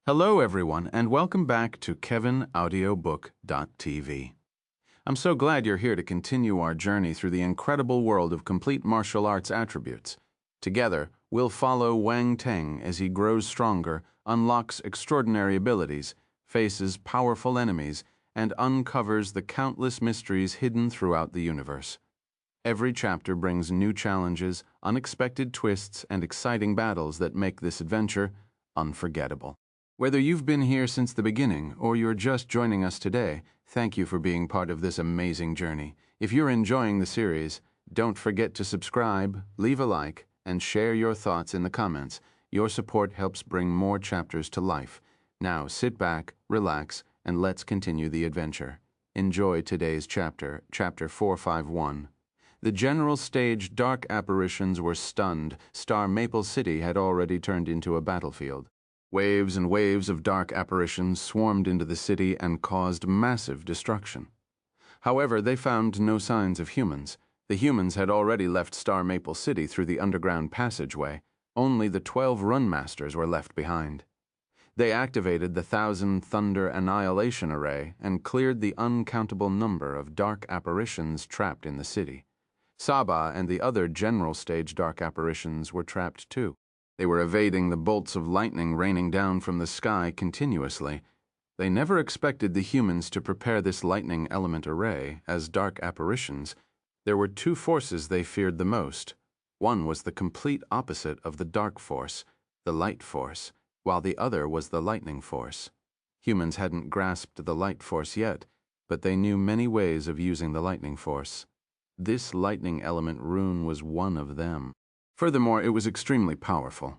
Hello everyone, and welcome back to KevinAudiobook.tv. I'm so glad you're here to continue our journey through the incredible world of complete martial arts attributes. Together, we'll follow Wang Teng as he grows stronger, unlocks extraordinary abilities, faces powerful enemies, and uncovers the countless mysteries hidden throughout the universe. Every chapter brings new challenges, unexpected twists, and exciting battles that make this adventure unforgettable. Whether you've been here since the beginning or you're just joining us today, thank you for being part of this amazing journey. If you're enjoying the series, don't forget to subscribe, leave a like, and share your thoughts in the comments. Your support helps bring more chapters to life. Now sit back, relax, and let's continue the adventure. Enjoy today's chapter, Chapter 451. The general stage dark apparitions were stunned. Star Maple City had already turned into a battlefield. Waves and waves of dark apparitions swarmed into the city and caused massive destruction. However, they found no signs of humans. The humans had already left Star Maple City through the underground passageway. Only the 12 runemasters were left behind. They activated the Thousand Thunder Annihilation Array and cleared the uncountable number of dark apparitions trapped in the city. Sabah and the other general stage dark apparitions were trapped too. They were evading the bolts of lightning raining down from the sky continuously. They never expected the humans to prepare this lightning element array as dark apparitions. There were two forces they feared the most. One was the complete opposite of the dark force, the light force, while the other was the lightning force. Humans hadn't grasped the light force yet, but they knew many ways of using the lightning force. This lightning element rune was one of them. Furthermore, it was extremely powerful.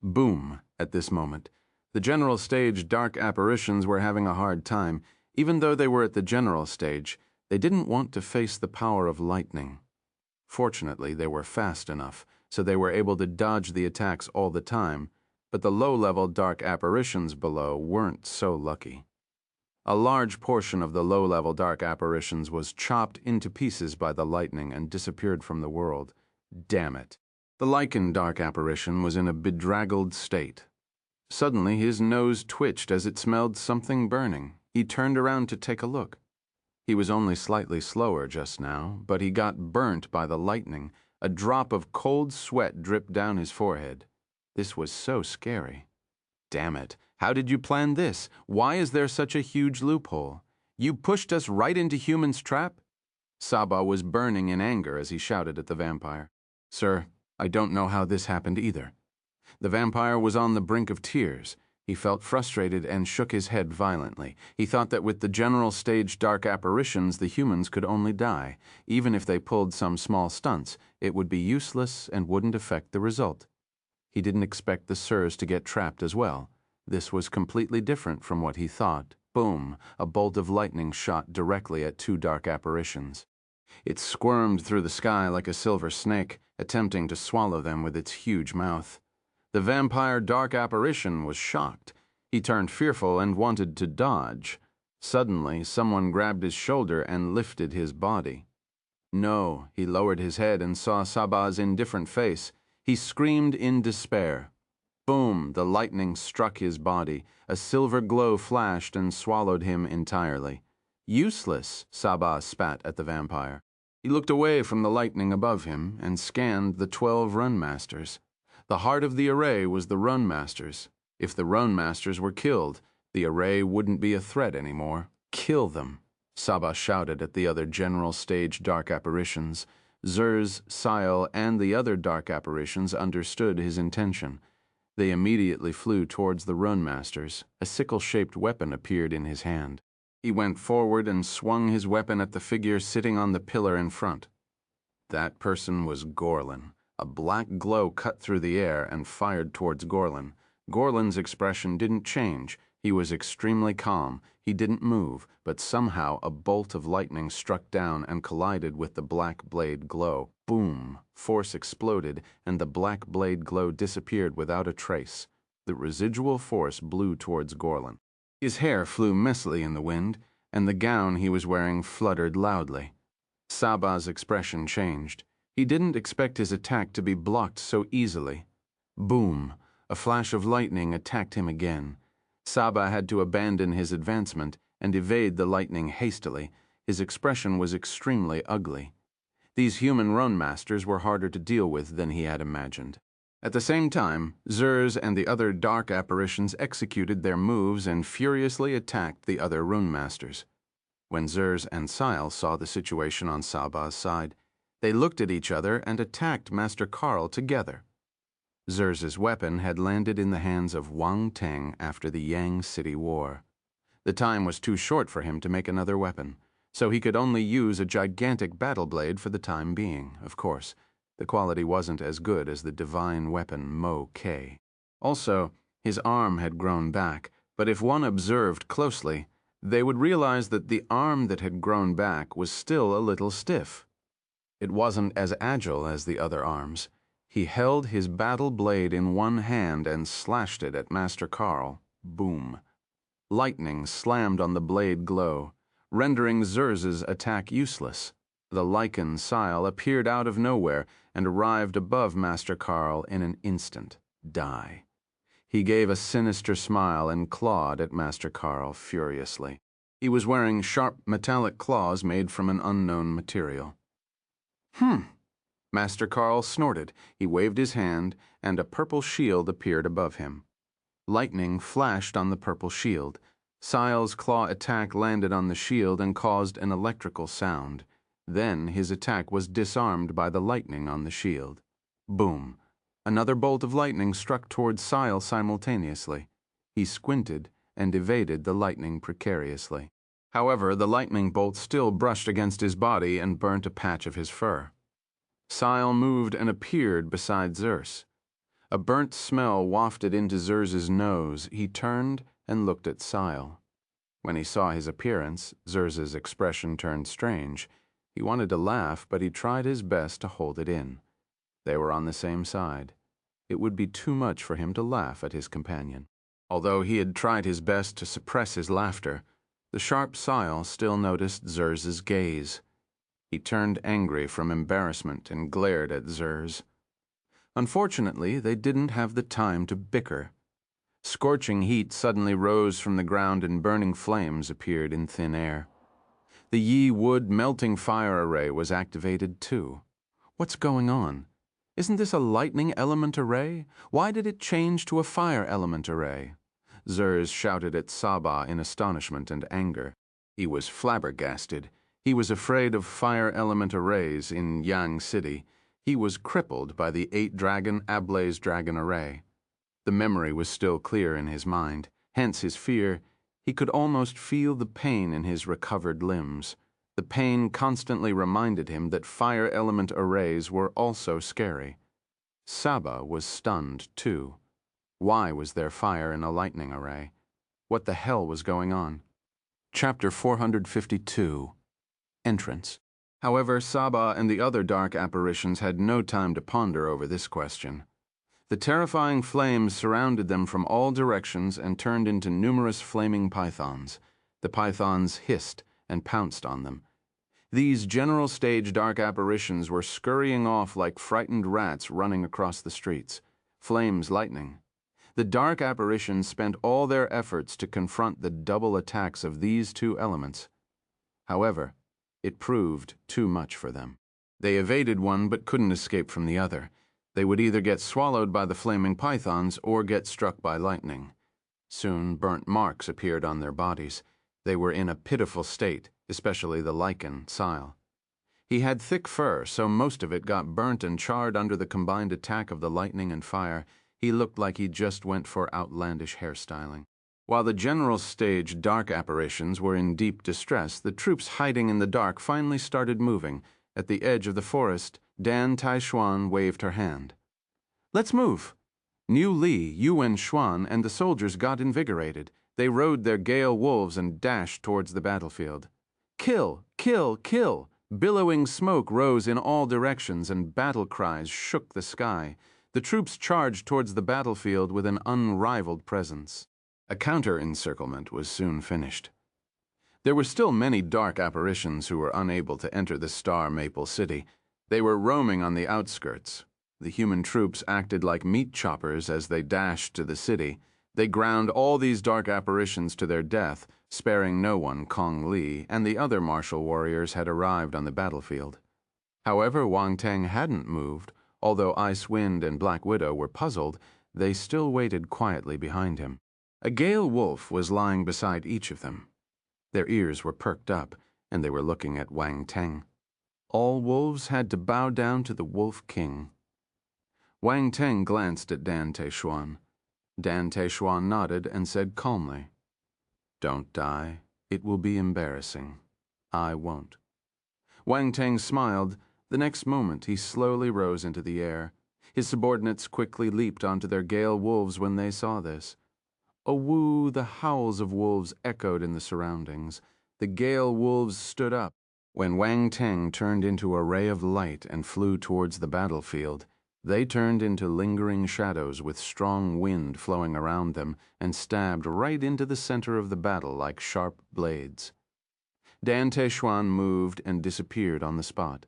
Boom, at this moment. The general stage dark apparitions were having a hard time. Even though they were at the general stage, they didn't want to face the power of lightning. Fortunately, they were fast enough, so they were able to dodge the attacks all the time, but the low-level dark apparitions below weren't so lucky. A large portion of the low-level dark apparitions was chopped into pieces by the lightning and disappeared from the world. Damn it. The lichen dark apparition was in a bedraggled state. Suddenly, his nose twitched as it smelled something burning. He turned around to take a look. He was only slightly slower just now, but he got burnt by the lightning. A drop of cold sweat dripped down his forehead. This was so scary. Damn it. How did you plan this? Why is there such a huge loophole? You pushed us right into humans' trap? Sabah was burning in anger as he shouted at the vampire. Sir, I don't know how this happened either. The vampire was on the brink of tears. He felt frustrated and shook his head violently. He thought that with the general stage dark apparitions, the humans could only die. Even if they pulled some small stunts, it would be useless and wouldn't affect the result. He didn't expect the sirs to get trapped as well. This was completely different from what he thought. Boom! A bolt of lightning shot directly at two dark apparitions. It squirmed through the sky like a silver snake, attempting to swallow them with its huge mouth. The vampire dark apparition was shocked. He turned fearful and wanted to dodge. Suddenly, someone grabbed his shoulder and lifted his body. No, he lowered his head and saw Sabah's indifferent face. He screamed in despair. Boom! The lightning struck his body. A silver glow flashed and swallowed him entirely. Useless, Sabah spat at the vampire. He looked away from the lightning above him and scanned the 12 runemasters. The heart of the array was the runemasters. If the runemasters were killed, the array wouldn't be a threat anymore. Kill them, Sabah shouted at the other general stage dark apparitions. Zers, Sile, and the other dark apparitions understood his intention. They immediately flew towards the runemasters. A sickle-shaped weapon appeared in his hand. He went forward and swung his weapon at the figure sitting on the pillar in front. That person was Gorlin. A black glow cut through the air and fired towards Gorlin. Gorlin's expression didn't change. He was extremely calm. He didn't move, but somehow a bolt of lightning struck down and collided with the black blade glow. Boom! Force exploded, and the black blade glow disappeared without a trace. The residual force blew towards Gorlin. His hair flew messily in the wind, and the gown he was wearing fluttered loudly. Sabah's expression changed. He didn't expect his attack to be blocked so easily. Boom! A flash of lightning attacked him again. Sabah had to abandon his advancement and evade the lightning hastily. His expression was extremely ugly. These human runemasters were harder to deal with than he had imagined. At the same time, Zurz and the other dark apparitions executed their moves and furiously attacked the other runemasters. When Zurz and Sile saw the situation on Sabah's side, they looked at each other and attacked Master Carl together. Zurz's weapon had landed in the hands of Wang Teng after the Yang City War. The time was too short for him to make another weapon, so he could only use a gigantic battle blade for the time being. Of course, the quality wasn't as good as the divine weapon Mo K. Also, his arm had grown back, but if one observed closely, they would realize that the arm that had grown back was still a little stiff. It wasn't as agile as the other arms. He held his battle blade in one hand and slashed it at Master Carl. Boom. Lightning slammed on the blade glow, rendering Zurz's attack useless. The lichen Sile appeared out of nowhere and arrived above Master Carl in an instant. Die. He gave a sinister smile and clawed at Master Carl furiously. He was wearing sharp metallic claws made from an unknown material. Master Carl snorted. He waved his hand, and a purple shield appeared above him. Lightning flashed on the purple shield. Sile's claw attack landed on the shield and caused an electrical sound. Then his attack was disarmed by the lightning on the shield. Boom. Another bolt of lightning struck towards Sile simultaneously. He squinted and evaded the lightning precariously. However, the lightning bolt still brushed against his body and burnt a patch of his fur. Sile moved and appeared beside Zurz. A burnt smell wafted into Zurz's nose. He turned and looked at Sile. When he saw his appearance, Zurz's expression turned strange. He wanted to laugh, but he tried his best to hold it in. They were on the same side. It would be too much for him to laugh at his companion. Although he had tried his best to suppress his laughter, the sharp Sile still noticed Zurz's gaze. He turned angry from embarrassment and glared at Zurz. Unfortunately, they didn't have the time to bicker. Scorching heat suddenly rose from the ground and burning flames appeared in thin air. The Yi Wood melting fire array was activated too. What's going on? Isn't this a lightning element array? Why did it change to a fire element array? Zurz shouted at Sabah in astonishment and anger. He was flabbergasted. He was afraid of fire element arrays in Yang City. He was crippled by the 8-dragon Ablaze Dragon array. The memory was still clear in his mind, hence his fear. He could almost feel the pain in his recovered limbs. The pain constantly reminded him that fire element arrays were also scary. Sabah was stunned, too. Why was there fire in a lightning array? What the hell was going on? Chapter 452. Entrance. However, Sabah and the other dark apparitions had no time to ponder over this question. The terrifying flames surrounded them from all directions and turned into numerous flaming pythons. The pythons hissed and pounced on them. These general stage dark apparitions were scurrying off like frightened rats running across the streets. Flames lightning. The dark apparitions spent all their efforts to confront the double attacks of these two elements. However, it proved too much for them. They evaded one but couldn't escape from the other. They would either get swallowed by the flaming pythons or get struck by lightning. Soon burnt marks appeared on their bodies. They were in a pitiful state, especially the lichen Sile. He had thick fur, so most of it got burnt and charred under the combined attack of the lightning and fire. He looked like he just went for outlandish hairstyling. While the general stage dark apparitions were in deep distress, the troops hiding in the dark finally started moving. At the edge of the forest, Dan Taishuan waved her hand. "Let's move." Niu Li, Yuan Xuan, and the soldiers got invigorated. They rode their gale wolves and dashed towards the battlefield. Kill! Kill! Kill! Billowing smoke rose in all directions and battle cries shook the sky. The troops charged towards the battlefield with an unrivaled presence. A counter-encirclement was soon finished. There were still many dark apparitions who were unable to enter the Star Maple City. They were roaming on the outskirts. The human troops acted like meat choppers as they dashed to the city. They ground all these dark apparitions to their death, sparing no one. Kong Li and the other martial warriors had arrived on the battlefield. However, Wang Teng hadn't moved. Although Ice Wind and Black Widow were puzzled, they still waited quietly behind him. A Gale Wolf was lying beside each of them. Their ears were perked up, and they were looking at Wang Teng. All wolves had to bow down to the Wolf King. Wang Teng glanced at Dan Teishuan. Dan Teishuan nodded and said calmly, "Don't die. It will be embarrassing. I won't." Wang Teng smiled. The next moment, he slowly rose into the air. His subordinates quickly leaped onto their Gale Wolves when they saw this. A woo, the howls of wolves echoed in the surroundings. The Gale Wolves stood up. When Wang Teng turned into a ray of light and flew towards the battlefield, they turned into lingering shadows with strong wind flowing around them and stabbed right into the center of the battle like sharp blades. Dan Teishuan moved and disappeared on the spot.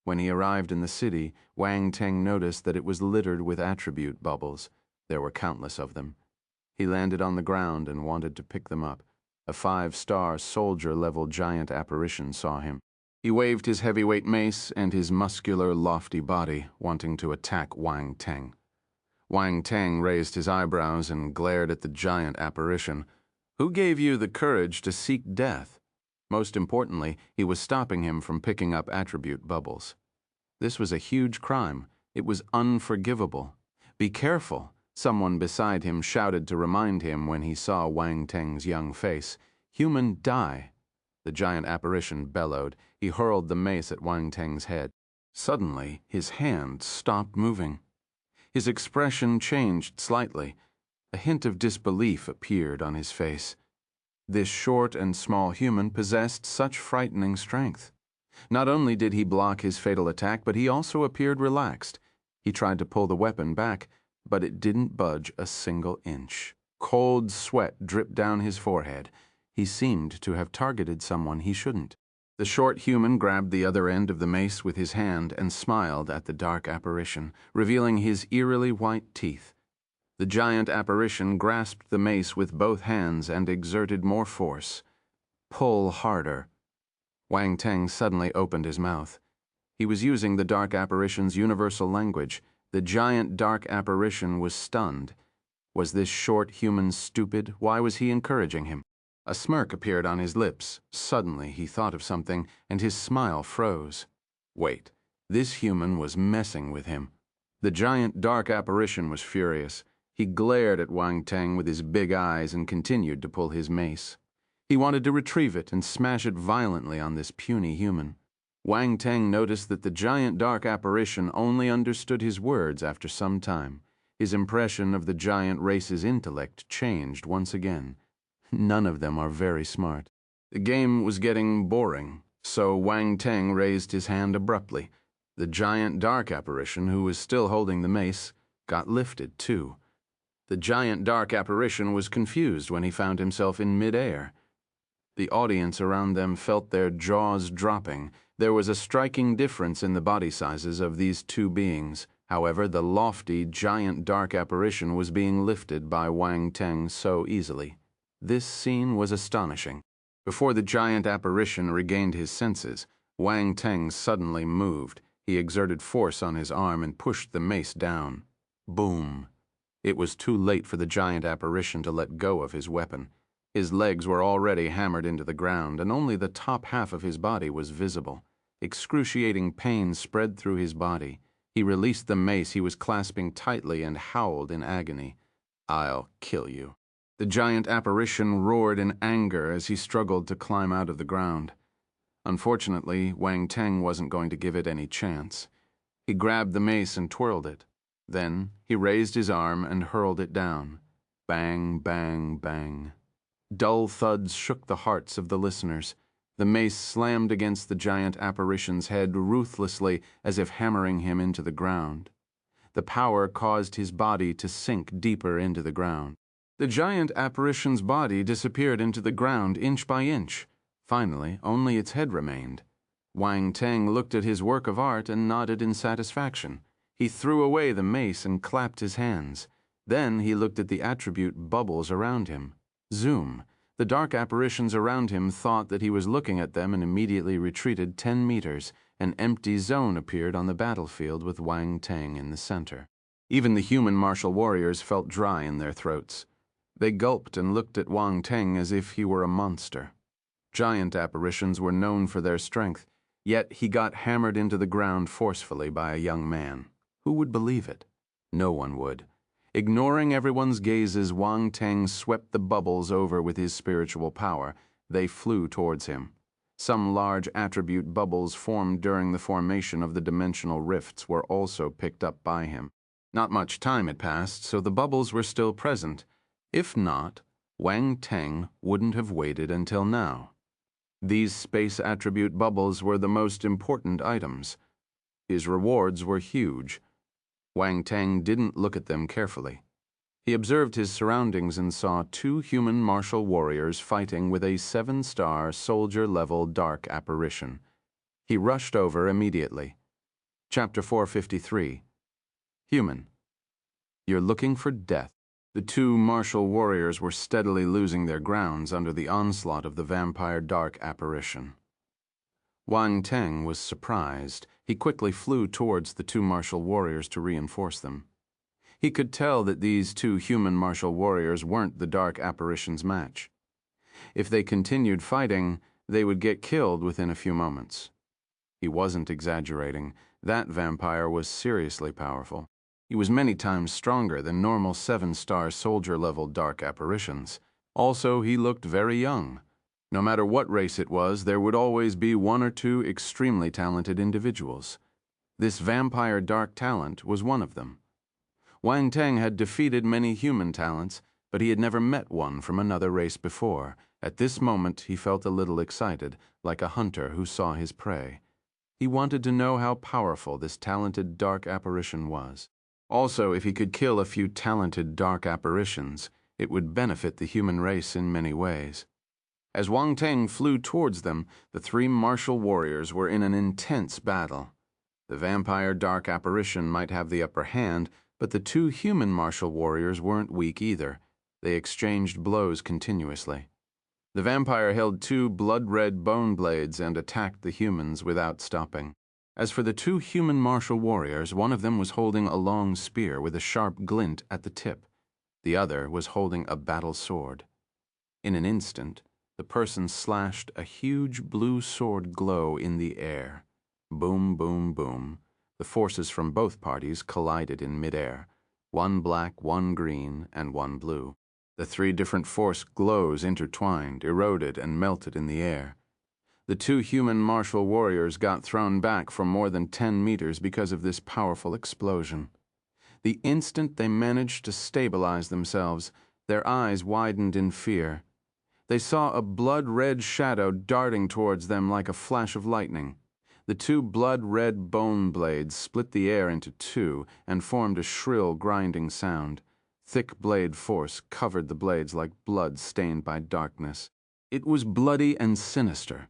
When he arrived in the city, Wang Teng noticed that it was littered with attribute bubbles. There were countless of them. He landed on the ground and wanted to pick them up. A 5-star soldier-level giant apparition saw him. He waved his heavyweight mace and his muscular, lofty body, wanting to attack Wang Teng. Wang Teng raised his eyebrows and glared at the giant apparition. "Who gave you the courage to seek death?" Most importantly, he was stopping him from picking up attribute bubbles. This was a huge crime. It was unforgivable. "Be careful," someone beside him shouted to remind him when he saw Wang Teng's young face. "Human, die." The giant apparition bellowed. He hurled the mace at Wang Teng's head. Suddenly, his hand stopped moving. His expression changed slightly. A hint of disbelief appeared on his face. This short and small human possessed such frightening strength. Not only did he block his fatal attack, but he also appeared relaxed. He tried to pull the weapon back, but it didn't budge a single inch. Cold sweat dripped down his forehead. He seemed to have targeted someone he shouldn't. The short human grabbed the other end of the mace with his hand and smiled at the dark apparition, revealing his eerily white teeth. The giant apparition grasped the mace with both hands and exerted more force. "Pull harder." Wang Teng suddenly opened his mouth. He was using the dark apparition's universal language. The giant dark apparition was stunned. Was this short human stupid? Why was he encouraging him? A smirk appeared on his lips. Suddenly he thought of something, and his smile froze. Wait, this human was messing with him. The giant dark apparition was furious. He glared at Wang Teng with his big eyes and continued to pull his mace. He wanted to retrieve it and smash it violently on this puny human. Wang Teng noticed that the giant dark apparition only understood his words after some time. His impression of the giant race's intellect changed once again. None of them are very smart. The game was getting boring, so Wang Teng raised his hand abruptly. The giant dark apparition, who was still holding the mace, got lifted too. The giant dark apparition was confused when he found himself in midair. The audience around them felt their jaws dropping. There was a striking difference in the body sizes of these two beings. However, the lofty, giant dark apparition was being lifted by Wang Teng so easily. This scene was astonishing. Before the giant apparition regained his senses, Wang Teng suddenly moved. He exerted force on his arm and pushed the mace down. Boom! It was too late for the giant apparition to let go of his weapon. His legs were already hammered into the ground, and only the top half of his body was visible. Excruciating pain spread through his body. He released the mace he was clasping tightly and howled in agony. "I'll kill you." The giant apparition roared in anger as he struggled to climb out of the ground. Unfortunately, Wang Teng wasn't going to give it any chance. He grabbed the mace and twirled it. Then he raised his arm and hurled it down. Bang, bang, bang. Dull thuds shook the hearts of the listeners. The mace slammed against the giant apparition's head ruthlessly, as if hammering him into the ground. The power caused his body to sink deeper into the ground. The giant apparition's body disappeared into the ground inch by inch. Finally, only its head remained. Wang Teng looked at his work of art and nodded in satisfaction. He threw away the mace and clapped his hands. Then he looked at the attribute bubbles around him. Zoom. The dark apparitions around him thought that he was looking at them and immediately retreated 10 meters. An empty zone appeared on the battlefield with Wang Teng in the center. Even the human martial warriors felt dry in their throats. They gulped and looked at Wang Teng as if he were a monster. Giant apparitions were known for their strength, yet he got hammered into the ground forcefully by a young man. Who would believe it? No one would. Ignoring everyone's gazes, Wang Teng swept the bubbles over with his spiritual power. They flew towards him. Some large attribute bubbles formed during the formation of the dimensional rifts were also picked up by him. Not much time had passed, so the bubbles were still present. If not, Wang Teng wouldn't have waited until now. These space attribute bubbles were the most important items. His rewards were huge. Wang Teng didn't look at them carefully. He observed his surroundings and saw 2 human martial warriors fighting with a 7-star soldier-level dark apparition. He rushed over immediately. Chapter 453. Human. You're looking for death. The 2 martial warriors were steadily losing their grounds under the onslaught of the vampire dark apparition. Wang Teng was surprised. He quickly flew towards the 2 martial warriors to reinforce them. He could tell that these 2 human martial warriors weren't the dark apparition's match. If they continued fighting, they would get killed within a few moments. He wasn't exaggerating. That vampire was seriously powerful. He was many times stronger than normal 7-star soldier-level dark apparitions. Also, he looked very young. No matter what race it was, there would always be 1 or 2 extremely talented individuals. This vampire dark talent was one of them. Wang Teng had defeated many human talents, but he had never met one from another race before. At this moment, he felt a little excited, like a hunter who saw his prey. He wanted to know how powerful this talented dark apparition was. Also, if he could kill a few talented dark apparitions, it would benefit the human race in many ways. As Wang Teng flew towards them, the 3 martial warriors were in an intense battle. The vampire dark apparition might have the upper hand, but the 2 human martial warriors weren't weak either. They exchanged blows continuously. The vampire held 2 blood-red bone blades and attacked the humans without stopping. As for the 2 human martial warriors, one of them was holding a long spear with a sharp glint at the tip. The other was holding a battle sword. In an instant, the person slashed a huge blue sword glow in the air. Boom, boom, boom. The forces from both parties collided in midair. 1 black, 1 green, and 1 blue. The 3 different force glows intertwined, eroded, and melted in the air. The 2 human martial warriors got thrown back from more than 10 meters because of this powerful explosion. The instant they managed to stabilize themselves, their eyes widened in fear. They saw a blood-red shadow darting towards them like a flash of lightning. The 2 blood-red bone blades split the air into 2 and formed a shrill, grinding sound. Thick blade force covered the blades like blood stained by darkness. It was bloody and sinister.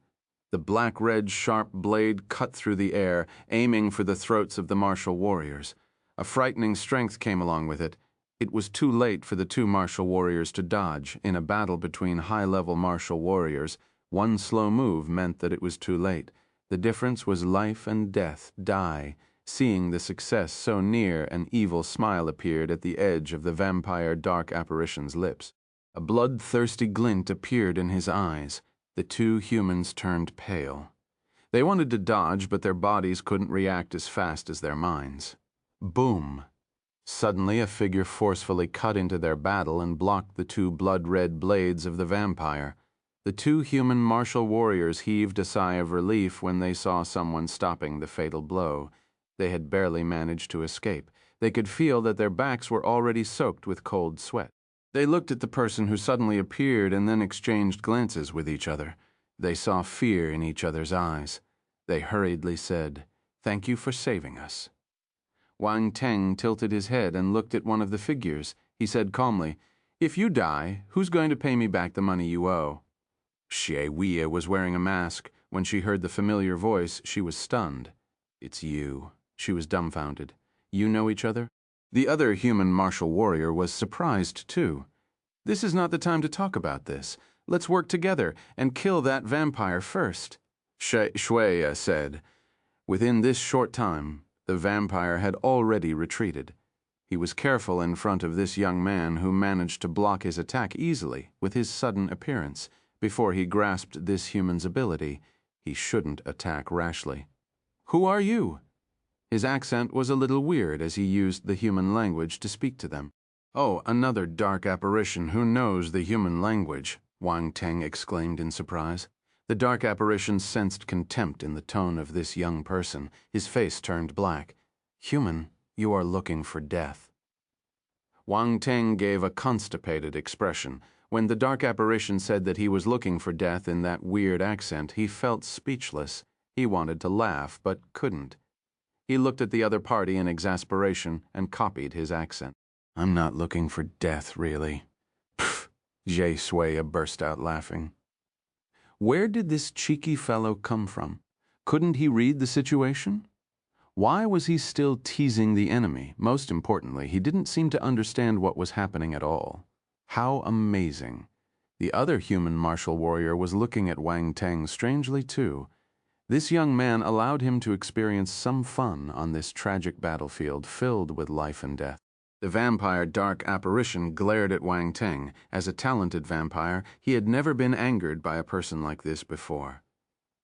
The black-red sharp blade cut through the air, aiming for the throats of the martial warriors. A frightening strength came along with it. It was too late for the 2 martial warriors to dodge. In a battle between high-level martial warriors, 1 slow move meant that it was too late. The difference was life and death, die. Seeing the success so near, an evil smile appeared at the edge of the vampire dark apparition's lips. A bloodthirsty glint appeared in his eyes. The 2 humans turned pale. They wanted to dodge, but their bodies couldn't react as fast as their minds. Boom! Suddenly, a figure forcefully cut into their battle and blocked the 2 blood-red blades of the vampire. The 2 human martial warriors heaved a sigh of relief when they saw someone stopping the fatal blow. They had barely managed to escape. They could feel that their backs were already soaked with cold sweat. They looked at the person who suddenly appeared and then exchanged glances with each other. They saw fear in each other's eyes. They hurriedly said, "Thank you for saving us." Wang Teng tilted his head and looked at one of the figures. He said calmly, "If you die, who's going to pay me back the money you owe?" Xie Wei was wearing a mask. When she heard the familiar voice, she was stunned. "It's you." She was dumbfounded. "You know each other?" The other human martial warrior was surprised too. "This is not the time to talk about this. Let's work together and kill that vampire first," Shui said. Within this short time, the vampire had already retreated. He was careful in front of this young man who managed to block his attack easily with his sudden appearance. Before he grasped this human's ability, he shouldn't attack rashly. "Who are you?" His accent was a little weird as he used the human language to speak to them. "Oh, another dark apparition who knows the human language," Wang Teng exclaimed in surprise. The dark apparition sensed contempt in the tone of this young person. His face turned black. "Human, you are looking for death." Wang Teng gave a constipated expression. When the dark apparition said that he was looking for death in that weird accent, he felt speechless. He wanted to laugh, but couldn't. He looked at the other party in exasperation and copied his accent. "I'm not looking for death, really." "Pfft," Jie Sui burst out laughing. Where did this cheeky fellow come from? Couldn't he read the situation? Why was he still teasing the enemy? Most importantly, he didn't seem to understand what was happening at all. How amazing. The other human martial warrior was looking at Wang Teng strangely too. This young man allowed him to experience some fun on this tragic battlefield filled with life and death. The vampire dark apparition glared at Wang Teng. As a talented vampire, he had never been angered by a person like this before.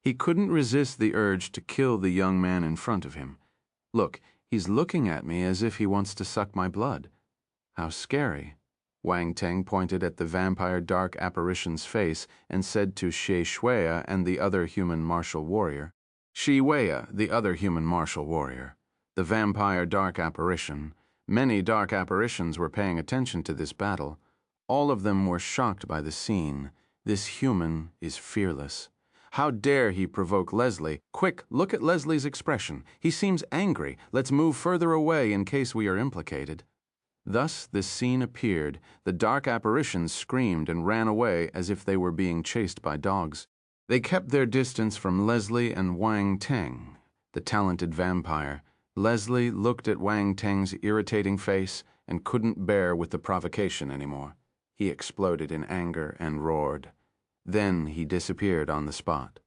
He couldn't resist the urge to kill the young man in front of him. "Look, he's looking at me as if he wants to suck my blood. How scary." Wang Teng pointed at the vampire dark apparition's face and said to Shi Shui and the other human martial warrior. Shi Wei, the other human martial warrior. The vampire dark apparition. Many dark apparitions were paying attention to this battle. All of them were shocked by the scene. This human is fearless. How dare he provoke Leslie? Quick, look at Leslie's expression. He seems angry. Let's move further away in case we are implicated. Thus this scene appeared. The dark apparitions screamed and ran away as if they were being chased by dogs. They kept their distance from Leslie and Wang Teng, the talented vampire. Leslie looked at Wang Teng's irritating face and couldn't bear with the provocation anymore. He exploded in anger and roared. Then he disappeared on the spot.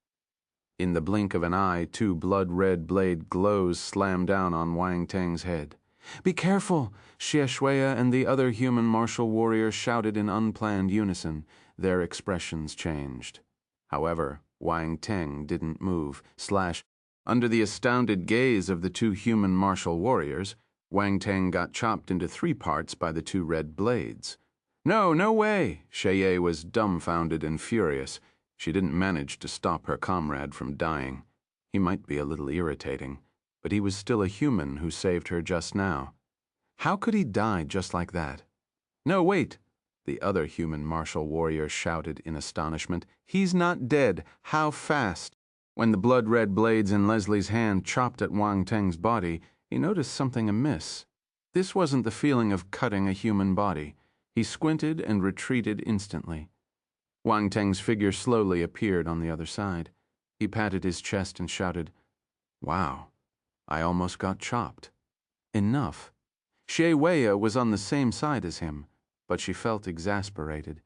In the blink of an eye, two blood-red blade glows slammed down on Wang Teng's head. "Be careful!" Xie Shui and the other human martial warrior shouted in unplanned unison. Their expressions changed. However, Wang Teng didn't move. Under the astounded gaze of the two human martial warriors, Wang Teng got chopped into 3 parts by the 2 red blades. "No, no way!" Xie was dumbfounded and furious. She didn't manage to stop her comrade from dying. He might be a little irritating, but he was still a human who saved her just now. How could he die just like that? "No, wait!" The other human martial warrior shouted in astonishment. "He's not dead! How fast!" When the blood-red blades in Leslie's hand chopped at Wang Teng's body, he noticed something amiss. This wasn't the feeling of cutting a human body. He squinted and retreated instantly. Wang Teng's figure slowly appeared on the other side. He patted his chest and shouted, "Wow, I almost got chopped." Enough. Xie Wei was on the same side as him, but she felt exasperated.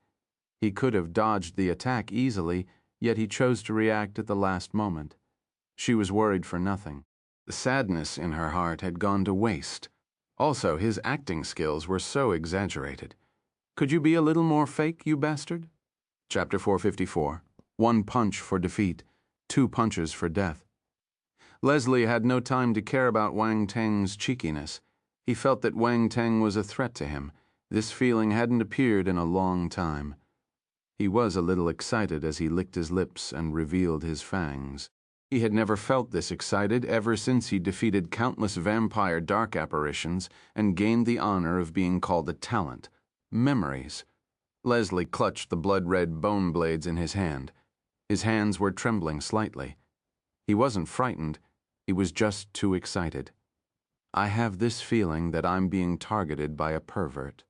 He could have dodged the attack easily, yet he chose to react at the last moment. She was worried for nothing. The sadness in her heart had gone to waste. Also, his acting skills were so exaggerated. Could you be a little more fake, you bastard? Chapter 454. 1 punch for defeat, 2 punches for death. Leslie had no time to care about Wang Teng's cheekiness. He felt that Wang Teng was a threat to him. This feeling hadn't appeared in a long time. He was a little excited as he licked his lips and revealed his fangs. He had never felt this excited ever since he defeated countless vampire dark apparitions and gained the honor of being called a talent. Memories. Leslie clutched the blood-red bone blades in his hand. His hands were trembling slightly. He wasn't frightened. He was just too excited. "I have this feeling that I'm being targeted by a pervert."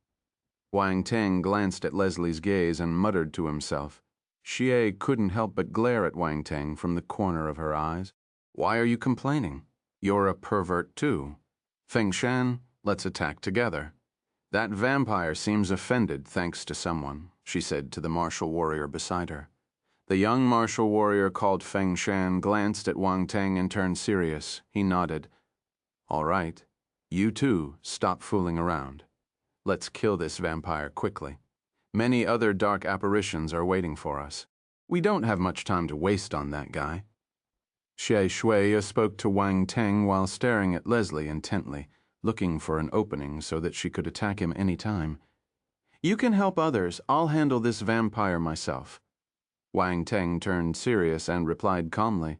Wang Teng glanced at Leslie's gaze and muttered to himself. Xie couldn't help but glare at Wang Teng from the corner of her eyes. "Why are you complaining? You're a pervert too." "Feng Shan, Let's attack together. That vampire seems offended thanks to someone, she said to the martial warrior beside her. The young martial warrior called Feng Shan glanced at Wang Teng and turned serious. He nodded. All right. You too, stop fooling around. Let's kill this vampire quickly. Many other dark apparitions are waiting for us. We don't have much time to waste on that guy. Xie Shui spoke to Wang Teng while staring at Leslie intently, looking for an opening so that she could attack him any time. You can help others. I'll handle this vampire myself. Wang Teng turned serious and replied calmly,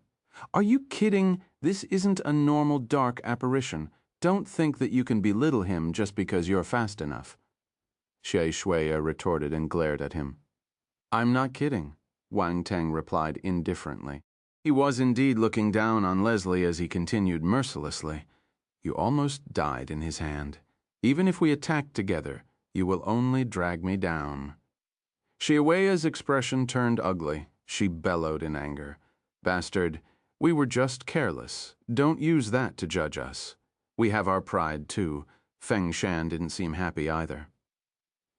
Are you kidding? This isn't a normal dark apparition. Don't think that you can belittle him just because you're fast enough. Xie Shui retorted and glared at him. I'm not kidding, Wang Teng replied indifferently. He was indeed looking down on Leslie as he continued mercilessly. You almost died in his hand. Even if we attack together, you will only drag me down. Xiaoweya's expression turned ugly. She bellowed in anger. Bastard, we were just careless. Don't use that to judge us. We have our pride, too. Feng Shan didn't seem happy either.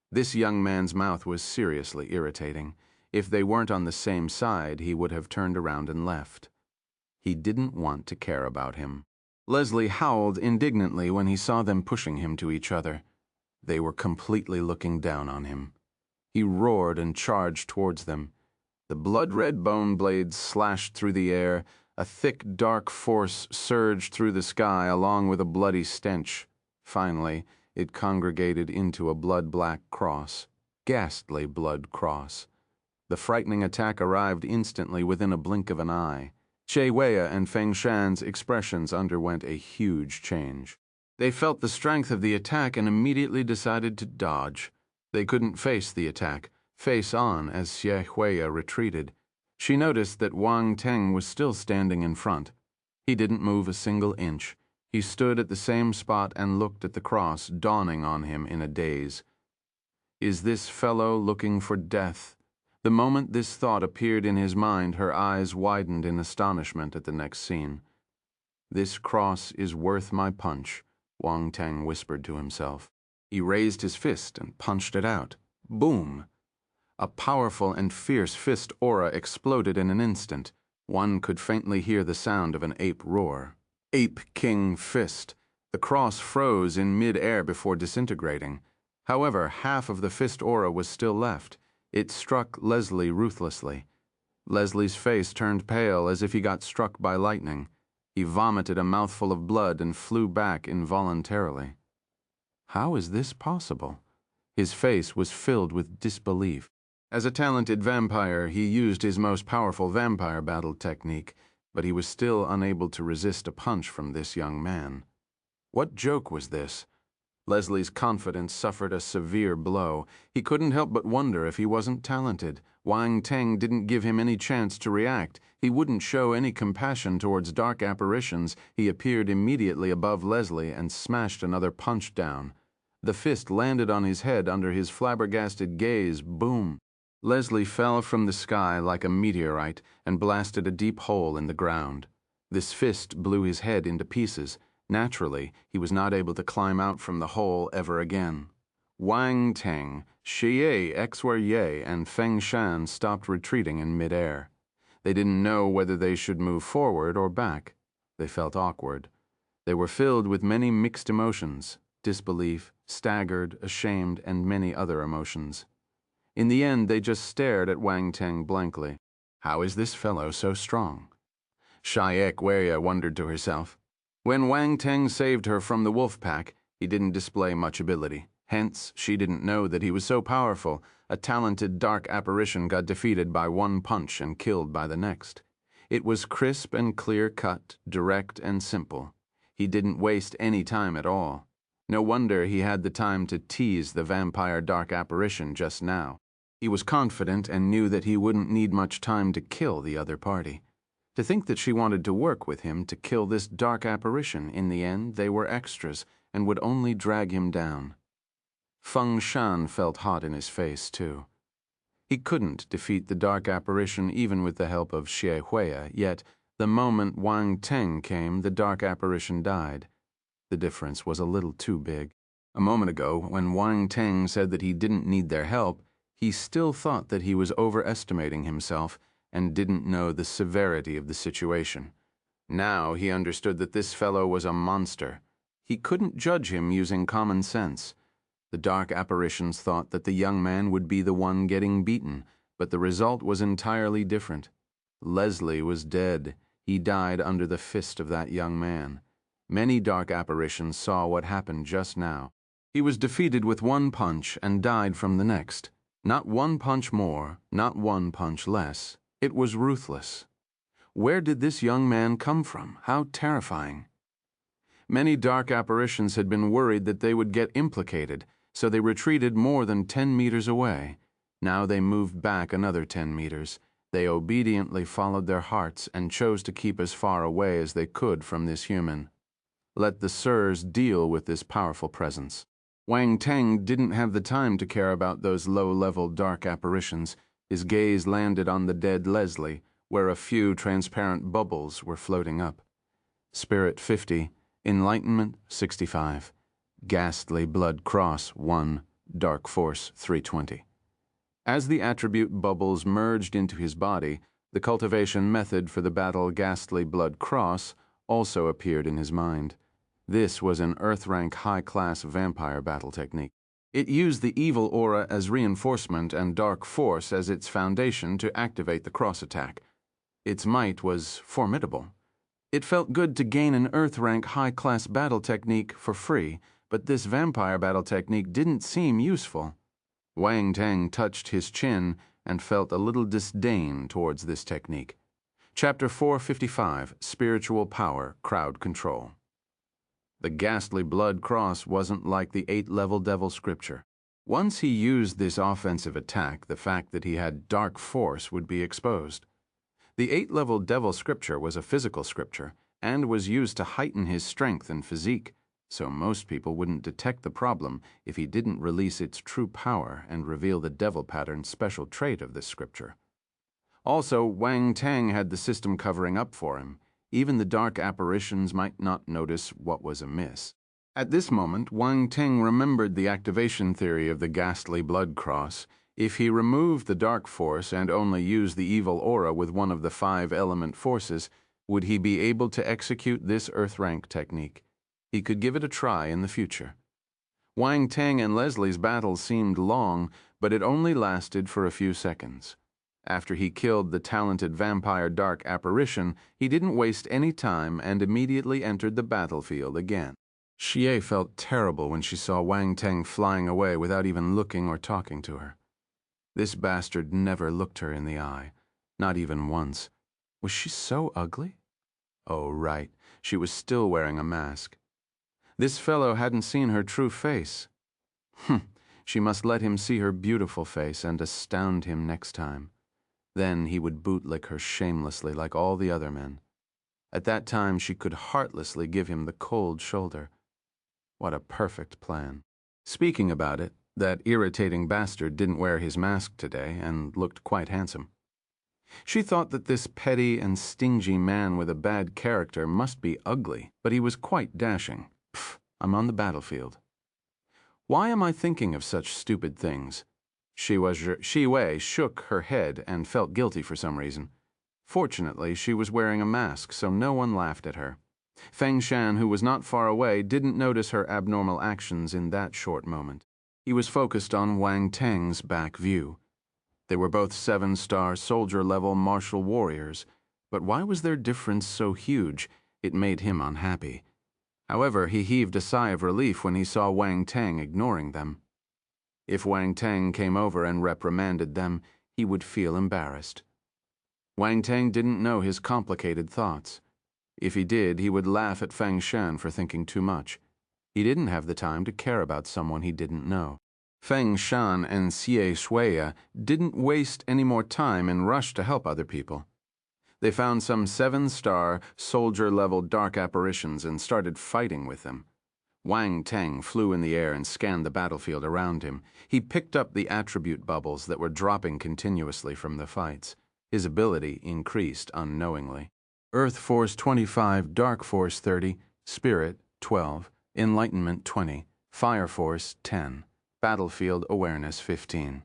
This young man's mouth was seriously irritating. If they weren't on the same side, he would have turned around and left. He didn't want to care about him. Leslie howled indignantly when he saw them pushing him to each other. They were completely looking down on him. He roared and charged towards them. The blood-red bone blades slashed through the air. A thick, dark force surged through the sky along with a bloody stench. Finally, it congregated into a blood-black cross. Ghastly blood cross. The frightening attack arrived instantly within a blink of an eye. Xiaoweya and Feng Shan's expressions underwent a huge change. They felt the strength of the attack and immediately decided to dodge. They couldn't face the attack, face on as Xiaoweya retreated. She noticed that Wang Teng was still standing in front. He didn't move a single inch. He stood at the same spot and looked at the cross dawning on him in a daze. Is this fellow looking for death? The moment this thought appeared in his mind, her eyes widened in astonishment at the next scene. This cross is worth my punch, Wang Teng whispered to himself. He raised his fist and punched it out. Boom! A powerful and fierce fist aura exploded in an instant. One could faintly hear the sound of an ape roar. Ape King Fist. The cross froze in mid-air before disintegrating. However, half of the fist aura was still left. It struck Leslie ruthlessly. Leslie's face turned pale as if he got struck by lightning. He vomited a mouthful of blood and flew back involuntarily. How is this possible? His face was filled with disbelief. As a talented vampire, he used his most powerful vampire battle technique, but he was still unable to resist a punch from this young man. What joke was this? Leslie's confidence suffered a severe blow. He couldn't help but wonder if he wasn't talented. Wang Teng didn't give him any chance to react. He wouldn't show any compassion towards dark apparitions. He appeared immediately above Leslie and smashed another punch down. The fist landed on his head under his flabbergasted gaze. Boom! Leslie fell from the sky like a meteorite and blasted a deep hole in the ground. This fist blew his head into pieces. Naturally, he was not able to climb out from the hole ever again. Wang Teng, Xie Xue, and Feng Shan stopped retreating in midair. They didn't know whether they should move forward or back. They felt awkward. They were filled with many mixed emotions, disbelief, staggered, ashamed, and many other emotions. In the end, they just stared at Wang Teng blankly. How is this fellow so strong? Xie Xue wondered to herself. When Wang Teng saved her from the wolf pack, he didn't display much ability. Hence, she didn't know that he was so powerful. A talented dark apparition got defeated by one punch and killed by the next. It was crisp and clear-cut, direct and simple. He didn't waste any time at all. No wonder he had the time to tease the vampire dark apparition just now. He was confident and knew that he wouldn't need much time to kill the other party. To think that she wanted to work with him to kill this dark apparition, in the end they were extras and would only drag him down. Feng Shan felt hot in his face, too. He couldn't defeat the dark apparition even with the help of Xiaoweya, yet the moment Wang Teng came, the dark apparition died. The difference was a little too big. A moment ago, when Wang Teng said that he didn't need their help, he still thought that he was overestimating himself and didn't know the severity of the situation. Now he understood that this fellow was a monster. He couldn't judge him using common sense. The dark apparitions thought that the young man would be the one getting beaten, but the result was entirely different. Leslie was dead. He died under the fist of that young man. Many dark apparitions saw what happened just now. He was defeated with one punch and died from the next. Not one punch more, not one punch less. It was ruthless. Where did this young man come from? How terrifying. Many dark apparitions had been worried that they would get implicated, so they retreated more than 10 meters away. Now they moved back another 10 meters. They obediently followed their hearts and chose to keep as far away as they could from this human. Let the sirs deal with this powerful presence. Wang Teng didn't have the time to care about those low-level dark apparitions. His gaze landed on the dead Leslie, where a few transparent bubbles were floating up. Spirit 50, Enlightenment 65, Ghastly Blood Cross 1, Dark Force 320. As the attribute bubbles merged into his body, the cultivation method for the battle Ghastly Blood Cross also appeared in his mind. This was an Earth-rank high-class vampire battle technique. It used the evil aura as reinforcement and dark force as its foundation to activate the cross attack. Its might was formidable. It felt good to gain an Earth-rank high-class battle technique for free, but this vampire battle technique didn't seem useful. Wang Teng touched his chin and felt a little disdain towards this technique. Chapter 455, Spiritual Power, Crowd Control. The Ghastly Blood Cross wasn't like the 8-level Devil Scripture. Once he used this offensive attack, the fact that he had dark force would be exposed. The 8-level Devil Scripture was a physical scripture and was used to heighten his strength and physique, so most people wouldn't detect the problem if he didn't release its true power and reveal the devil pattern's special trait of this scripture. Also, Wang Teng had the system covering up for him. Even the dark apparitions might not notice what was amiss. At this moment, Wang Teng remembered the activation theory of the Ghastly Blood Cross. If he removed the dark force and only used the evil aura with one of the 5-element forces, would he be able to execute this Earth-rank technique? He could give it a try in the future. Wang Teng and Leslie's battle seemed long, but it only lasted for a few seconds. After he killed the talented vampire dark apparition, he didn't waste any time and immediately entered the battlefield again. Xie felt terrible when she saw Wang Teng flying away without even looking or talking to her. This bastard never looked her in the eye, not even once. Was she so ugly? Oh, right, she was still wearing a mask. This fellow hadn't seen her true face. She must let him see her beautiful face and astound him next time. Then he would bootlick her shamelessly like all the other men. At that time she could heartlessly give him the cold shoulder. What a perfect plan. Speaking about it, that irritating bastard didn't wear his mask today and looked quite handsome. She thought that this petty and stingy man with a bad character must be ugly, but he was quite dashing. I'm on the battlefield. Why am I thinking of such stupid things? Shi Wei shook her head and felt guilty for some reason. Fortunately, she was wearing a mask, so no one laughed at her. Feng Shan, who was not far away, didn't notice her abnormal actions in that short moment. He was focused on Wang Teng's back view. They were both 7-star soldier-level martial warriors, but why was their difference so huge? It made him unhappy. However, he heaved a sigh of relief when he saw Wang Teng ignoring them. If Wang Teng came over and reprimanded them, he would feel embarrassed. Wang Teng didn't know his complicated thoughts. If he did, he would laugh at Feng Shan for thinking too much. He didn't have the time to care about someone he didn't know. Feng Shan and Xie Shuya didn't waste any more time and rush to help other people. They found some 7-star, soldier-level dark apparitions and started fighting with them. Wang Teng flew in the air and scanned the battlefield around him. He picked up the attribute bubbles that were dropping continuously from the fights. His ability increased unknowingly. Earth Force 25, Dark Force 30, Spirit 12, Enlightenment 20, Fire Force 10, Battlefield Awareness 15.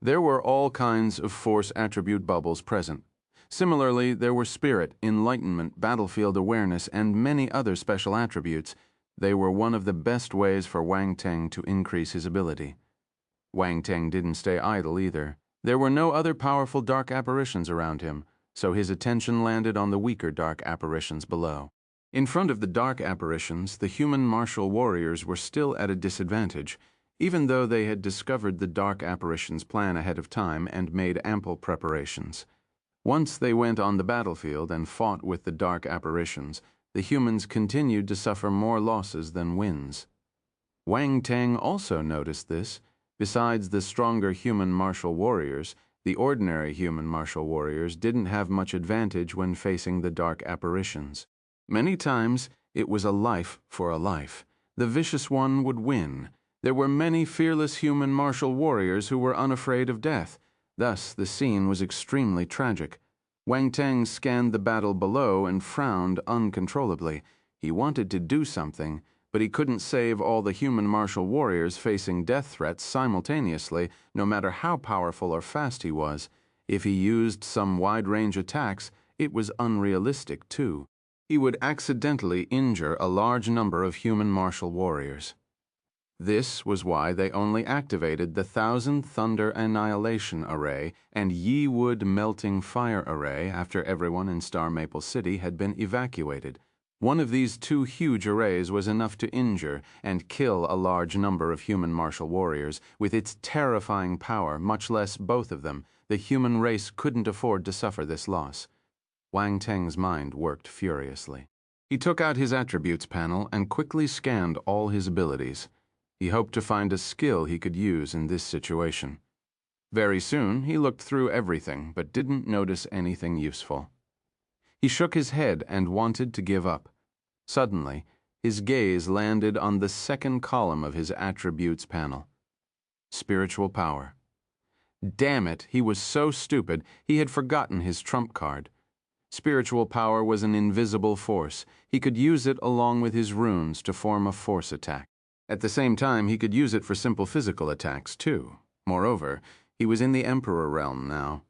There were all kinds of Force attribute bubbles present. Similarly, there were Spirit, Enlightenment, Battlefield Awareness, and many other special attributes. They were one of the best ways for Wang Teng to increase his ability. Wang Teng didn't stay idle either. There were no other powerful dark apparitions around him, so his attention landed on the weaker dark apparitions below. In front of the dark apparitions, the human martial warriors were still at a disadvantage, even though they had discovered the dark apparitions' plan ahead of time and made ample preparations. Once they went on the battlefield and fought with the dark apparitions, the humans continued to suffer more losses than wins. Wang Teng also noticed this. Besides the stronger human martial warriors, the ordinary human martial warriors didn't have much advantage when facing the dark apparitions. Many times, it was a life for a life. The vicious one would win. There were many fearless human martial warriors who were unafraid of death. Thus, the scene was extremely tragic. Wang Teng scanned the battle below and frowned uncontrollably. He wanted to do something, but he couldn't save all the human martial warriors facing death threats simultaneously, no matter how powerful or fast he was. If he used some wide-range attacks, it was unrealistic too. He would accidentally injure a large number of human martial warriors. This was why they only activated the Thousand Thunder Annihilation Array and Yeewood Melting Fire Array after everyone in Star Maple City had been evacuated. One of these two huge arrays was enough to injure and kill a large number of human martial warriors. With its terrifying power, much less both of them, the human race couldn't afford to suffer this loss. Wang Teng's mind worked furiously. He took out his attributes panel and quickly scanned all his abilities. He hoped to find a skill he could use in this situation. Very soon, he looked through everything, but didn't notice anything useful. He shook his head and wanted to give up. Suddenly, his gaze landed on the second column of his attributes panel. Spiritual power. Damn it, he was so stupid, he had forgotten his trump card. Spiritual power was an invisible force. He could use it along with his runes to form a force attack. At the same time, he could use it for simple physical attacks, too. Moreover, he was in the Emperor realm now.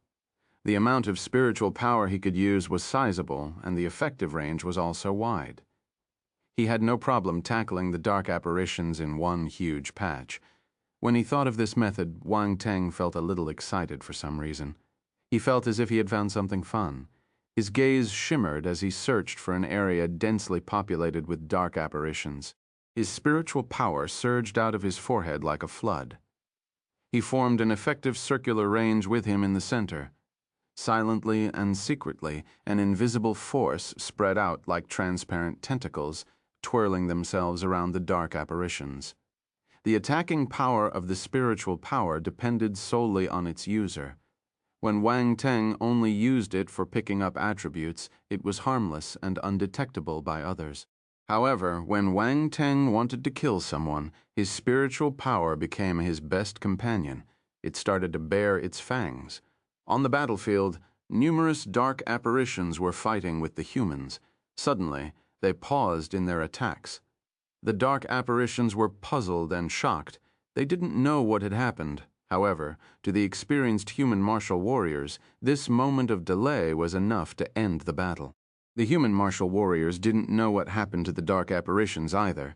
The amount of spiritual power he could use was sizable, and the effective range was also wide. He had no problem tackling the dark apparitions in one huge patch. When he thought of this method, Wang Teng felt a little excited for some reason. He felt as if he had found something fun. His gaze shimmered as he searched for an area densely populated with dark apparitions. His spiritual power surged out of his forehead like a flood. He formed an effective circular range with him in the center. Silently and secretly, an invisible force spread out like transparent tentacles, twirling themselves around the dark apparitions. The attacking power of the spiritual power depended solely on its user. When Wang Teng only used it for picking up attributes, it was harmless and undetectable by others. However, when Wang Teng wanted to kill someone, his spiritual power became his best companion. It started to bare its fangs. On the battlefield, numerous dark apparitions were fighting with the humans. Suddenly, they paused in their attacks. The dark apparitions were puzzled and shocked. They didn't know what had happened. However, to the experienced human martial warriors, this moment of delay was enough to end the battle. The human martial warriors didn't know what happened to the dark apparitions either.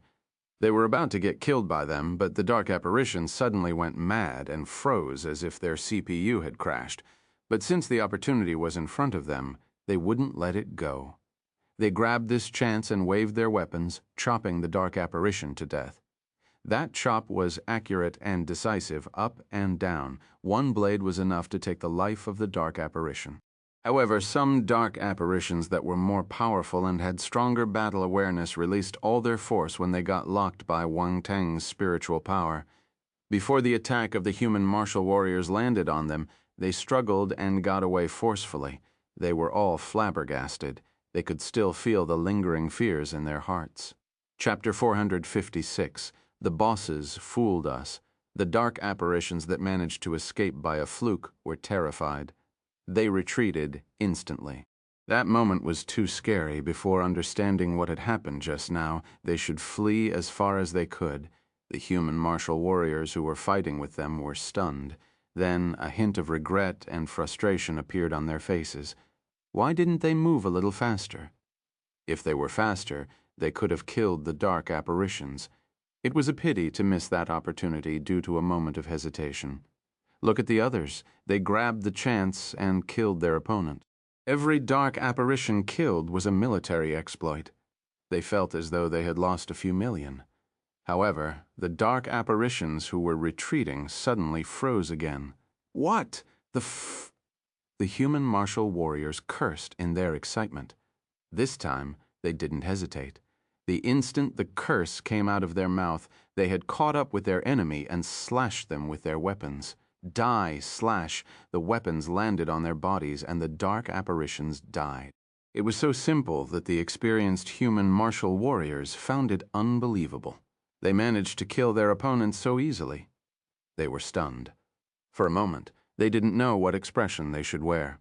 They were about to get killed by them, but the dark apparitions suddenly went mad and froze as if their CPU had crashed. But since the opportunity was in front of them, they wouldn't let it go. They grabbed this chance and waved their weapons, chopping the dark apparition to death. That chop was accurate and decisive, up and down. One blade was enough to take the life of the dark apparition. However, some dark apparitions that were more powerful and had stronger battle awareness released all their force when they got locked by Wang Teng's spiritual power. Before the attack of the human martial warriors landed on them, they struggled and got away forcefully. They were all flabbergasted. They could still feel the lingering fears in their hearts. Chapter 456. The bosses fooled us. The dark apparitions that managed to escape by a fluke were terrified. They retreated instantly. That moment was too scary. Before understanding what had happened just now, they should flee as far as they could. The human martial warriors who were fighting with them were stunned. Then a hint of regret and frustration appeared on their faces. Why didn't they move a little faster? If they were faster, they could have killed the dark apparitions. It was a pity to miss that opportunity due to a moment of hesitation. Look at the others. They grabbed the chance and killed their opponent. Every dark apparition killed was a military exploit. They felt as though they had lost a few million. However, the dark apparitions who were retreating suddenly froze again. What? The human martial warriors cursed in their excitement. This time, they didn't hesitate. The instant the curse came out of their mouth, they had caught up with their enemy and slashed them with their weapons. Die, slash, the weapons landed on their bodies and the dark apparitions died. It was so simple that the experienced human martial warriors found it unbelievable. They managed to kill their opponents so easily. They were stunned. For a moment, they didn't know what expression they should wear.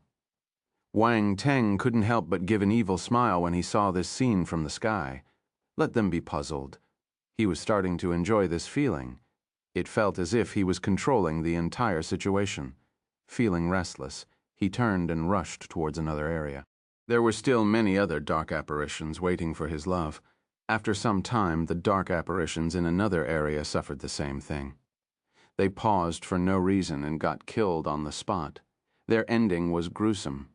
Wang Teng couldn't help but give an evil smile when he saw this scene from the sky. Let them be puzzled. He was starting to enjoy this feeling. It felt as if he was controlling the entire situation. Feeling restless, he turned and rushed towards another area. There were still many other dark apparitions waiting for his love. After some time, the dark apparitions in another area suffered the same thing. They paused for no reason and got killed on the spot. Their ending was gruesome.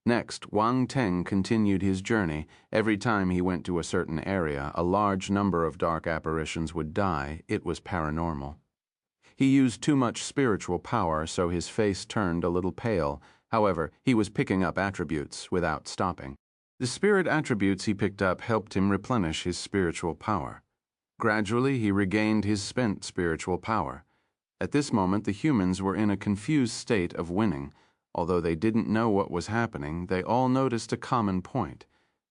Next, Wang Teng continued his journey. Every time he went to a certain area, a large number of dark apparitions would die. It was paranormal. He used too much spiritual power, so his face turned a little pale. However, he was picking up attributes without stopping. The spirit attributes he picked up helped him replenish his spiritual power. Gradually, he regained his spent spiritual power. At this moment, the humans were in a confused state of winning. Although they didn't know what was happening, they all noticed a common point.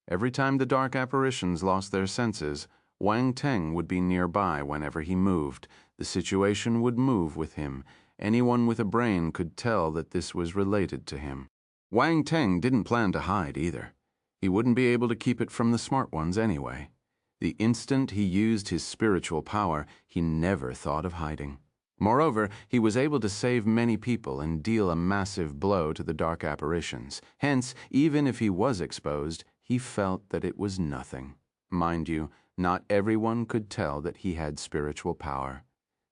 Every time the dark apparitions lost their senses, Wang Teng would be nearby whenever he moved. The situation would move with him. Anyone with a brain could tell that this was related to him. Wang Teng didn't plan to hide either. He wouldn't be able to keep it from the smart ones anyway. The instant he used his spiritual power, he never thought of hiding. Moreover, he was able to save many people and deal a massive blow to the dark apparitions. Hence, even if he was exposed, he felt that it was nothing. Mind you, not everyone could tell that he had spiritual power.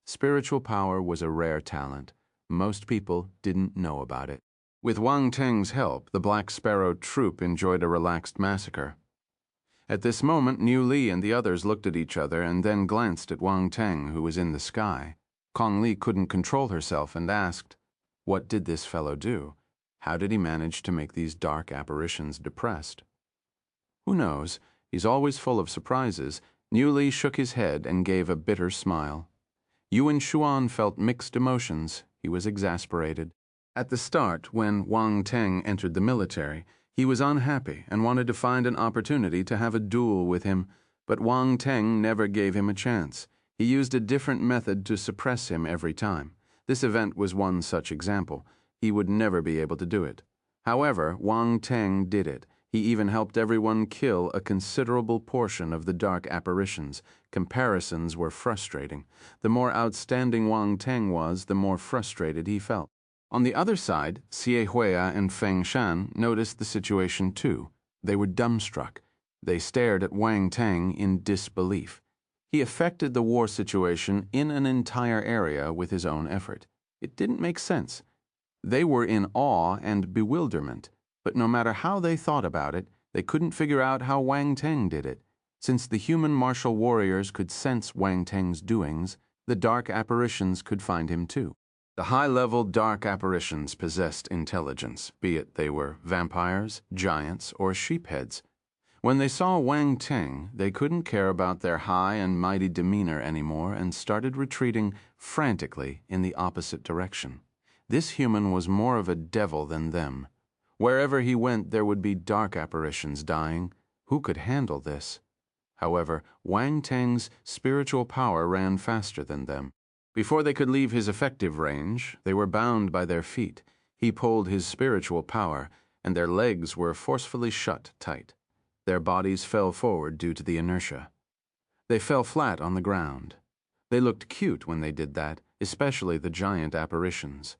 Spiritual power was a rare talent. Most people didn't know about it. With Wang Teng's help, the Black Sparrow troop enjoyed a relaxed massacre. At this moment, Niu Li and the others looked at each other and then glanced at Wang Teng, who was in the sky. Kong Li couldn't control herself and asked, "What did this fellow do? How did he manage to make these dark apparitions depressed?" "Who knows? He's always full of surprises." Niu Li shook his head and gave a bitter smile. Yuan Xuan felt mixed emotions. He was exasperated. At the start, when Wang Teng entered the military, he was unhappy and wanted to find an opportunity to have a duel with him, but Wang Teng never gave him a chance. He used a different method to suppress him every time. This event was one such example. He would never be able to do it. However, Wang Teng did it. He even helped everyone kill a considerable portion of the dark apparitions. Comparisons were frustrating. The more outstanding Wang Teng was, the more frustrated he felt. On the other side, Xie Huia and Feng Shan noticed the situation too. They were dumbstruck. They stared at Wang Teng in disbelief. He affected the war situation in an entire area with his own effort. It didn't make sense. They were in awe and bewilderment, but no matter how they thought about it, they couldn't figure out how Wang Teng did it. Since the human martial warriors could sense Wang Teng's doings, the dark apparitions could find him too. The high-level dark apparitions possessed intelligence, be it they were vampires, giants, or sheepheads. When they saw Wang Teng, they couldn't care about their high and mighty demeanor anymore and started retreating frantically in the opposite direction. This human was more of a devil than them. Wherever he went, there would be dark apparitions dying. Who could handle this? However, Wang Teng's spiritual power ran faster than them. Before they could leave his effective range, they were bound by their feet. He pulled his spiritual power. and their legs were forcefully shut tight. Their bodies fell forward due to the inertia. They fell flat on the ground. They looked cute when they did that, especially the giant apparitions.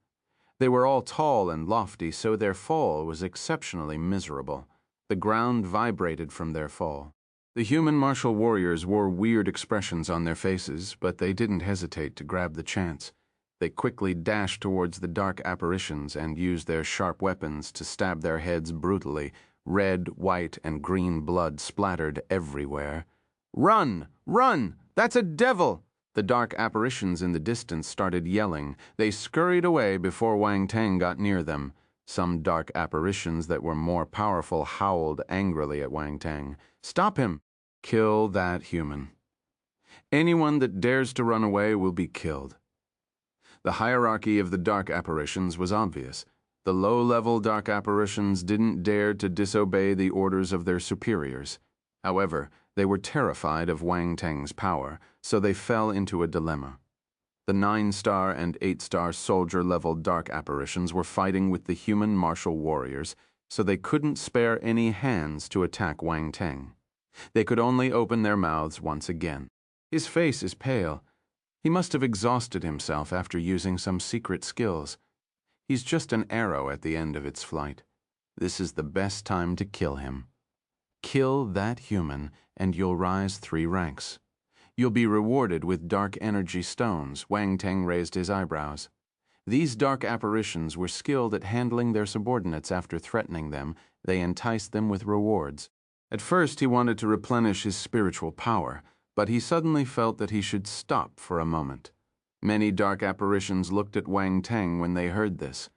They were all tall and lofty, so their fall was exceptionally miserable. The ground vibrated from their fall. The human martial warriors wore weird expressions on their faces, but they didn't hesitate to grab the chance. They quickly dashed towards the dark apparitions and used their sharp weapons to stab their heads brutally. Red, white, and green blood splattered everywhere. "Run! Run! That's a devil!" The dark apparitions in the distance started yelling. They scurried away before Wang Teng got near them. Some dark apparitions that were more powerful howled angrily at Wang Teng. "Stop him! Kill that human. Anyone that dares to run away will be killed." The hierarchy of the dark apparitions was obvious. The low-level dark apparitions didn't dare to disobey the orders of their superiors. However, they were terrified of Wang Teng's power, so they fell into a dilemma. The 9-star and 8-star soldier-level dark apparitions were fighting with the human martial warriors, so they couldn't spare any hands to attack Wang Teng. They could only open their mouths once again. His face is pale. He must have exhausted himself after using some secret skills. He's just an arrow at the end of its flight. This is the best time to kill him. Kill that human, and you'll rise 3 ranks. You'll be rewarded with dark energy stones. Wang Teng raised his eyebrows. These dark apparitions were skilled at handling their subordinates after threatening them. They enticed them with rewards. At first, he wanted to replenish his spiritual power, but he suddenly felt that he should stop for a moment. Many dark apparitions looked at Wang Teng when they heard this.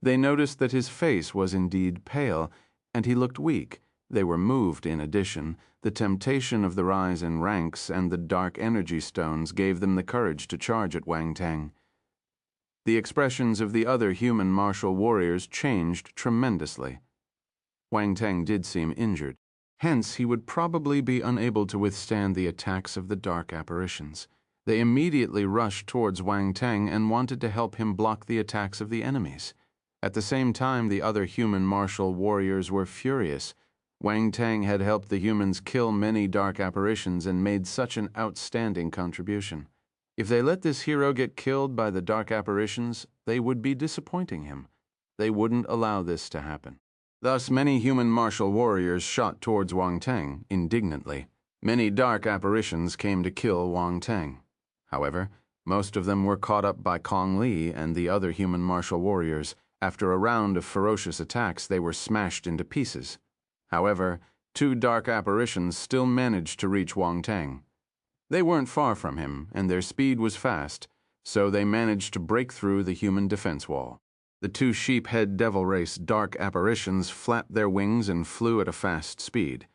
They noticed that his face was indeed pale, and he looked weak. They were moved, in addition. The temptation of the rise in ranks and the dark energy stones gave them the courage to charge at Wang Teng. The expressions of the other human martial warriors changed tremendously. Wang Teng did seem injured. Hence, he would probably be unable to withstand the attacks of the dark apparitions. They immediately rushed towards Wang Teng and wanted to help him block the attacks of the enemies. At the same time, the other human martial warriors were furious. Wang Teng had helped the humans kill many dark apparitions and made such an outstanding contribution. If they let this hero get killed by the dark apparitions, they would be disappointing him. They wouldn't allow this to happen. Thus, many human martial warriors shot towards Wang Teng indignantly. Many dark apparitions came to kill Wang Teng. However, most of them were caught up by Kong Li and the other human martial warriors. After a round of ferocious attacks, they were smashed into pieces. However, 2 dark apparitions still managed to reach Wang Teng. They weren't far from him, and their speed was fast, so they managed to break through the human defense wall. The 2 sheep-head devil race dark apparitions flapped their wings and flew at a fast speed.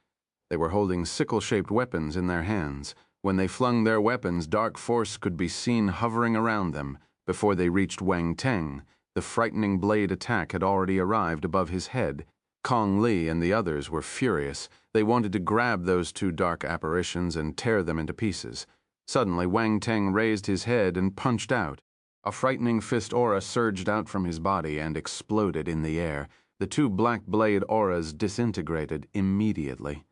They were holding sickle-shaped weapons in their hands. When they flung their weapons, dark force could be seen hovering around them. Before they reached Wang Teng, the frightening blade attack had already arrived above his head. Kong Li and the others were furious. They wanted to grab those 2 dark apparitions and tear them into pieces. Suddenly, Wang Teng raised his head and punched out. A frightening fist aura surged out from his body and exploded in the air. The 2 black blade auras disintegrated immediately.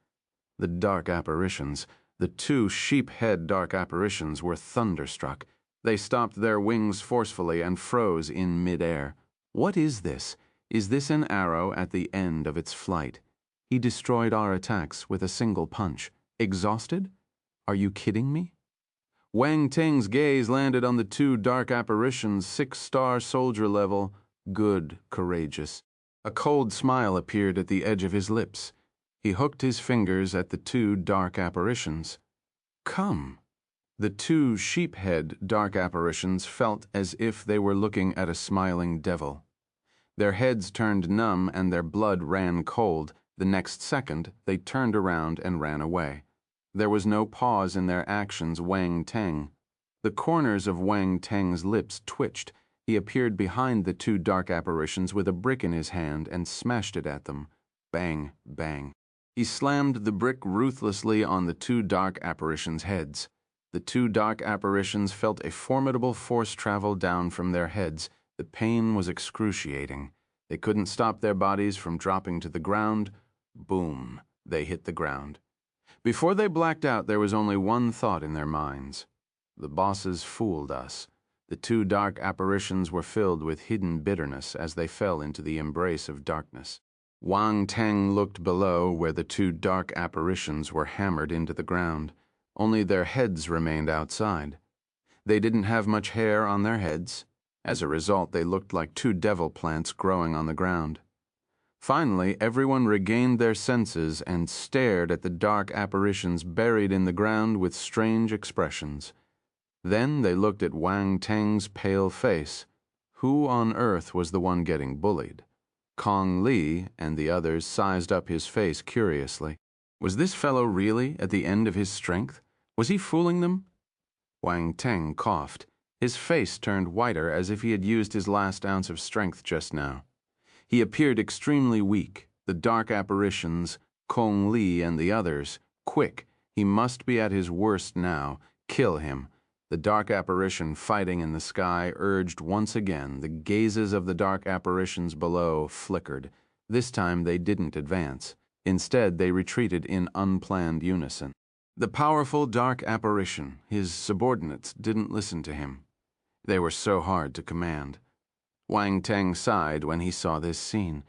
The dark apparitions, the 2 sheep-head dark apparitions, were thunderstruck. They stopped their wings forcefully and froze in mid-air. What is this? Is this an arrow at the end of its flight? He destroyed our attacks with a single punch. Exhausted? Are you kidding me? Wang Teng's gaze landed on the 2 dark apparitions, 6-star soldier level. Good, courageous. A cold smile appeared at the edge of his lips. He hooked his fingers at the 2 dark apparitions. Come. The 2 sheep-head dark apparitions felt as if they were looking at a smiling devil. Their heads turned numb and their blood ran cold. The next second, they turned around and ran away. There was no pause in their actions. Wang Teng. The corners of Wang Teng's lips twitched. He appeared behind the 2 dark apparitions with a brick in his hand and smashed it at them. Bang, bang. He slammed the brick ruthlessly on the 2 dark apparitions' heads. The 2 dark apparitions felt a formidable force travel down from their heads. The pain was excruciating. They couldn't stop their bodies from dropping to the ground. Boom, they hit the ground. Before they blacked out, there was only one thought in their minds. The bosses fooled us. The two dark apparitions were filled with hidden bitterness as they fell into the embrace of darkness. Wang Teng looked below where the two dark apparitions were hammered into the ground. Only their heads remained outside. They didn't have much hair on their heads. As a result, they looked like two devil plants growing on the ground. Finally, everyone regained their senses and stared at the dark apparitions buried in the ground with strange expressions. Then they looked at Wang Teng's pale face. Who on earth was the one getting bullied? Kong Li and the others sized up his face curiously. Was this fellow really at the end of his strength? Was he fooling them? Wang Teng coughed. His face turned whiter as if he had used his last ounce of strength just now. He appeared extremely weak. The dark apparitions, Kong Li and the others. Quick, he must be at his worst now. Kill him. The dark apparition fighting in the sky urged once again. The gazes of the dark apparitions below flickered. This time they didn't advance. Instead, they retreated in unplanned unison. The powerful dark apparition, his subordinates, didn't listen to him. They were so hard to command. Wang Teng sighed when he saw this scene.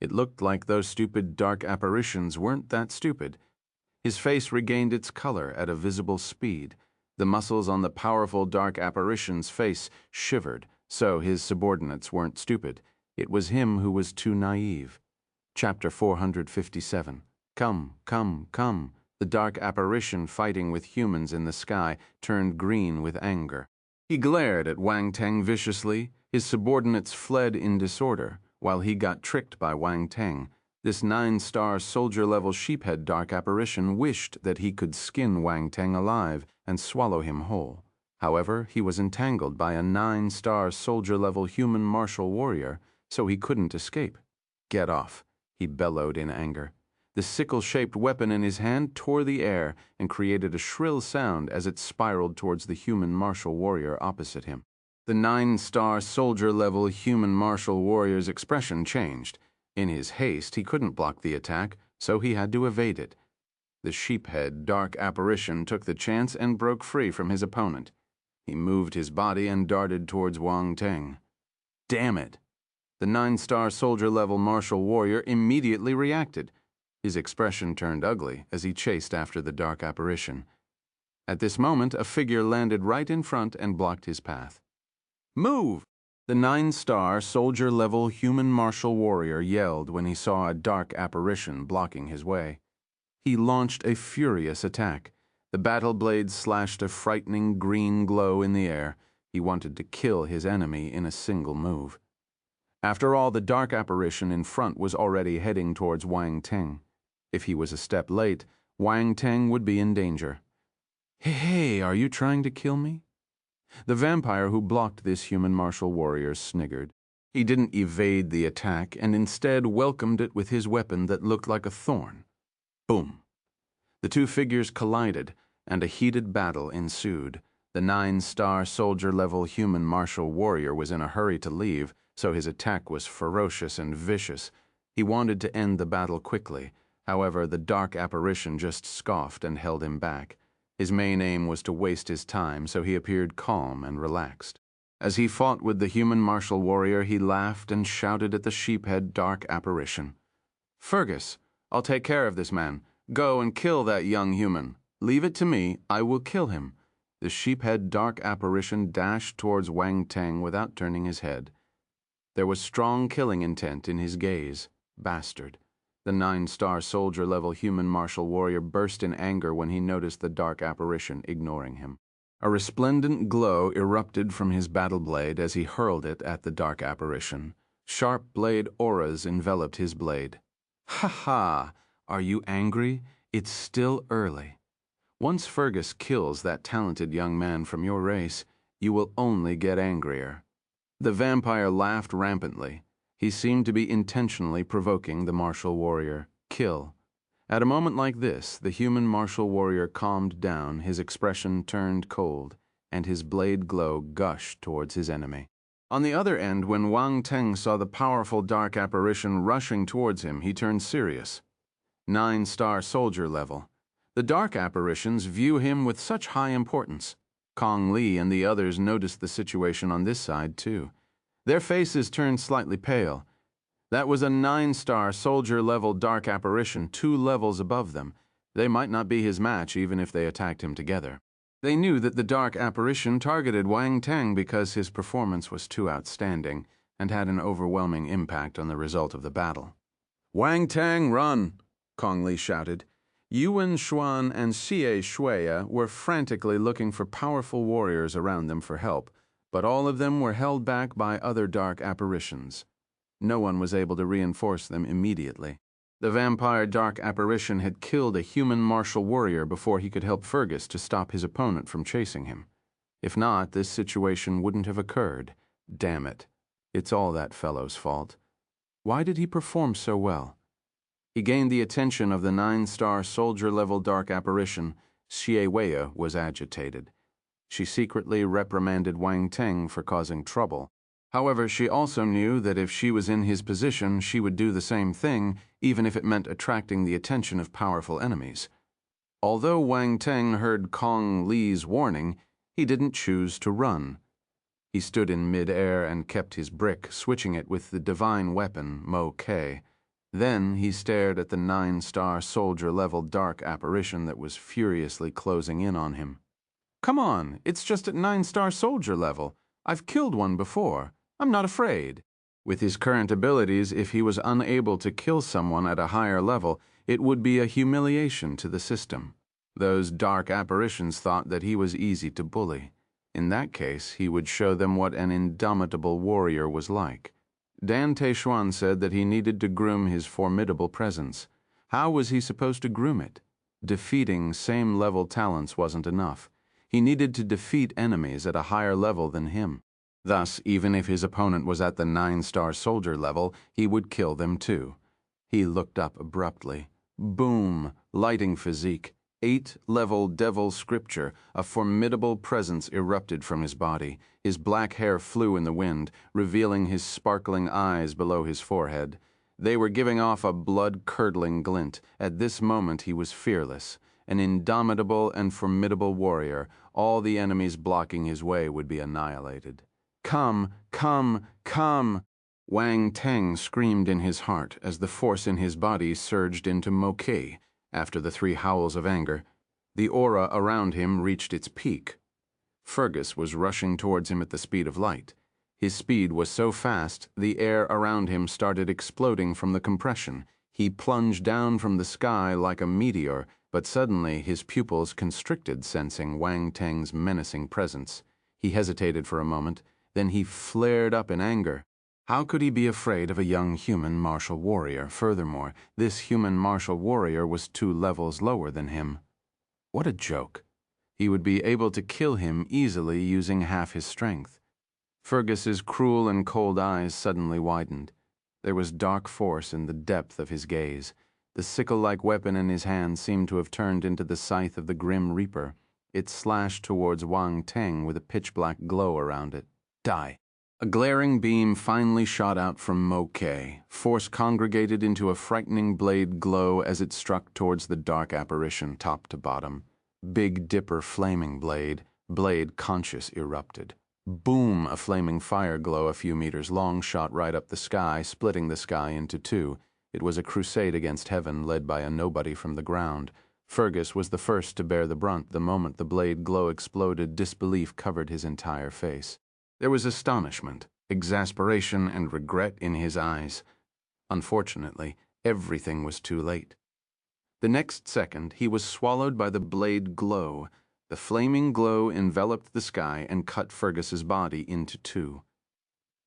It looked like those stupid dark apparitions weren't that stupid. His face regained its color at a visible speed. The muscles on the powerful dark apparition's face shivered, so his subordinates weren't stupid. It was him who was too naive. Chapter 457. Come, come, come. The dark apparition fighting with humans in the sky turned green with anger. He glared at Wang Teng viciously. His subordinates fled in disorder, while he got tricked by Wang Teng. This 9-star soldier-level sheephead dark apparition wished that he could skin Wang Teng alive and swallow him whole. However, he was entangled by a 9-star soldier-level human martial warrior, so he couldn't escape. Get off, he bellowed in anger. The sickle-shaped weapon in his hand tore the air and created a shrill sound as it spiraled towards the human martial warrior opposite him. The 9-star soldier-level human martial warrior's expression changed. In his haste, he couldn't block the attack, so he had to evade it. The sheephead dark apparition took the chance and broke free from his opponent. He moved his body and darted towards Wang Teng. Damn it! The 9-star soldier-level martial warrior immediately reacted. His expression turned ugly as he chased after the dark apparition. At this moment, a figure landed right in front and blocked his path. Move! The 9-star soldier-level human martial warrior yelled when he saw a dark apparition blocking his way. He launched a furious attack. The battle blade slashed a frightening green glow in the air. He wanted to kill his enemy in a single move. After all, the dark apparition in front was already heading towards Wang Teng. If he was a step late, Wang Teng would be in danger. Hey, are you trying to kill me? The vampire who blocked this human martial warrior sniggered. He didn't evade the attack and instead welcomed it with his weapon that looked like a thorn. Boom! The two figures collided, and a heated battle ensued. The 9-star soldier-level human martial warrior was in a hurry to leave, so his attack was ferocious and vicious. He wanted to end the battle quickly. However, the dark apparition just scoffed and held him back. His main aim was to waste his time, so he appeared calm and relaxed. As he fought with the human martial warrior, he laughed and shouted at the sheephead dark apparition. Fergus, I'll take care of this man. Go and kill that young human. Leave it to me, I will kill him. The sheephead dark apparition dashed towards Wang Teng without turning his head. There was strong killing intent in his gaze. Bastard. The 9-star soldier-level human martial warrior burst in anger when he noticed the dark apparition ignoring him. A resplendent glow erupted from his battle blade as he hurled it at the dark apparition. Sharp blade auras enveloped his blade. Ha ha! Are you angry? It's still early. Once Fergus kills that talented young man from your race, you will only get angrier. The vampire laughed rampantly. He seemed to be intentionally provoking the martial warrior. Kill. At a moment like this, the human martial warrior calmed down, his expression turned cold, and his blade glow gushed towards his enemy. On the other end, when Wang Teng saw the powerful dark apparition rushing towards him, he turned serious. 9-star soldier level. The dark apparitions view him with such high importance. Kong Li and the others noticed the situation on this side, too. Their faces turned slightly pale. That was a 9-star soldier-level dark apparition 2 levels above them. They might not be his match even if they attacked him together. They knew that the dark apparition targeted Wang Teng because his performance was too outstanding and had an overwhelming impact on the result of the battle. "Wang Teng, run!" Kong Li shouted. Yuan Xuan and Xie Shuya were frantically looking for powerful warriors around them for help, but all of them were held back by other dark apparitions. No one was able to reinforce them immediately. The vampire dark apparition had killed a human martial warrior before he could help Fergus to stop his opponent from chasing him. If not, this situation wouldn't have occurred. Damn it. It's all that fellow's fault. Why did he perform so well? He gained the attention of the 9-star soldier-level dark apparition. Xie Wei was agitated. She secretly reprimanded Wang Teng for causing trouble. However, she also knew that if she was in his position, she would do the same thing, even if it meant attracting the attention of powerful enemies. Although Wang Teng heard Kong Li's warning, he didn't choose to run. He stood in mid-air and kept his brick, switching it with the divine weapon, Mo Ke. Then he stared at the 9-star soldier-level dark apparition that was furiously closing in on him. "Come on, it's just at 9-star soldier level. I've killed one before. I'm not afraid." With his current abilities, if he was unable to kill someone at a higher level, it would be a humiliation to the system. Those dark apparitions thought that he was easy to bully. In that case, he would show them what an indomitable warrior was like. Dan Teishuan said that he needed to groom his formidable presence. How was he supposed to groom it? Defeating same-level talents wasn't enough. He needed to defeat enemies at a higher level than him. Thus, even if his opponent was at the 9-star soldier level, he would kill them too. He looked up abruptly. Boom! Lighting physique. 8-level devil scripture. A formidable presence erupted from his body. His black hair flew in the wind, revealing his sparkling eyes below his forehead. They were giving off a blood-curdling glint. At this moment he was fearless. An indomitable and formidable warrior. All the enemies blocking his way would be annihilated. "Come, come, come!" Wang Teng screamed in his heart as the force in his body surged into Mo Ke. After the 3 howls of anger, the aura around him reached its peak. Fergus was rushing towards him at the speed of light. His speed was so fast, the air around him started exploding from the compression. He plunged down from the sky like a meteor, but suddenly his pupils constricted, sensing Wang Teng's menacing presence. He hesitated for a moment, then he flared up in anger. How could he be afraid of a young human martial warrior? Furthermore, this human martial warrior was 2 levels lower than him. What a joke. He would be able to kill him easily using half his strength. Fergus's cruel and cold eyes suddenly widened. There was dark force in the depth of his gaze. The sickle-like weapon in his hand seemed to have turned into the scythe of the Grim Reaper. It slashed towards Wang Teng with a pitch-black glow around it. Die. A glaring beam finally shot out from Mo Ke. Force congregated into a frightening blade glow as it struck towards the dark apparition top to bottom. Big Dipper flaming blade. Blade conscious erupted. Boom! A flaming fire glow a few meters long shot right up the sky, splitting the sky into 2. It was a crusade against heaven led by a nobody from the ground. Fergus was the first to bear the brunt. The moment the blade glow exploded, disbelief covered his entire face. There was astonishment, exasperation, and regret in his eyes. Unfortunately, everything was too late. The next second, he was swallowed by the blade glow. The flaming glow enveloped the sky and cut Fergus's body into 2.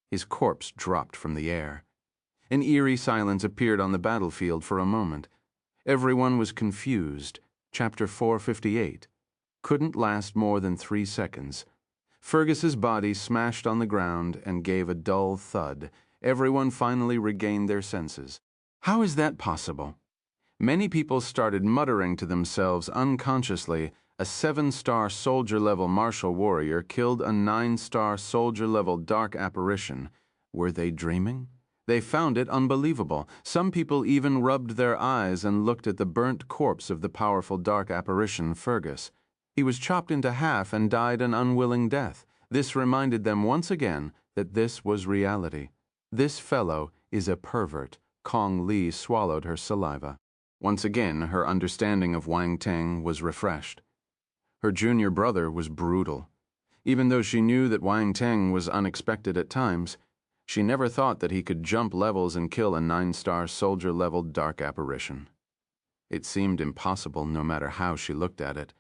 His corpse dropped from the air. An eerie silence appeared on the battlefield for a moment. Everyone was confused. Chapter 458. Couldn't last more than 3 seconds. Fergus's body smashed on the ground and gave a dull thud. Everyone finally regained their senses. How is that possible? Many people started muttering to themselves unconsciously, A 7-star soldier-level martial warrior killed a 9-star soldier-level dark apparition. Were they dreaming? They found it unbelievable. Some people even rubbed their eyes and looked at the burnt corpse of the powerful dark apparition, Fergus. He was chopped into half and died an unwilling death. This reminded them once again that this was reality. This fellow is a pervert. Kong Li swallowed her saliva. Once again, her understanding of Wang Teng was refreshed. Her junior brother was brutal. Even though she knew that Wang Teng was unexpected at times, she never thought that he could jump levels and kill a 9-star soldier-level dark apparition. It seemed impossible no matter how she looked at it.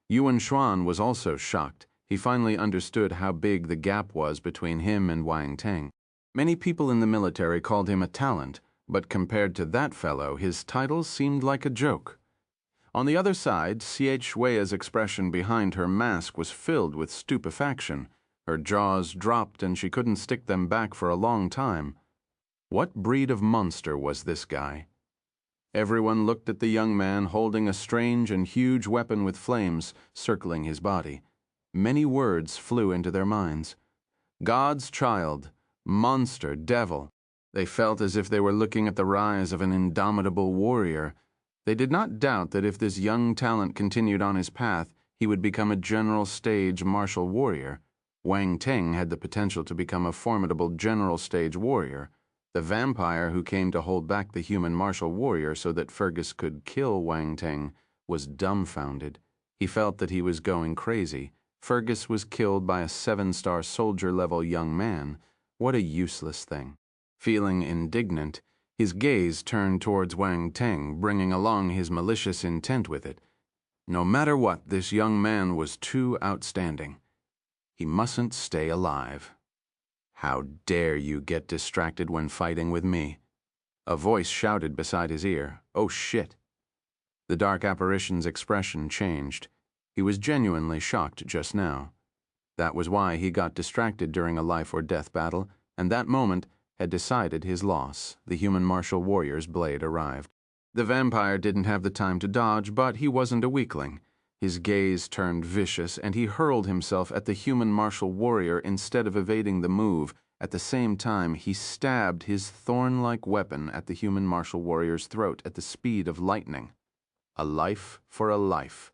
Yuan Xuan was also shocked. He finally understood how big the gap was between him and Wang Teng. Many people in the military called him a talent, but compared to that fellow, his title seemed like a joke. On the other side, Xie Shui's expression behind her mask was filled with stupefaction. Her jaws dropped and she couldn't stick them back for a long time. What breed of monster was this guy? Everyone looked at the young man holding a strange and huge weapon with flames circling his body. Many words flew into their minds. God's child, monster, devil. They felt as if they were looking at the rise of an indomitable warrior. They did not doubt that if this young talent continued on his path, he would become a general stage martial warrior. Wang Teng had the potential to become a formidable general stage warrior. The vampire who came to hold back the human martial warrior so that Fergus could kill Wang Teng was dumbfounded. He felt that he was going crazy. Fergus was killed by a 7-star soldier-level young man. What a useless thing. Feeling indignant, his gaze turned towards Wang Teng, bringing along his malicious intent with it. No matter what, this young man was too outstanding. He mustn't stay alive. How dare you get distracted when fighting with me? A voice shouted beside his ear, "Oh shit." The dark apparition's expression changed. He was genuinely shocked just now. That was why he got distracted during a life-or-death battle, and that moment had decided his loss. The human martial warrior's blade arrived. The vampire didn't have the time to dodge, but he wasn't a weakling. His gaze turned vicious, and he hurled himself at the human martial warrior instead of evading the move. At the same time, he stabbed his thorn-like weapon at the human martial warrior's throat at the speed of lightning. A life for a life.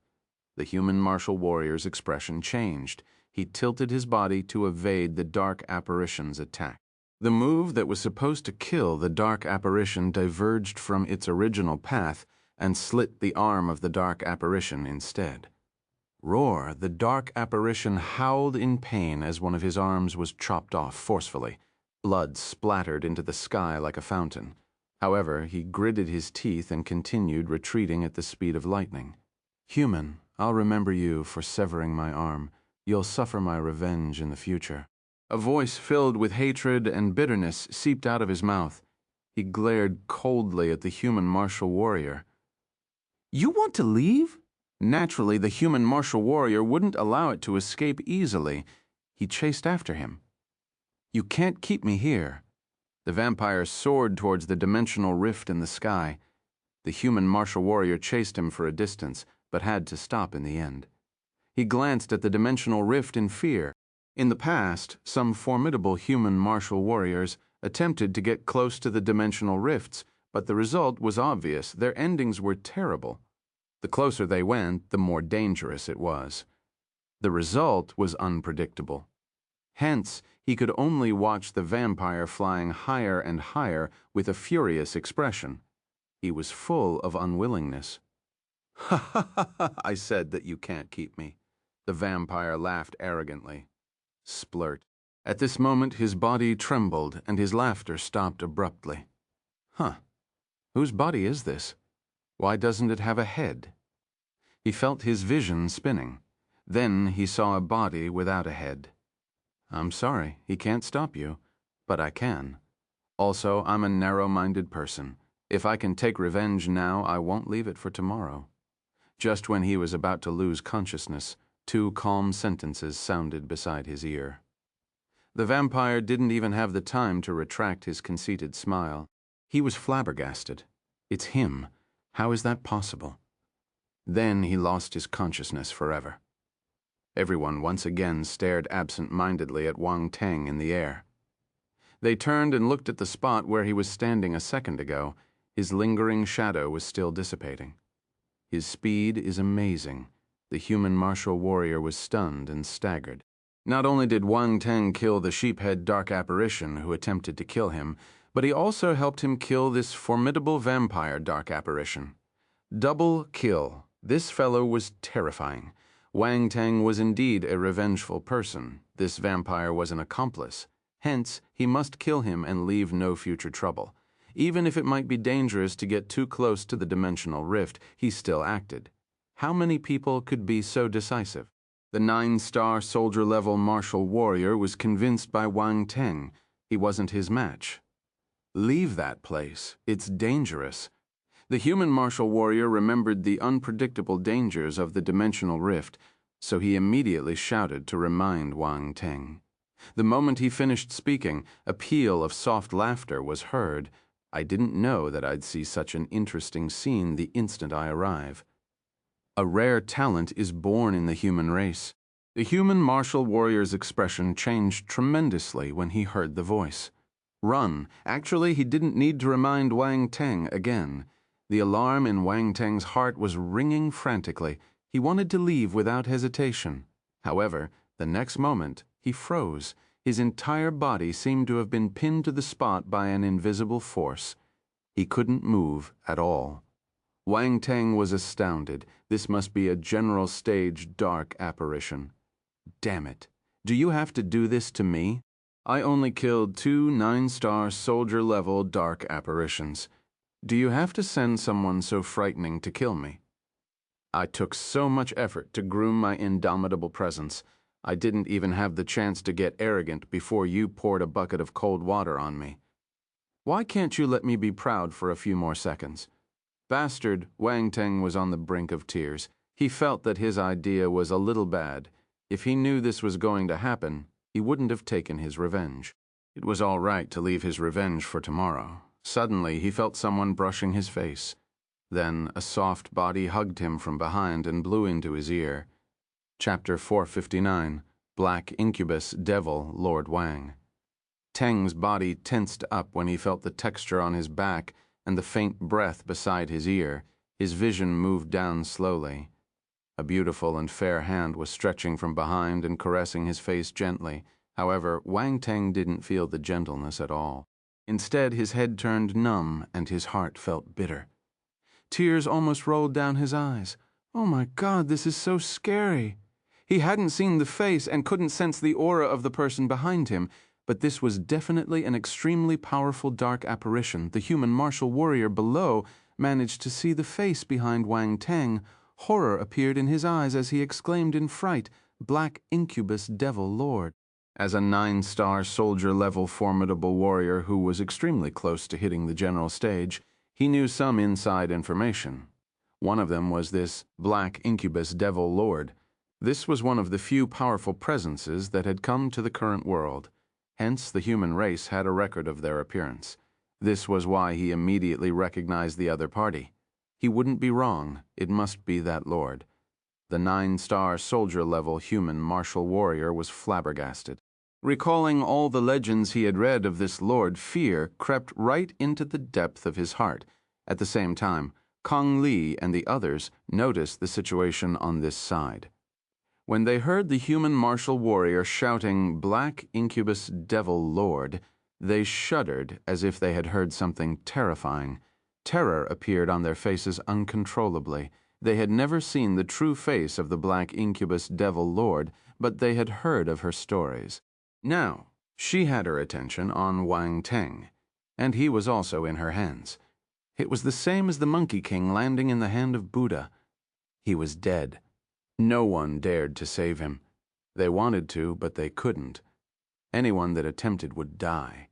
The human martial warrior's expression changed. He tilted his body to evade the dark apparition's attack. The move that was supposed to kill the dark apparition diverged from its original path and slit the arm of the dark apparition instead. Roar! The dark apparition howled in pain as one of his arms was chopped off forcefully. Blood splattered into the sky like a fountain. However, he gritted his teeth and continued retreating at the speed of lightning. "Human, I'll remember you for severing my arm. You'll suffer my revenge in the future." A voice filled with hatred and bitterness seeped out of his mouth. He glared coldly at the human martial warrior. "You want to leave?" Naturally, the human martial warrior wouldn't allow it to escape easily. He chased after him. "You can't keep me here." The vampire soared towards the dimensional rift in the sky. The human martial warrior chased him for a distance, but had to stop in the end. He glanced at the dimensional rift in fear. In the past, some formidable human martial warriors attempted to get close to the dimensional rifts, but the result was obvious. Their endings were terrible. The closer they went, the more dangerous it was. The result was unpredictable. Hence, he could only watch the vampire flying higher and higher with a furious expression. He was full of unwillingness. "Ha ha ha ha, I said that you can't keep me." The vampire laughed arrogantly. Splurt. At this moment, his body trembled and his laughter stopped abruptly. Huh. Whose body is this? Why doesn't it have a head? He felt his vision spinning. Then he saw a body without a head. I'm sorry, he can't stop you, but I can. Also, I'm a narrow-minded person. If I can take revenge now, I won't leave it for tomorrow. Just when he was about to lose consciousness, 2 calm sentences sounded beside his ear. The vampire didn't even have the time to retract his conceited smile. He was flabbergasted. It's him. How is that possible? Then he lost his consciousness forever. Everyone once again stared absent-mindedly at Wang Teng in the air. They turned and looked at the spot where he was standing a second ago. His lingering shadow was still dissipating. His speed is amazing. The human martial warrior was stunned and staggered. Not only did Wang Teng kill the sheephead dark apparition who attempted to kill him, but he also helped him kill this formidable vampire dark apparition. Double kill. This fellow was terrifying. Wang Teng was indeed a revengeful person. This vampire was an accomplice. Hence, he must kill him and leave no future trouble. Even if it might be dangerous to get too close to the dimensional rift, he still acted. How many people could be so decisive? The 9-star soldier-level martial warrior was convinced by Wang Teng he wasn't his match. Leave that place. It's dangerous. The human martial warrior remembered the unpredictable dangers of the dimensional rift, so he immediately shouted to remind Wang Teng. The moment he finished speaking, a peal of soft laughter was heard. I didn't know that I'd see such an interesting scene the instant I arrive. A rare talent is born in the human race. The human martial warrior's expression changed tremendously when he heard the voice. Run. Actually, he didn't need to remind Wang Teng again. The alarm in Wang Teng's heart was ringing frantically. He wanted to leave without hesitation. However, the next moment, he froze. His entire body seemed to have been pinned to the spot by an invisible force. He couldn't move at all. Wang Teng was astounded. This must be a general stage dark apparition. Damn it. Do you have to do this to me? I only killed 2 9-star soldier-level dark apparitions. Do you have to send someone so frightening to kill me? I took so much effort to groom my indomitable presence. I didn't even have the chance to get arrogant before you poured a bucket of cold water on me. Why can't you let me be proud for a few more seconds? Bastard, Wang Teng was on the brink of tears. He felt that his idea was a little bad. If he knew this was going to happen, he wouldn't have taken his revenge. It was all right to leave his revenge for tomorrow. Suddenly, he felt someone brushing his face. Then, a soft body hugged him from behind and blew into his ear. Chapter 459, Black Incubus Devil Lord Wang. Teng's body tensed up when he felt the texture on his back and the faint breath beside his ear. His vision moved down slowly. A beautiful and fair hand was stretching from behind and caressing his face gently. However, Wang Teng didn't feel the gentleness at all. Instead, his head turned numb and his heart felt bitter. Tears almost rolled down his eyes. Oh my God, this is so scary. He hadn't seen the face and couldn't sense the aura of the person behind him, but this was definitely an extremely powerful dark apparition. The human martial warrior below managed to see the face behind Wang Teng. Horror appeared in his eyes as he exclaimed in fright, "Black Incubus Devil Lord." As a 9-star soldier-level formidable warrior who was extremely close to hitting the general stage, he knew some inside information. One of them was this Black Incubus Devil Lord. This was one of the few powerful presences that had come to the current world. Hence, the human race had a record of their appearance. This was why he immediately recognized the other party. He wouldn't be wrong. It must be that lord. The 9-star soldier-level human martial warrior was flabbergasted. Recalling all the legends he had read of this lord, fear crept right into the depth of his heart. At the same time, Kong Li and the others noticed the situation on this side. When they heard the human martial warrior shouting, "Black Incubus Devil Lord," they shuddered as if they had heard something terrifying. Terror appeared on their faces uncontrollably. They had never seen the true face of the Black Incubus Devil Lord, but they had heard of her stories. Now, she had her attention on Wang Teng, and he was also in her hands. It was the same as the Monkey King landing in the hand of Buddha. He was dead. No one dared to save him. They wanted to, but they couldn't. Anyone that attempted would die.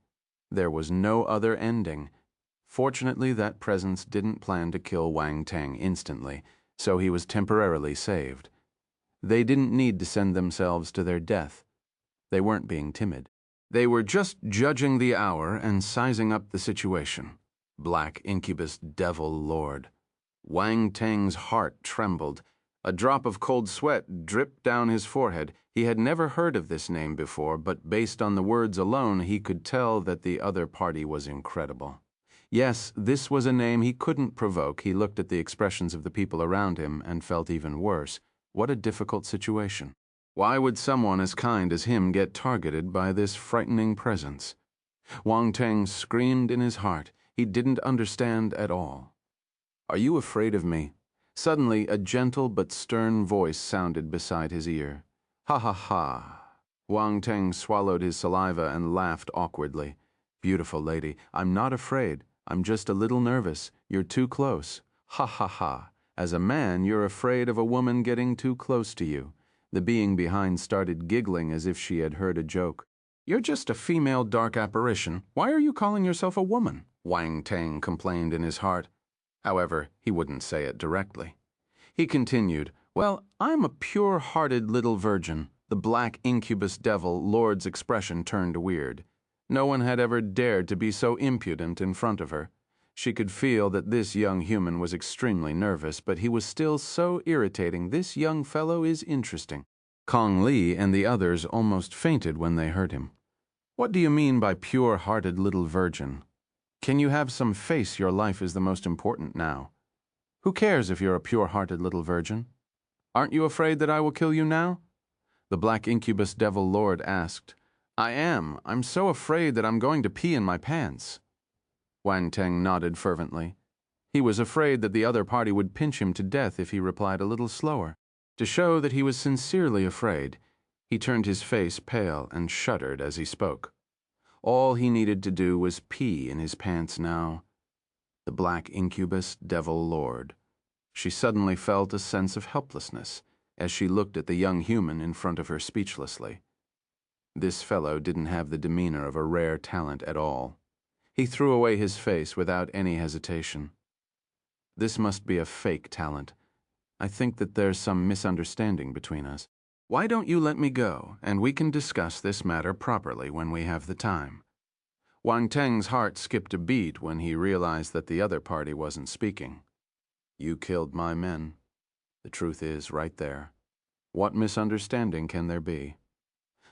There was no other ending. Fortunately, that presence didn't plan to kill Wang Teng instantly, so he was temporarily saved. They didn't need to send themselves to their death. They weren't being timid. They were just judging the hour and sizing up the situation. Black Incubus Devil Lord. Wang Teng's heart trembled. A drop of cold sweat dripped down his forehead. He had never heard of this name before, but based on the words alone, he could tell that the other party was incredible. Yes, this was a name he couldn't provoke. He looked at the expressions of the people around him and felt even worse. What a difficult situation. Why would someone as kind as him get targeted by this frightening presence? Wang Teng screamed in his heart. He didn't understand at all. "Are you afraid of me?" Suddenly, a gentle but stern voice sounded beside his ear. "Ha ha ha." Wang Teng swallowed his saliva and laughed awkwardly. "Beautiful lady, I'm not afraid. I'm just a little nervous. You're too close. Ha ha ha. As a man, you're afraid of a woman getting too close to you." The being behind started giggling as if she had heard a joke. "You're just a female dark apparition. Why are you calling yourself a woman?" Wang Teng complained in his heart. However, he wouldn't say it directly. He continued, "Well, I'm a pure-hearted little virgin." The black incubus devil lord's expression turned weird. No one had ever dared to be so impudent in front of her. She could feel that this young human was extremely nervous, but he was still so irritating. This young fellow is interesting. Kong Li and the others almost fainted when they heard him. "What do you mean by pure-hearted little virgin? Can you have some face? Your life is the most important now. Who cares if you're a pure-hearted little virgin? Aren't you afraid that I will kill you now?" The black incubus devil lord asked. "I am. I'm so afraid that I'm going to pee in my pants." Wang Teng nodded fervently. He was afraid that the other party would pinch him to death if he replied a little slower. To show that he was sincerely afraid, he turned his face pale and shuddered as he spoke. All he needed to do was pee in his pants now. The black incubus devil lord. She suddenly felt a sense of helplessness as she looked at the young human in front of her speechlessly. This fellow didn't have the demeanor of a rare talent at all. He threw away his face without any hesitation. "This must be a fake talent. I think that there's some misunderstanding between us. Why don't you let me go, and we can discuss this matter properly when we have the time." Wang Teng's heart skipped a beat when he realized that the other party wasn't speaking. "You killed my men. The truth is right there. What misunderstanding can there be?"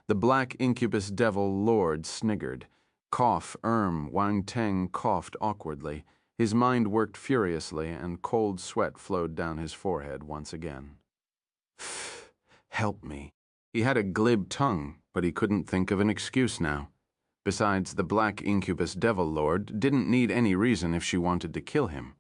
The black incubus devil lord sniggered. Wang Teng coughed awkwardly. His mind worked furiously, and cold sweat flowed down his forehead once again. "Help me." He had a glib tongue, but he couldn't think of an excuse now. Besides, the black incubus devil lord didn't need any reason if she wanted to kill him.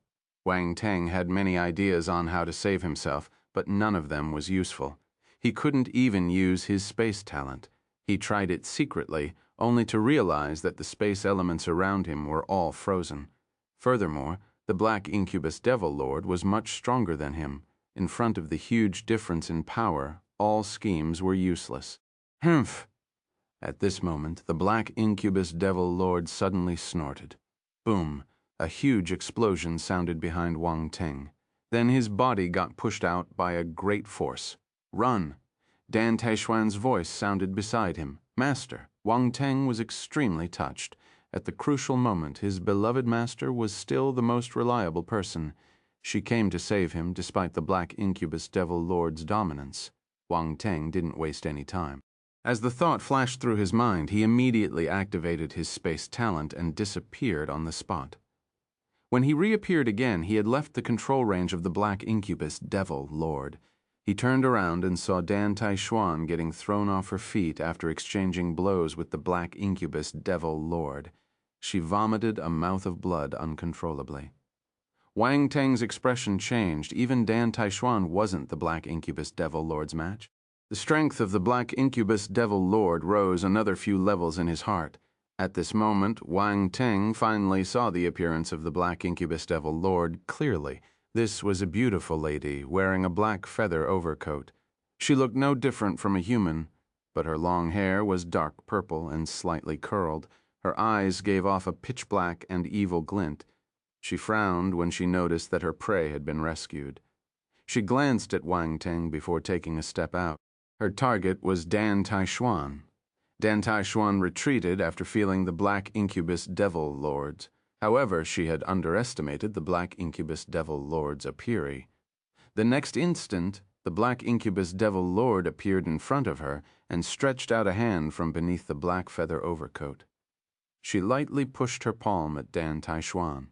Wang Teng had many ideas on how to save himself, but none of them was useful. He couldn't even use his space talent. He tried it secretly, only to realize that the space elements around him were all frozen. Furthermore, the black incubus devil lord was much stronger than him. In front of the huge difference in power, all schemes were useless. Humph! At this moment, the black incubus devil lord suddenly snorted. Boom! A huge explosion sounded behind Wang Teng. Then his body got pushed out by a great force. "Run!" Dan Taishuan's voice sounded beside him. "Master." Wang Teng was extremely touched. At the crucial moment, his beloved master was still the most reliable person. She came to save him despite the black incubus devil lord's dominance. Wang Teng didn't waste any time. As the thought flashed through his mind, he immediately activated his space talent and disappeared on the spot. When he reappeared again, he had left the control range of the black incubus devil lord. He turned around and saw Dan Taishuan getting thrown off her feet after exchanging blows with the black incubus devil lord. She vomited a mouth of blood uncontrollably. Wang Teng's expression changed. Even Dan Taishuan wasn't the black incubus devil lord's match. The strength of the black incubus devil lord rose another few levels in his heart. At this moment, Wang Teng finally saw the appearance of the black incubus devil lord clearly. This was a beautiful lady wearing a black feather overcoat. She looked no different from a human, but her long hair was dark purple and slightly curled. Her eyes gave off a pitch-black and evil glint. She frowned when she noticed that her prey had been rescued. She glanced at Wang Teng before taking a step out. Her target was Dan Taishuan. Dan Taishuan retreated after feeling the black incubus devil lords. However, she had underestimated the black incubus devil lord's appearance. The next instant, the black incubus devil lord appeared in front of her and stretched out a hand from beneath the black feather overcoat. She lightly pushed her palm at Dan Taishuan.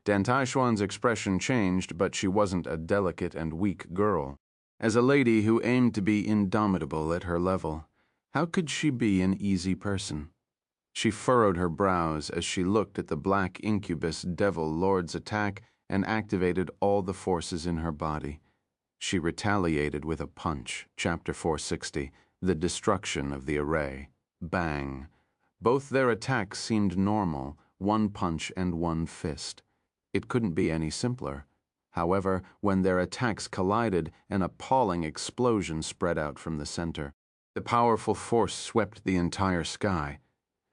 Dan Taishuan's expression changed, but she wasn't a delicate and weak girl. As a lady who aimed to be indomitable at her level, how could she be an easy person? She furrowed her brows as she looked at the black incubus devil lord's attack and activated all the forces in her body. She retaliated with a punch. Chapter 460, The Destruction of the Array. Bang. Both their attacks seemed normal, one punch and one fist. It couldn't be any simpler. However, when their attacks collided, an appalling explosion spread out from the center. The powerful force swept the entire sky.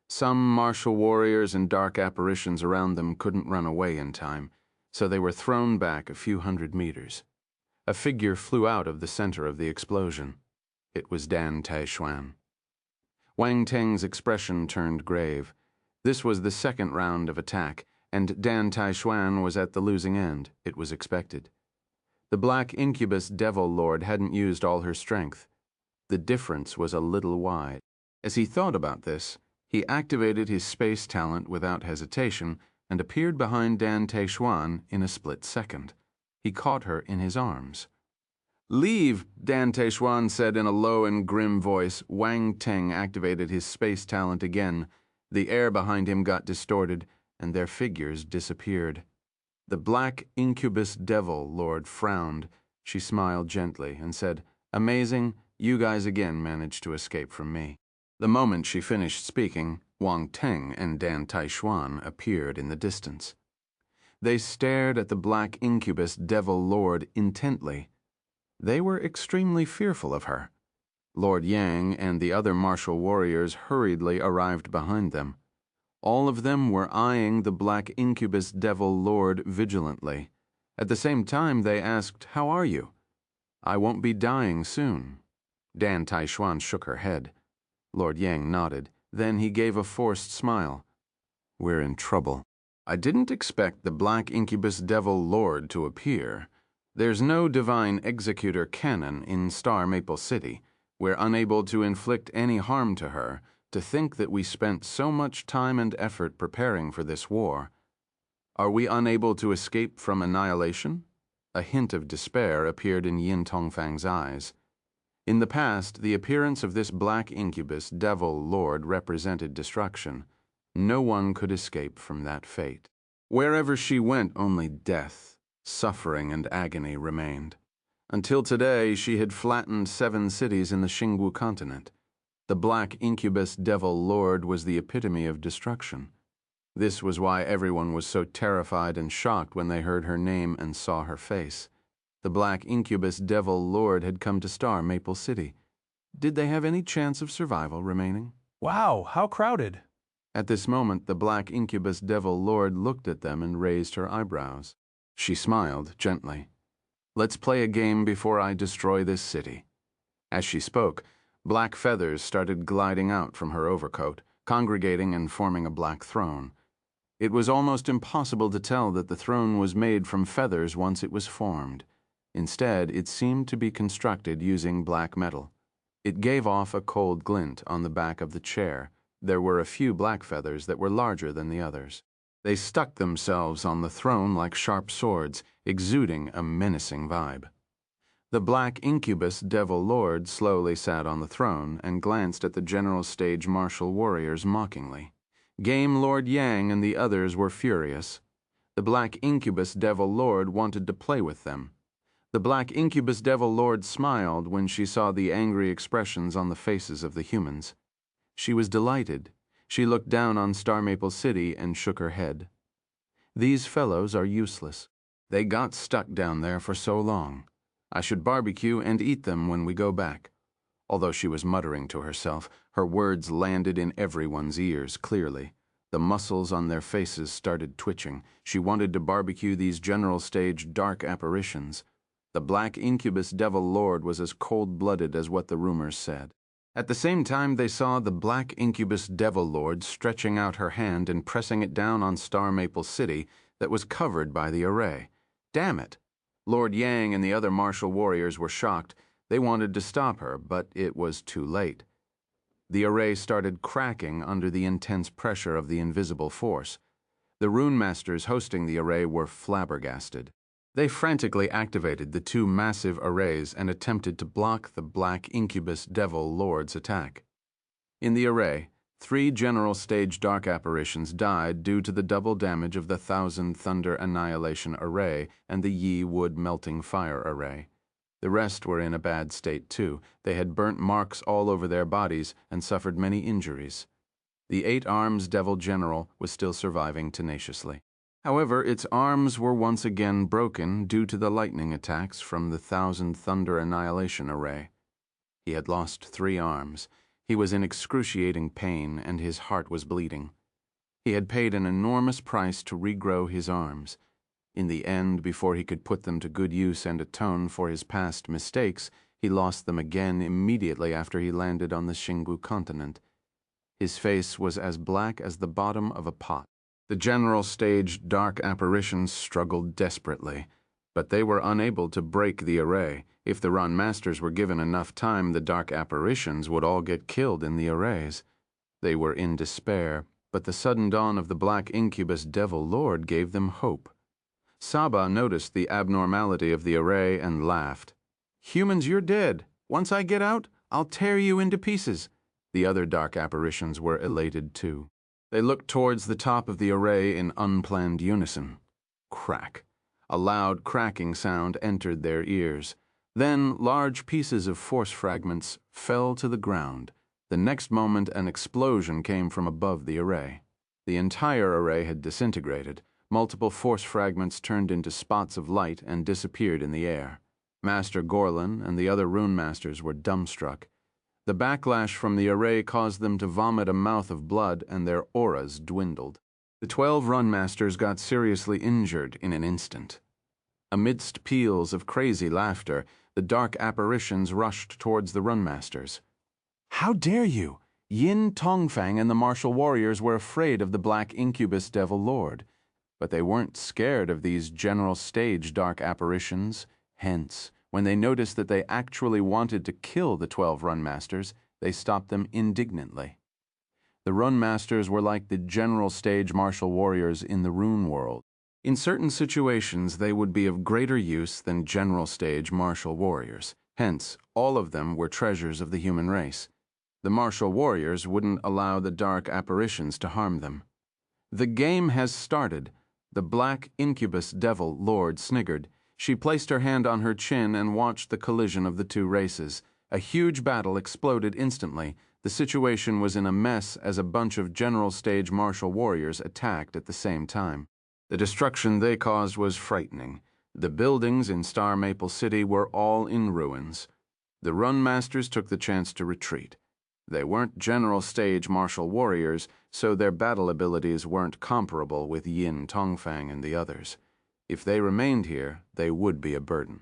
Some martial warriors and dark apparitions around them couldn't run away in time, so they were thrown back a few hundred meters. A figure flew out of the center of the explosion. It was Dan Taishuan. Wang Teng's expression turned grave. This was the second round of attack, and Dan Taishuan was at the losing end. It was expected. The black incubus devil lord hadn't used all her strength. The difference was a little wide. As he thought about this, he activated his space talent without hesitation and appeared behind Dan Taishuan in a split second. He caught her in his arms. "Leave," Dan Taishuan said in a low and grim voice. Wang Teng activated his space talent again. The air behind him got distorted, and their figures disappeared. The black incubus devil lord frowned. She smiled gently and said, "Amazing, you guys again managed to escape from me." The moment she finished speaking, Wang Teng and Dan Taishuan appeared in the distance. They stared at the black incubus devil lord intently. They were extremely fearful of her. Lord Yang and the other martial warriors hurriedly arrived behind them. All of them were eyeing the black incubus devil lord vigilantly. At the same time, they asked, "How are you?" "I won't be dying soon." Dan Taishuan shook her head. Lord Yang nodded. Then he gave a forced smile. "We're in trouble. I didn't expect the black incubus devil lord to appear. There's no divine executor canon in Star Maple City. We're unable to inflict any harm to her. To think that we spent so much time and effort preparing for this war. Are we unable to escape from annihilation?" A hint of despair appeared in Yin Tongfang's eyes. In the past, the appearance of this black incubus devil lord represented destruction. No one could escape from that fate. Wherever she went, only death, suffering, and agony remained. Until today, she had flattened 7 cities in the Xingwu continent. The black incubus devil lord was the epitome of destruction. This was why everyone was so terrified and shocked when they heard her name and saw her face. The black incubus devil lord had come to Star Maple City. Did they have any chance of survival remaining? Wow, how crowded. At this moment, the black incubus devil lord looked at them and raised her eyebrows. She smiled gently. "Let's play a game before I destroy this city." As she spoke, black feathers started gliding out from her overcoat, congregating and forming a black throne. It was almost impossible to tell that the throne was made from feathers once it was formed. Instead, it seemed to be constructed using black metal. It gave off a cold glint on the back of the chair. There were a few black feathers that were larger than the others. They stuck themselves on the throne like sharp swords, exuding a menacing vibe. The black incubus devil lord slowly sat on the throne and glanced at the general stage martial warriors mockingly. Game Lord Yang and the others were furious. The black incubus devil lord wanted to play with them. The black incubus devil lord smiled when she saw the angry expressions on the faces of the humans. She was delighted. She looked down on Star Maple City and shook her head. "These fellows are useless. They got stuck down there for so long. I should barbecue and eat them when we go back." Although she was muttering to herself, her words landed in everyone's ears clearly. The muscles on their faces started twitching. She wanted to barbecue these general stage dark apparitions. The black incubus devil lord was as cold-blooded as what the rumors said. At the same time, they saw the black incubus devil lord stretching out her hand and pressing it down on Star Maple City that was covered by the array. Damn it! Lord Yang and the other martial warriors were shocked. They wanted to stop her, but it was too late. The array started cracking under the intense pressure of the invisible force. The runemasters hosting the array were flabbergasted. They frantically activated the two massive arrays and attempted to block the black incubus devil lord's attack. In the array, 3 general stage dark apparitions died due to the double damage of the Thousand Thunder Annihilation Array and the Yi Wood Melting Fire Array. The rest were in a bad state too. They had burnt marks all over their bodies and suffered many injuries. The 8 Arms Devil General was still surviving tenaciously. However, its arms were once again broken due to the lightning attacks from the Thousand Thunder Annihilation Array. He had lost 3 arms. He was in excruciating pain, and his heart was bleeding. He had paid an enormous price to regrow his arms. In the end, before he could put them to good use and atone for his past mistakes, he lost them again immediately after he landed on the Xingu continent. His face was as black as the bottom of a pot. The general stage dark apparitions struggled desperately, but they were unable to break the array. If the runemasters were given enough time, the dark apparitions would all get killed in the arrays. They were in despair, but the sudden dawn of the black incubus devil lord gave them hope. Sabah noticed the abnormality of the array and laughed. "Humans, you're dead. Once I get out, I'll tear you into pieces." The other dark apparitions were elated too. They looked towards the top of the array in unplanned unison. Crack. A loud cracking sound entered their ears. Then large pieces of force fragments fell to the ground. The next moment an explosion came from above the array. The entire array had disintegrated. Multiple force fragments turned into spots of light and disappeared in the air. Master Gorlin and the other runemasters were dumbstruck. The backlash from the array caused them to vomit a mouth of blood, and their auras dwindled. The 12 runmasters got seriously injured in an instant. Amidst peals of crazy laughter, the dark apparitions rushed towards the runmasters. "How dare you! Yin Tongfang and the martial warriors were afraid of the black incubus devil lord. But they weren't scared of these general stage dark apparitions. Hence, when they noticed that they actually wanted to kill the 12 runmasters, they stopped them indignantly. The runmasters were like the general stage martial warriors in the rune world. In certain situations, they would be of greater use than general stage martial warriors. Hence, all of them were treasures of the human race. The martial warriors wouldn't allow the dark apparitions to harm them. "The game has started." The black incubus devil lord sniggered. She placed her hand on her chin and watched the collision of the two races. A huge battle exploded instantly. The situation was in a mess as a bunch of general stage martial warriors attacked at the same time. The destruction they caused was frightening. The buildings in Star Maple City were all in ruins. The runmasters took the chance to retreat. They weren't general stage martial warriors, so their battle abilities weren't comparable with Yin Tongfang and the others. If they remained here, they would be a burden.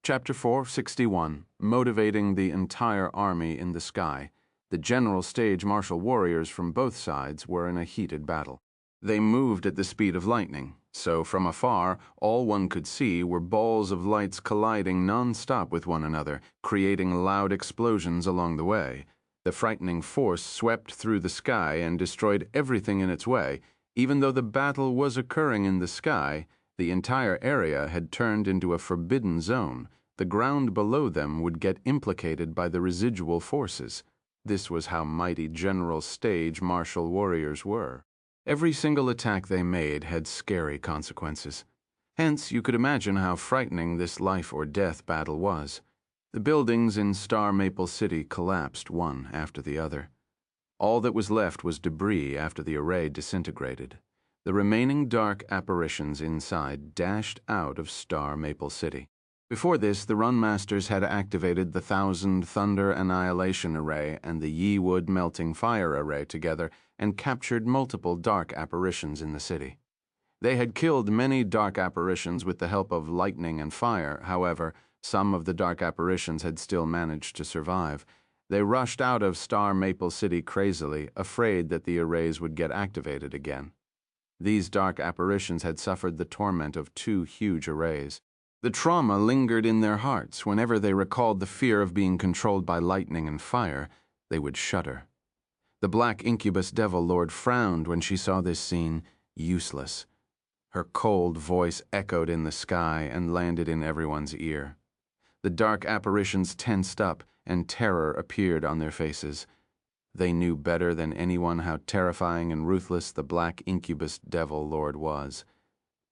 Chapter 461, Motivating the Entire Army in the Sky. The general stage martial warriors from both sides were in a heated battle. They moved at the speed of lightning, so from afar, all one could see were balls of lights colliding non-stop with one another, creating loud explosions along the way. The frightening force swept through the sky and destroyed everything in its way. Even though the battle was occurring in the sky, the entire area had turned into a forbidden zone. The ground below them would get implicated by the residual forces. This was how mighty general stage martial warriors were. Every single attack they made had scary consequences. Hence, you could imagine how frightening this life-or-death battle was. The buildings in Star Maple City collapsed one after the other. All that was left was debris after the array disintegrated. The remaining dark apparitions inside dashed out of Star Maple City. Before this, the runmasters had activated the Thousand Thunder Annihilation Array and the Yi Wood Melting Fire Array together and captured multiple dark apparitions in the city. They had killed many dark apparitions with the help of lightning and fire. However, some of the dark apparitions had still managed to survive. They rushed out of Star Maple City crazily, afraid that the arrays would get activated again. These dark apparitions had suffered the torment of 2 huge arrays. The trauma lingered in their hearts. Whenever they recalled the fear of being controlled by lightning and fire, they would shudder. The black incubus devil lord frowned when she saw this scene, useless. Her cold voice echoed in the sky and landed in everyone's ear. The dark apparitions tensed up, and terror appeared on their faces. They knew better than anyone how terrifying and ruthless the black incubus devil lord was.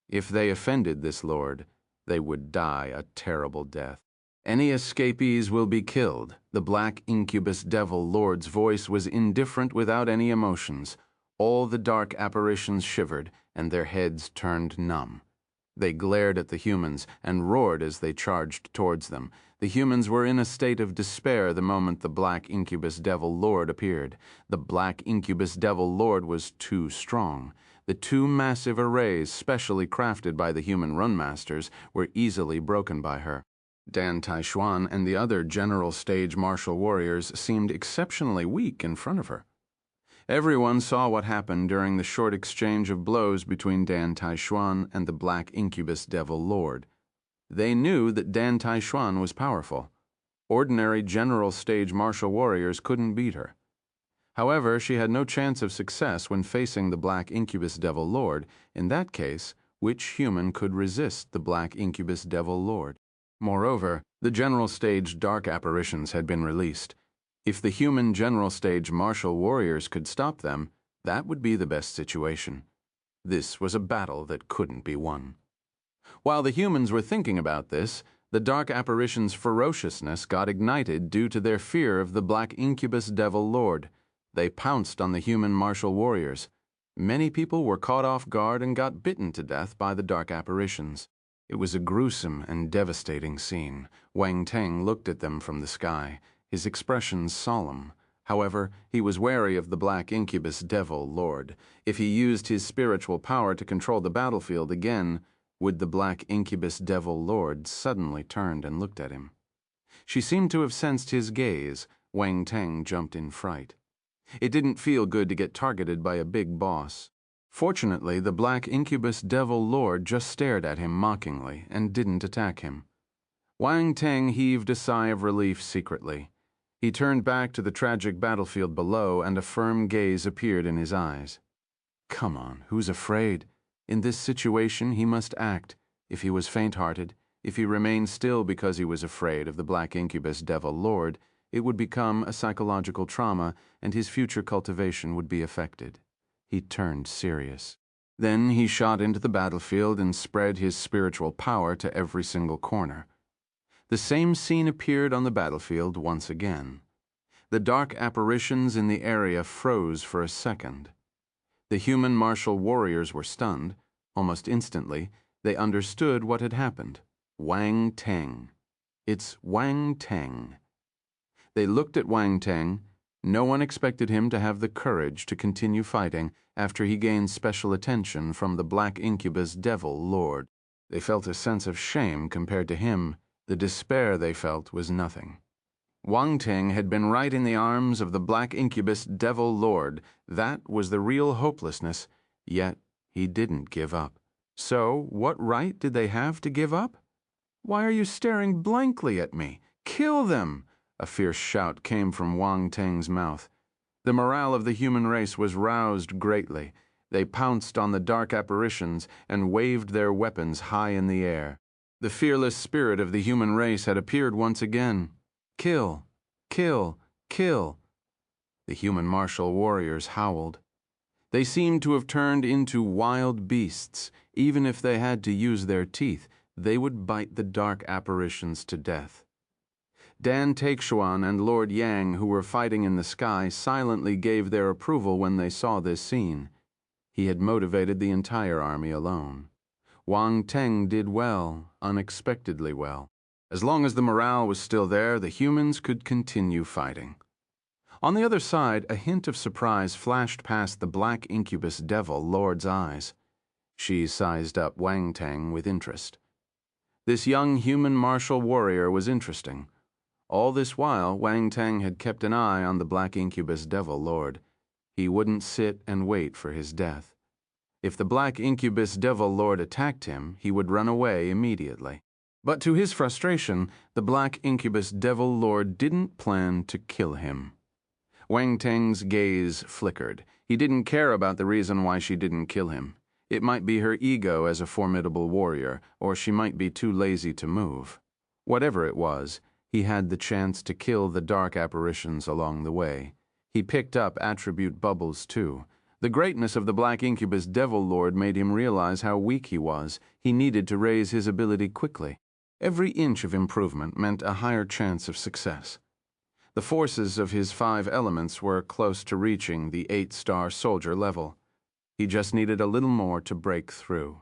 If they offended this lord, they would die a terrible death. Any escapees will be killed. The black incubus devil lord's voice was indifferent without any emotions. All the dark apparitions shivered, and their heads turned numb. They glared at the humans and roared as they charged towards them. The humans were in a state of despair the moment the black incubus devil lord appeared. The black incubus devil lord was too strong. The 2 massive arrays, specially crafted by the human runemasters, were easily broken by her. Dan Taishuan and the other general stage martial warriors seemed exceptionally weak in front of her. Everyone saw what happened during the short exchange of blows between Dan Taishuan and the black incubus devil lord. They knew that Dan Taishuan was powerful. Ordinary general stage martial warriors couldn't beat her. However, she had no chance of success when facing the black incubus devil lord. In that case, which human could resist the black incubus devil lord? Moreover, the general stage dark apparitions had been released. If the human general stage martial warriors could stop them, that would be the best situation. This was a battle that couldn't be won. While the humans were thinking about this, the dark apparitions' ferociousness got ignited due to their fear of the black incubus devil lord. They pounced on the human martial warriors. Many people were caught off guard and got bitten to death by the dark apparitions. It was a gruesome and devastating scene. Wang Teng looked at them from the sky, his expression solemn. However, he was wary of the black incubus devil lord. If he used his spiritual power to control the battlefield again, would the black incubus devil lord suddenly turned and looked at him? She seemed to have sensed his gaze. Wang Teng jumped in fright. It didn't feel good to get targeted by a big boss. Fortunately, the black incubus devil lord just stared at him mockingly and didn't attack him. Wang Teng heaved a sigh of relief secretly. He turned back to the tragic battlefield below, and a firm gaze appeared in his eyes. Come on, who's afraid? In this situation, he must act. If he was faint-hearted, if he remained still because he was afraid of the black incubus devil lord, it would become a psychological trauma, and his future cultivation would be affected. He turned serious. Then he shot into the battlefield and spread his spiritual power to every single corner. The same scene appeared on the battlefield once again. The dark apparitions in the area froze for a second. The human martial warriors were stunned. Almost instantly, they understood what had happened. Wang Teng. It's Wang Teng. They looked at Wang Teng. No one expected him to have the courage to continue fighting after he gained special attention from the black incubus devil lord. They felt a sense of shame compared to him. The despair they felt was nothing. Wang Teng had been right in the arms of the black incubus devil lord. That was the real hopelessness, yet he didn't give up. So, what right did they have to give up? Why are you staring blankly at me? Kill them! A fierce shout came from Wang Teng's mouth. The morale of the human race was roused greatly. They pounced on the dark apparitions and waved their weapons high in the air. The fearless spirit of the human race had appeared once again. Kill! Kill! Kill! The human martial warriors howled. They seemed to have turned into wild beasts. Even if they had to use their teeth, they would bite the dark apparitions to death. Dan Taishuan and Lord Yang, who were fighting in the sky, silently gave their approval when they saw this scene. He had motivated the entire army alone. Wang Teng did well, unexpectedly well. As long as the morale was still there, the humans could continue fighting. On the other side, a hint of surprise flashed past the black incubus devil lord's eyes. She sized up Wang Teng with interest. This young human martial warrior was interesting. All this while, Wang Teng had kept an eye on the Black Incubus Devil Lord. He wouldn't sit and wait for his death. If the Black Incubus Devil Lord attacked him, he would run away immediately. But to his frustration, the Black Incubus Devil Lord didn't plan to kill him. Wang Teng's gaze flickered. He didn't care about the reason why she didn't kill him. It might be her ego as a formidable warrior, or she might be too lazy to move. Whatever it was, he had the chance to kill the dark apparitions along the way. He picked up attribute bubbles too. The greatness of the Black Incubus Devil Lord made him realize how weak he was. He needed to raise his ability quickly. Every inch of improvement meant a higher chance of success. The forces of his 5 elements were close to reaching the 8-star soldier level. He just needed a little more to break through.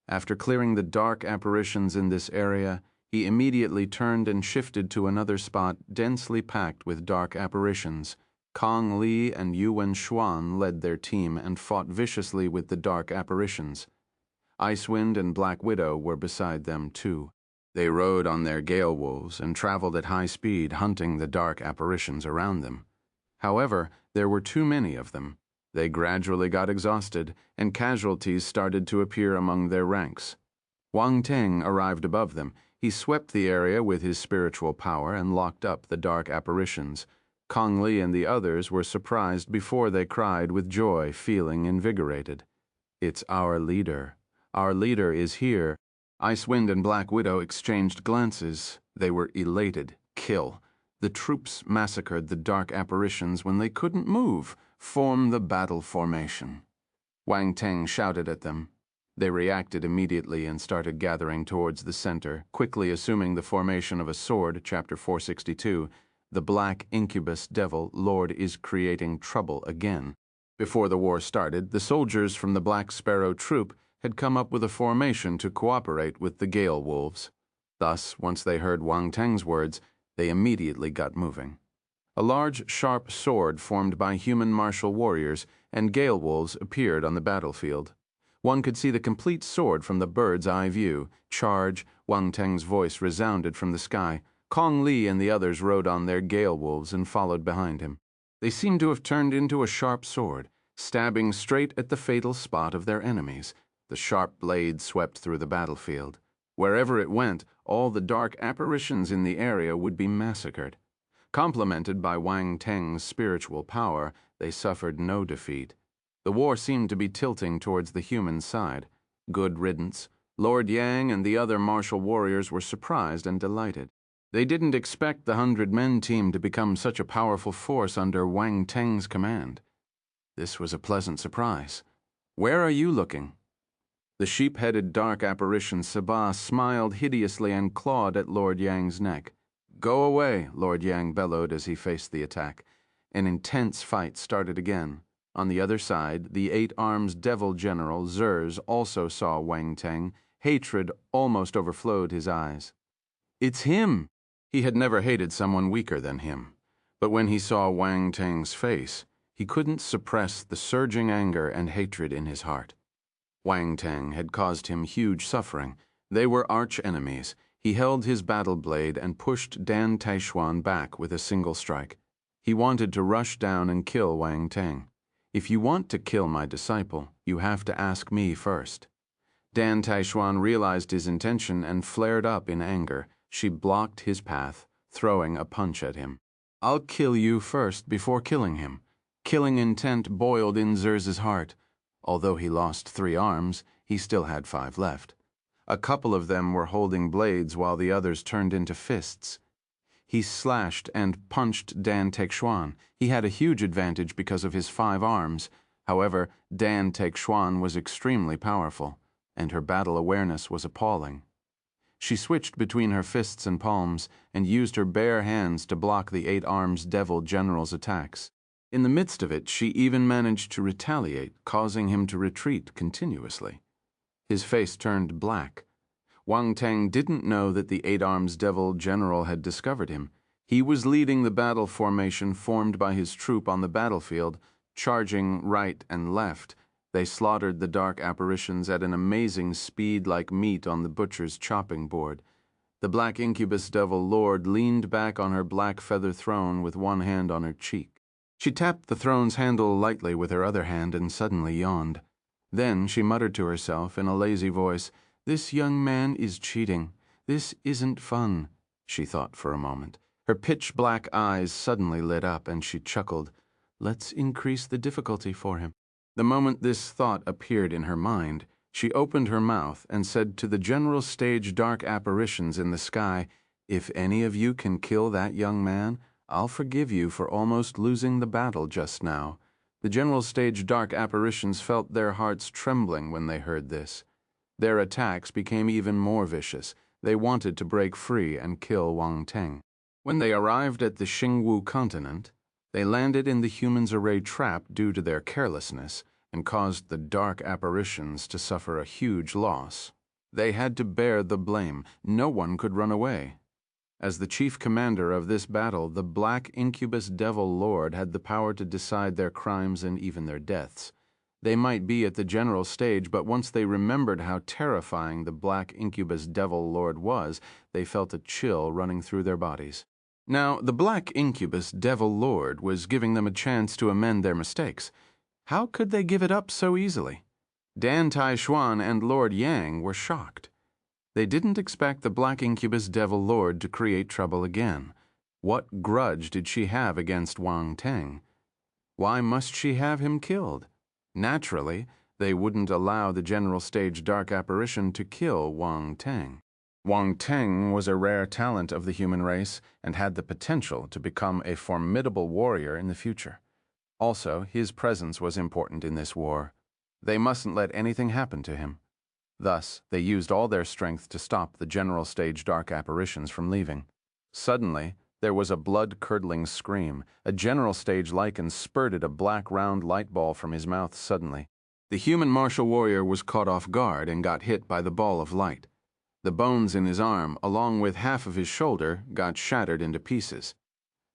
After clearing the dark apparitions in this area, he immediately turned and shifted to another spot densely packed with dark apparitions. Kong Li and Yuan Xuan led their team and fought viciously with the dark apparitions. Icewind and Black Widow were beside them too. They rode on their gale wolves and traveled at high speed, hunting the dark apparitions around them. However, there were too many of them. They gradually got exhausted, and casualties started to appear among their ranks. Wang Teng arrived above them. He swept the area with his spiritual power and locked up the dark apparitions. Kong Li and the others were surprised before they cried with joy, feeling invigorated. "It's our leader. Our leader is here." Icewind and Black Widow exchanged glances. They were elated. Kill. The troops massacred the dark apparitions when they couldn't move. Form the battle formation. Wang Teng shouted at them. They reacted immediately and started gathering towards the center, quickly assuming the formation of a sword, chapter 462. The Black Incubus Devil Lord is creating trouble again. Before the war started, the soldiers from the Black Sparrow troop had come up with a formation to cooperate with the Gale Wolves. Thus, once they heard Wang Teng's words, they immediately got moving. A large, sharp sword formed by human martial warriors and Gale Wolves appeared on the battlefield. One could see the complete sword from the bird's eye view. Charge! Wang Teng's voice resounded from the sky. Kong Li and the others rode on their Gale Wolves and followed behind him. They seemed to have turned into a sharp sword, stabbing straight at the fatal spot of their enemies. The sharp blade swept through the battlefield. Wherever it went, all the dark apparitions in the area would be massacred. Complemented by Wang Teng's spiritual power, they suffered no defeat. The war seemed to be tilting towards the human side. Good riddance. Lord Yang and the other martial warriors were surprised and delighted. They didn't expect the 100-men team to become such a powerful force under Wang Teng's command. This was a pleasant surprise. "Where are you looking?" The sheep-headed dark apparition Sabah smiled hideously and clawed at Lord Yang's neck. "Go away," Lord Yang bellowed as he faced the attack. An intense fight started again. On the other side, the 8-arms devil general Zers also saw Wang Teng. Hatred almost overflowed his eyes. "It's him!" He had never hated someone weaker than him. But when he saw Wang Teng's face, he couldn't suppress the surging anger and hatred in his heart. Wang Teng had caused him huge suffering. They were arch-enemies. He held his battle blade and pushed Dan Taishuan back with a single strike. He wanted to rush down and kill Wang Teng. "If you want to kill my disciple, you have to ask me first." Dan Taishuan realized his intention and flared up in anger. She blocked his path, throwing a punch at him. "I'll kill you first before killing him." Killing intent boiled in Zerz's heart. Although he lost 3 arms, he still had 5 left. A couple of them were holding blades while the others turned into fists. He slashed and punched Dan Taishuan. He had a huge advantage because of his 5 arms. However, Dan Taishuan was extremely powerful, and her battle awareness was appalling. She switched between her fists and palms and used her bare hands to block the 8-arms devil general's attacks. In the midst of it, she even managed to retaliate, causing him to retreat continuously. His face turned black. Wang Teng didn't know that the 8-arms devil general had discovered him. He was leading the battle formation formed by his troop on the battlefield, charging right and left. They slaughtered the dark apparitions at an amazing speed like meat on the butcher's chopping board. The black incubus devil lord leaned back on her black feather throne with one hand on her cheek. She tapped the throne's handle lightly with her other hand and suddenly yawned. Then she muttered to herself in a lazy voice, "This young man is cheating. This isn't fun," she thought for a moment. Her pitch-black eyes suddenly lit up and she chuckled. "Let's increase the difficulty for him." The moment this thought appeared in her mind, she opened her mouth and said to the general stage dark apparitions in the sky, "If any of you can kill that young man, I'll forgive you for almost losing the battle just now." The general stage dark apparitions felt their hearts trembling when they heard this. Their attacks became even more vicious. They wanted to break free and kill Wang Teng. When they arrived at the Xingwu continent, they landed in the humans' array trap due to their carelessness and caused the dark apparitions to suffer a huge loss. They had to bear the blame. No one could run away. As the chief commander of this battle, the black incubus devil lord had the power to decide their crimes and even their deaths. They might be at the general stage, but once they remembered how terrifying the black incubus devil lord was, they felt a chill running through their bodies. Now, the black incubus devil lord was giving them a chance to amend their mistakes. How could they give it up so easily? Dan Taishuan and Lord Yang were shocked. They didn't expect the black incubus devil lord to create trouble again. What grudge did she have against Wang Teng? Why must she have him killed? Naturally, they wouldn't allow the general stage dark apparition to kill Wang Teng. Wang Teng was a rare talent of the human race and had the potential to become a formidable warrior in the future. Also, his presence was important in this war. They mustn't let anything happen to him. Thus, they used all their strength to stop the general stage dark apparitions from leaving. Suddenly, there was a blood-curdling scream. A general stage lichen spurted a black round light ball from his mouth suddenly. The human martial warrior was caught off guard and got hit by the ball of light. The bones in his arm, along with half of his shoulder, got shattered into pieces.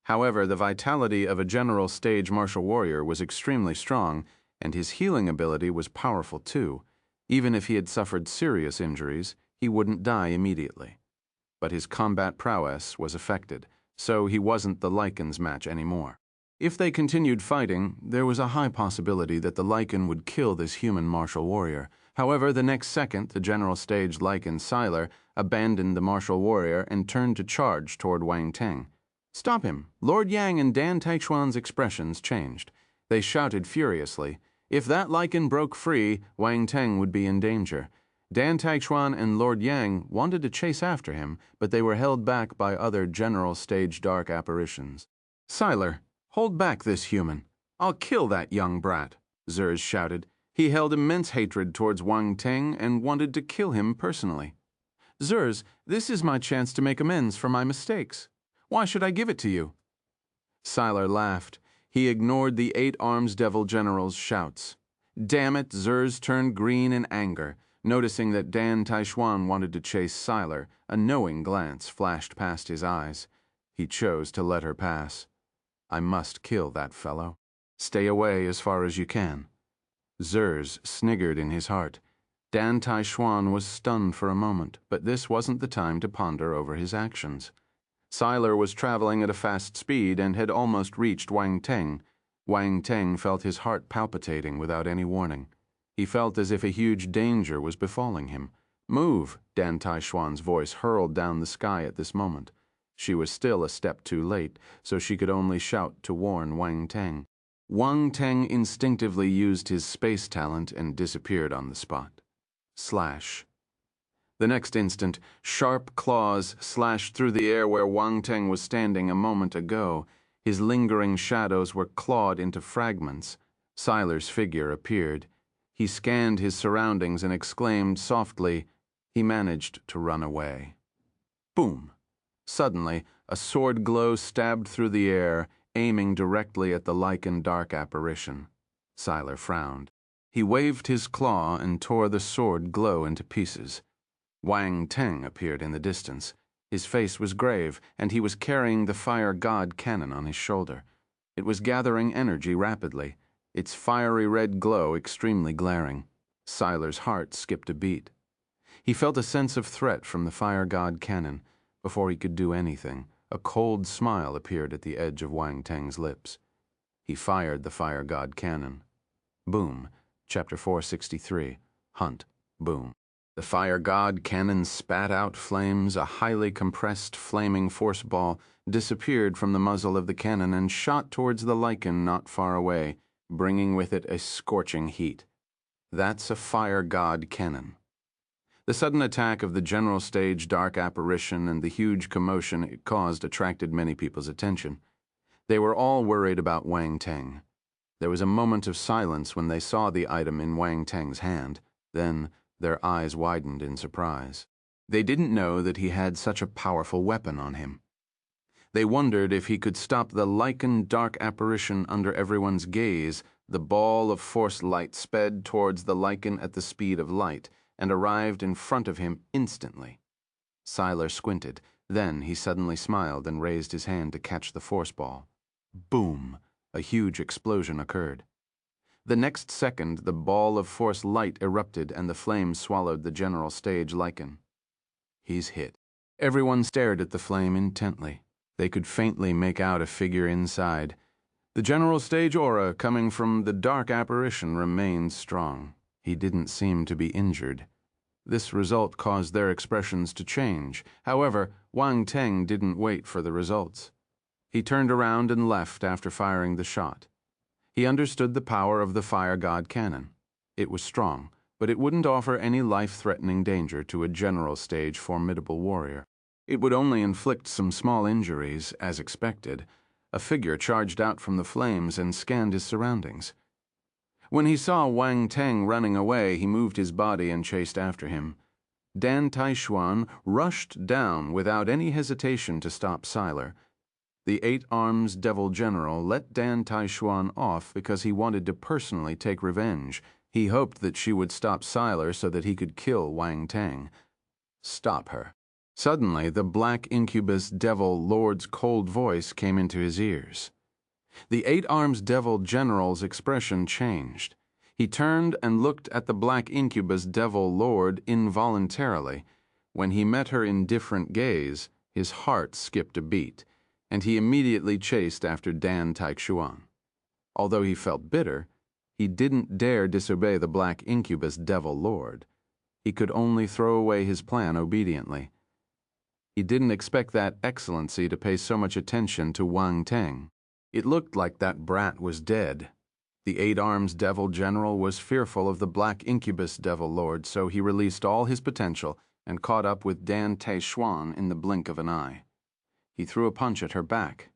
However, the vitality of a general stage martial warrior was extremely strong, and his healing ability was powerful too. Even if he had suffered serious injuries, he wouldn't die immediately. But his combat prowess was affected, so he wasn't the lichen's match anymore. If they continued fighting, there was a high possibility that the lichen would kill this human martial warrior. However, the next second, the general stage lichen Siler abandoned the martial warrior and turned to charge toward Wang Teng. "Stop him!" Lord Yang and Dan Taichuan's expressions changed. They shouted furiously. If that lichen broke free, Wang Teng would be in danger. Dan Taichuan and Lord Yang wanted to chase after him, but they were held back by other general stage dark apparitions. "Siler, hold back this human. I'll kill that young brat," Zers shouted. He held immense hatred towards Wang Teng and wanted to kill him personally. "Zers, this is my chance to make amends for my mistakes. Why should I give it to you?" Siler laughed. He ignored the Eight Arms Devil General's shouts. Damn it, Zers turned green in anger. Noticing that Dan Taichuan wanted to chase Siler, a knowing glance flashed past his eyes. He chose to let her pass. "I must kill that fellow. Stay away as far as you can." Zers sniggered in his heart. Dan Taichuan was stunned for a moment, but this wasn't the time to ponder over his actions. Siler was traveling at a fast speed and had almost reached Wang Teng. Wang Teng felt his heart palpitating without any warning. He felt as if a huge danger was befalling him. "Move!" Dan Taichuan's voice hurled down the sky at this moment. She was still a step too late, so she could only shout to warn Wang Teng. Wang Teng instinctively used his space talent and disappeared on the spot. Slash. The next instant, sharp claws slashed through the air where Wang Teng was standing a moment ago. His lingering shadows were clawed into fragments. Siler's figure appeared. He scanned his surroundings and exclaimed softly. He managed to run away. Boom! Suddenly, a sword glow stabbed through the air, aiming directly at the lichen dark apparition. Siler frowned. He waved his claw and tore the sword glow into pieces. Wang Teng appeared in the distance. His face was grave, and he was carrying the fire god cannon on his shoulder. It was gathering energy rapidly, its fiery red glow extremely glaring. Siler's heart skipped a beat. He felt a sense of threat from the fire god cannon. Before he could do anything, a cold smile appeared at the edge of Wang Teng's lips. He fired the fire god cannon. Boom. Chapter 463. Hunt. Boom. The fire god cannon spat out flames. A highly compressed flaming force ball disappeared from the muzzle of the cannon and shot towards the lichen not far away, bringing with it a scorching heat. That's a fire god cannon. The sudden attack of the general stage dark apparition and the huge commotion it caused attracted many people's attention. They were all worried about Wang Teng. There was a moment of silence when they saw the item in Wang Teng's hand. Then their eyes widened in surprise. They didn't know that he had such a powerful weapon on him. They wondered if he could stop the lichened dark apparition under everyone's gaze. The ball of force light sped towards the lichen at the speed of light and arrived in front of him instantly. Siler squinted. Then he suddenly smiled and raised his hand to catch the force ball. Boom! A huge explosion occurred. The next second, the ball of force light erupted and the flames swallowed the general stage lichen. He's hit. Everyone stared at the flame intently. They could faintly make out a figure inside. The general stage aura coming from the dark apparition remained strong. He didn't seem to be injured. This result caused their expressions to change. However, Wang Teng didn't wait for the results. He turned around and left after firing the shot. He understood the power of the fire god cannon. It was strong, but it wouldn't offer any life-threatening danger to a general stage formidable warrior. It would only inflict some small injuries, as expected. A figure charged out from the flames and scanned his surroundings. When he saw Wang Teng running away, he moved his body and chased after him. Dan Taishuan rushed down without any hesitation to stop Siler. The 8 Arms Devil General let Dan Taishuan off because he wanted to personally take revenge. He hoped that she would stop Siler so that he could kill Wang Teng. Stop her. Suddenly, the Black Incubus Devil Lord's cold voice came into his ears. The 8 Arms Devil General's expression changed. He turned and looked at the Black Incubus Devil Lord involuntarily. When he met her indifferent gaze, his heart skipped a beat, and he immediately chased after Dan Taishuan. Although he felt bitter, he didn't dare disobey the Black Incubus Devil Lord. He could only throw away his plan obediently. He didn't expect that excellency to pay so much attention to Wang Teng. It looked like that brat was dead. The 8 Arms Devil General was fearful of the Black Incubus Devil Lord, so he released all his potential and caught up with Dan Taishuan in the blink of an eye. He threw a punch at her back.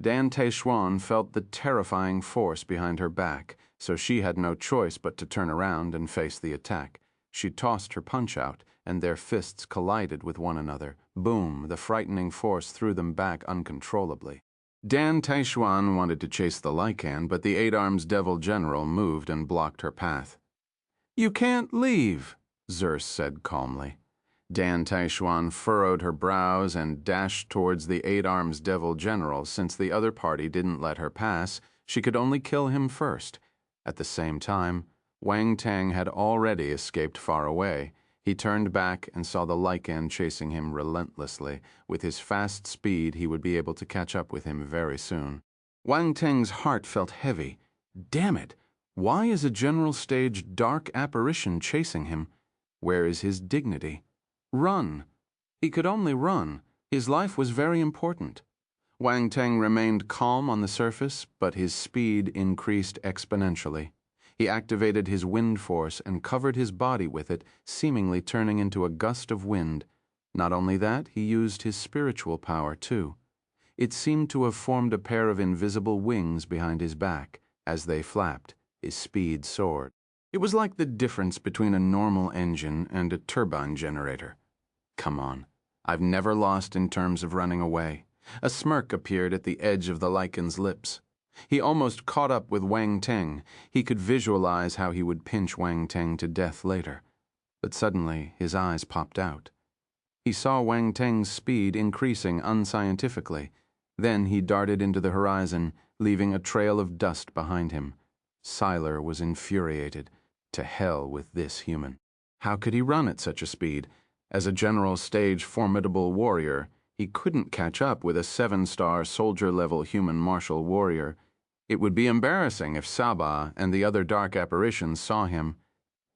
Dan Taishuan felt the terrifying force behind her back, so she had no choice but to turn around and face the attack. She tossed her punch out, and their fists collided with one another. Boom, the frightening force threw them back uncontrollably. Dan Taishuan wanted to chase the lichen, but the 8 Arms Devil General moved and blocked her path. "You can't leave," Zerse said calmly. Dan Taishuan furrowed her brows and dashed towards the 8 Arms Devil General. Since the other party didn't let her pass, she could only kill him first. At the same time, Wang Teng had already escaped far away. He turned back and saw the lichen chasing him relentlessly. With his fast speed, he would be able to catch up with him very soon. Wang Teng's heart felt heavy. Damn it! Why is a general stage dark apparition chasing him? Where is his dignity? Run! He could only run. His life was very important. Wang Teng remained calm on the surface, but his speed increased exponentially. He activated his wind force and covered his body with it, seemingly turning into a gust of wind. Not only that, he used his spiritual power, too. It seemed to have formed a pair of invisible wings behind his back. As they flapped, his speed soared. It was like the difference between a normal engine and a turbine generator. Come on. I've never lost in terms of running away. A smirk appeared at the edge of the lichen's lips. He almost caught up with Wang Teng. He could visualize how he would pinch Wang Teng to death later. But suddenly, his eyes popped out. He saw Wang Teng's speed increasing unscientifically. Then he darted into the horizon, leaving a trail of dust behind him. Siler was infuriated. To hell with this human. How could he run at such a speed? As a general stage formidable warrior, He couldn't catch up with a 7-star soldier-level human martial warrior. It would be embarrassing if Sabah and the other dark apparitions saw him.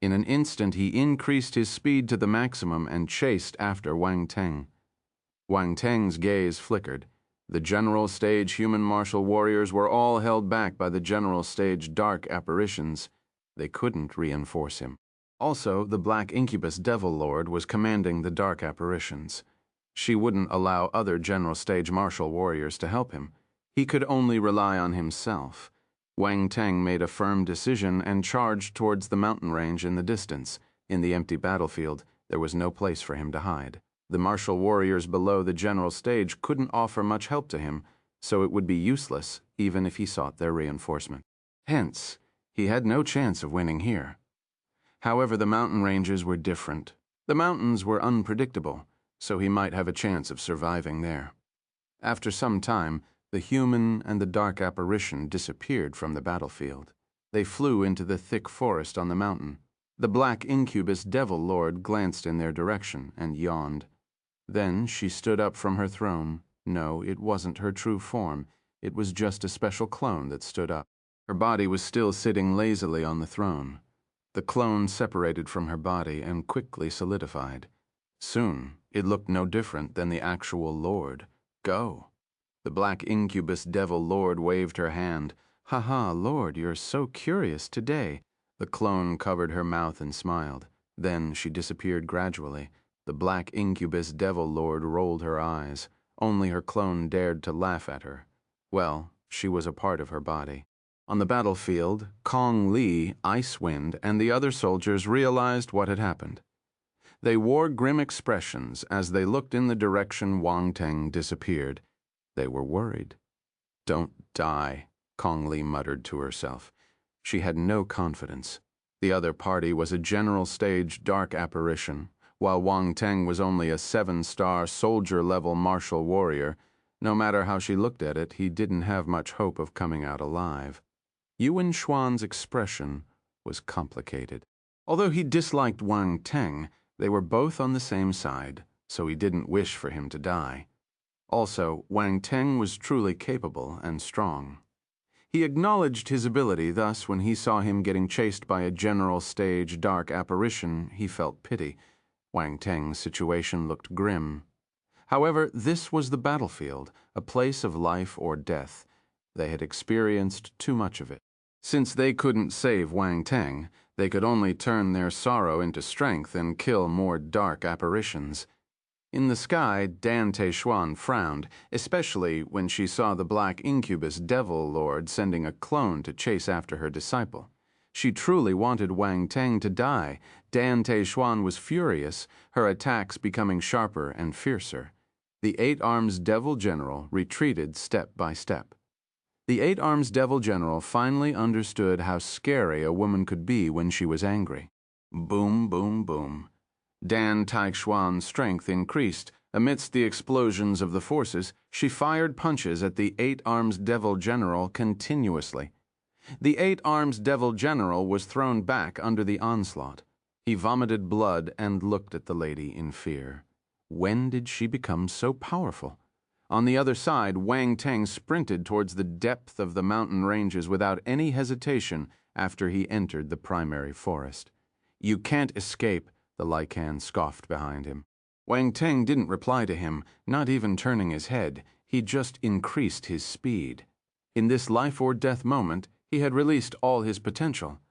In an instant, he increased his speed to the maximum and chased after Wang Teng. Wang Teng's gaze flickered. The general stage human martial warriors were all held back by the general stage dark apparitions. They couldn't reinforce him. Also, the black incubus devil lord was commanding the dark apparitions. She wouldn't allow other general stage martial warriors to help him. He could only rely on himself. Wang Teng made a firm decision and charged towards the mountain range in the distance. In the empty battlefield, there was no place for him to hide. The martial warriors below the general stage couldn't offer much help to him, so it would be useless even if he sought their reinforcement. Hence, he had no chance of winning here. However, the mountain ranges were different. The mountains were unpredictable, so he might have a chance of surviving there. After some time, the human and the dark apparition disappeared from the battlefield. They flew into the thick forest on the mountain. The black incubus devil lord glanced in their direction and yawned. Then she stood up from her throne. No, it wasn't her true form. It was just a special clone that stood up. Her body was still sitting lazily on the throne. The clone separated from her body and quickly solidified. Soon, it looked no different than the actual lord. Go. The black incubus devil lord waved her hand. "Ha ha, Lord, you're so curious today." The clone covered her mouth and smiled. Then she disappeared gradually. The black incubus devil lord rolled her eyes. Only her clone dared to laugh at her. Well, she was a part of her body. On the battlefield, Kong Li, Icewind, and the other soldiers realized what had happened. They wore grim expressions as they looked in the direction Wang Teng disappeared. They were worried. "Don't die," Kong Li muttered to herself. She had no confidence. The other party was a general stage dark apparition, while Wang Teng was only a 7-star soldier-level martial warrior. No matter how she looked at it, he didn't have much hope of coming out alive. Yuan Xuan's expression was complicated. Although he disliked Wang Teng, they were both on the same side, so he didn't wish for him to die. Also, Wang Teng was truly capable and strong. He acknowledged his ability, thus when he saw him getting chased by a general stage dark apparition, he felt pity. Wang Teng's situation looked grim. However, this was the battlefield, a place of life or death. They had experienced too much of it. Since they couldn't save Wang Teng, they could only turn their sorrow into strength and kill more dark apparitions. In the sky, Dan Teishuan frowned, especially when she saw the black incubus devil lord sending a clone to chase after her disciple. She truly wanted Wang Teng to die. Dan Teishuan was furious, her attacks becoming sharper and fiercer. The 8 Arms Devil General retreated step by step. The 8 Arms Devil General finally understood how scary a woman could be when she was angry. Boom, boom, boom. Dan Teishuan's strength increased. Amidst the explosions of the forces, she fired punches at the 8 Arms Devil General continuously. The 8 Arms Devil General was thrown back under the onslaught. He vomited blood and looked at the lady in fear. When did she become so powerful? On the other side, Wang Teng sprinted towards the depth of the mountain ranges without any hesitation after he entered the primary forest. "You can't escape," the Lycan scoffed behind him. Wang Teng didn't reply to him, not even turning his head. He just increased his speed. In this life-or-death moment, he had released all his potential.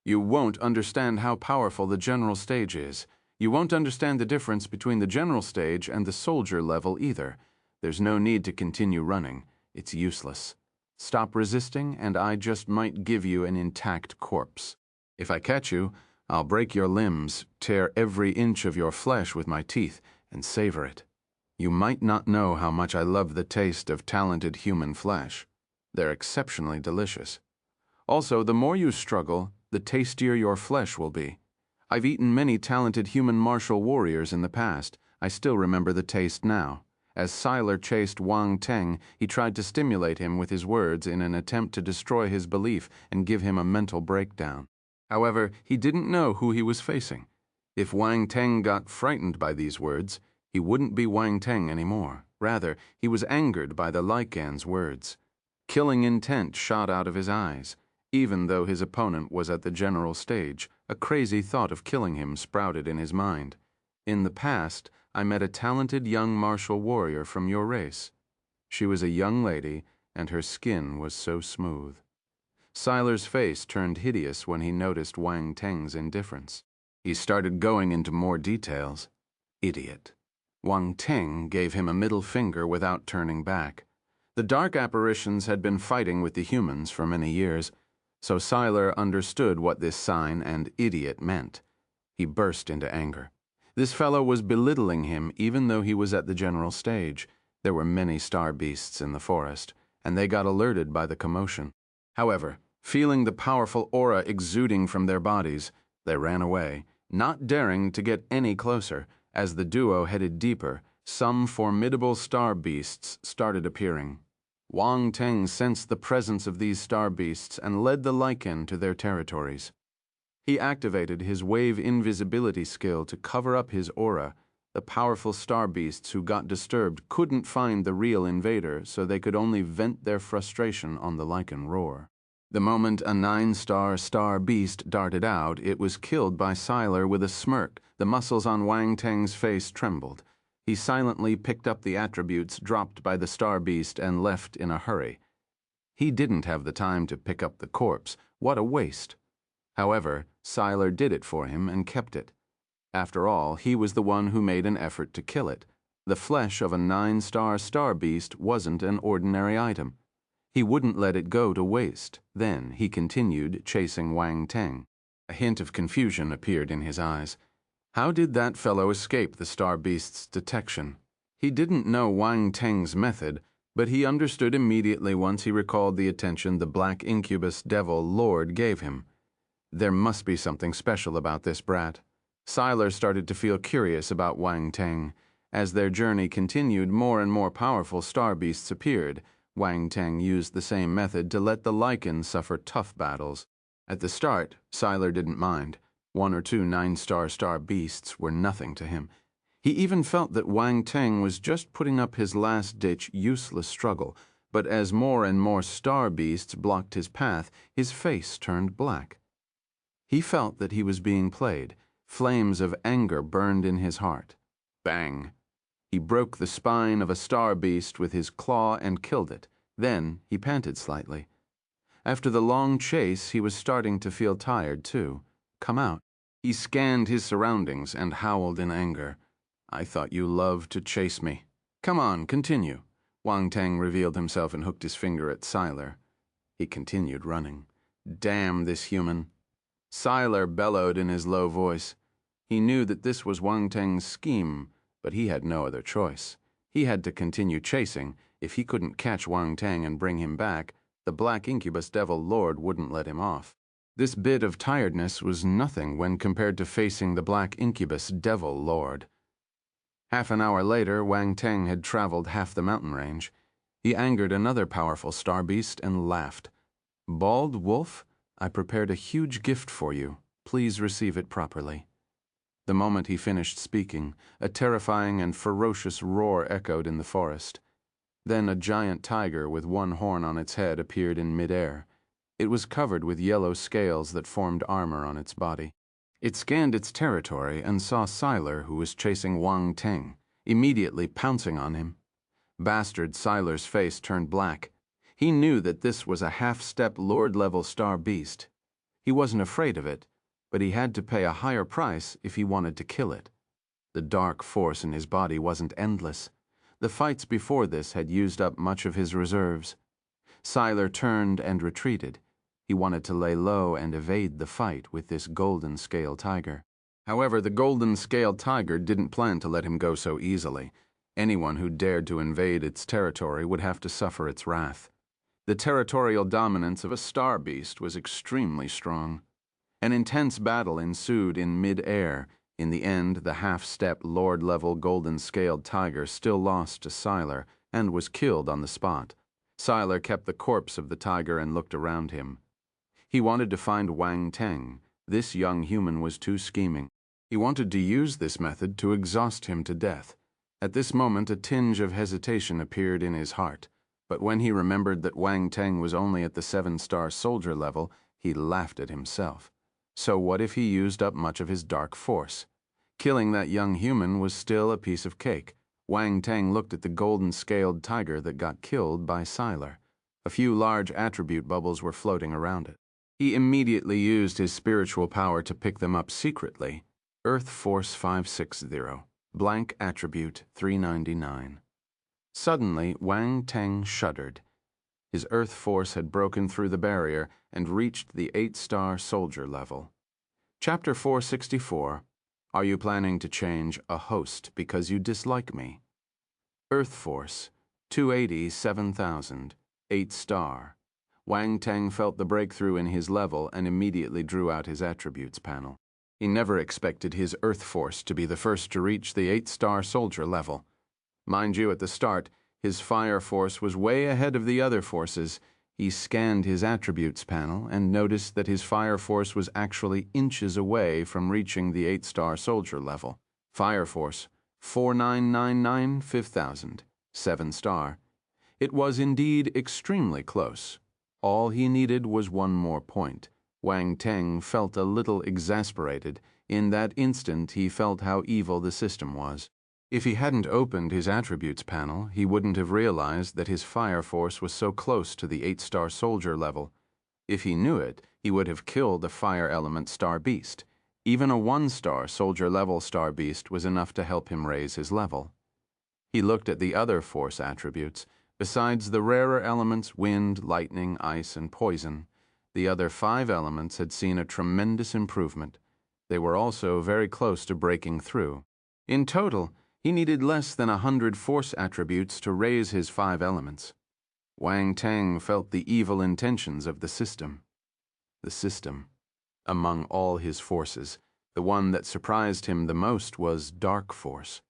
"You won't understand how powerful the general stage is. You won't understand the difference between the general stage and the soldier level either. There's no need to continue running. It's useless. Stop resisting, and I just might give you an intact corpse. If I catch you, I'll break your limbs, tear every inch of your flesh with my teeth, and savor it. You might not know how much I love the taste of talented human flesh. They're exceptionally delicious. Also, the more you struggle, the tastier your flesh will be. I've eaten many talented human martial warriors in the past. I still remember the taste now." As Siler chased Wang Teng, he tried to stimulate him with his words in an attempt to destroy his belief and give him a mental breakdown. However, he didn't know who he was facing. If Wang Teng got frightened by these words, he wouldn't be Wang Teng anymore. Rather, he was angered by the lycan's words. Killing intent shot out of his eyes. Even though his opponent was at the general stage, a crazy thought of killing him sprouted in his mind. In the past, I met a talented young martial warrior from your race. She was a young lady, and her skin was so smooth. Siler's face turned hideous when he noticed Wang Teng's indifference. He started going into more details. Idiot. Wang Teng gave him a middle finger without turning back. The dark apparitions had been fighting with the humans for many years, so Siler understood what this sign and idiot meant. He burst into anger. This fellow was belittling him even though he was at the general stage. There were many star beasts in the forest, and they got alerted by the commotion. However, feeling the powerful aura exuding from their bodies, they ran away, not daring to get any closer. As the duo headed deeper, some formidable star beasts started appearing. Wang Teng sensed the presence of these star beasts and led the lycan to their territories. He activated his wave invisibility skill to cover up his aura. The powerful star beasts who got disturbed couldn't find the real invader, so they could only vent their frustration on the lycan roar. The moment a 9-star star beast darted out, it was killed by Siler with a smirk. The muscles on Wang Teng's face trembled. He silently picked up the attributes dropped by the star beast and left in a hurry. He didn't have the time to pick up the corpse. What a waste. However, Siler did it for him and kept it. After all, he was the one who made an effort to kill it. The flesh of a 9-star star beast wasn't an ordinary item. He wouldn't let it go to waste. Then he continued chasing Wang Teng. A hint of confusion appeared in his eyes. How did that fellow escape the star beast's detection? He didn't know Wang Teng's method, but he understood immediately once he recalled the attention the black incubus devil lord gave him. There must be something special about this brat. Siler started to feel curious about Wang Teng. As their journey continued, more and more powerful star beasts appeared. Wang Teng used the same method to let the lycan suffer tough battles. At the start, Siler didn't mind. 1 or 2 9-star star beasts were nothing to him. He even felt that Wang Teng was just putting up his last-ditch useless struggle, but as more and more star beasts blocked his path, his face turned black. He felt that he was being played. Flames of anger burned in his heart. Bang! He broke the spine of a star beast with his claw and killed it. Then he panted slightly. After the long chase, he was starting to feel tired, too. Come out. He scanned his surroundings and howled in anger. I thought you loved to chase me. Come on, continue. Wang Teng revealed himself and hooked his finger at Siler. He continued running. Damn this human. Siler bellowed in his low voice. He knew that this was Wang Teng's scheme, but he had no other choice. He had to continue chasing. If he couldn't catch Wang Teng and bring him back, the black incubus devil lord wouldn't let him off. This bit of tiredness was nothing when compared to facing the black incubus devil lord. Half an hour later, Wang Teng had traveled half the mountain range. He angered another powerful star beast and laughed. Bald wolf, I prepared a huge gift for you. Please receive it properly. The moment he finished speaking, a terrifying and ferocious roar echoed in the forest. Then a giant tiger with one horn on its head appeared in midair. It was covered with yellow scales that formed armor on its body. It scanned its territory and saw Siler, who was chasing Wang Teng, immediately pouncing on him. Bastard Siler's face turned black. He knew that this was a half-step lord-level star beast. He wasn't afraid of it, but he had to pay a higher price if he wanted to kill it. The dark force in his body wasn't endless. The fights before this had used up much of his reserves. Siler turned and retreated. He wanted to lay low and evade the fight with this golden-scale tiger. However, the golden-scale tiger didn't plan to let him go so easily. Anyone who dared to invade its territory would have to suffer its wrath. The territorial dominance of a star beast was extremely strong. An intense battle ensued in mid-air. In the end, the half-step lord-level golden-scaled tiger still lost to Siler and was killed on the spot. Siler kept the corpse of the tiger and looked around him. He wanted to find Wang Teng. This young human was too scheming. He wanted to use this method to exhaust him to death. At this moment, a tinge of hesitation appeared in his heart, but when he remembered that Wang Teng was only at the 7-star soldier level, he laughed at himself. So what if he used up much of his dark force? Killing that young human was still a piece of cake. Wang Teng looked at the golden-scaled tiger that got killed by Siler. A few large attribute bubbles were floating around it. He immediately used his spiritual power to pick them up secretly. Earth Force 560. Blank attribute 399. Suddenly, Wang Teng shuddered. His Earth Force had broken through the barrier and reached the 8-star soldier level. Chapter 464. Are you planning to change a host because you dislike me? Earth Force 280-7000. 8-star. Wang Teng felt the breakthrough in his level and immediately drew out his attributes panel. He never expected his Earth Force to be the first to reach the 8-star soldier level. Mind you, at the start, his Fire Force was way ahead of the other forces. He scanned his attributes panel and noticed that his Fire Force was actually inches away from reaching the 8-star soldier level. Fire Force 4999 5000. 7-star. It was indeed extremely close. All he needed was one more point. Wang Teng felt a little exasperated. In that instant, he felt how evil the system was. If he hadn't opened his attributes panel, he wouldn't have realized that his Fire Force was so close to the 8-star soldier level. If he knew it, he would have killed a fire element star beast. Even a 1-star soldier level star beast was enough to help him raise his level. He looked at the other force attributes. Besides the rarer elements wind, lightning, ice, and poison, the other 5 elements had seen a tremendous improvement. They were also very close to breaking through. In total, he needed less than 100 force attributes to raise his 5 elements. Wang Teng felt the evil intentions of the system. The system. Among all his forces, the one that surprised him the most was Dark Force.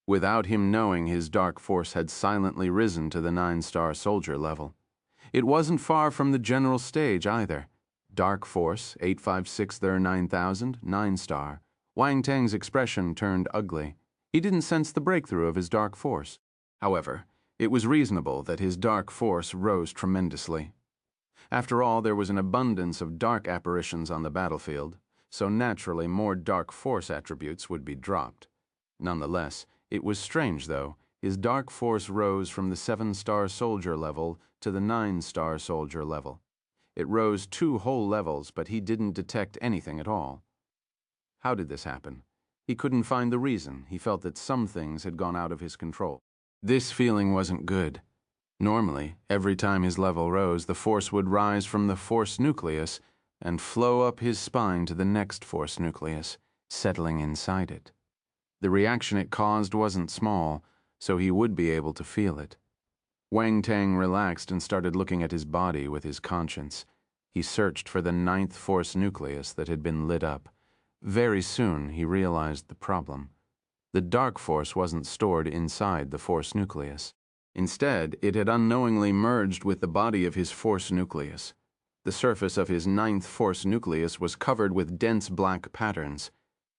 Without him knowing, his Dark Force had silently risen to the 9-star soldier level. It wasn't far from the general stage either. Dark Force 856-9000, 9-star. Wang Teng's expression turned ugly. He didn't sense the breakthrough of his Dark Force. However, it was reasonable that his Dark Force rose tremendously. After all, there was an abundance of dark apparitions on the battlefield, so naturally more Dark Force attributes would be dropped. Nonetheless, it was strange, though. His Dark Force rose from the 7-star soldier level to the 9-star soldier level. It rose 2 whole levels, but he didn't detect anything at all. How did this happen? He couldn't find the reason. He felt that some things had gone out of his control. This feeling wasn't good. Normally, every time his level rose, the force would rise from the force nucleus and flow up his spine to the next force nucleus, settling inside it. The reaction it caused wasn't small, so he would be able to feel it. Wang Teng relaxed and started looking at his body with his conscience. He searched for the 9th force nucleus that had been lit up. Very soon, he realized the problem. The Dark Force wasn't stored inside the force nucleus. Instead, it had unknowingly merged with the body of his force nucleus. The surface of his 9th force nucleus was covered with dense black patterns.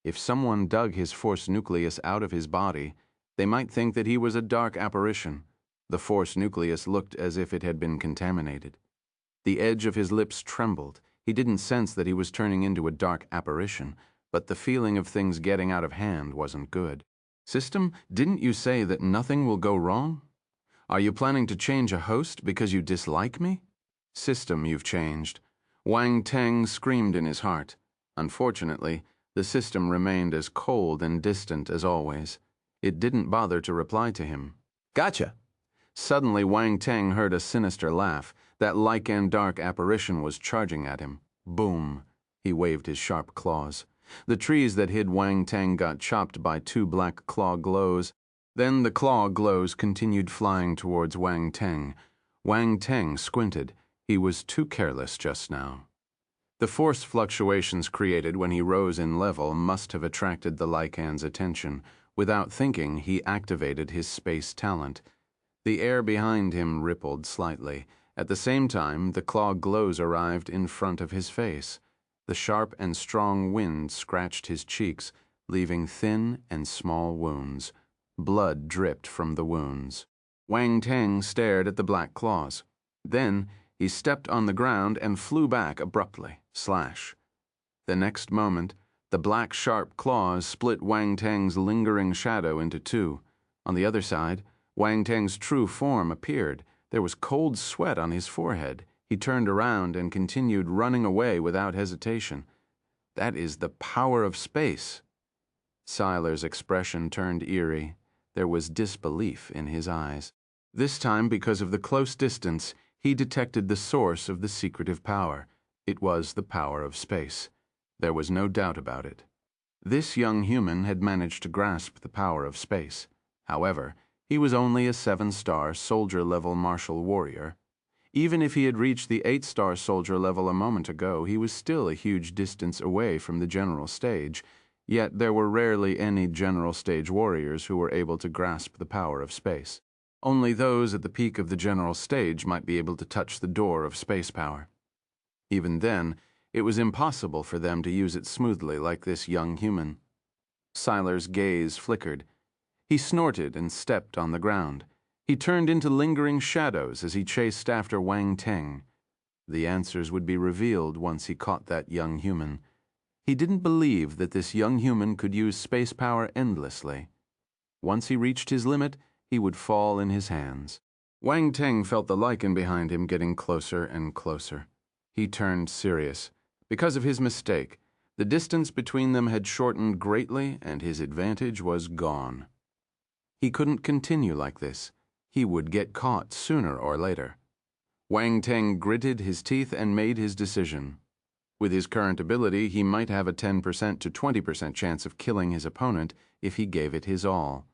If someone dug his force nucleus out of his body, they might think that he was a dark apparition. The force nucleus looked as if it had been contaminated. The edge of his lips trembled. He didn't sense that he was turning into a dark apparition, but the feeling of things getting out of hand wasn't good. System, didn't you say that nothing will go wrong? Are you planning to change a host because you dislike me? System, you've changed. Wang Teng screamed in his heart. Unfortunately, the system remained as cold and distant as always. It didn't bother to reply to him. Gotcha. Suddenly, Wang Teng heard a sinister laugh. That Lycan dark apparition was charging at him. Boom! He waved his sharp claws. The trees that hid Wang Teng got chopped by 2 black claw glows. Then the claw glows continued flying towards Wang Teng. Wang Teng squinted. He was too careless just now. The force fluctuations created when he rose in level must have attracted the Lycan's attention. Without thinking, he activated his space talent. The air behind him rippled slightly. At the same time, the claw glows arrived in front of his face. The sharp and strong wind scratched his cheeks, leaving thin and small wounds. Blood dripped from the wounds. Wang Teng stared at the black claws. Then he stepped on the ground and flew back abruptly. Slash. The next moment, the black sharp claws split Wang Teng's lingering shadow into two. On the other side, Wang Teng's true form appeared. There was cold sweat on his forehead. He turned around and continued running away without hesitation. That is the power of space. Siler's expression turned eerie. There was disbelief in his eyes. This time, because of the close distance, he detected the source of the secretive power. It was the power of space. There was no doubt about it. This young human had managed to grasp the power of space. However, he was only a 7-star soldier-level martial warrior. Even if he had reached the 8-star soldier level a moment ago, he was still a huge distance away from the general stage, yet there were rarely any general stage warriors who were able to grasp the power of space. Only those at the peak of the general stage might be able to touch the door of space power. Even then, it was impossible for them to use it smoothly like this young human. Siler's gaze flickered. He snorted and stepped on the ground. He turned into lingering shadows as he chased after Wang Teng. The answers would be revealed once he caught that young human. He didn't believe that this young human could use space power endlessly. Once he reached his limit, he would fall in his hands. Wang Teng felt the lichen behind him getting closer and closer. He turned serious. Because of his mistake, the distance between them had shortened greatly and his advantage was gone. He couldn't continue like this. He would get caught sooner or later. Wang Teng gritted his teeth and made his decision. With his current ability, he might have a 10% to 20% chance of killing his opponent if he gave it his all.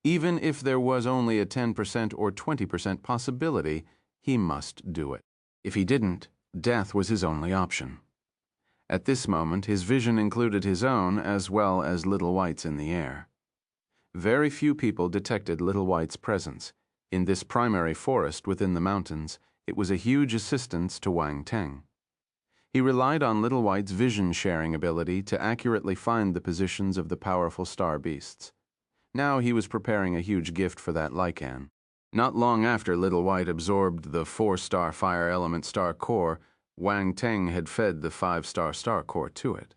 Even if there was only a 10% or 20% possibility, he must do it. If he didn't, death was his only option. At this moment, his vision included his own as well as Little White's in the air. Very few people detected Little White's presence. In this primary forest within the mountains, it was a huge assistance to Wang Teng. He relied on Little White's vision-sharing ability to accurately find the positions of the powerful star beasts. Now he was preparing a huge gift for that lichen. Not long after Little White absorbed the 4-star fire element star core, Wang Teng had fed the 5-star star core to it.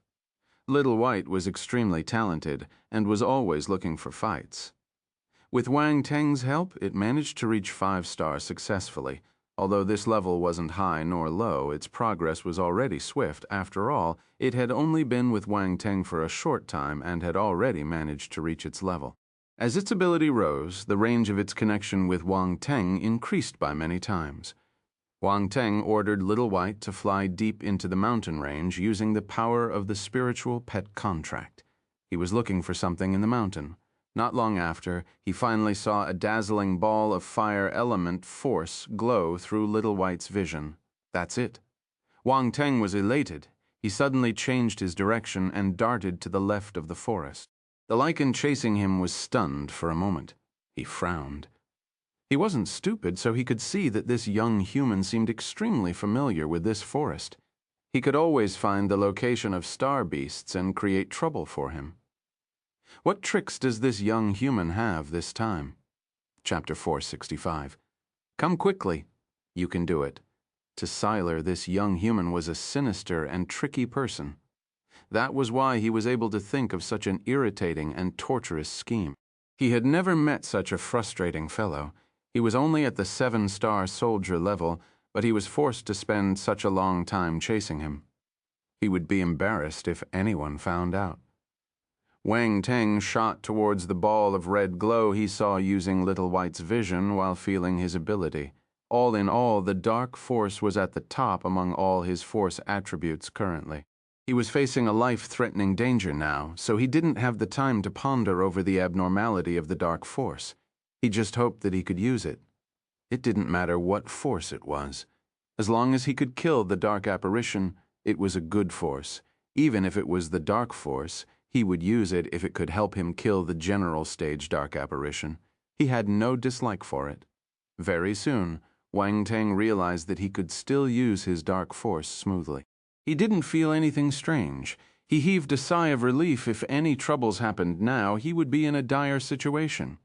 Little White was extremely talented and was always looking for fights. With Wang Teng's help, it managed to reach 5-star successfully. Although this level wasn't high nor low, its progress was already swift. After all, it had only been with Wang Teng for a short time and had already managed to reach its level. As its ability rose, the range of its connection with Wang Teng increased by many times. Wang Teng ordered Little White to fly deep into the mountain range using the power of the spiritual pet contract. He was looking for something in the mountain. Not long after, he finally saw a dazzling ball of fire element force glow through Little White's vision. That's it. Wang Teng was elated. He suddenly changed his direction and darted to the left of the forest. The lichen chasing him was stunned for a moment. He frowned. He wasn't stupid, so he could see that this young human seemed extremely familiar with this forest. He could always find the location of star beasts and create trouble for him. What tricks does this young human have this time? Chapter 465. Come quickly. You can do it. To Siler, this young human was a sinister and tricky person. That was why he was able to think of such an irritating and torturous scheme. He had never met such a frustrating fellow. He was only at the 7-star soldier level, but he was forced to spend such a long time chasing him. He would be embarrassed if anyone found out. Wang Teng shot towards the ball of red glow he saw using Little White's vision while feeling his ability. All in all, the dark force was at the top among all his force attributes currently. He was facing a life-threatening danger now, so he didn't have the time to ponder over the abnormality of the dark force. He just hoped that he could use it. It didn't matter what force it was. As long as he could kill the dark apparition, it was a good force. Even if it was the dark force, he would use it if it could help him kill the general stage dark apparition. He had no dislike for it. Very soon, Wang Teng realized that he could still use his dark force smoothly. He didn't feel anything strange. He heaved a sigh of relief. If any troubles happened now, he would be in a dire situation.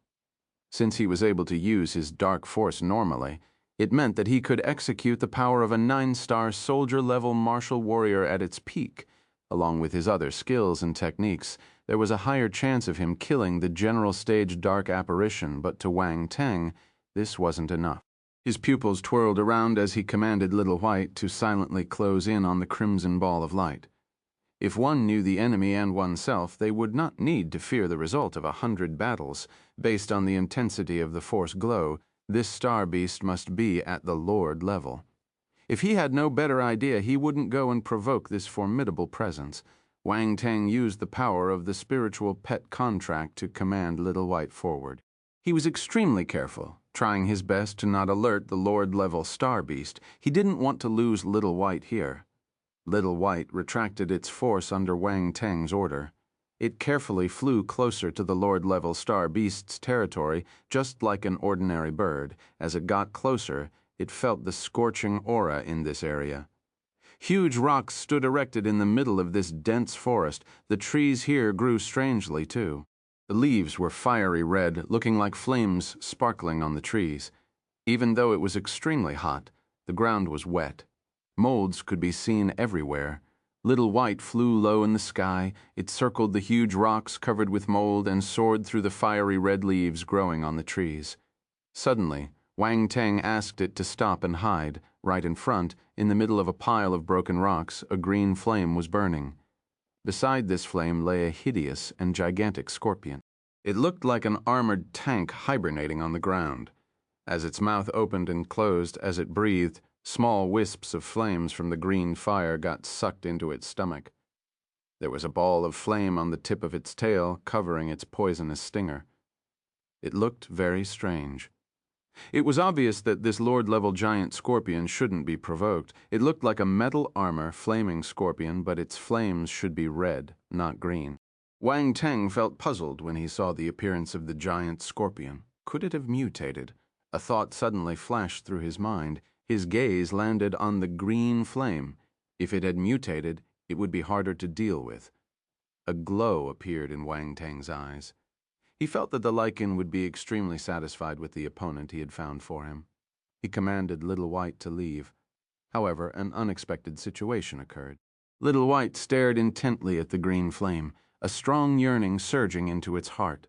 Since he was able to use his dark force normally, it meant that he could execute the power of a 9-star soldier-level martial warrior at its peak. Along with his other skills and techniques, there was a higher chance of him killing the general stage dark apparition, but to Wang Teng, this wasn't enough. His pupils twirled around as he commanded Little White to silently close in on the crimson ball of light. If one knew the enemy and oneself, they would not need to fear the result of 100 battles. Based on the intensity of the force glow, this star beast must be at the Lord level. If he had no better idea, he wouldn't go and provoke this formidable presence. Wang Teng used the power of the spiritual pet contract to command Little White forward. He was extremely careful, trying his best to not alert the Lord-level star beast. He didn't want to lose Little White here. Little White retracted its force under Wang Teng's order. It carefully flew closer to the Lord-level star beast's territory, just like an ordinary bird. As it got closer, it felt the scorching aura in this area. Huge rocks stood erected in the middle of this dense forest. The trees here grew strangely, too. The leaves were fiery red, looking like flames sparkling on the trees. Even though it was extremely hot, the ground was wet. Molds could be seen everywhere. Little White flew low in the sky. It circled the huge rocks covered with mold and soared through the fiery red leaves growing on the trees. Suddenly, Wang Teng asked it to stop and hide. Right in front, in the middle of a pile of broken rocks, a green flame was burning. Beside this flame lay a hideous and gigantic scorpion. It looked like an armored tank hibernating on the ground. As its mouth opened and closed as it breathed, small wisps of flames from the green fire got sucked into its stomach. There was a ball of flame on the tip of its tail, covering its poisonous stinger. It looked very strange. It was obvious that this Lord-level giant scorpion shouldn't be provoked. It looked like a metal armor, flaming scorpion, but its flames should be red, not green. Wang Teng felt puzzled when he saw the appearance of the giant scorpion. Could it have mutated? A thought suddenly flashed through his mind. His gaze landed on the green flame. If it had mutated, it would be harder to deal with. A glow appeared in Wang Teng's eyes. He felt that the lichen would be extremely satisfied with the opponent he had found for him. He commanded Little White to leave. However, an unexpected situation occurred. Little White stared intently at the green flame, a strong yearning surging into its heart.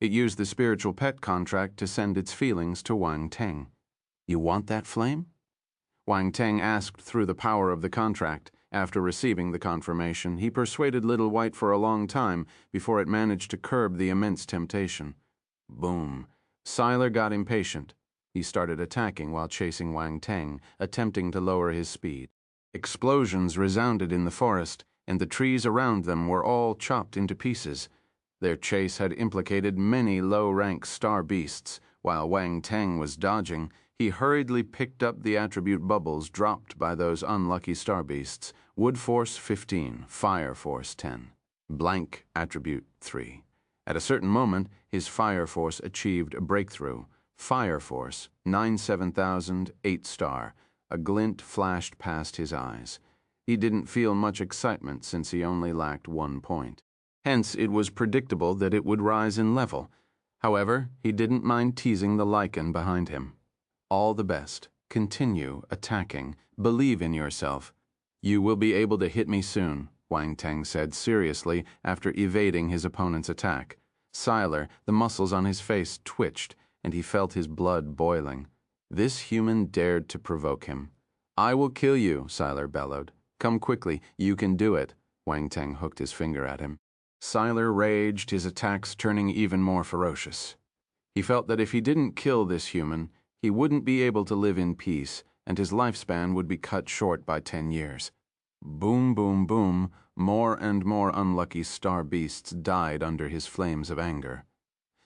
It used the spiritual pet contract to send its feelings to Wang Teng. "You want that flame?" Wang Teng asked through the power of the contract. After receiving the confirmation, he persuaded Little White for a long time before it managed to curb the immense temptation. Boom. Siler got impatient. He started attacking while chasing Wang Teng, attempting to lower his speed. Explosions resounded in the forest, and the trees around them were all chopped into pieces. Their chase had implicated many low-rank star beasts. While Wang Teng was dodging, he hurriedly picked up the attribute bubbles dropped by those unlucky star beasts. Wood Force 15, Fire Force 10, Blank Attribute 3. At a certain moment, his Fire Force achieved a breakthrough. Fire Force 97000, 8-star. A glint flashed past his eyes. He didn't feel much excitement since he only lacked 1 point. Hence, it was predictable that it would rise in level. However, he didn't mind teasing the lichen behind him. All the best. Continue attacking. Believe in yourself. You will be able to hit me soon, Wang Teng said seriously after evading his opponent's attack. Siler, the muscles on his face twitched, and he felt his blood boiling. This human dared to provoke him. "I will kill you," Siler bellowed. "Come quickly, you can do it." Wang Teng hooked his finger at him. Siler raged, his attacks turning even more ferocious. He felt that if he didn't kill this human, he wouldn't be able to live in peace, and his lifespan would be cut short by 10 years. Boom, boom, boom, more and more unlucky star beasts died under his flames of anger.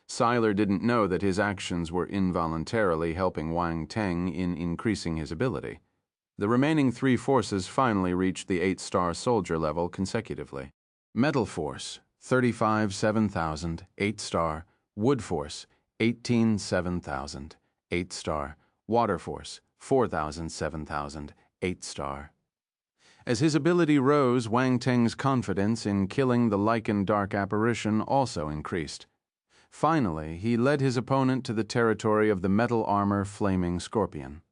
Siler didn't know that his actions were involuntarily helping Wang Teng in increasing his ability. The remaining 3 forces finally reached the 8-star soldier level consecutively. Metal Force, 35-7000, 8-star. Wood Force, 18-7000, 8-star. Water Force, 4000-7000, 8-star. As his ability rose, Wang Teng's confidence in killing the lichen dark apparition also increased. Finally, he led his opponent to the territory of the metal armor flaming scorpion.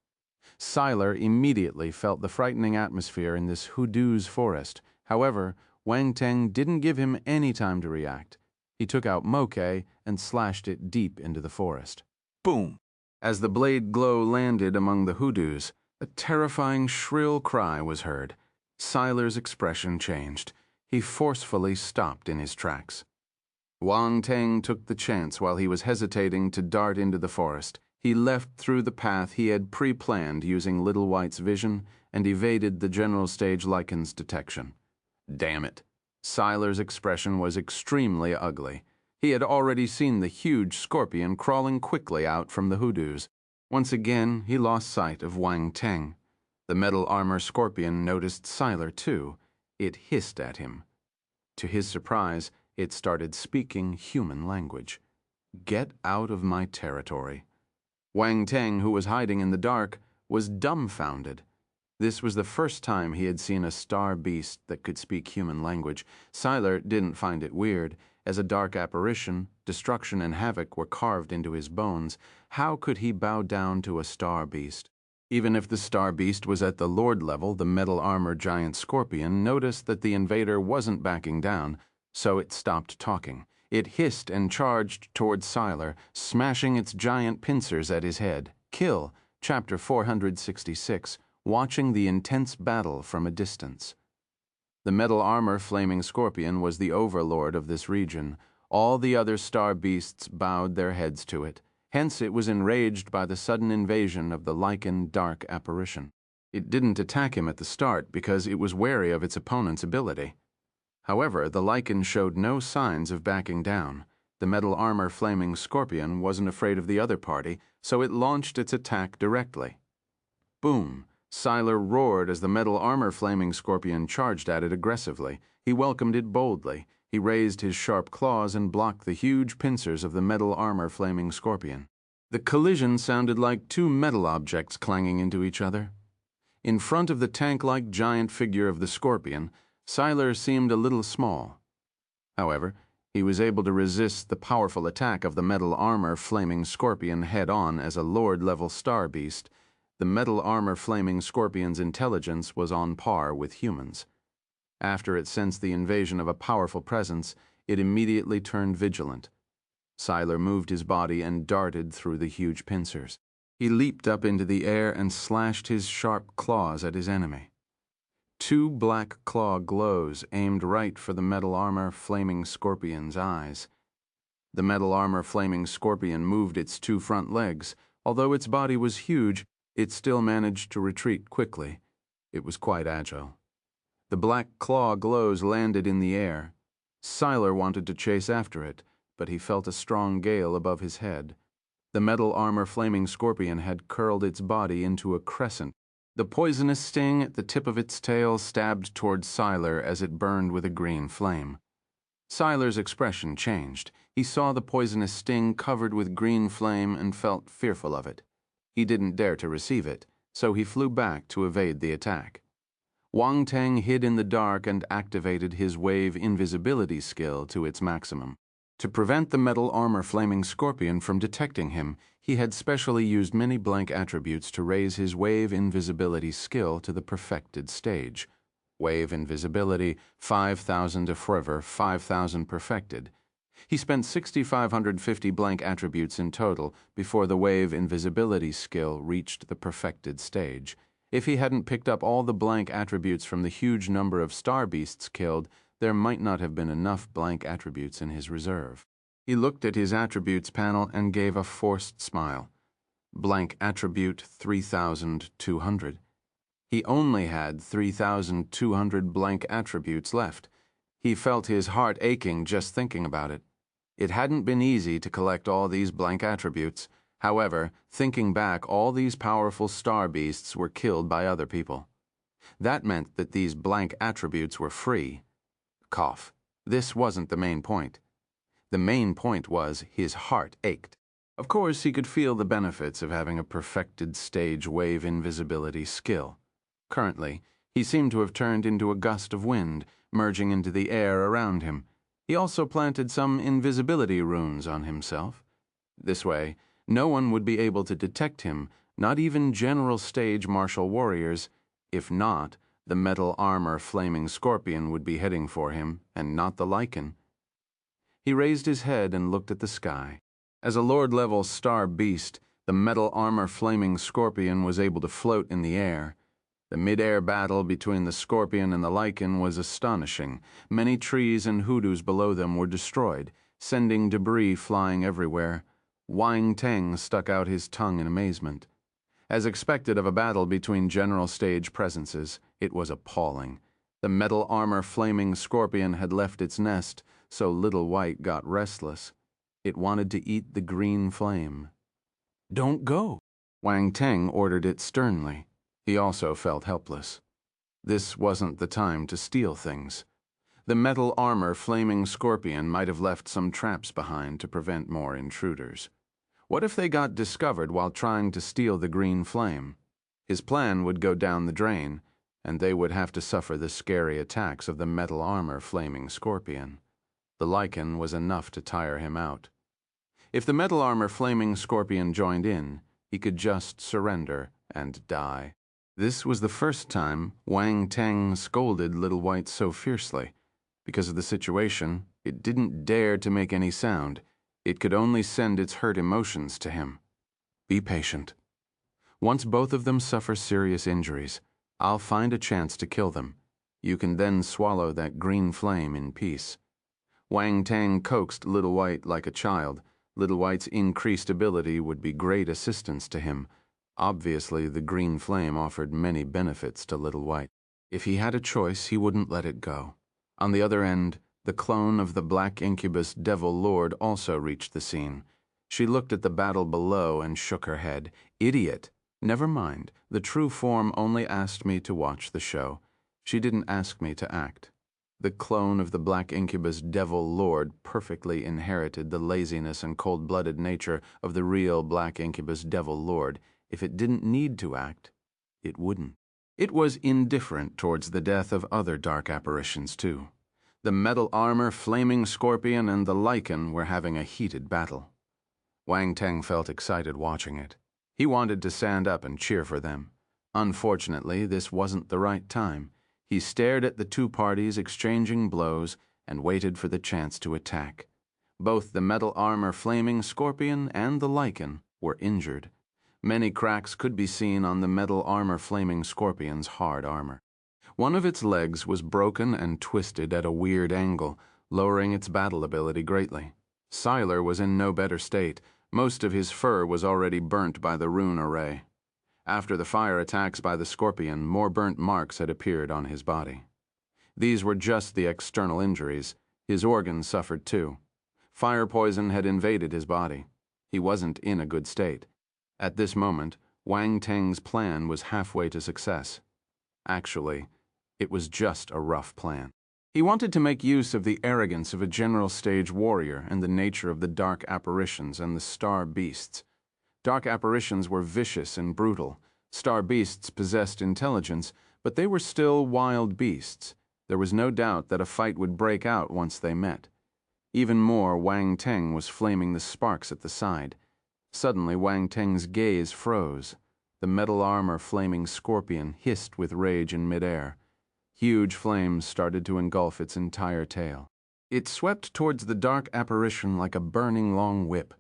Siler immediately felt the frightening atmosphere in this hoodoo's forest. However, Wang Teng didn't give him any time to react. He took out Moke and slashed it deep into the forest. Boom! As the blade glow landed among the hoodoos, a terrifying shrill cry was heard. Siler's expression changed. He forcefully stopped in his tracks. Wang Teng took the chance while he was hesitating to dart into the forest. He left through the path he had pre-planned using Little White's vision and evaded the general stage lichen's detection. Damn it. Siler's expression was extremely ugly. He had already seen the huge scorpion crawling quickly out from the hoodoos. Once again, he lost sight of Wang Teng. The metal armor scorpion noticed Siler too. It hissed at him. To his surprise, it started speaking human language. Get out of my territory. Wang Teng, who was hiding in the dark, was dumbfounded. This was the first time he had seen a star beast that could speak human language. Siler didn't find it weird. As a dark apparition, destruction and havoc were carved into his bones. How could he bow down to a star beast? Even if the star beast was at the lord level, the metal armor giant scorpion noticed that the invader wasn't backing down, so it stopped talking. It hissed and charged toward Siler, smashing its giant pincers at his head. Kill, Chapter 466, watching the intense battle from a distance. The metal armor flaming scorpion was the overlord of this region. All the other star beasts bowed their heads to it. Hence it was enraged by the sudden invasion of the lichen dark apparition. It didn't attack him at the start because it was wary of its opponent's ability. However, the lichen showed no signs of backing down. The metal armor flaming scorpion wasn't afraid of the other party, so it launched its attack directly. Boom! Siler roared as the metal armor flaming scorpion charged at it aggressively. He welcomed it boldly. He raised his sharp claws and blocked the huge pincers of the metal armor flaming scorpion. The collision sounded like two metal objects clanging into each other. In front of the tank-like giant figure of the scorpion, Siler seemed a little small. However, he was able to resist the powerful attack of the metal armor flaming scorpion head-on as a lord-level star beast. The metal armor flaming scorpion's intelligence was on par with humans. After it sensed the invasion of a powerful presence, it immediately turned vigilant. Siler moved his body and darted through the huge pincers. He leaped up into the air and slashed his sharp claws at his enemy. Two black claw glows aimed right for the metal armor flaming scorpion's eyes. The metal armor flaming scorpion moved its two front legs. Although its body was huge, it still managed to retreat quickly. It was quite agile. The black claw glows landed in the air. Siler wanted to chase after it, but he felt a strong gale above his head. The metal armor flaming scorpion had curled its body into a crescent. The poisonous sting at the tip of its tail stabbed toward Siler as it burned with a green flame. Siler's expression changed. He saw the poisonous sting covered with green flame and felt fearful of it. He didn't dare to receive it, so he flew back to evade the attack. Wang Teng hid in the dark and activated his wave invisibility skill to its maximum. To prevent the metal armor flaming scorpion from detecting him, he had specially used many blank attributes to raise his wave invisibility skill to the perfected stage. Wave invisibility, 5,000 of forever, 5,000 perfected. He spent 6,550 blank attributes in total before the wave invisibility skill reached the perfected stage. If he hadn't picked up all the blank attributes from the huge number of star beasts killed, there might not have been enough blank attributes in his reserve. He looked at his attributes panel and gave a forced smile. Blank attribute 3,200. He only had 3,200 blank attributes left. He felt his heart aching just thinking about it. It hadn't been easy to collect all these blank attributes. However, thinking back, all these powerful star beasts were killed by other people. That meant that these blank attributes were free. Cough. This wasn't the main point. The main point was his heart ached. Of course, he could feel the benefits of having a perfected stage wave invisibility skill. Currently, he seemed to have turned into a gust of wind, merging into the air around him. He also planted some invisibility runes on himself. This way, no one would be able to detect him, not even general stage martial warriors. If not, the metal armor flaming scorpion would be heading for him, and not the lichen. He raised his head and looked at the sky. As a Lord-level star beast, the metal armor flaming scorpion was able to float in the air. The mid-air battle between the scorpion and the lichen was astonishing. Many trees and hoodoos below them were destroyed, sending debris flying everywhere. Wang Teng stuck out his tongue in amazement. As expected of a battle between general stage presences, it was appalling. The metal armor flaming scorpion had left its nest, so Little White got restless. It wanted to eat the green flame. "Don't go," Wang Teng ordered it sternly. He also felt helpless. This wasn't the time to steal things. The metal armor flaming scorpion might have left some traps behind to prevent more intruders. What if they got discovered while trying to steal the green flame? His plan would go down the drain, and they would have to suffer the scary attacks of the metal armor flaming scorpion. The lichen was enough to tire him out. If the metal armor flaming scorpion joined in, he could just surrender and die. This was the first time Wang Teng scolded Little White so fiercely. Because of the situation, it didn't dare to make any sound. It could only send its hurt emotions to him. "Be patient. Once both of them suffer serious injuries, I'll find a chance to kill them. You can then swallow that green flame in peace." Wang Teng coaxed Little White like a child. Little White's increased ability would be great assistance to him. Obviously, the green flame offered many benefits to Little White. If he had a choice, he wouldn't let it go. On the other end, the clone of the black incubus Devil Lord also reached the scene. She looked at the battle below and shook her head. "Idiot! Never mind. The true form only asked me to watch the show. She didn't ask me to act." The clone of the black incubus Devil Lord perfectly inherited the laziness and cold-blooded nature of the real black incubus Devil Lord. If it didn't need to act, it wouldn't. It was indifferent towards the death of other dark apparitions, too. The metal armor flaming scorpion and the lichen were having a heated battle. Wang Teng felt excited watching it. He wanted to stand up and cheer for them. Unfortunately, this wasn't the right time. He stared at the two parties exchanging blows and waited for the chance to attack. Both the metal armor flaming scorpion and the lichen were injured. Many cracks could be seen on the metal armor flaming scorpion's hard armor. One of its legs was broken and twisted at a weird angle, lowering its battle ability greatly. Siler was in no better state. Most of his fur was already burnt by the rune array. After the fire attacks by the scorpion, more burnt marks had appeared on his body. These were just the external injuries. His organs suffered too. Fire poison had invaded his body. He wasn't in a good state. At this moment, Wang Teng's plan was halfway to success. Actually, it was just a rough plan. He wanted to make use of the arrogance of a general stage warrior and the nature of the dark apparitions and the star beasts. Dark apparitions were vicious and brutal. Star beasts possessed intelligence, but they were still wild beasts. There was no doubt that a fight would break out once they met. Even more, Wang Teng was flaming the sparks at the side. Suddenly, Wang Teng's gaze froze. The metal armor flaming scorpion hissed with rage in midair. Huge flames started to engulf its entire tail. It swept towards the dark apparition like a burning long whip.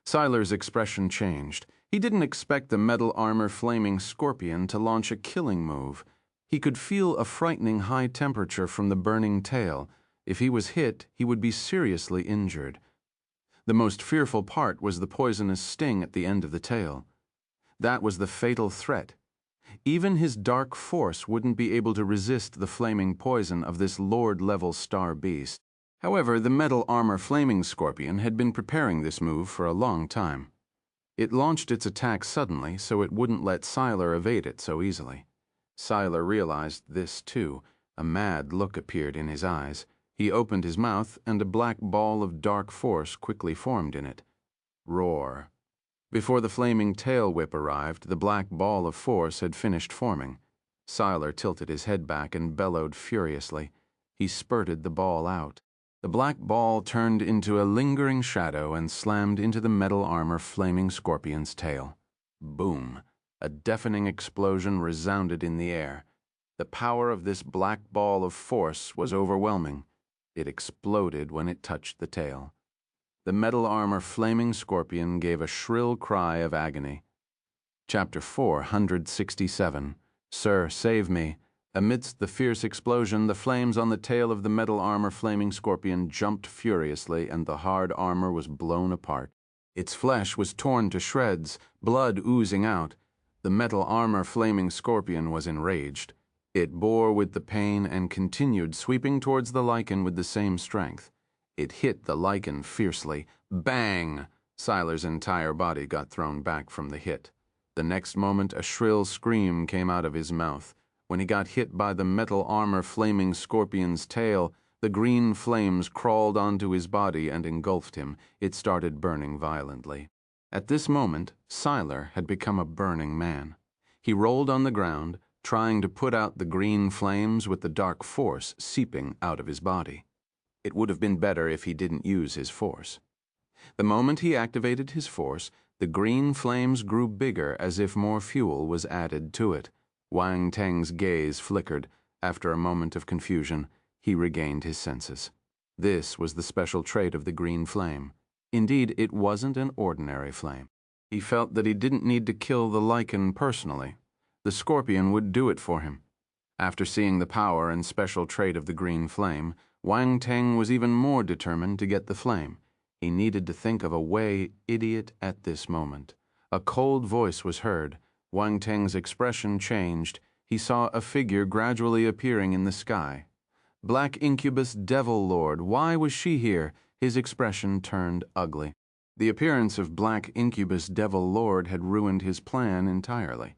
Siler's expression changed. He didn't expect the metal armor flaming scorpion to launch a killing move. He could feel a frightening high temperature from the burning tail. If he was hit, he would be seriously injured. The most fearful part was the poisonous sting at the end of the tail. That was the fatal threat. Even his dark force wouldn't be able to resist the flaming poison of this Lord-level star beast. However, the metal armor flaming scorpion had been preparing this move for a long time. It launched its attack suddenly so it wouldn't let Siler evade it so easily. Siler realized this too. A mad look appeared in his eyes. He opened his mouth and a black ball of dark force quickly formed in it. Roar. Before the flaming tail whip arrived, the black ball of force had finished forming. Siler tilted his head back and bellowed furiously. He spurted the ball out. The black ball turned into a lingering shadow and slammed into the metal armor flaming scorpion's tail. Boom! A deafening explosion resounded in the air. The power of this black ball of force was overwhelming. It exploded when it touched the tail. The metal armor flaming scorpion gave a shrill cry of agony. Chapter 467. Sir, save me. Amidst the fierce explosion, the flames on the tail of the metal armor flaming scorpion jumped furiously, and the hard armor was blown apart. Its flesh was torn to shreds, blood oozing out. The metal armor flaming scorpion was enraged. It bore with the pain and continued sweeping towards the lichen with the same strength. It hit the lichen fiercely. Bang! Siler's entire body got thrown back from the hit. The next moment, a shrill scream came out of his mouth. When he got hit by the metal armor flaming scorpion's tail, the green flames crawled onto his body and engulfed him. It started burning violently. At this moment, Siler had become a burning man. He rolled on the ground, trying to put out the green flames with the dark force seeping out of his body. It would have been better if he didn't use his force. The moment he activated his force, the green flames grew bigger as if more fuel was added to it. Wang Teng's gaze flickered. After a moment of confusion, he regained his senses. This was the special trait of the green flame. Indeed, it wasn't an ordinary flame. He felt that he didn't need to kill the lichen personally. The scorpion would do it for him. After seeing the power and special trait of the green flame, Wang Teng was even more determined to get the flame. He needed to think of a way. Idiot at this moment. A cold voice was heard. Wang Teng's expression changed. He saw a figure gradually appearing in the sky. Black Incubus Devil Lord, why was she here? His expression turned ugly. The appearance of Black Incubus Devil Lord had ruined his plan entirely.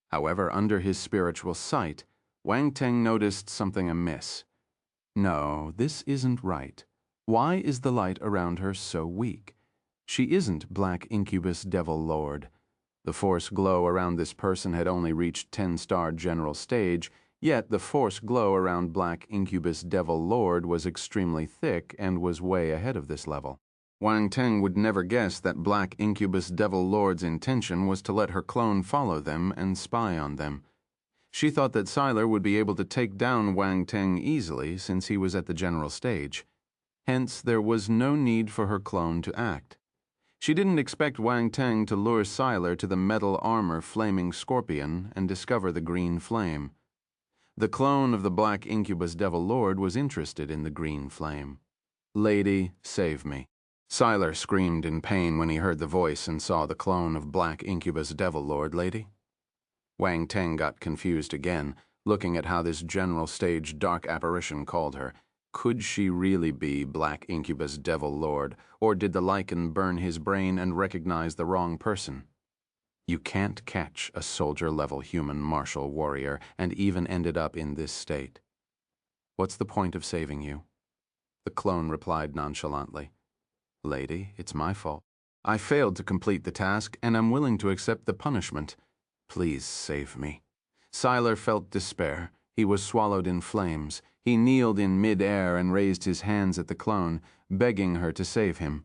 However, under his spiritual sight, Wang Teng noticed something amiss. No, this isn't right. Why is the light around her so weak? She isn't Black Incubus Devil Lord. The force glow around this person had only reached 10-star general stage, yet the force glow around Black Incubus Devil Lord was extremely thick and was way ahead of this level. Wang Teng would never guess that Black Incubus Devil Lord's intention was to let her clone follow them and spy on them. She thought that Siler would be able to take down Wang Teng easily since he was at the general stage. Hence, there was no need for her clone to act. She didn't expect Wang Teng to lure Siler to the metal armor flaming scorpion and discover the green flame. The clone of the Black Incubus Devil Lord was interested in the green flame. Lady, save me. Siler screamed in pain when he heard the voice and saw the clone of Black Incubus Devil Lord. Lady? Wang Teng got confused again, looking at how this general stage dark apparition called her. Could she really be Black Incubus Devil Lord, or did the lichen burn his brain and recognize the wrong person? You can't catch a soldier-level human martial warrior and even ended up in this state. What's the point of saving you? The clone replied nonchalantly. Lady, it's my fault. I failed to complete the task, and I'm willing to accept the punishment. Please save me. Siler felt despair. He was swallowed in flames. He kneeled in mid-air and raised his hands at the clone, begging her to save him.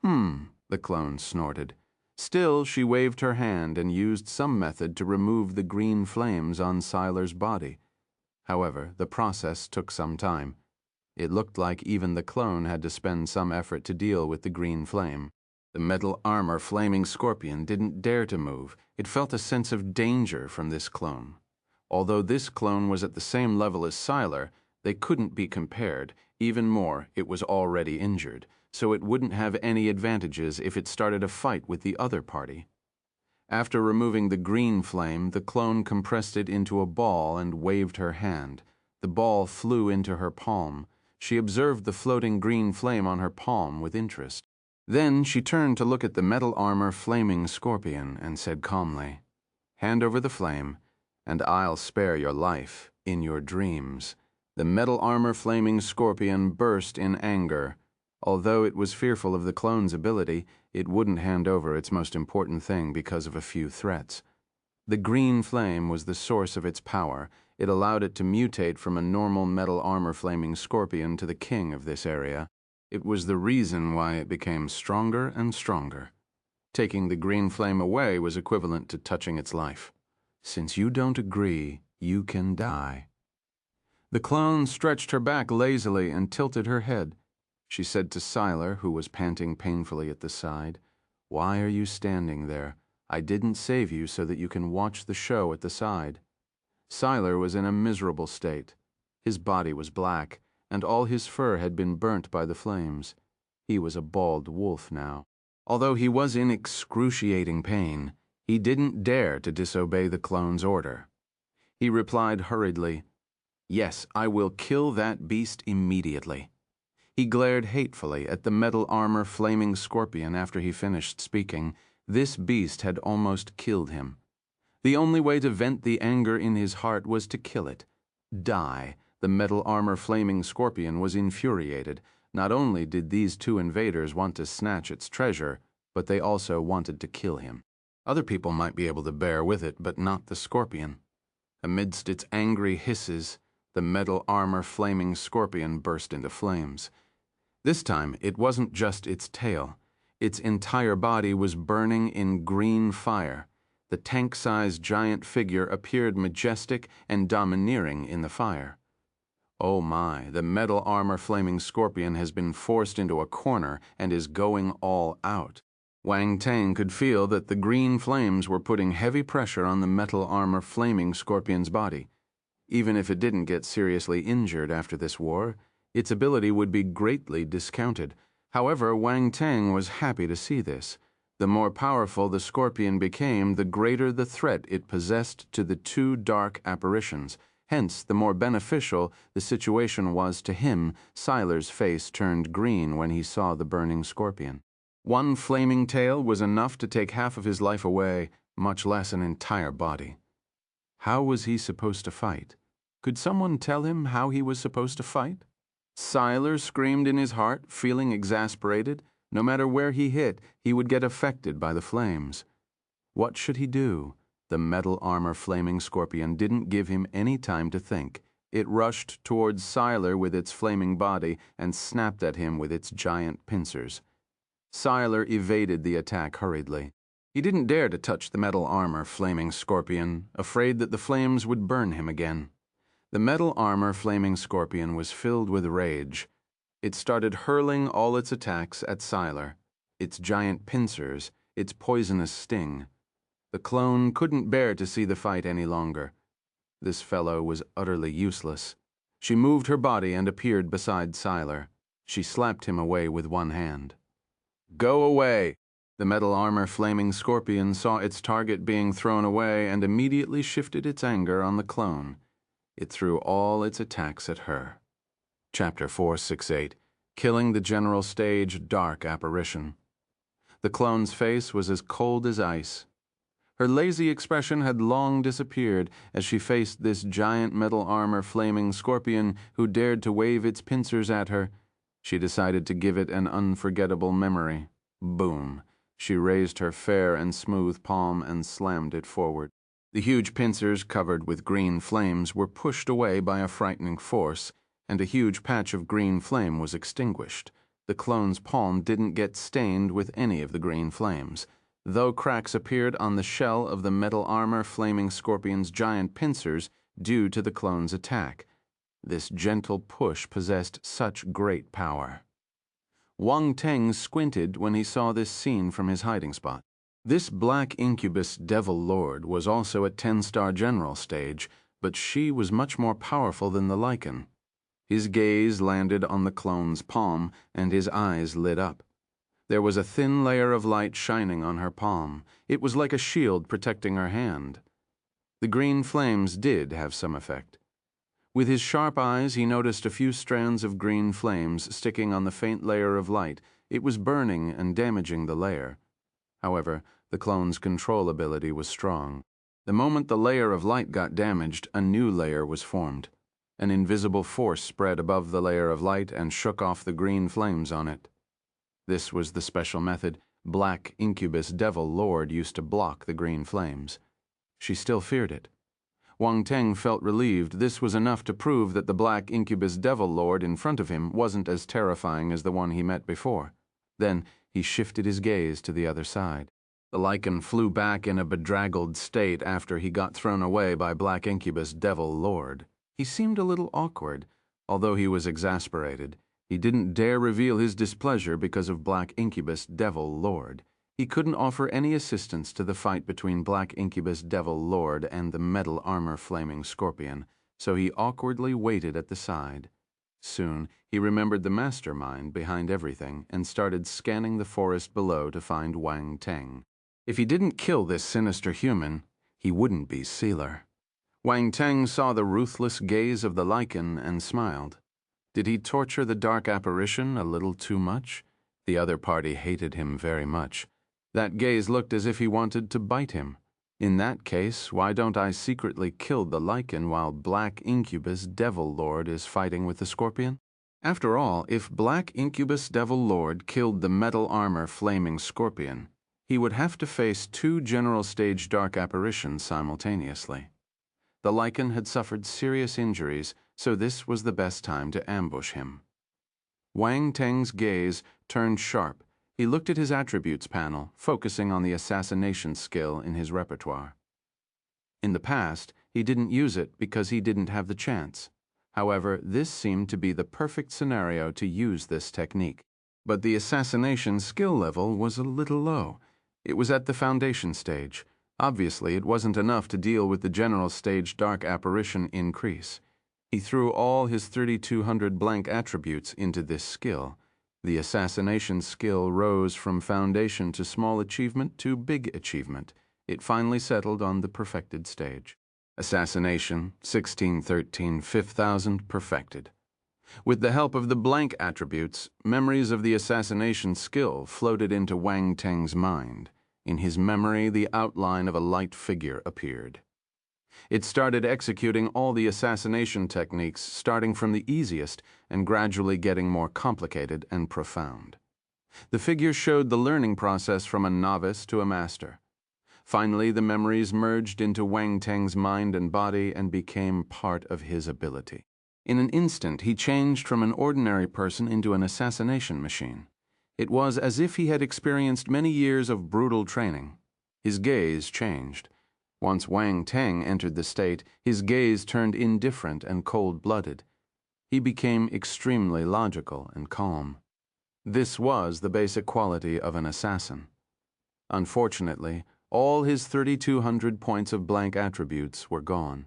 The clone snorted. Still, she waved her hand and used some method to remove the green flames on Siler's body. However, the process took some time. It looked like even the clone had to spend some effort to deal with the green flame. The metal armor flaming scorpion didn't dare to move. It felt a sense of danger from this clone. Although this clone was at the same level as Siler, they couldn't be compared. Even more, it was already injured, so it wouldn't have any advantages if it started a fight with the other party. After removing the green flame, the clone compressed it into a ball and waved her hand. The ball flew into her palm. She observed the floating green flame on her palm with interest. Then she turned to look at the metal armor flaming scorpion and said calmly, "Hand over the flame, and I'll spare your life in your dreams." The metal armor flaming scorpion burst in anger. Although it was fearful of the clone's ability, it wouldn't hand over its most important thing because of a few threats. The green flame was the source of its power. It allowed it to mutate from a normal metal armor flaming scorpion to the king of this area. It was the reason why it became stronger and stronger. Taking the green flame away was equivalent to touching its life. Since you don't agree, you can die. The clone stretched her back lazily and tilted her head. She said to Siler, who was panting painfully at the side, "Why are you standing there? I didn't save you so that you can watch the show at the side." Siler was in a miserable state. His body was black, and all his fur had been burnt by the flames. He was a bald wolf now. Although he was in excruciating pain, he didn't dare to disobey the clone's order. He replied hurriedly, "Yes, I will kill that beast immediately." He glared hatefully at the metal armor flaming scorpion after he finished speaking. This beast had almost killed him. The only way to vent the anger in his heart was to kill it. Die. The metal armor flaming scorpion was infuriated. Not only did these two invaders want to snatch its treasure, but they also wanted to kill him. Other people might be able to bear with it, but not the scorpion. Amidst its angry hisses, the metal armor flaming scorpion burst into flames. This time, it wasn't just its tail. Its entire body was burning in green fire. The tank-sized giant figure appeared majestic and domineering in the fire. Oh my, the metal armor flaming scorpion has been forced into a corner and is going all out. Wang Tang could feel that the green flames were putting heavy pressure on the metal armor flaming scorpion's body. Even if it didn't get seriously injured after this war, its ability would be greatly discounted. However, Wang Tang was happy to see this. The more powerful the scorpion became, the greater the threat it possessed to the two dark apparitions. Hence, the more beneficial the situation was to him. Siler's face turned green when he saw the burning scorpion. One flaming tail was enough to take half of his life away, much less an entire body. How was he supposed to fight? Could someone tell him how he was supposed to fight? Siler screamed in his heart, feeling exasperated. No matter where he hit, he would get affected by the flames. What should he do? The metal armor flaming scorpion didn't give him any time to think. It rushed towards Siler with its flaming body and snapped at him with its giant pincers. Siler evaded the attack hurriedly. He didn't dare to touch the metal armor flaming scorpion, afraid that the flames would burn him again. The metal armor flaming scorpion was filled with rage. It started hurling all its attacks at Siler, its giant pincers, its poisonous sting. The clone couldn't bear to see the fight any longer. This fellow was utterly useless. She moved her body and appeared beside Siler. She slapped him away with one hand. "Go away!" The metal armor flaming scorpion saw its target being thrown away and immediately shifted its anger on the clone. It threw all its attacks at her. Chapter 468, Killing the General Stage Dark Apparition. The clone's face was as cold as ice. Her lazy expression had long disappeared as she faced this giant metal armor flaming scorpion who dared to wave its pincers at her. She decided to give it an unforgettable memory. Boom. She raised her fair and smooth palm and slammed it forward. The huge pincers covered with green flames were pushed away by a frightening force, and a huge patch of green flame was extinguished. The clone's palm didn't get stained with any of the green flames, though cracks appeared on the shell of the metal armor flaming scorpion's giant pincers due to the clone's attack. This gentle push possessed such great power. Wang Teng squinted when he saw this scene from his hiding spot. This black incubus devil lord was also at 10-star general stage, but she was much more powerful than the Lycan. His gaze landed on the clone's palm, and his eyes lit up. There was a thin layer of light shining on her palm. It was like a shield protecting her hand. The green flames did have some effect. With his sharp eyes, he noticed a few strands of green flames sticking on the faint layer of light. It was burning and damaging the layer. However, the clone's control ability was strong. The moment the layer of light got damaged, a new layer was formed. An invisible force spread above the layer of light and shook off the green flames on it. This was the special method Black Incubus Devil Lord used to block the green flames. She still feared it. Wang Teng felt relieved. This was enough to prove that the black incubus devil lord in front of him wasn't as terrifying as the one he met before. Then he shifted his gaze to the other side. The lichen flew back in a bedraggled state after he got thrown away by black incubus devil lord. He seemed a little awkward, although he was exasperated. He didn't dare reveal his displeasure because of black incubus devil lord. He couldn't offer any assistance to the fight between black incubus devil lord and the metal armor flaming scorpion, so he awkwardly waited at the side. Soon, he remembered the mastermind behind everything and started scanning the forest below to find Wang Teng. If he didn't kill this sinister human, he wouldn't be Sealer. Wang Teng saw the ruthless gaze of the lichen and smiled. Did he torture the dark apparition a little too much? The other party hated him very much. That gaze looked as if he wanted to bite him. In that case, why don't I secretly kill the lichen while Black Incubus Devil Lord is fighting with the scorpion? After all, if Black Incubus Devil Lord killed the metal armor flaming scorpion, he would have to face two general stage dark apparitions simultaneously. The lichen had suffered serious injuries, so this was the best time to ambush him. Wang Teng's gaze turned sharp. He looked at his attributes panel, focusing on the assassination skill in his repertoire. In the past, he didn't use it because he didn't have the chance. However, this seemed to be the perfect scenario to use this technique. But the assassination skill level was a little low. It was at the foundation stage. Obviously, it wasn't enough to deal with the general stage dark apparition increase. He threw all his 3,200 blank attributes into this skill. The assassination skill rose from foundation to small achievement to big achievement. It finally settled on the perfected stage. Assassination, 1613, 5000, perfected. With the help of the blank attributes, memories of the assassination skill floated into Wang Teng's mind. In his memory, the outline of a light figure appeared. It started executing all the assassination techniques, starting from the easiest and gradually getting more complicated and profound. The figure showed the learning process from a novice to a master. Finally, the memories merged into Wang Teng's mind and body and became part of his ability. In an instant, he changed from an ordinary person into an assassination machine. It was as if he had experienced many years of brutal training. His gaze changed. Once Wang Teng entered the state, his gaze turned indifferent and cold-blooded. He became extremely logical and calm. This was the basic quality of an assassin. Unfortunately, all his 3,200 points of blank attributes were gone.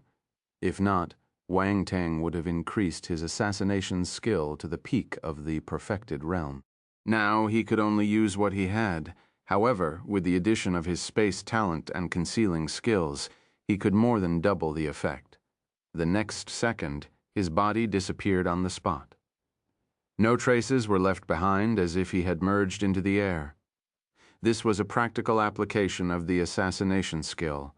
If not, Wang Teng would have increased his assassination skill to the peak of the perfected realm. Now he could only use what he had. However, with the addition of his space talent and concealing skills, he could more than double the effect. The next second, his body disappeared on the spot. No traces were left behind, as if he had merged into the air. This was a practical application of the assassination skill.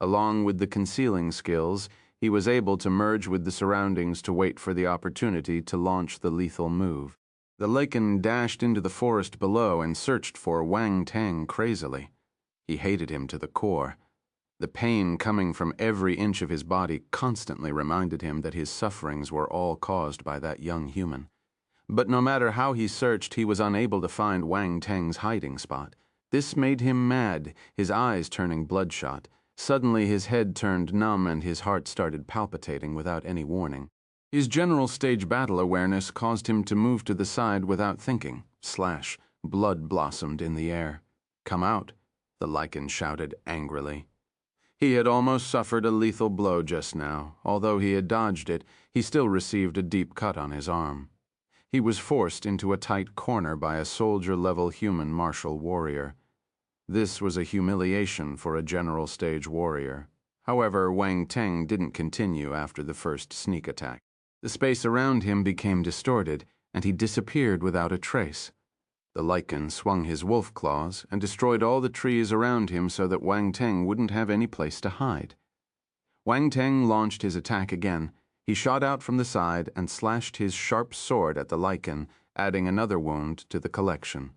Along with the concealing skills, he was able to merge with the surroundings to wait for the opportunity to launch the lethal move. The lichen dashed into the forest below and searched for Wang Teng crazily. He hated him to the core. The pain coming from every inch of his body constantly reminded him that his sufferings were all caused by that young human. But no matter how he searched, he was unable to find Wang Teng's hiding spot. This made him mad, his eyes turning bloodshot. Suddenly his head turned numb and his heart started palpitating without any warning. His general stage battle awareness caused him to move to the side without thinking. Slash, blood blossomed in the air. "Come out," the lichen shouted angrily. He had almost suffered a lethal blow just now. Although he had dodged it, he still received a deep cut on his arm. He was forced into a tight corner by a soldier-level human martial warrior. This was a humiliation for a general stage warrior. However, Wang Teng didn't continue after the first sneak attack. The space around him became distorted, and he disappeared without a trace. The lichen swung his wolf claws and destroyed all the trees around him so that Wang Teng wouldn't have any place to hide. Wang Teng launched his attack again. He shot out from the side and slashed his sharp sword at the lichen, adding another wound to the collection.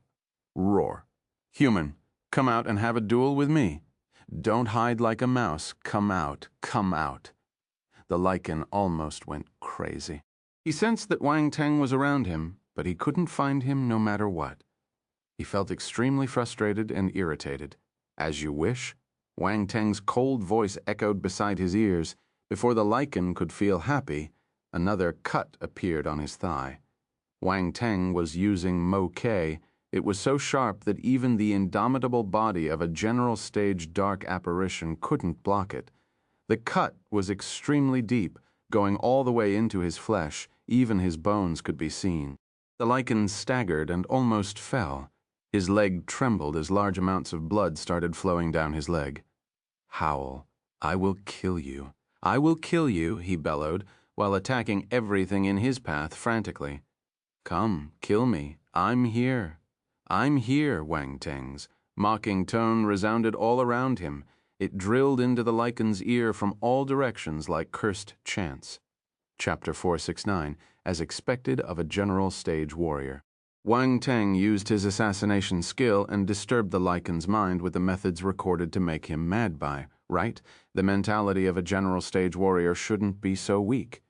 Roar. "Human, come out and have a duel with me." Don't hide like a mouse. Come out, come out. The lichen almost went crazy. He sensed that Wang Teng was around him, but he couldn't find him no matter what. He felt extremely frustrated and irritated. As you wish. Wang Teng's cold voice echoed beside his ears. Before the lichen could feel happy, another cut appeared on his thigh. Wang Teng was using Mo K. It was so sharp that even the indomitable body of a general stage dark apparition couldn't block it. The cut was extremely deep, going all the way into his flesh. Even his bones could be seen. The lichen staggered and almost fell. His leg trembled as large amounts of blood started flowing down his leg. Howl. I will kill you. I will kill you, he bellowed, while attacking everything in his path frantically. Come, kill me. I'm here. I'm here, Wang Teng's mocking tone resounded all around him. It drilled into the lichen's ear from all directions like cursed chants. Chapter 469, as expected of a general stage warrior. Wang Teng used his assassination skill and disturbed the lichen's mind with the methods recorded to make him mad by, right? The mentality of a general stage warrior shouldn't be so weak.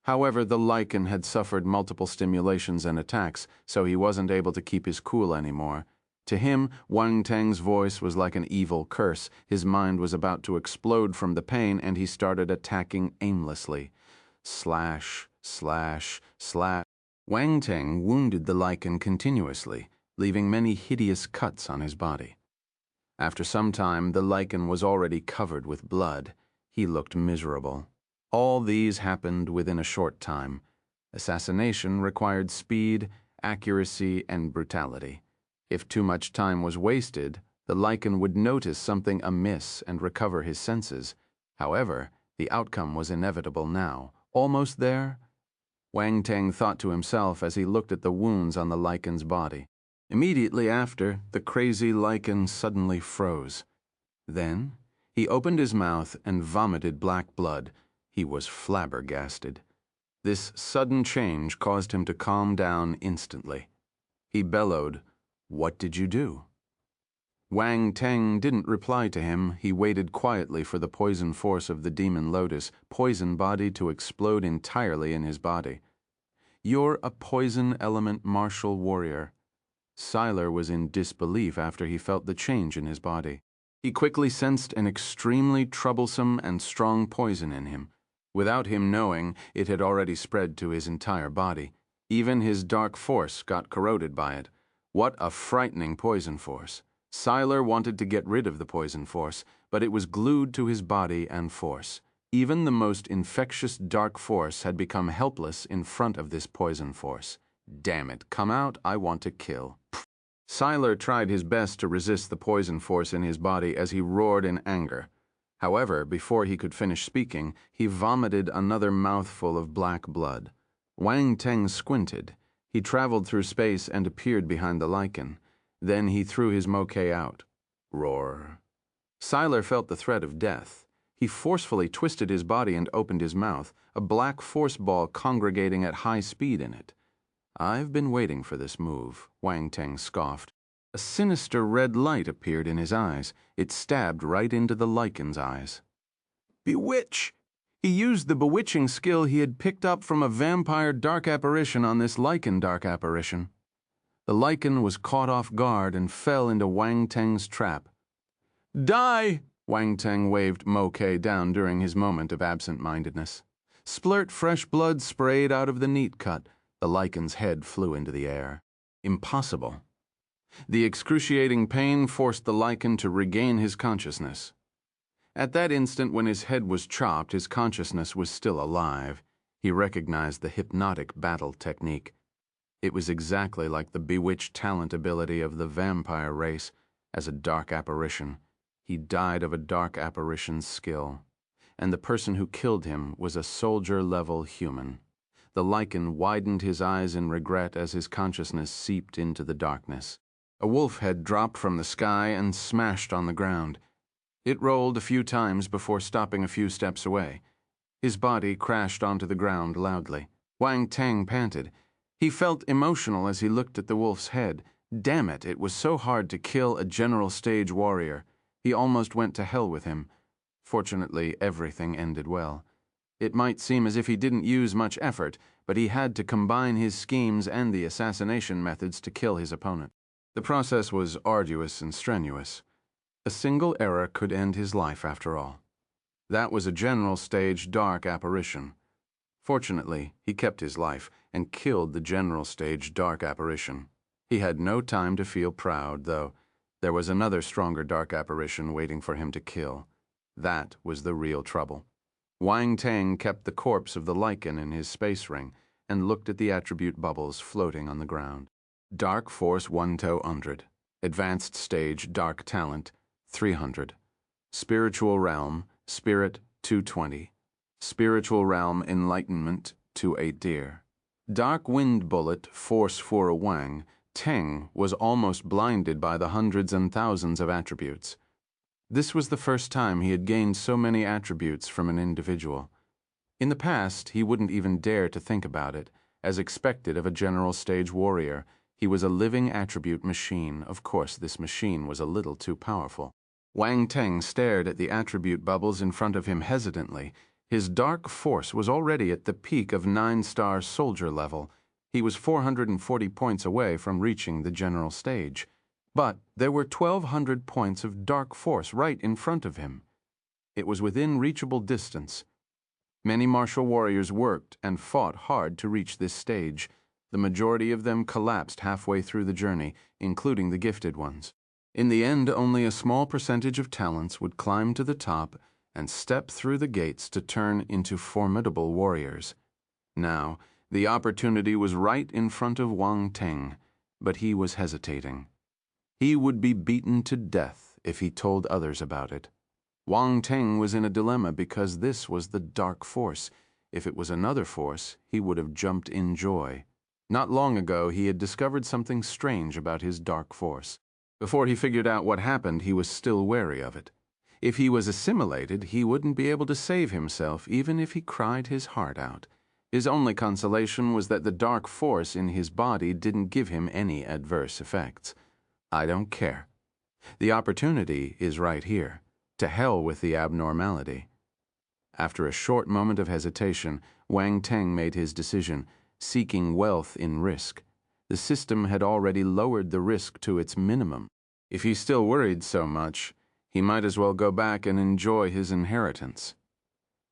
However, the lichen had suffered multiple stimulations and attacks, so he wasn't able to keep his cool anymore. To him, Wang Teng's voice was like an evil curse. His mind was about to explode from the pain, and he started attacking aimlessly. Slash, slash, slash. Wang Teng wounded the lichen continuously, leaving many hideous cuts on his body. After some time, the lichen was already covered with blood. He looked miserable. All these happened within a short time. Assassination required speed, accuracy, and brutality. If too much time was wasted, the lichen would notice something amiss and recover his senses. However, the outcome was inevitable now. Almost there? Wang Teng thought to himself as he looked at the wounds on the lichen's body. Immediately after, the crazy lichen suddenly froze. Then, he opened his mouth and vomited black blood. He was flabbergasted. This sudden change caused him to calm down instantly. He bellowed, "What did you do?" Wang Teng didn't reply to him. He waited quietly for the poison force of the demon lotus, poison body, to explode entirely in his body. You're a poison element martial warrior. Siler was in disbelief after he felt the change in his body. He quickly sensed an extremely troublesome and strong poison in him. Without him knowing, it had already spread to his entire body. Even his dark force got corroded by it. What a frightening poison force. Siler wanted to get rid of the poison force, but it was glued to his body and force. Even the most infectious dark force had become helpless in front of this poison force. Damn it, come out, I want to kill. Siler tried his best to resist the poison force in his body as he roared in anger. However, before he could finish speaking, he vomited another mouthful of black blood. Wang Teng squinted. He traveled through space and appeared behind the lichen. Then he threw his moquet out. Roar. Siler felt the threat of death. He forcefully twisted his body and opened his mouth, a black force ball congregating at high speed in it. I've been waiting for this move, Wang Teng scoffed. A sinister red light appeared in his eyes. It stabbed right into the lichen's eyes. Bewitch! He used the bewitching skill he had picked up from a vampire dark apparition on this lichen dark apparition. The lichen was caught off guard and fell into Wang Teng's trap. Die! Wang Teng waved moquet down during his moment of absent-mindedness. Splurt fresh blood sprayed out of the neat cut. The lichen's head flew into the air. Impossible. The excruciating pain forced the lichen to regain his consciousness. At that instant when his head was chopped, his consciousness was still alive. He recognized the hypnotic battle technique. It was exactly like the bewitched talent ability of the vampire race. As a dark apparition, he died of a dark apparition's skill. And the person who killed him was a soldier-level human. The lichen widened his eyes in regret as his consciousness seeped into the darkness. A wolf head dropped from the sky and smashed on the ground. It rolled a few times before stopping a few steps away. His body crashed onto the ground loudly. Wang Teng panted. He felt emotional as he looked at the wolf's head. Damn it, it was so hard to kill a general stage warrior. He almost went to hell with him. Fortunately, everything ended well. It might seem as if he didn't use much effort, but he had to combine his schemes and the assassination methods to kill his opponent. The process was arduous and strenuous. A single error could end his life after all. That was a general stage dark apparition. Fortunately, he kept his life and killed the general stage dark apparition. He had no time to feel proud, though. There was another stronger dark apparition waiting for him to kill. That was the real trouble. Wang Tang kept the corpse of the lichen in his space ring and looked at the attribute bubbles floating on the ground. Dark Force 100. Advanced Stage Dark Talent 300. Spiritual Realm Spirit 220. Spiritual Realm Enlightenment 28 deer. Dark Wind Bullet Force for Wang Teng was almost blinded by the hundreds and thousands of attributes. This was the first time he had gained so many attributes from an individual. In the past, he wouldn't even dare to think about it. As expected of a general stage warrior, he was a living attribute machine. Of course, this machine was a little too powerful. Wang Teng stared at the attribute bubbles in front of him hesitantly. His dark force was already at the peak of 9-star soldier level. He was 440 points away from reaching the general stage. But there were 1,200 points of dark force right in front of him. It was within reachable distance. Many martial warriors worked and fought hard to reach this stage. The majority of them collapsed halfway through the journey, including the gifted ones. In the end, only a small percentage of talents would climb to the top and step through the gates to turn into formidable warriors. Now, the opportunity was right in front of Wang Teng, but he was hesitating. He would be beaten to death if he told others about it. Wang Teng was in a dilemma because this was the dark force. If it was another force, he would have jumped in joy. Not long ago, he had discovered something strange about his dark force. Before he figured out what happened, he was still wary of it. If he was assimilated, he wouldn't be able to save himself even if he cried his heart out. His only consolation was that the dark force in his body didn't give him any adverse effects. I don't care. The opportunity is right here. To hell with the abnormality. After a short moment of hesitation, Wang Teng made his decision, seeking wealth in risk. The system had already lowered the risk to its minimum. If he still worried so much, he might as well go back and enjoy his inheritance.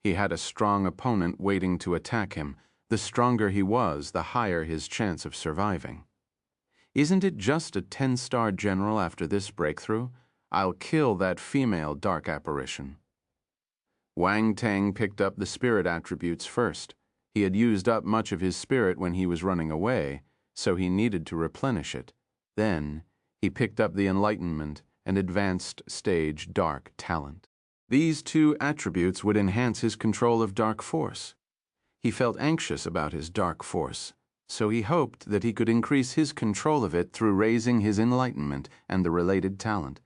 He had a strong opponent waiting to attack him. The stronger he was, the higher his chance of surviving. Isn't it just a 10-star general after this breakthrough? I'll kill that female dark apparition. Wang Teng picked up the spirit attributes first. He had used up much of his spirit when he was running away, so he needed to replenish it. Then, he picked up the enlightenment and advanced stage dark talent. These two attributes would enhance his control of dark force. He felt anxious about his dark force, so he hoped that he could increase his control of it through raising his enlightenment and the related talent.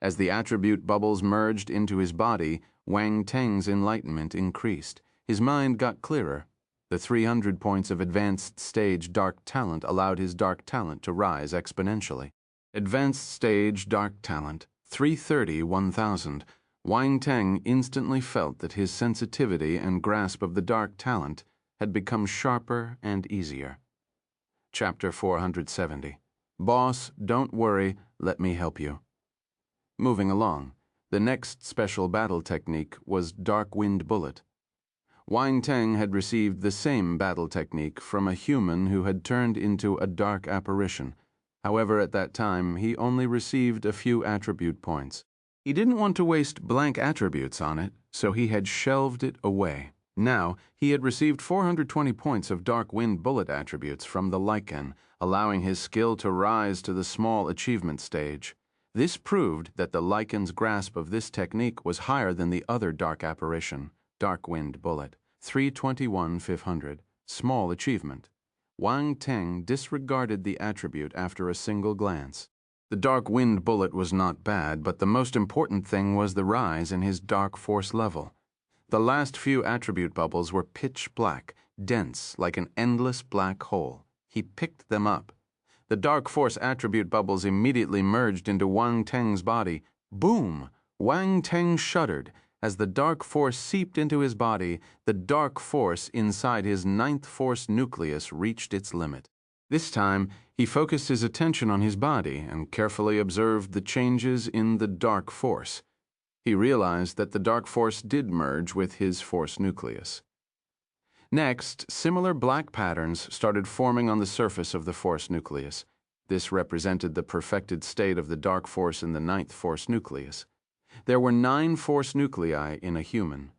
As the attribute bubbles merged into his body, Wang Teng's enlightenment increased. His mind got clearer. The 300 points of advanced stage dark talent allowed his dark talent to rise exponentially. Advanced stage dark talent, 330-1000. Wang Teng instantly felt that his sensitivity and grasp of the dark talent had become sharper and easier. Chapter 470. Boss, don't worry, let me help you. Moving along, the next special battle technique was Dark Wind Bullet. Wang Teng had received the same battle technique from a human who had turned into a dark apparition. However, at that time, he only received a few attribute points. He didn't want to waste blank attributes on it, so he had shelved it away. Now, he had received 420 points of Dark Wind Bullet attributes from the lichen, allowing his skill to rise to the small achievement stage. This proved that the lichen's grasp of this technique was higher than the other dark apparition, Dark Wind Bullet, 321-500, small achievement. Wang Teng disregarded the attribute after a single glance. The Dark Wind Bullet was not bad, but the most important thing was the rise in his dark force level. The last few attribute bubbles were pitch black, dense like an endless black hole. He picked them up. The dark force attribute bubbles immediately merged into Wang Teng's body. Boom! Wang Teng shuddered. As the dark force seeped into his body, the dark force inside his ninth force nucleus reached its limit. This time, he focused his attention on his body and carefully observed the changes in the dark force. He realized that the dark force did merge with his force nucleus. Next, similar black patterns started forming on the surface of the force nucleus. This represented the perfected state of the dark force in the ninth force nucleus. There were 9 force nuclei in a human.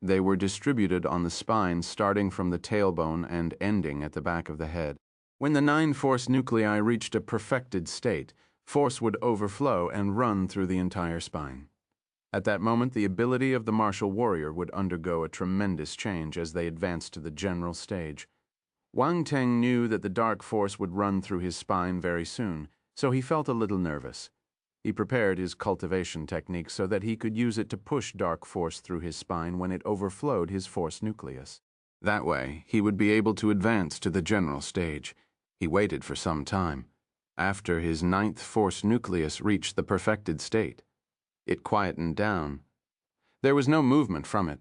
They were distributed on the spine starting from the tailbone and ending at the back of the head. When the 9 force nuclei reached a perfected state, force would overflow and run through the entire spine. At that moment, the ability of the martial warrior would undergo a tremendous change as they advanced to the general stage. Wang Teng knew that the dark force would run through his spine very soon, so he felt a little nervous. He prepared his cultivation technique so that he could use it to push dark force through his spine when it overflowed his force nucleus. That way, he would be able to advance to the general stage. He waited for some time. After his 9th force nucleus reached the perfected state, it quietened down. There was no movement from it.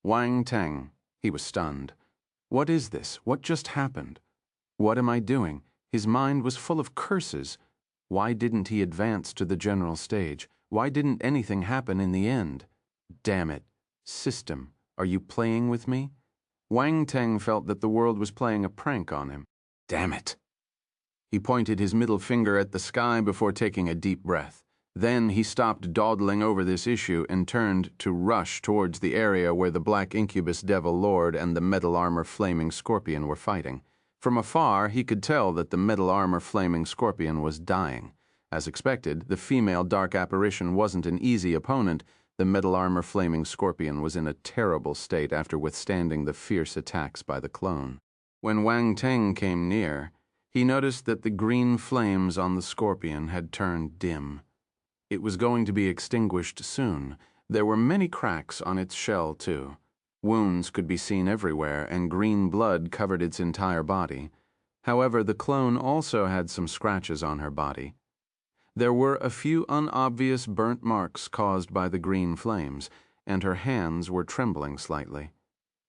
Wang Teng, he was stunned. What is this? What just happened? What am I doing? His mind was full of curses. Why didn't he advance to the general stage? Why didn't anything happen in the end? Damn it. System, are you playing with me? Wang Teng felt that the world was playing a prank on him. Damn it. He pointed his middle finger at the sky before taking a deep breath. Then he stopped dawdling over this issue and turned to rush towards the area where the Black Incubus Devil Lord and the Metal Armor Flaming Scorpion were fighting. From afar, he could tell that the Metal Armor Flaming Scorpion was dying. As expected, the female dark apparition wasn't an easy opponent. The Metal Armor Flaming Scorpion was in a terrible state after withstanding the fierce attacks by the clone. When Wang Teng came near, he noticed that the green flames on the scorpion had turned dim. It was going to be extinguished soon. There were many cracks on its shell, too. Wounds could be seen everywhere, and green blood covered its entire body. However, the clone also had some scratches on her body. There were a few unobvious burnt marks caused by the green flames, and her hands were trembling slightly.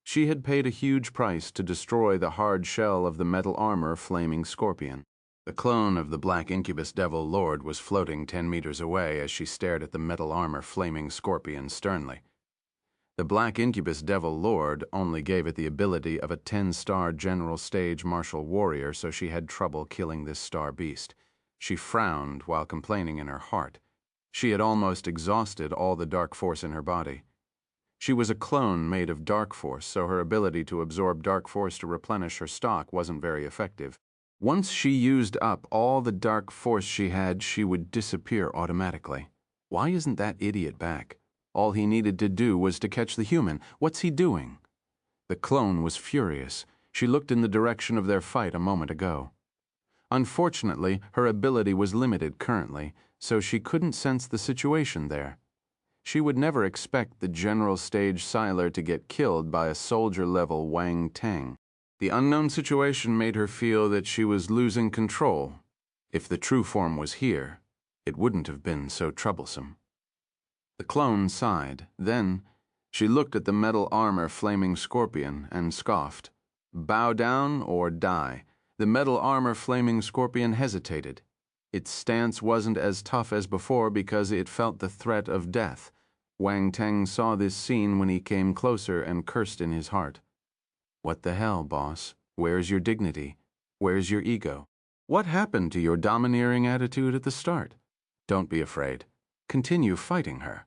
She had paid a huge price to destroy the hard shell of the metal armor flaming scorpion. The clone of the Black Incubus Devil Lord was floating 10 meters away as she stared at the metal armor flaming scorpion sternly. The Black Incubus Devil Lord only gave it the ability of a 10-star general stage martial warrior, so she had trouble killing this star beast. She frowned while complaining in her heart. She had almost exhausted all the dark force in her body. She was a clone made of dark force, so her ability to absorb dark force to replenish her stock wasn't very effective. Once she used up all the dark force she had, she would disappear automatically. Why isn't that idiot back? All he needed to do was to catch the human. What's he doing? The clone was furious. She looked in the direction of their fight a moment ago. Unfortunately, her ability was limited currently, so she couldn't sense the situation there. She would never expect the general stage Siler to get killed by a soldier-level Wang Teng. The unknown situation made her feel that she was losing control. If the true form was here, it wouldn't have been so troublesome. The clone sighed. Then she looked at the metal armor flaming scorpion and scoffed. Bow down or die. The metal armor flaming scorpion hesitated. Its stance wasn't as tough as before because it felt the threat of death. Wang Teng saw this scene when he came closer and cursed in his heart. What the hell, boss? Where's your dignity? Where's your ego? What happened to your domineering attitude at the start? Don't be afraid. Continue fighting her.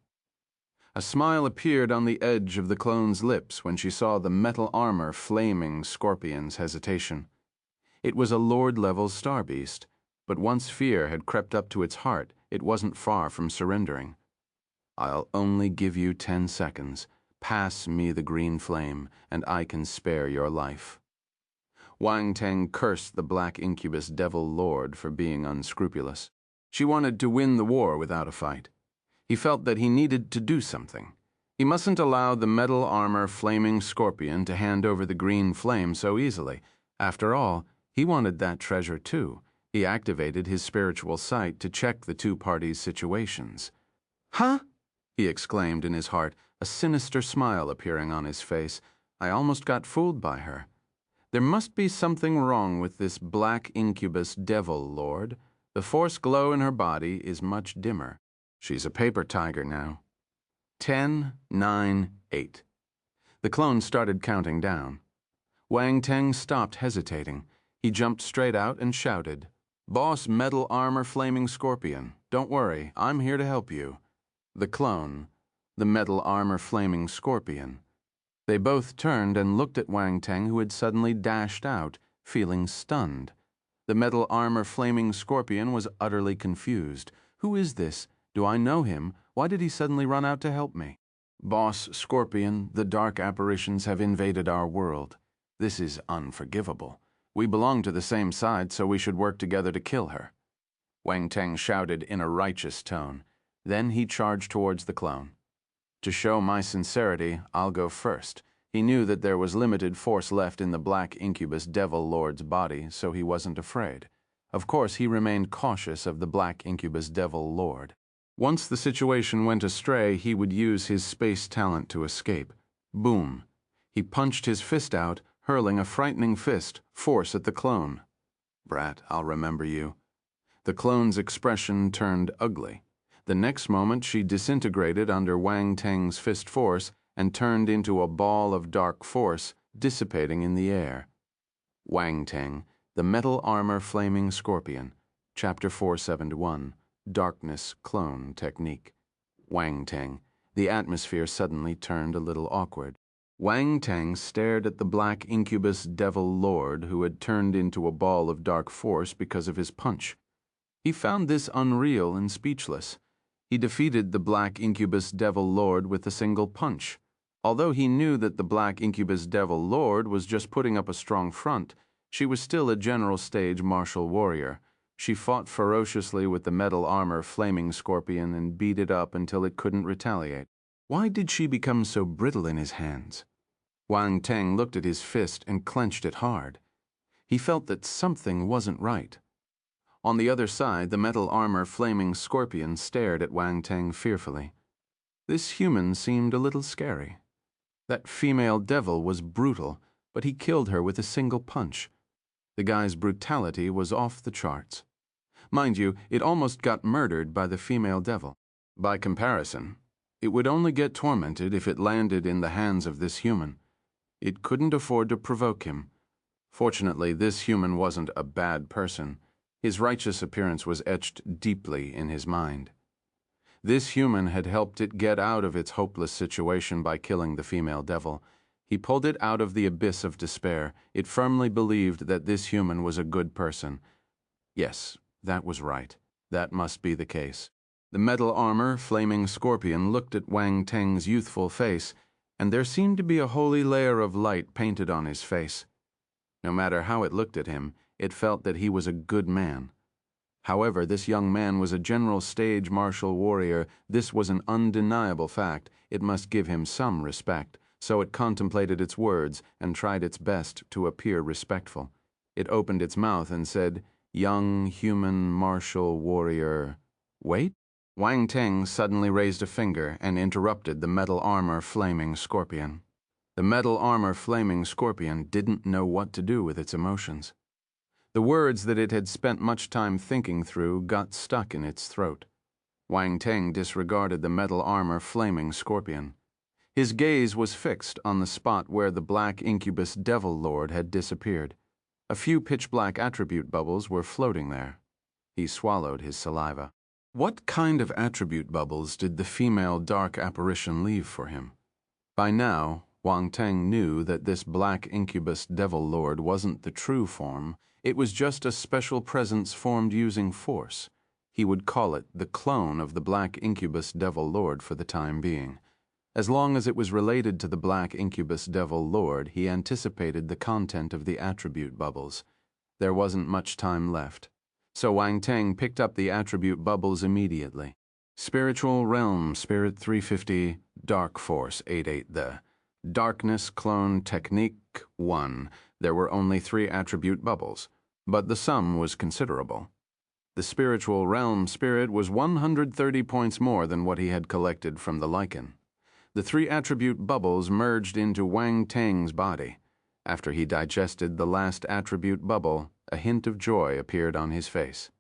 A smile appeared on the edge of the clone's lips when she saw the metal armor flaming scorpion's hesitation. It was a Lord-level star beast, but once fear had crept up to its heart, it wasn't far from surrendering. I'll only give you 10 seconds. Pass me the green flame, and I can spare your life. Wang Teng cursed the Black Incubus Devil Lord for being unscrupulous. She wanted to win the war without a fight. He felt that he needed to do something. He mustn't allow the metal armor flaming scorpion to hand over the green flame so easily. After all, he wanted that treasure too. He activated his spiritual sight to check the two parties' situations. Huh? he exclaimed in his heart, a sinister smile appearing on his face. I almost got fooled by her. There must be something wrong with this black incubus devil lord. The force glow in her body is much dimmer. She's a paper tiger now. 10, 9, 8. The clone started counting down. Wang Teng stopped hesitating. He jumped straight out and shouted, "Boss Metal Armor Flaming Scorpion, don't worry, I'm here to help you." The clone, the Metal Armor Flaming Scorpion. They both turned and looked at Wang Teng, who had suddenly dashed out, feeling stunned. The Metal Armor Flaming Scorpion was utterly confused. Who is this? Do I know him? Why did he suddenly run out to help me? Boss Scorpion, the dark apparitions have invaded our world. This is unforgivable. We belong to the same side, so we should work together to kill her. Wang Teng shouted in a righteous tone. Then he charged towards the clone. To show my sincerity, I'll go first. He knew that there was limited force left in the black incubus devil lord's body, so he wasn't afraid. Of course, he remained cautious of the black incubus devil lord. Once the situation went astray, he would use his space talent to escape. Boom. He punched his fist out, hurling a frightening force at the clone. Brat, I'll remember you. The clone's expression turned ugly. The next moment she disintegrated under Wang Teng's fist force and turned into a ball of dark force, dissipating in the air. Wang Teng, the Metal Armor Flaming Scorpion, Chapter 471, Darkness Clone Technique. Wang Teng. The atmosphere suddenly turned a little awkward. Wang Teng stared at the black incubus devil lord who had turned into a ball of dark force because of his punch. He found this unreal and speechless. He defeated the black incubus devil lord with a single punch. Although he knew that the black incubus devil lord was just putting up a strong front, she was still a general stage martial warrior. She fought ferociously with the metal armor flaming scorpion and beat it up until it couldn't retaliate. Why did she become so brittle in his hands? Wang Teng looked at his fist and clenched it hard. He felt that something wasn't right. On the other side, the metal armor flaming scorpion stared at Wang Teng fearfully. This human seemed a little scary. That female devil was brutal, but he killed her with a single punch. The guy's brutality was off the charts. Mind you, it almost got murdered by the female devil. By comparison, it would only get tormented if it landed in the hands of this human. It couldn't afford to provoke him. Fortunately, this human wasn't a bad person. His righteous appearance was etched deeply in his mind. This human had helped it get out of its hopeless situation by killing the female devil. He pulled it out of the abyss of despair. It firmly believed that this human was a good person. Yes, that was right. That must be the case. The metal armor, flaming scorpion, looked at Wang Teng's youthful face, and there seemed to be a holy layer of light painted on his face. No matter how it looked at him, it felt that he was a good man. However, this young man was a general stage martial warrior. This was an undeniable fact. It must give him some respect. So it contemplated its words and tried its best to appear respectful. It opened its mouth and said, "Young human martial warrior." Wait? Wang Teng suddenly raised a finger and interrupted the metal armor flaming scorpion. The metal armor flaming scorpion didn't know what to do with its emotions. The words that it had spent much time thinking through got stuck in its throat. Wang Teng disregarded the metal armor flaming scorpion. His gaze was fixed on the spot where the black incubus devil lord had disappeared. A few pitch-black attribute bubbles were floating there. He swallowed his saliva. What kind of attribute bubbles did the female dark apparition leave for him? By now, Wang Teng knew that this black incubus devil lord wasn't the true form. It was just a special presence formed using force. He would call it the clone of the black incubus devil lord for the time being. As long as it was related to the black incubus devil lord, he anticipated the content of the attribute bubbles. There wasn't much time left. So Wang Teng picked up the attribute bubbles immediately. Spiritual Realm, Spirit 350, Dark Force 88 the. Darkness Clone Technique 1. There were only 3 attribute bubbles, but the sum was considerable. The spiritual realm spirit was 130 points more than what he had collected from the lichen. The 3 attribute bubbles merged into Wang Teng's body. After he digested the last attribute bubble, a hint of joy appeared on his face.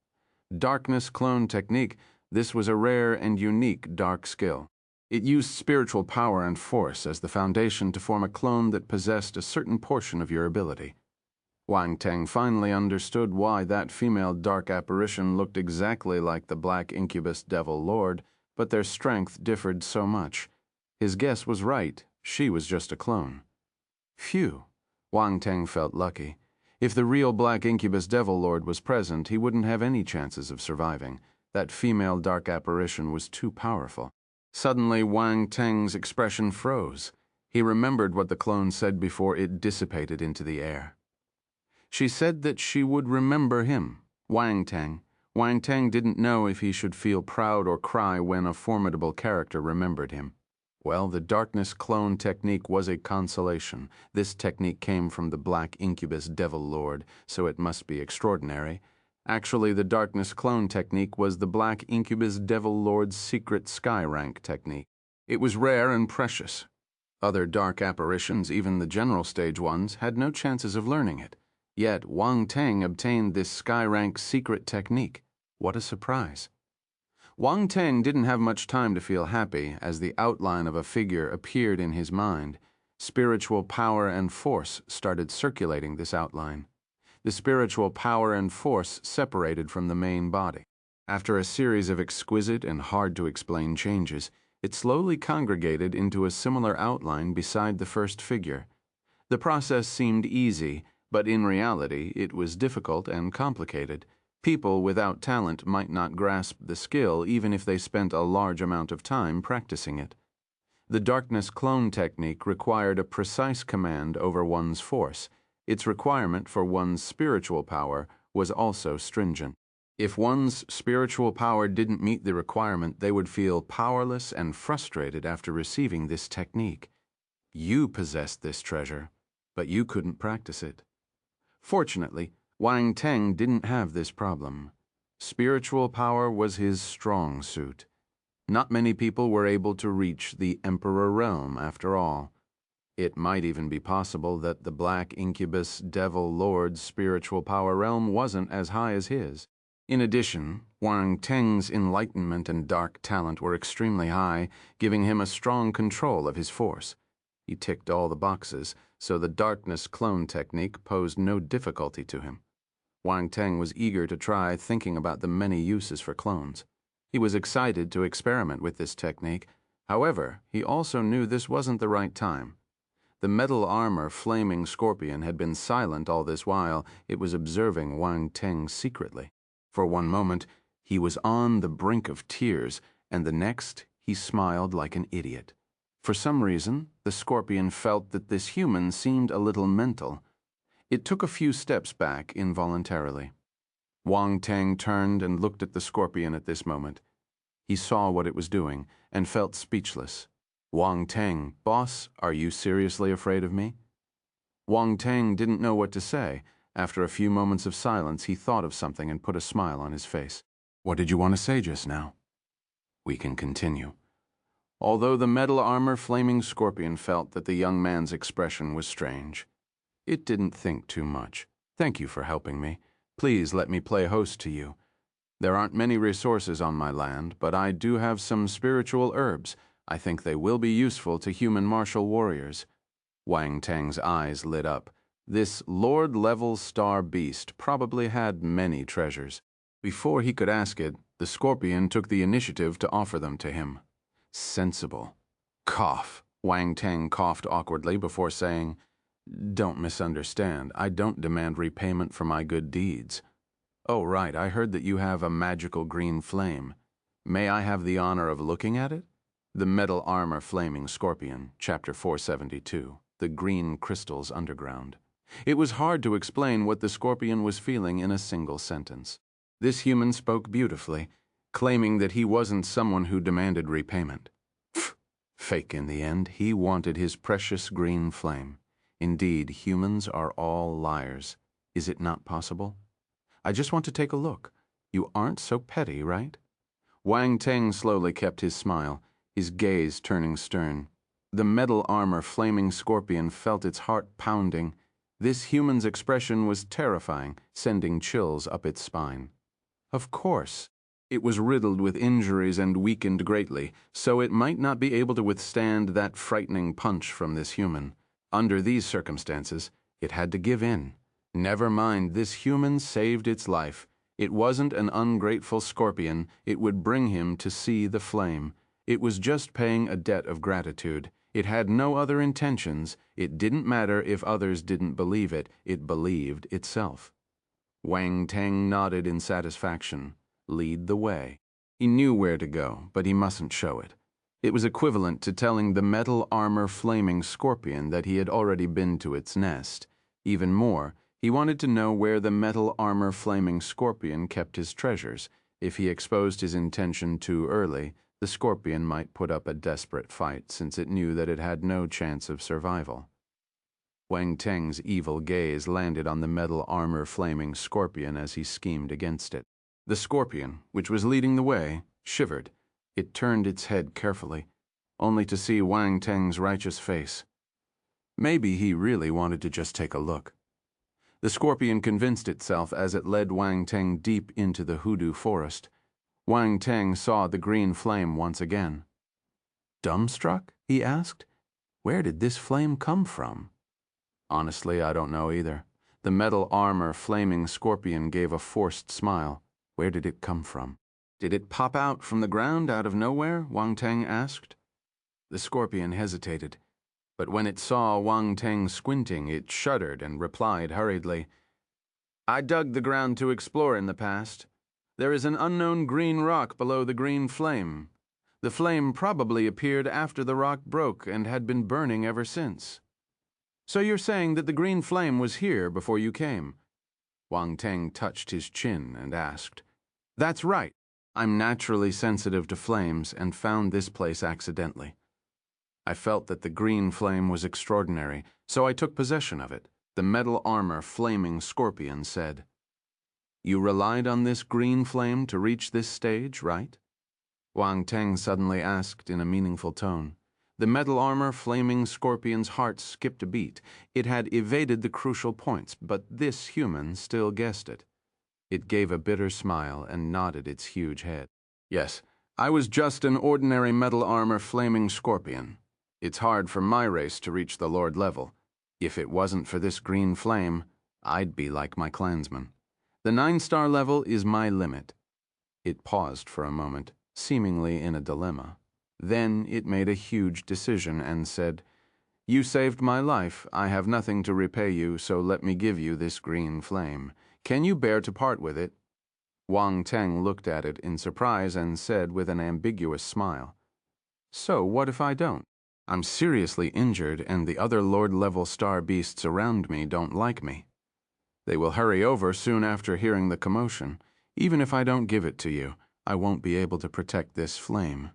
Darkness clone technique, this was a rare and unique dark skill. It used spiritual power and force as the foundation to form a clone that possessed a certain portion of your ability. Wang Teng finally understood why that female dark apparition looked exactly like the black incubus devil lord, but their strength differed so much. His guess was right, she was just a clone. Phew, Wang Teng felt lucky. If the real black incubus devil lord was present, he wouldn't have any chances of surviving. That female dark apparition was too powerful. Suddenly, Wang Teng's expression froze. He remembered what the clone said before it dissipated into the air. She said that she would remember him, Wang Teng. Wang Teng didn't know if he should feel proud or cry when a formidable character remembered him. Well, the darkness clone technique was a consolation. This technique came from the black incubus devil lord, so it must be extraordinary. Actually, the darkness clone technique was the black incubus devil lord's secret sky rank technique. It was rare and precious. Other dark apparitions, even the general stage ones, had no chances of learning it. Yet Wang Teng obtained this sky rank secret technique. What a surprise. Wang Teng didn't have much time to feel happy as the outline of a figure appeared in his mind. Spiritual power and force started circulating this outline. The spiritual power and force separated from the main body. After a series of exquisite and hard-to-explain changes, it slowly congregated into a similar outline beside the first figure. The process seemed easy, but in reality it was difficult and complicated. People without talent might not grasp the skill even if they spent a large amount of time practicing it. The darkness clone technique required a precise command over one's force. Its requirement for one's spiritual power was also stringent. If one's spiritual power didn't meet the requirement, they would feel powerless and frustrated after receiving this technique. You possessed this treasure, but you couldn't practice it. Fortunately, Wang Teng didn't have this problem. Spiritual power was his strong suit. Not many people were able to reach the Emperor realm after all. It might even be possible that the black incubus devil lord's spiritual power realm wasn't as high as his. In addition, Wang Teng's enlightenment and dark talent were extremely high, giving him a strong control of his force. He ticked all the boxes, so the darkness clone technique posed no difficulty to him. Wang Teng was eager to try, thinking about the many uses for clones. He was excited to experiment with this technique. However, he also knew this wasn't the right time. The metal armor flaming scorpion had been silent all this while. It was observing Wang Teng secretly. For one moment, he was on the brink of tears, and the next, he smiled like an idiot. For some reason, the scorpion felt that this human seemed a little mental. It took a few steps back involuntarily. Wang Teng turned and looked at the scorpion at this moment. He saw what it was doing and felt speechless. Wang Teng, boss, are you seriously afraid of me? Wang Teng didn't know what to say. After a few moments of silence, he thought of something and put a smile on his face. What did you want to say just now? We can continue. Although the metal armor flaming scorpion felt that the young man's expression was strange, it didn't think too much. Thank you for helping me. Please let me play host to you. There aren't many resources on my land, but I do have some spiritual herbs. I think they will be useful to human martial warriors. Wang Teng's eyes lit up. This Lord-level star beast probably had many treasures. Before he could ask it, the scorpion took the initiative to offer them to him. Sensible. Cough. Wang Teng coughed awkwardly before saying, Don't misunderstand. I don't demand repayment for my good deeds. Oh, right, I heard that you have a magical green flame. May I have the honor of looking at it? The Metal Armor Flaming Scorpion, Chapter 472, The Green Crystals Underground. It was hard to explain what the scorpion was feeling in a single sentence. This human spoke beautifully, claiming that he wasn't someone who demanded repayment. Fake in the end, he wanted his precious green flame. Indeed, humans are all liars. Is it not possible? I just want to take a look. You aren't so petty, right? Wang Teng slowly kept his smile, his gaze turning stern. The metal armor flaming scorpion felt its heart pounding. This human's expression was terrifying, sending chills up its spine. Of course. It was riddled with injuries and weakened greatly, so it might not be able to withstand that frightening punch from this human. Under these circumstances, it had to give in. Never mind, this human saved its life. It wasn't an ungrateful scorpion. It would bring him to see the flame. It was just paying a debt of gratitude. It had no other intentions. It didn't matter if others didn't believe it. It believed itself. Wang Teng nodded in satisfaction. Lead the way. He knew where to go, but he mustn't show it. It was equivalent to telling the metal armor flaming scorpion that he had already been to its nest. Even more, he wanted to know where the metal armor flaming scorpion kept his treasures. If he exposed his intention too early, the scorpion might put up a desperate fight since it knew that it had no chance of survival. Wang Teng's evil gaze landed on the metal armor flaming scorpion as he schemed against it. The scorpion, which was leading the way, shivered. It turned its head carefully, only to see Wang Teng's righteous face. Maybe he really wanted to just take a look. The scorpion convinced itself as it led Wang Teng deep into the hoodoo forest. Wang Teng saw the green flame once again. Dumbstruck? He asked. Where did this flame come from? Honestly, I don't know either. The metal armor flaming scorpion gave a forced smile. Where did it come from? Did it pop out from the ground out of nowhere? Wang Teng asked. The scorpion hesitated, but when it saw Wang Teng squinting, it shuddered and replied hurriedly, I dug the ground to explore in the past. There is an unknown green rock below the green flame. The flame probably appeared after the rock broke and had been burning ever since. So you're saying that the green flame was here before you came? Wang Teng touched his chin and asked. That's right. I'm naturally sensitive to flames and found this place accidentally. I felt that the green flame was extraordinary, so I took possession of it. The metal armor flaming scorpion said. You relied on this green flame to reach this stage, right? Wang Teng suddenly asked in a meaningful tone. The metal armor flaming scorpion's heart skipped a beat. It had evaded the crucial points, but this human still guessed it. It gave a bitter smile and nodded its huge head. Yes, I was just an ordinary metal armor flaming scorpion. It's hard for my race to reach the Lord level. If it wasn't for this green flame, I'd be like my clansmen. The 9-star level is my limit. It paused for a moment, seemingly in a dilemma. Then it made a huge decision and said, You saved my life. I have nothing to repay you, so let me give you this green flame. Can you bear to part with it? Wang Teng looked at it in surprise and said with an ambiguous smile, So what if I don't? I'm seriously injured and the other Lord-level star beasts around me don't like me. They will hurry over soon after hearing the commotion. Even if I don't give it to you, I won't be able to protect this flame.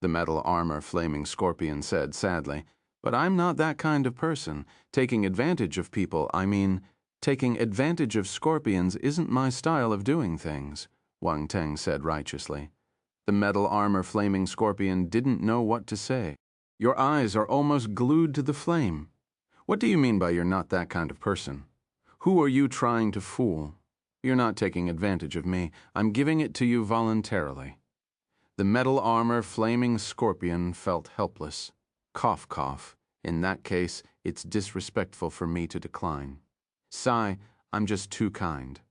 The metal armor flaming scorpion said sadly, But I'm not that kind of person. Taking advantage of people, taking advantage of scorpions isn't my style of doing things, Wang Teng said righteously. The metal armor flaming scorpion didn't know what to say. Your eyes are almost glued to the flame. What do you mean by you're not that kind of person? Who are you trying to fool? You're not taking advantage of me. I'm giving it to you voluntarily. The metal armor flaming scorpion felt helpless. Cough, cough. In that case, it's disrespectful for me to decline. Sigh, I'm just too kind.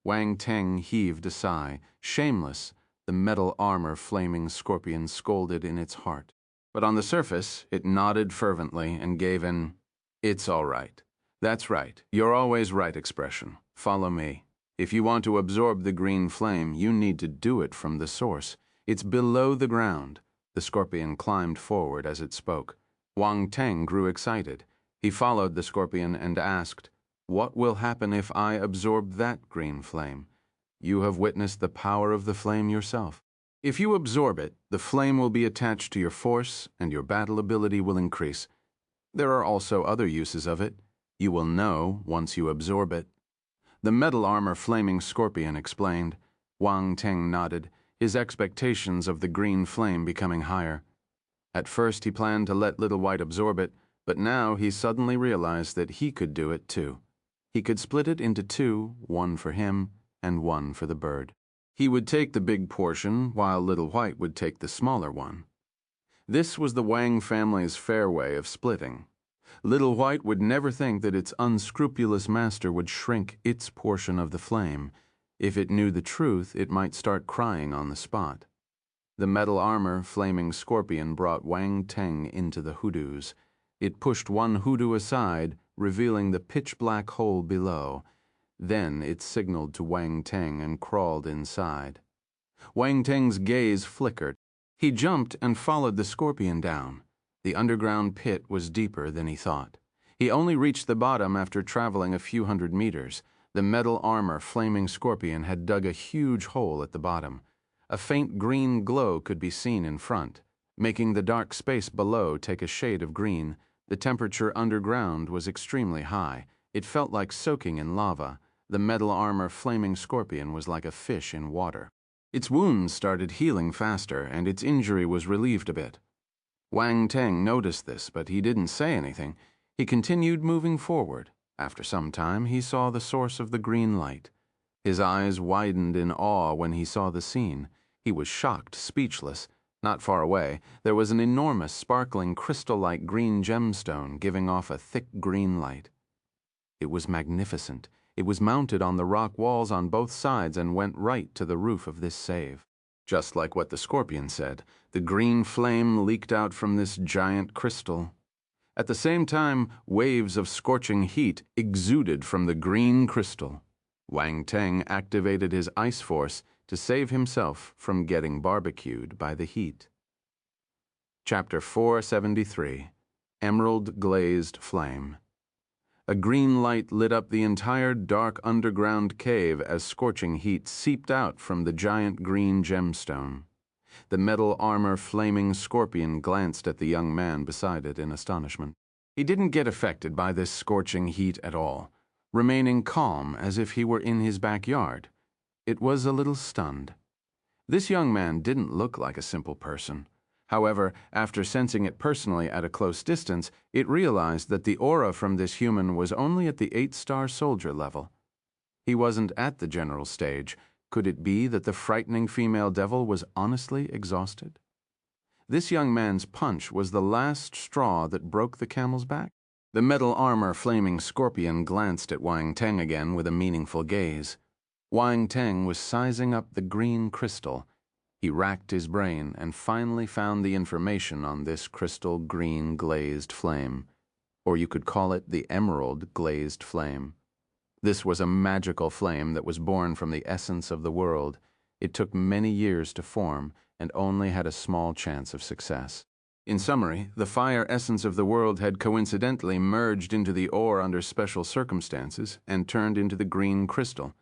Wang Teng heaved a sigh. Shameless, the metal armor flaming scorpion scolded in its heart. But on the surface, it nodded fervently and gave an, It's all right. That's right. You're always right expression. Follow me. If you want to absorb the green flame, you need to do it from the source. It's below the ground. The scorpion climbed forward as it spoke. Wang Teng grew excited. He followed the scorpion and asked, What will happen if I absorb that green flame? You have witnessed the power of the flame yourself. If you absorb it, the flame will be attached to your force and your battle ability will increase. There are also other uses of it. You will know once you absorb it. The metal armor flaming scorpion explained, Wang Teng nodded, his expectations of the green flame becoming higher. At first he planned to let Little White absorb it, but now he suddenly realized that he could do it too. He could split it into two, one for him and one for the bird. He would take the big portion, while Little White would take the smaller one. This was the Wang family's fair way of splitting. Little White would never think that its unscrupulous master would shrink its portion of the flame. If it knew the truth, it might start crying on the spot. The metal armor flaming scorpion brought Wang Teng into the hoodoos. It pushed one hoodoo aside, revealing the pitch-black hole below. Then it signaled to Wang Teng and crawled inside. Wang Teng's gaze flickered. He jumped and followed the scorpion down. The underground pit was deeper than he thought. He only reached the bottom after traveling a few hundred meters. The metal armor flaming scorpion had dug a huge hole at the bottom. A faint green glow could be seen in front, making the dark space below take a shade of green. The temperature underground was extremely high. It felt like soaking in lava. The metal armor flaming scorpion was like a fish in water. Its wounds started healing faster, and its injury was relieved a bit. Wang Teng noticed this, but he didn't say anything. He continued moving forward. After some time, he saw the source of the green light. His eyes widened in awe when he saw the scene. He was shocked, speechless. Not far away, there was an enormous, sparkling, crystal-like green gemstone giving off a thick green light. It was magnificent. It was mounted on the rock walls on both sides and went right to the roof of this cave. Just like what the scorpion said, the green flame leaked out from this giant crystal. At the same time, waves of scorching heat exuded from the green crystal. Wang Teng activated his ice force to save himself from getting barbecued by the heat. Chapter 473, Emerald Glazed Flame. A green light lit up the entire dark underground cave as scorching heat seeped out from the giant green gemstone. The metal armor flaming scorpion glanced at the young man beside it in astonishment. He didn't get affected by this scorching heat at all, remaining calm as if he were in his backyard. It was a little stunned. This young man didn't look like a simple person. However, after sensing it personally at a close distance, it realized that the aura from this human was only at the 8-star soldier level. He wasn't at the general stage. Could it be that the frightening female devil was honestly exhausted? This young man's punch was the last straw that broke the camel's back. The metal armor flaming scorpion glanced at Wang Teng again with a meaningful gaze. Wang Teng was sizing up the green crystal. He racked his brain and finally found the information on this crystal green glazed flame, or you could call it the emerald glazed flame. This was a magical flame that was born from the essence of the world. It took many years to form and only had a small chance of success. In summary, the fire essence of the world had coincidentally merged into the ore under special circumstances and turned into the green crystal.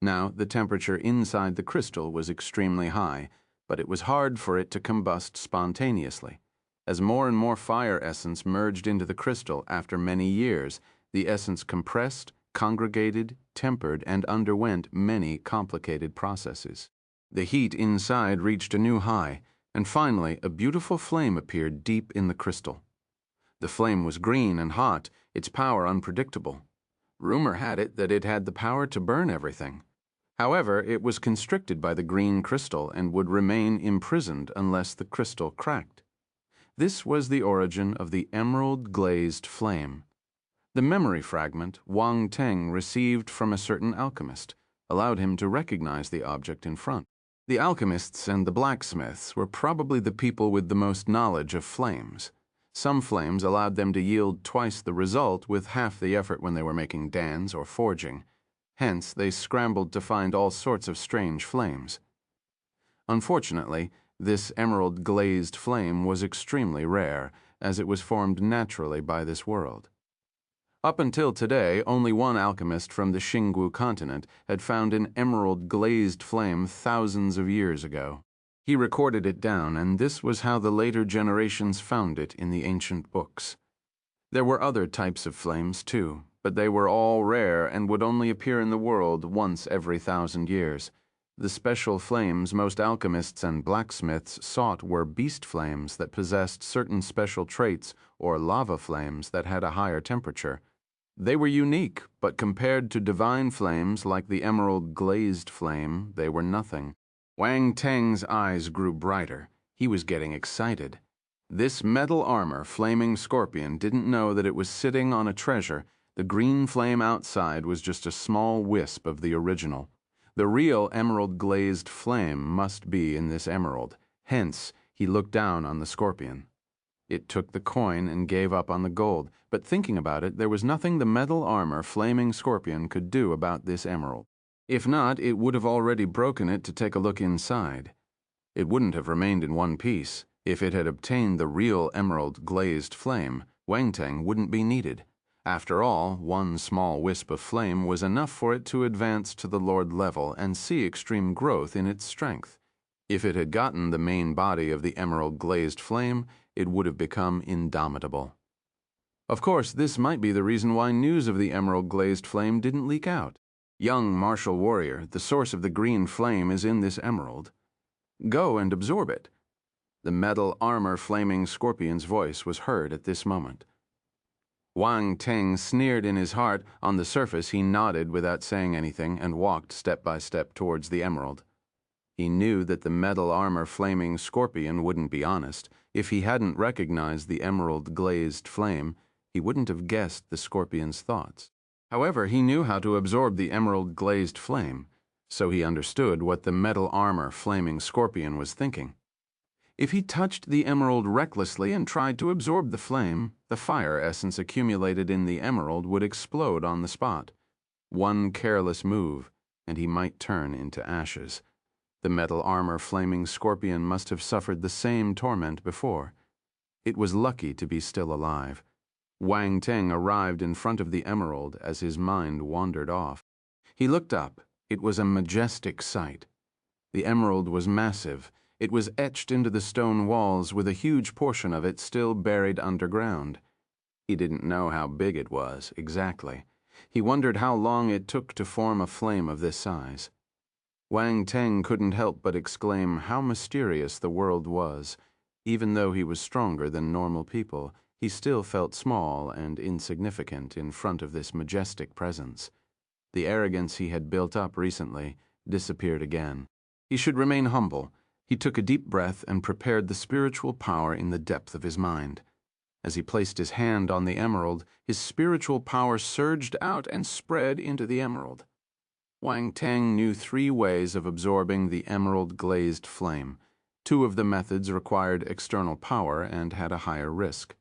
Now, the temperature inside the crystal was extremely high, but it was hard for it to combust spontaneously. As more and more fire essence merged into the crystal after many years, the essence compressed, congregated, tempered, and underwent many complicated processes. The heat inside reached a new high, and finally a beautiful flame appeared deep in the crystal. The flame was green and hot, its power unpredictable. Rumor had it that it had the power to burn everything. However, it was constricted by the green crystal and would remain imprisoned unless the crystal cracked. This was the origin of the emerald glazed flame. The memory fragment Wang Teng received from a certain alchemist allowed him to recognize the object in front. The alchemists and the blacksmiths were probably the people with the most knowledge of flames. Some flames allowed them to yield twice the result with half the effort when they were making dans or forging. Hence, they scrambled to find all sorts of strange flames. Unfortunately, this emerald glazed flame was extremely rare, as it was formed naturally by this world. Up until today, only one alchemist from the Xinggu continent had found an emerald glazed flame thousands of years ago. He recorded it down, and this was how the later generations found it in the ancient books. There were other types of flames, too, but they were all rare and would only appear in the world once every 1,000 years. The special flames most alchemists and blacksmiths sought were beast flames that possessed certain special traits or lava flames that had a higher temperature. They were unique, but compared to divine flames like the emerald glazed flame, they were nothing. Wang Teng's eyes grew brighter. He was getting excited. This metal armor flaming scorpion didn't know that it was sitting on a treasure. The green flame outside was just a small wisp of the original. The real emerald-glazed flame must be in this emerald. Hence, he looked down on the scorpion. It took the coin and gave up on the gold, but thinking about it, there was nothing the metal armor flaming scorpion could do about this emerald. If not, it would have already broken it to take a look inside. It wouldn't have remained in one piece. If it had obtained the real emerald-glazed flame, Wang Teng wouldn't be needed. After all, one small wisp of flame was enough for it to advance to the Lord level and see extreme growth in its strength. If it had gotten the main body of the emerald-glazed flame, it would have become indomitable. Of course, this might be the reason why news of the emerald-glazed flame didn't leak out. Young martial warrior, the source of the green flame is in this emerald. Go and absorb it. The metal armor flaming scorpion's voice was heard at this moment. Wang Teng sneered in his heart. On the surface, he nodded without saying anything and walked step by step towards the emerald. He knew that the metal armor flaming scorpion wouldn't be honest. If he hadn't recognized the emerald-glazed flame, he wouldn't have guessed the scorpion's thoughts. However, he knew how to absorb the emerald-glazed flame, so he understood what the metal armor flaming scorpion was thinking. If he touched the emerald recklessly and tried to absorb the flame, the fire essence accumulated in the emerald would explode on the spot. One careless move, and he might turn into ashes. The metal armor flaming scorpion must have suffered the same torment before. It was lucky to be still alive. Wang Teng arrived in front of the emerald as his mind wandered off. He looked up. It was a majestic sight. The emerald was massive. It was etched into the stone walls with a huge portion of it still buried underground. He didn't know how big it was, exactly. He wondered how long it took to form a flame of this size. Wang Teng couldn't help but exclaim how mysterious the world was. Even though he was stronger than normal people, he still felt small and insignificant in front of this majestic presence. The arrogance he had built up recently disappeared again. He should remain humble. He took a deep breath and prepared the spiritual power in the depth of his mind. As he placed his hand on the emerald, his spiritual power surged out and spread into the emerald. Wang Teng knew 3 ways of absorbing the emerald-glazed flame. 2 of the methods required external power and had a higher risk.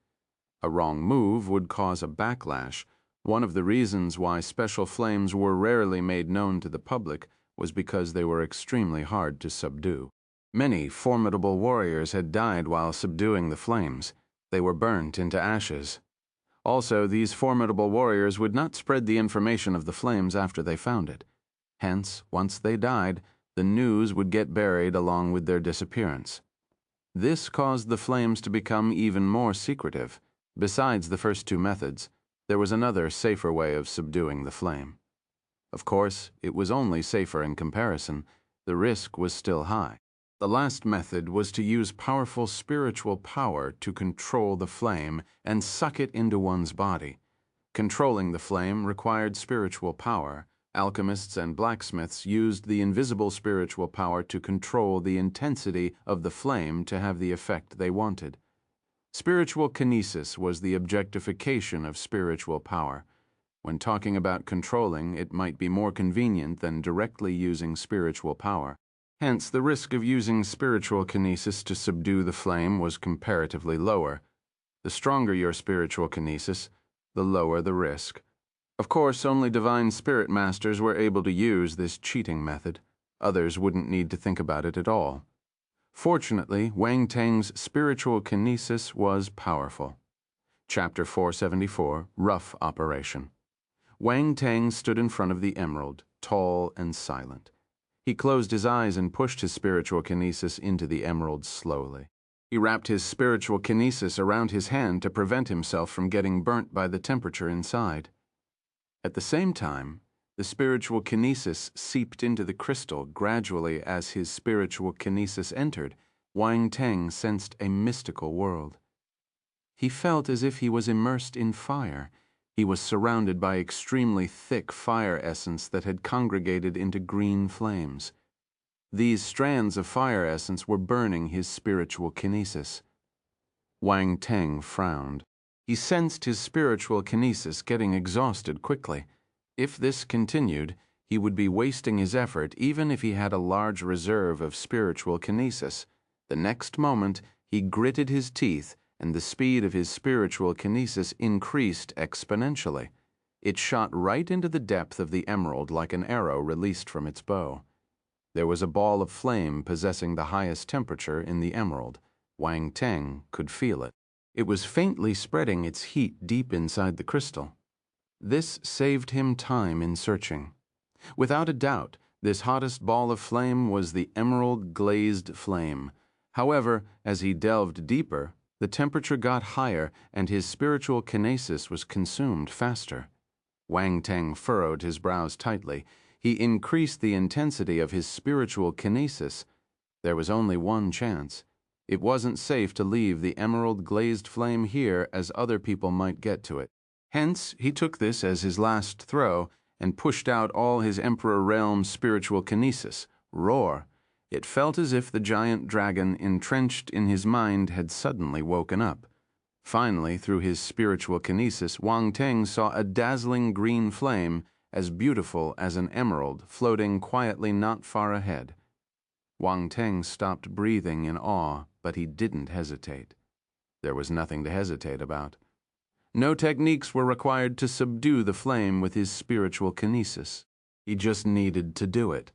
A wrong move would cause a backlash. One of the reasons why special flames were rarely made known to the public was because they were extremely hard to subdue. Many formidable warriors had died while subduing the flames. They were burnt into ashes. Also, these formidable warriors would not spread the information of the flames after they found it. Hence, once they died, the news would get buried along with their disappearance. This caused the flames to become even more secretive. Besides the first 2 methods, there was another safer way of subduing the flame. Of course, it was only safer in comparison. The risk was still high. The last method was to use powerful spiritual power to control the flame and suck it into one's body. Controlling the flame required spiritual power. Alchemists and blacksmiths used the invisible spiritual power to control the intensity of the flame to have the effect they wanted. Spiritual kinesis was the objectification of spiritual power. When talking about controlling, it might be more convenient than directly using spiritual power. Hence, the risk of using spiritual kinesis to subdue the flame was comparatively lower. The stronger your spiritual kinesis, the lower the risk. Of course, only divine spirit masters were able to use this cheating method. Others wouldn't need to think about it at all. Fortunately, Wang Teng's spiritual kinesis was powerful. Chapter 474, Rough Operation. Wang Teng stood in front of the emerald, tall and silent. He closed his eyes and pushed his spiritual kinesis into the emerald slowly. He wrapped his spiritual kinesis around his hand to prevent himself from getting burnt by the temperature inside. At the same time, The spiritual kinesis seeped into the crystal gradually as his spiritual kinesis entered. Wang Teng sensed a mystical world. He felt as if he was immersed in fire. He was surrounded by extremely thick fire essence that had congregated into green flames. These strands of fire essence were burning his spiritual kinesis. Wang Teng frowned. He sensed his spiritual kinesis getting exhausted quickly. If this continued, he would be wasting his effort even if he had a large reserve of spiritual kinesis. The next moment, he gritted his teeth, and the speed of his spiritual kinesis increased exponentially. It shot right into the depth of the emerald like an arrow released from its bow. There was a ball of flame possessing the highest temperature in the emerald. Wang Teng could feel it. It was faintly spreading its heat deep inside the crystal. This saved him time in searching. Without a doubt, this hottest ball of flame was the emerald glazed flame. However, as he delved deeper, the temperature got higher and his spiritual kinesis was consumed faster. Wang Teng furrowed his brows tightly. He increased the intensity of his spiritual kinesis. There was only one chance. It wasn't safe to leave the emerald glazed flame here as other people might get to it. Hence, he took this as his last throw and pushed out all his Emperor Realm's spiritual kinesis. Roar! It felt as if the giant dragon entrenched in his mind had suddenly woken up. Finally, through his spiritual kinesis, Wang Teng saw a dazzling green flame as beautiful as an emerald floating quietly not far ahead. Wang Teng stopped breathing in awe, but he didn't hesitate. There was nothing to hesitate about. No techniques were required to subdue the flame with his spiritual kinesis. He just needed to do it.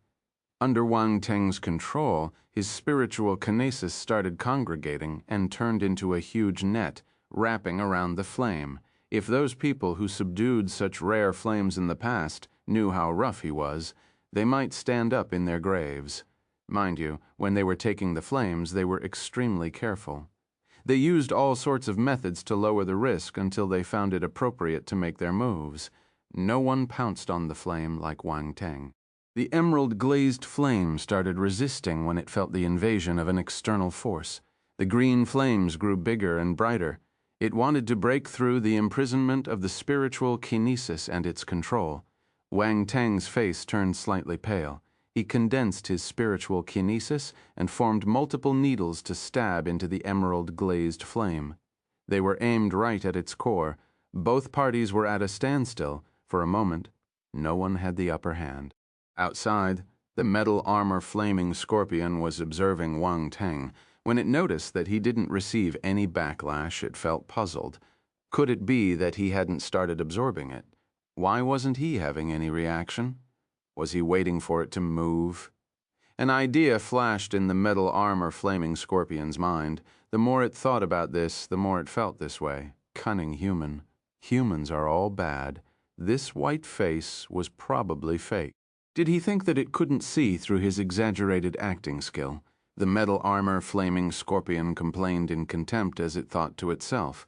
Under Wang Teng's control, his spiritual kinesis started congregating and turned into a huge net, wrapping around the flame. If those people who subdued such rare flames in the past knew how rough he was, they might stand up in their graves. Mind you, when they were taking the flames, they were extremely careful. They used all sorts of methods to lower the risk until they found it appropriate to make their moves. No one pounced on the flame like Wang Teng. The emerald-glazed flame started resisting when it felt the invasion of an external force. The green flames grew bigger and brighter. It wanted to break through the imprisonment of the spiritual kinesis and its control. Wang Teng's face turned slightly pale. He condensed his spiritual kinesis and formed multiple needles to stab into the emerald-glazed flame. They were aimed right at its core. Both parties were at a standstill. For a moment, no one had the upper hand. Outside, the metal armor flaming scorpion was observing Wang Teng. When it noticed that he didn't receive any backlash, it felt puzzled. Could it be that he hadn't started absorbing it? Why wasn't he having any reaction? Was he waiting for it to move? An idea flashed in the metal armor flaming scorpion's mind. The more it thought about this, the more it felt this way. Cunning human. Humans are all bad. This white face was probably fake. Did he think that it couldn't see through his exaggerated acting skill? The metal armor flaming scorpion complained in contempt as it thought to itself,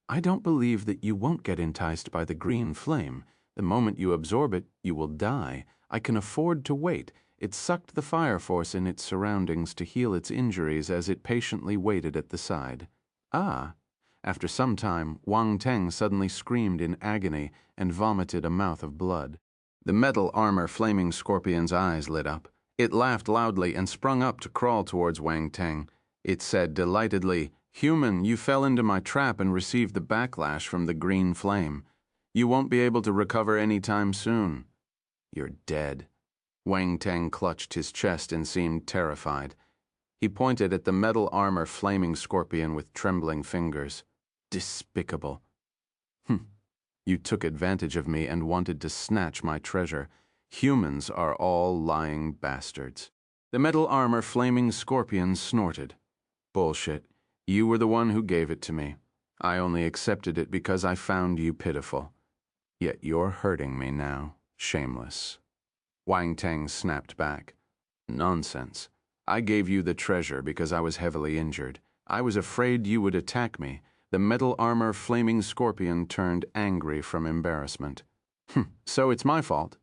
"I don't believe that you won't get enticed by the green flame. The moment you absorb it, you will die. I can afford to wait." It sucked the fire force in its surroundings to heal its injuries as it patiently waited at the side. Ah! After some time, Wang Teng suddenly screamed in agony and vomited a mouth of blood. The metal armor flaming scorpion's eyes lit up. It laughed loudly and sprung up to crawl towards Wang Teng. It said delightedly, "Human, you fell into my trap and received the backlash from the green flame. You won't be able to recover any time soon. You're dead." Wang Teng clutched his chest and seemed terrified. He pointed at the metal armor flaming scorpion with trembling fingers. Despicable. You took advantage of me and wanted to snatch my treasure. Humans are all lying bastards. The metal armor flaming scorpion snorted. Bullshit. You were the one who gave it to me. I only accepted it because I found you pitiful. Yet you're hurting me now. Shameless. Wang Teng snapped back. Nonsense. I gave you the treasure because I was heavily injured. I was afraid you would attack me. The metal armor flaming scorpion turned angry from embarrassment. So it's my fault.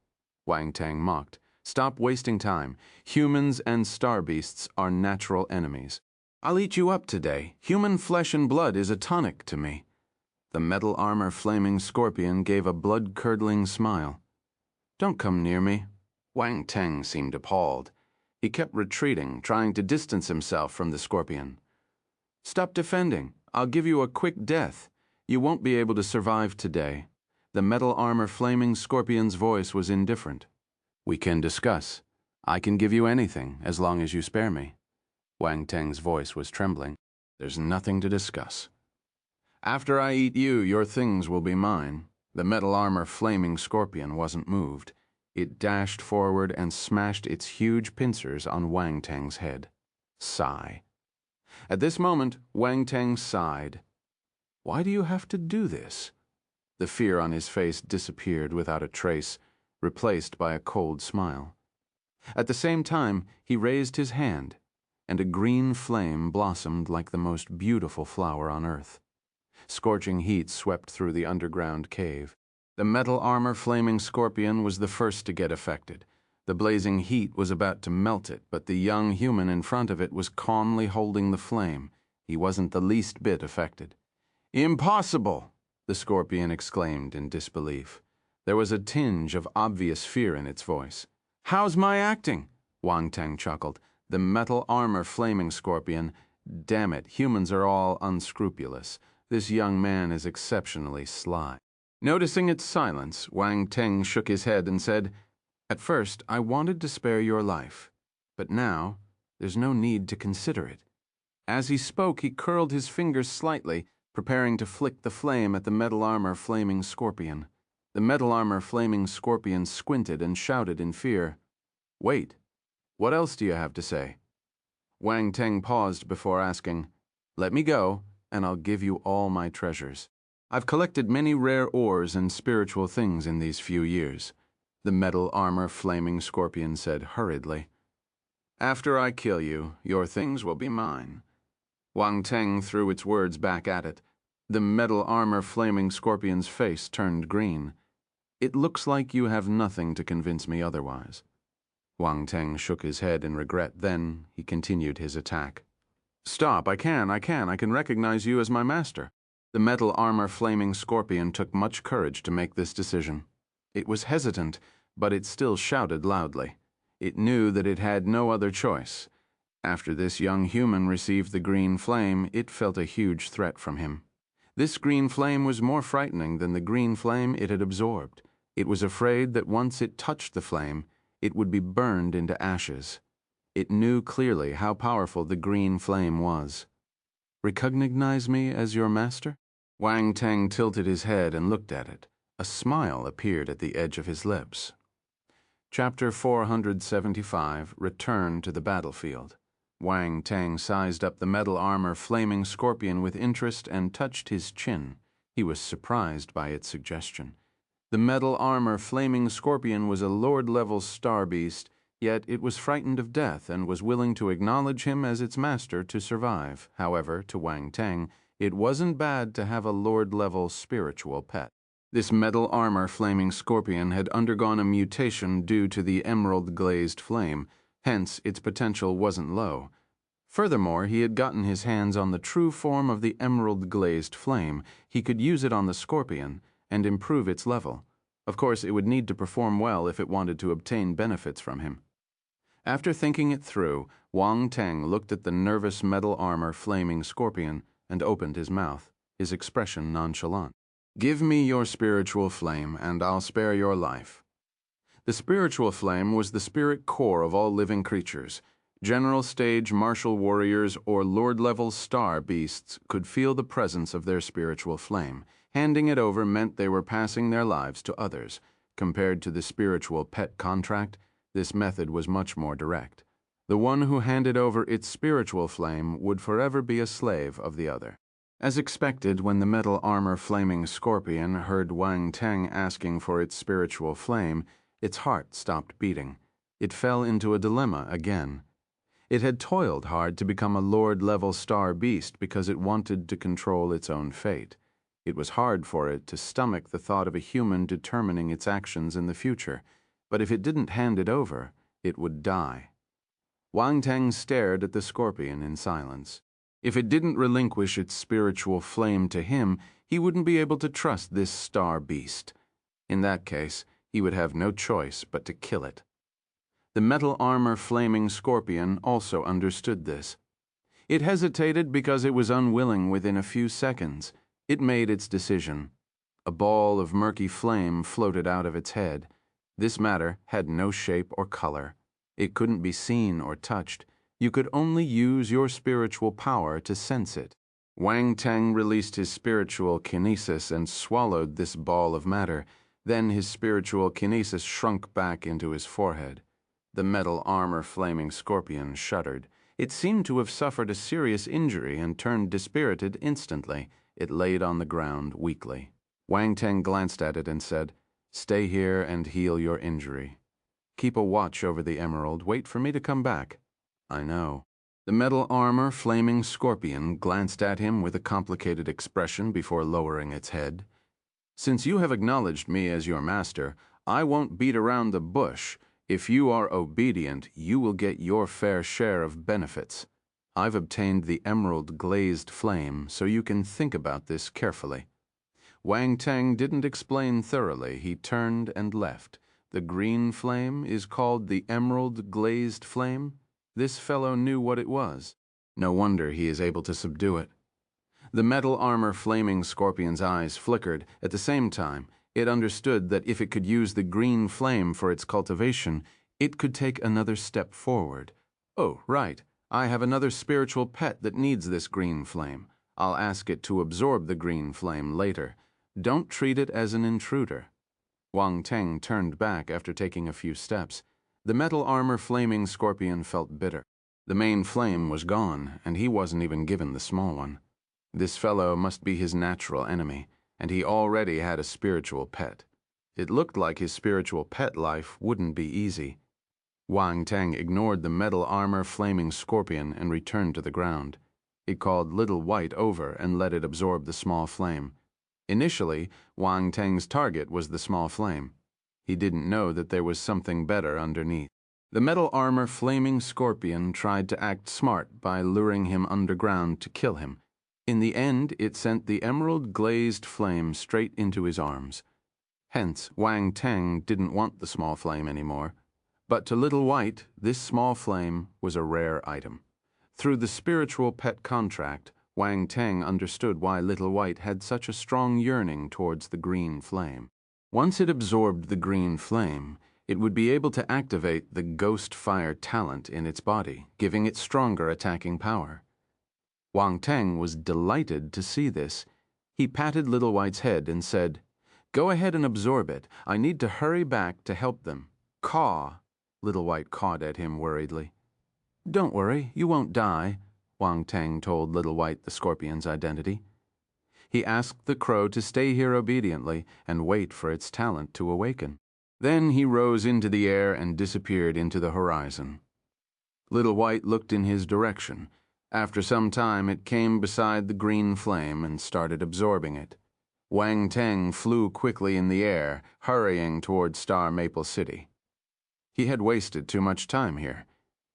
Wang Tang mocked. Stop wasting time. Humans and star beasts are natural enemies. I'll eat you up today. Human flesh and blood is a tonic to me. The metal armor flaming scorpion gave a blood-curdling smile. Don't come near me. Wang Tang seemed appalled. He kept retreating, trying to distance himself from the scorpion. Stop defending. I'll give you a quick death. You won't be able to survive today. The metal armor flaming scorpion's voice was indifferent. We can discuss. I can give you anything as long as you spare me. Wang Tang's voice was trembling. There's nothing to discuss. After I eat you, your things will be mine. The metal armor flaming scorpion wasn't moved. It dashed forward and smashed its huge pincers on Wang Tang's head. Sigh. At this moment, Wang Tang sighed. Why do you have to do this? The fear on his face disappeared without a trace, replaced by a cold smile. At the same time, he raised his hand, and a green flame blossomed like the most beautiful flower on earth. Scorching heat swept through the underground cave. The metal armor flaming scorpion was the first to get affected. The blazing heat was about to melt it, but the young human in front of it was calmly holding the flame. He wasn't the least bit affected. Impossible! The scorpion exclaimed in disbelief. There was a tinge of obvious fear in its voice. How's my acting? Wang Tang chuckled. The metal armor flaming scorpion. Damn it, humans are all unscrupulous. This young man is exceptionally sly. Noticing its silence, Wang Tang shook his head and said, At first, I wanted to spare your life, but now there's no need to consider it. As he spoke, he curled his fingers slightly, preparing to flick the flame at the metal armor flaming scorpion. The metal armor flaming scorpion squinted and shouted in fear. Wait, what else do you have to say? Wang Tang paused before asking, Let me go, and I'll give you all my treasures. I've collected many rare ores and spiritual things in these few years, the metal armor flaming scorpion said hurriedly. After I kill you, your things will be mine. Wang Tang threw its words back at it. The metal armor flaming scorpion's face turned green. It looks like you have nothing to convince me otherwise. Wang Tang shook his head in regret, then he continued his attack. Stop, I can recognize you as my master. The metal armor flaming scorpion took much courage to make this decision. It was hesitant, but it still shouted loudly. It knew that it had no other choice. After this young human received the green flame, it felt a huge threat from him. This green flame was more frightening than the green flame it had absorbed. It was afraid that once it touched the flame, it would be burned into ashes. It knew clearly how powerful the green flame was. Recognize me as your master? Wang Tang tilted his head and looked at it. A smile appeared at the edge of his lips. Chapter 475, Return to the Battlefield. Wang Tang sized up the metal armor flaming scorpion with interest and touched his chin. He was surprised by its suggestion. The metal armor flaming scorpion was a lord-level star beast, yet it was frightened of death and was willing to acknowledge him as its master to survive. However, to Wang Tang, it wasn't bad to have a lord-level spiritual pet. This metal armor flaming scorpion had undergone a mutation due to the emerald-glazed flame, hence its potential wasn't low. Furthermore, he had gotten his hands on the true form of the emerald-glazed flame. He could use it on the scorpion and improve its level. Of course, it would need to perform well if it wanted to obtain benefits from him. After thinking it through, Wang Tang looked at the nervous metal armor flaming scorpion and opened his mouth, his expression nonchalant. Give me your spiritual flame, and I'll spare your life. The spiritual flame was the spirit core of all living creatures. General stage martial warriors or lord-level star beasts could feel the presence of their spiritual flame. Handing it over meant they were passing their lives to others. Compared to the spiritual pet contract, this method was much more direct. The one who handed over its spiritual flame would forever be a slave of the other. As expected, when the metal armor flaming scorpion heard Wang Tang asking for its spiritual flame, its heart stopped beating. It fell into a dilemma again. It had toiled hard to become a lord-level star beast because it wanted to control its own fate. It was hard for it to stomach the thought of a human determining its actions in the future. but if it didn't hand it over, it would die. Wang Teng stared at the scorpion in silence. If it didn't relinquish its spiritual flame to him, he wouldn't be able to trust this star beast. In that case, he would have no choice but to kill it. The metal armor flaming scorpion also understood this. It hesitated because it was unwilling within a few seconds. It made its decision. A ball of murky flame floated out of its head. This matter had no shape or color. It couldn't be seen or touched. You could only use your spiritual power to sense it. Wang Teng released his spiritual kinesis and swallowed this ball of matter. Then his spiritual kinesis shrunk back into his forehead. The metal armor flaming scorpion shuddered. It seemed to have suffered a serious injury and turned dispirited instantly. It laid on the ground weakly. Wang Teng glanced at it and said, "Stay here and heal your injury. Keep a watch over the emerald. Wait for me to come back." "I know." The metal armor flaming scorpion glanced at him with a complicated expression before lowering its head. "Since you have acknowledged me as your master, I won't beat around the bush. If you are obedient, you will get your fair share of benefits. I've obtained the emerald glazed flame, so you can think about this carefully." Wang Teng didn't explain thoroughly. He turned and left. The green flame is called the emerald glazed flame? This fellow knew what it was. No wonder he is able to subdue it. The metal armor flaming scorpion's eyes flickered. At the same time, it understood that if it could use the green flame for its cultivation, it could take another step forward. "Oh, right. I have another spiritual pet that needs this green flame. I'll ask it to absorb the green flame later. Don't treat it as an intruder." Wang Teng turned back after taking a few steps. The metal armor flaming scorpion felt bitter. The main flame was gone, and he wasn't even given the small one. This fellow must be his natural enemy, and he already had a spiritual pet. It looked like his spiritual pet life wouldn't be easy. Wang Teng ignored the metal armor flaming scorpion and returned to the ground. He called Little White over and let it absorb the small flame. Initially, Wang Teng's target was the small flame. He didn't know that there was something better underneath. The metal armor flaming scorpion tried to act smart by luring him underground to kill him. In the end, it sent the emerald glazed flame straight into his arms. Hence, Wang Teng didn't want the small flame anymore. But to Little White, this small flame was a rare item. Through the spiritual pet contract, Wang Teng understood why Little White had such a strong yearning towards the green flame. Once it absorbed the green flame, it would be able to activate the ghost fire talent in its body, giving it stronger attacking power. Wang Teng was delighted to see this. He patted Little White's head and said, "Go ahead and absorb it. I need to hurry back to help them." "Caw." Little White cawed at him worriedly. "Don't worry, you won't die," Wang Teng told Little White the scorpion's identity. He asked the crow to stay here obediently and wait for its talent to awaken. Then he rose into the air and disappeared into the horizon. Little White looked in his direction. After some time, it came beside the green flame and started absorbing it. Wang Teng flew quickly in the air, hurrying toward Star Maple City. He had wasted too much time here.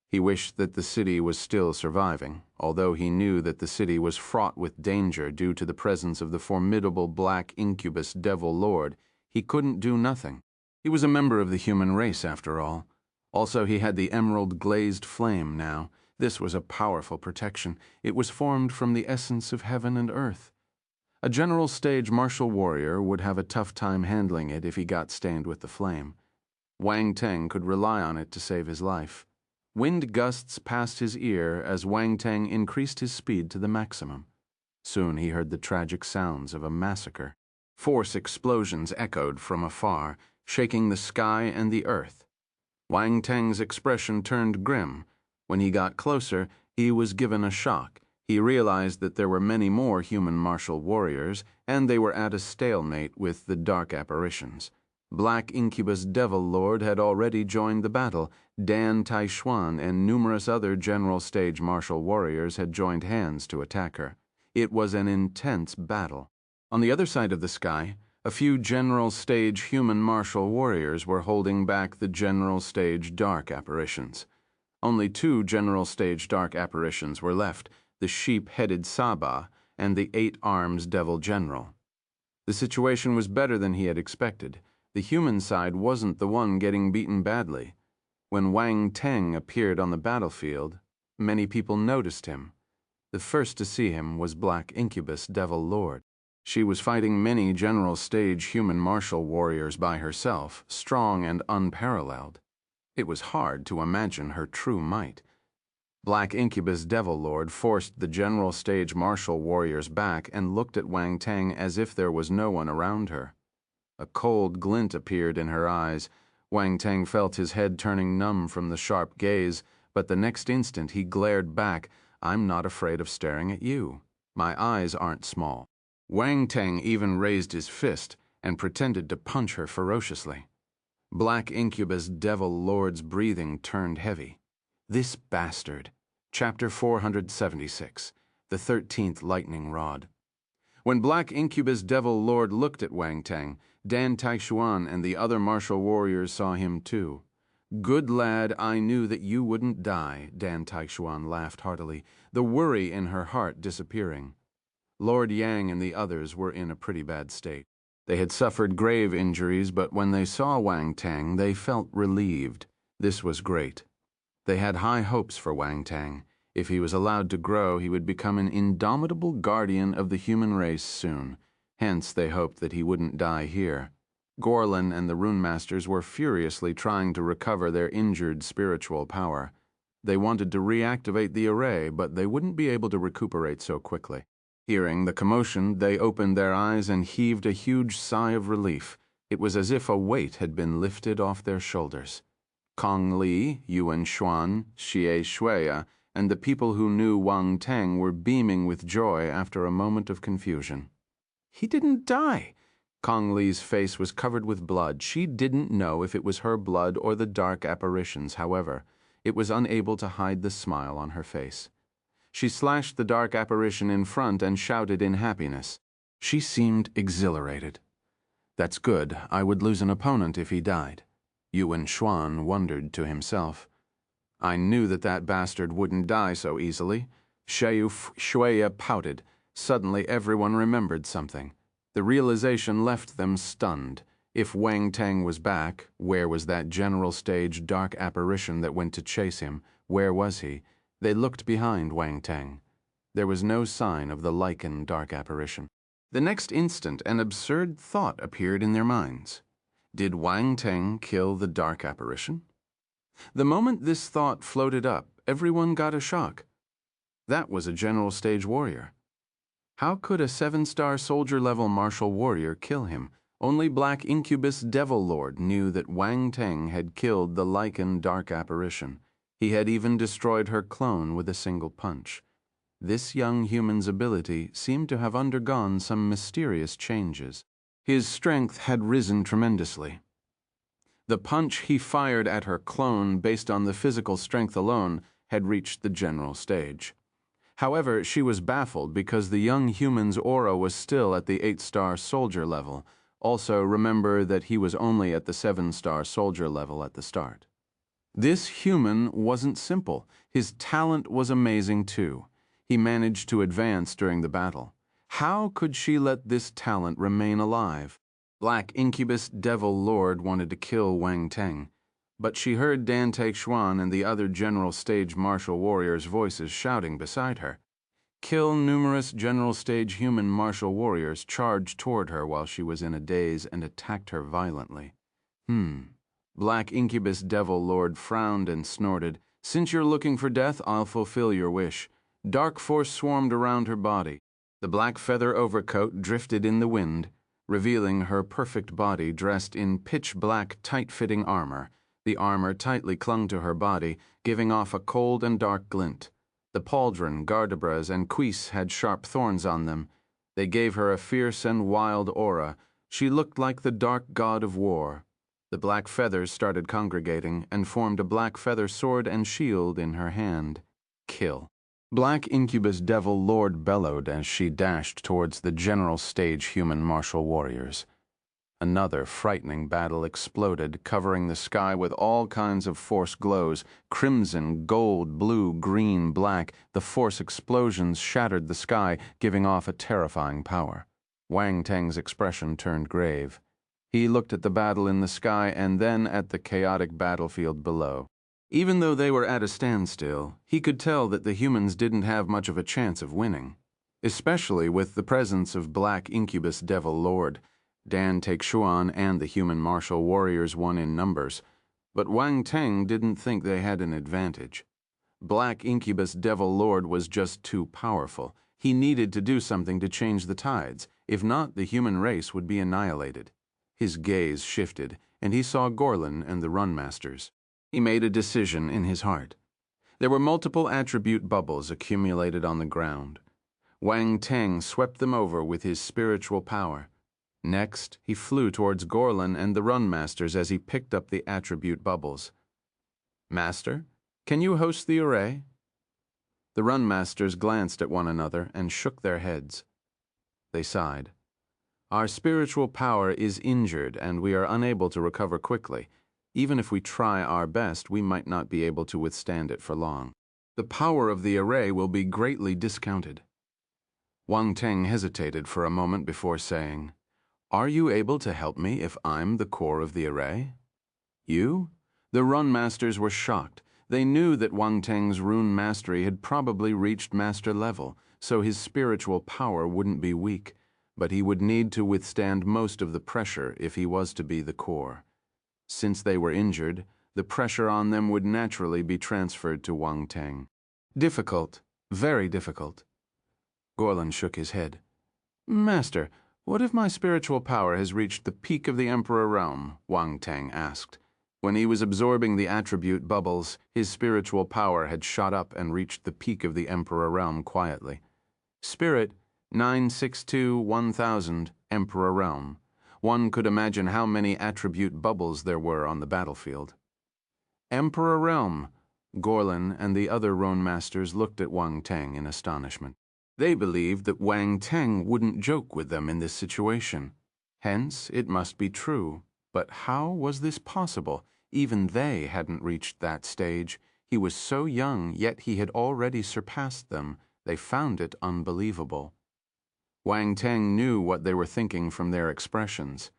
He wished that the city was still surviving, although he knew that the city was fraught with danger due to the presence of the formidable black incubus devil lord. He couldn't do nothing. He was a member of the human race, after all. Also, he had the emerald glazed flame now. This was a powerful protection. It was formed from the essence of heaven and earth. A general stage martial warrior would have a tough time handling it if he got stained with the flame. Wang Teng could rely on it to save his life. Wind gusts passed his ear as Wang Teng increased his speed to the maximum. Soon he heard the tragic sounds of a massacre. Force explosions echoed from afar, shaking the sky and the earth. Wang Teng's expression turned grim. When he got closer, he was given a shock. He realized that there were many more human martial warriors, and they were at a stalemate with the dark apparitions. Black Incubus Devil Lord had already joined the battle. Dan Taishuan and numerous other general stage martial warriors had joined hands to attack her. It was an intense battle. On the other side of the sky, A few general stage human martial warriors were holding back the general stage dark apparitions. Only 2 general stage dark apparitions were left, the sheep-headed Sabah and the 8 arms devil general. The situation was better than he had expected. The human side wasn't the one getting beaten badly. When Wang Teng appeared on the battlefield, many people noticed him. The first to see him was Black Incubus Devil Lord. She was fighting many general stage human martial warriors by herself, strong and unparalleled. It was hard to imagine her true might. Black Incubus Devil Lord forced the general stage martial warriors back and looked at Wang Teng as if there was no one around her. A cold glint appeared in her eyes. Wang Teng felt his head turning numb from the sharp gaze, but the next instant he glared back. "I'm not afraid of staring at you. My eyes aren't small." Wang Teng even raised his fist and pretended to punch her ferociously. Black Incubus Devil Lord's breathing turned heavy. This bastard. Chapter 476. The 13th Lightning Rod. When Black Incubus Devil Lord looked at Wang Teng, Dan Taishuan and the other martial warriors saw him too. "Good lad, I knew that you wouldn't die," Dan Taishuan laughed heartily, the worry in her heart disappearing. Lord Yang and the others were in a pretty bad state. They had suffered grave injuries, but when they saw Wang Teng, they felt relieved. This was great. They had high hopes for Wang Teng. If he was allowed to grow, he would become an indomitable guardian of the human race soon. Hence, they hoped that he wouldn't die here. Gorlin and the runemasters were furiously trying to recover their injured spiritual power. They wanted to reactivate the array, but they wouldn't be able to recuperate so quickly. Hearing the commotion, they opened their eyes and heaved a huge sigh of relief. It was as if a weight had been lifted off their shoulders. Kong Li, Yuan Xuan, Xie Shuya, and the people who knew Wang Teng were beaming with joy after a moment of confusion. "He didn't die." Kong Li's face was covered with blood. She didn't know if it was her blood or the dark apparitions, however. It was unable to hide the smile on her face. She slashed the dark apparition in front and shouted in happiness. She seemed exhilarated. "That's good. I would lose an opponent if he died." Yuan Xuan wondered to himself. "I knew that bastard wouldn't die so easily." Shuya pouted. Suddenly everyone remembered something. The realization left them stunned. If Wang Teng was back, where was that general stage dark apparition that went to chase him? Where was he? They looked behind Wang Teng. There was no sign of the lichen dark apparition. The next instant, an absurd thought appeared in their minds. Did Wang Teng kill the dark apparition? The moment this thought floated up, everyone got a shock. That was a general stage warrior. How could a 7-star soldier-level martial warrior kill him? Only Black Incubus Devil Lord knew that Wang Teng had killed the lichen dark apparition. He had even destroyed her clone with a single punch. This young human's ability seemed to have undergone some mysterious changes. His strength had risen tremendously. The punch he fired at her clone based on the physical strength alone had reached the general stage. However, she was baffled because the young human's aura was still at the 8-star soldier level. Also, remember that he was only at the 7-star soldier level at the start. This human wasn't simple. His talent was amazing too. He managed to advance during the battle. How could she let this talent remain alive? Black Incubus Devil Lord wanted to kill Wang Teng, but she heard Dan Taishuan and the other general stage martial warriors' voices shouting beside her. Kill numerous general stage human martial warriors charged toward her while she was in a daze and attacked her violently. Black Incubus Devil Lord frowned and snorted. "Since you're looking for death, I'll fulfill your wish." Dark force swarmed around her body. The black feather overcoat drifted in the wind, revealing her perfect body dressed in pitch-black, tight-fitting armor. The armor tightly clung to her body, giving off a cold and dark glint. The pauldron, gardebras, and cuisse had sharp thorns on them. They gave her a fierce and wild aura. She looked like the dark god of war. The black feathers started congregating and formed a black feather sword and shield in her hand. Kill. Black Incubus Devil Lord bellowed as she dashed towards the general stage human martial warriors. Another frightening battle exploded, covering the sky with all kinds of force glows, crimson, gold, blue, green, black. The force explosions shattered the sky, giving off a terrifying power. Wang Teng's expression turned grave. He looked at the battle in the sky and then at the chaotic battlefield below. Even though they were at a standstill, he could tell that the humans didn't have much of a chance of winning, especially with the presence of Black Incubus Devil Lord. Dan Teixuan and the human martial warriors won in numbers, but Wang Teng didn't think they had an advantage. Black Incubus Devil Lord was just too powerful. He needed to do something to change the tides. If not, the human race would be annihilated. His gaze shifted, and he saw Gorlin and the Runmasters. He made a decision in his heart. There were multiple attribute bubbles accumulated on the ground. Wang Teng swept them over with his spiritual power. Next, he flew towards Gorlin and the Runmasters as he picked up the attribute bubbles. "Master, can you host the array?" The Runmasters glanced at one another and shook their heads. They sighed. "Our spiritual power is injured and we are unable to recover quickly. Even if we try our best, we might not be able to withstand it for long. The power of the array will be greatly discounted." Wang Teng hesitated for a moment before saying, "Are you able to help me if I'm the core of the array?" "You?" The Runmasters were shocked. They knew that Wang Teng's rune mastery had probably reached master level, so his spiritual power wouldn't be weak, but he would need to withstand most of the pressure if he was to be the core. Since they were injured, the pressure on them would naturally be transferred to Wang Teng. Difficult, very difficult. Gorlin shook his head. "Master, what if my spiritual power has reached the peak of the Emperor realm?" Wang Teng asked. When he was absorbing the attribute bubbles, his spiritual power had shot up and reached the peak of the Emperor realm quietly. Spirit 962-1000, Emperor realm. One could imagine how many attribute bubbles there were on the battlefield. Emperor realm. Gorlin and the other Runmasters looked at Wang Teng in astonishment. They believed that Wang Teng wouldn't joke with them in this situation. Hence, it must be true. But how was this possible? Even they hadn't reached that stage. He was so young, yet he had already surpassed them. They found it unbelievable. Wang Teng knew what they were thinking from their expressions.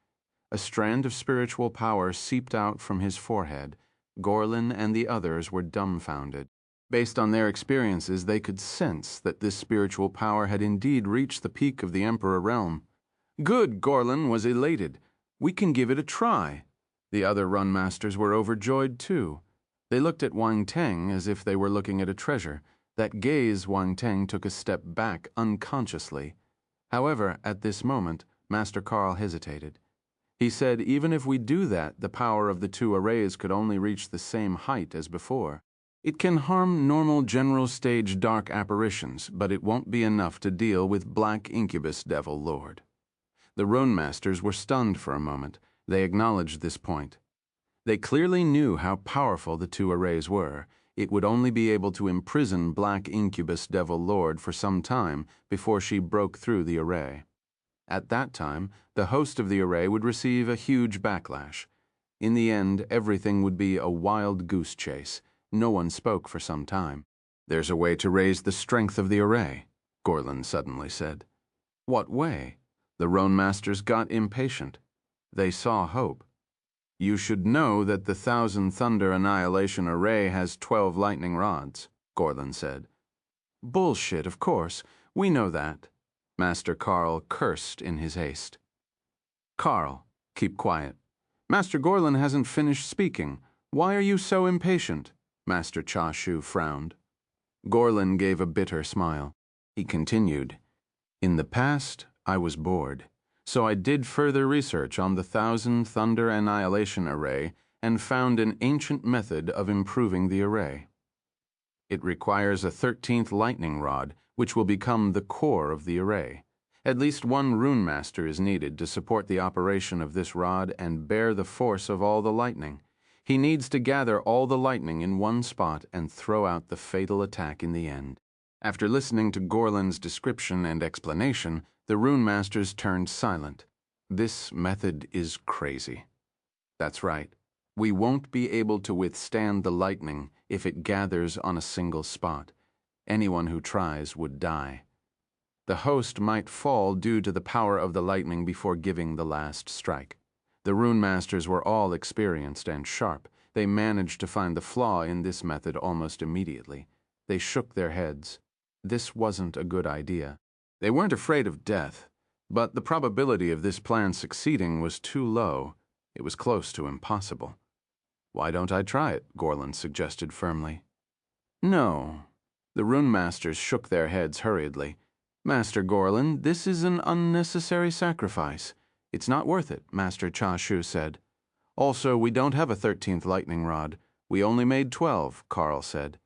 A strand of spiritual power seeped out from his forehead. Gorlin and the others were dumbfounded. Based on their experiences, they could sense that this spiritual power had indeed reached the peak of the Emperor realm. "Good," Gorlin was elated. "We can give it a try." The other Runmasters were overjoyed too. They looked at Wang Teng as if they were looking at a treasure. That gaze, Wang Teng took a step back unconsciously. However, at this moment, Master Carl hesitated. He said, "Even if we do that, the power of the two arrays could only reach the same height as before. It can harm normal general stage dark apparitions, but it won't be enough to deal with Black Incubus Devil Lord." The Runmasters were stunned for a moment. They acknowledged this point. They clearly knew how powerful the two arrays were. It would only be able to imprison Black Incubus Devil Lord for some time before she broke through the array. At that time, the host of the array would receive a huge backlash. In the end, everything would be a wild goose chase. No one spoke for some time. "There's a way to raise the strength of the array," Gorlin suddenly said. "What way?" The Runmasters got impatient. They saw hope. "You should know that the Thousand Thunder Annihilation Array has 12 lightning rods," Gorlin said. "Bullshit, of course. We know that." Master Carl cursed in his haste. "Carl, keep quiet. Master Gorlin hasn't finished speaking. Why are you so impatient?" Master Cha Shu frowned. Gorlin gave a bitter smile. He continued, "In the past, I was bored. So I did further research on the Thousand Thunder Annihilation Array and found an ancient method of improving the array. It requires a 13th lightning rod, which will become the core of the array. At least one rune master is needed to support the operation of this rod and bear the force of all the lightning. He needs to gather all the lightning in one spot and throw out the fatal attack in the end." After listening to Gorlin's description and explanation, the rune masters turned silent. This method is crazy. That's right. We won't be able to withstand the lightning if it gathers on a single spot. Anyone who tries would die. The host might fall due to the power of the lightning before giving the last strike. The runemasters were all experienced and sharp. They managed to find the flaw in this method almost immediately. They shook their heads. This wasn't a good idea. They weren't afraid of death, but the probability of this plan succeeding was too low. It was close to impossible. "Why don't I try it?" Gorlin suggested firmly. "No." The runemasters shook their heads hurriedly. "Master Gorlin, this is an unnecessary sacrifice. It's not worth it," Master Cha-Shu said. "Also, we don't have a 13th lightning rod. We only made 12, Carl said.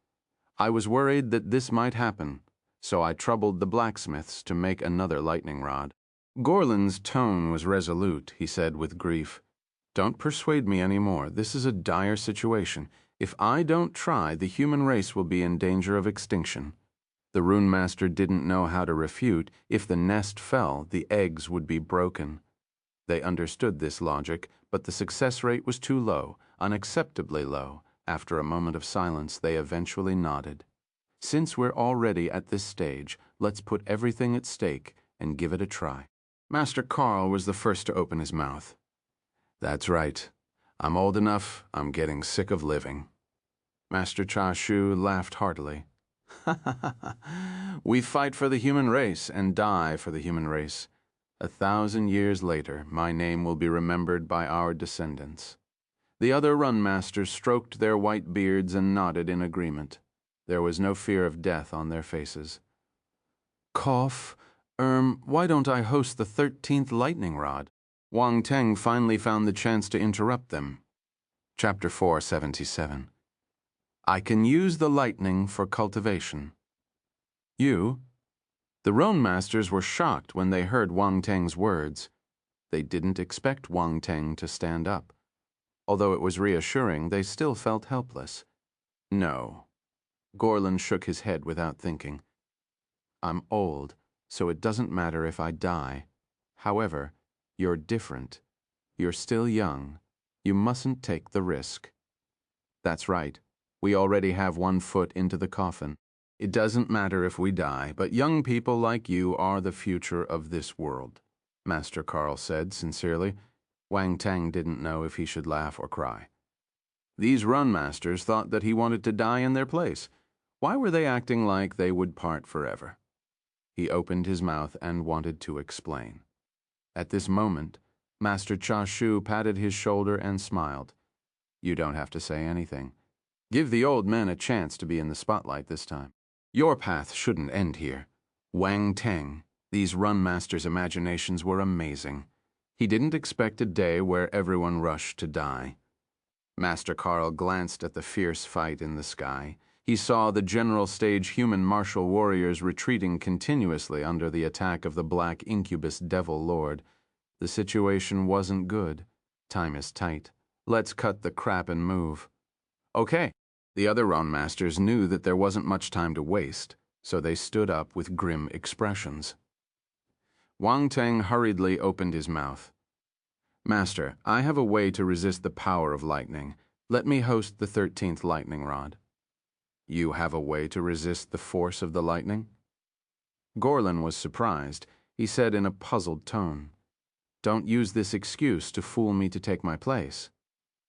I was worried that this might happen, so I troubled the blacksmiths to make another lightning rod." Gorlin's tone was resolute. He said with grief, "Don't persuade me any more. This is a dire situation. If I don't try, the human race will be in danger of extinction." The runemaster didn't know how to refute. If the nest fell, the eggs would be broken. They understood this logic, but the success rate was too low, unacceptably low. After a moment of silence, they eventually nodded. "Since we're already at this stage, let's put everything at stake and give it a try." Master Carl was the first to open his mouth. "That's right. I'm old enough, I'm getting sick of living." Master Cha-Shu laughed heartily. "We fight for the human race and die for the human race. 1,000 years later, my name will be remembered by our descendants." The other runmasters stroked their white beards and nodded in agreement. There was no fear of death on their faces. "Cough, why don't I host the 13th lightning rod?" Wang Teng finally found the chance to interrupt them. Chapter 477. I can use the lightning for cultivation. "You?" The runemasters were shocked when they heard Wang Teng's words. They didn't expect Wang Teng to stand up. Although it was reassuring, they still felt helpless. "No." Gorlin shook his head without thinking. "I'm old, so it doesn't matter if I die. However, you're different. You're still young. You mustn't take the risk." "That's right. We already have one foot into the coffin. It doesn't matter if we die, but young people like you are the future of this world," Master Carl said sincerely. Wang Teng didn't know if he should laugh or cry. These runmasters thought that he wanted to die in their place. Why were they acting like they would part forever? He opened his mouth and wanted to explain. At this moment, Master Cha-Shu patted his shoulder and smiled. "You don't have to say anything. Give the old men a chance to be in the spotlight this time. Your path shouldn't end here." Wang Teng, these runmasters' imaginations were amazing. He didn't expect a day where everyone rushed to die. Master Carl glanced at the fierce fight in the sky. He saw the general stage human martial warriors retreating continuously under the attack of the black incubus devil lord. The situation wasn't good. Time is tight. Let's cut the crap and move. Okay. The other runmasters knew that there wasn't much time to waste, so they stood up with grim expressions. Wang Teng hurriedly opened his mouth. "Master, I have a way to resist the power of lightning. Let me host the 13th lightning rod." "You have a way to resist the force of the lightning?" Gorlin was surprised. He said in a puzzled tone, "Don't use this excuse to fool me to take my place.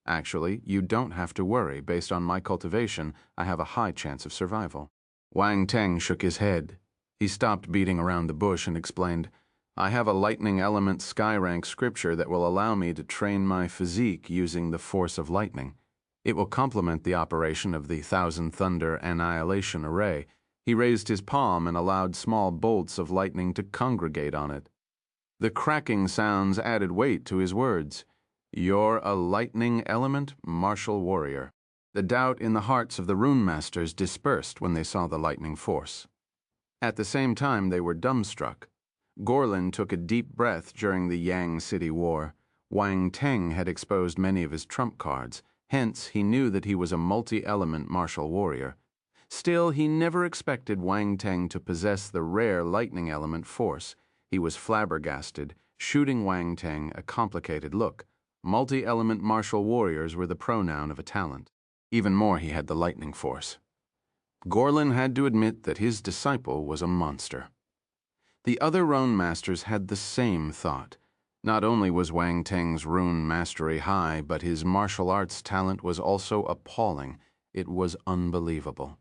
Actually, you don't have to worry. Based on my cultivation, I have a high chance of survival." Wang Teng shook his head. He stopped beating around the bush and explained, "I have a lightning element sky rank scripture that will allow me to train my physique using the force of lightning. It will complement the operation of the Thousand Thunder Annihilation Array." He raised his palm and allowed small bolts of lightning to congregate on it. The cracking sounds added weight to his words. "You're a lightning element martial warrior." The doubt in the hearts of the runemasters dispersed when they saw the lightning force. At the same time, they were dumbstruck. Gorlin took a deep breath during the Yang City War. Wang Teng had exposed many of his trump cards. Hence, he knew that he was a multi-element martial warrior. Still, he never expected Wang Teng to possess the rare lightning element force. He was flabbergasted, shooting Wang Teng a complicated look. Multi-element martial warriors were the pronoun of a talent. Even more, he had the lightning force. Gorlin had to admit that his disciple was a monster. The other rune masters had the same thought. Not only was Wang Teng's rune mastery high, but his martial arts talent was also appalling. It was unbelievable.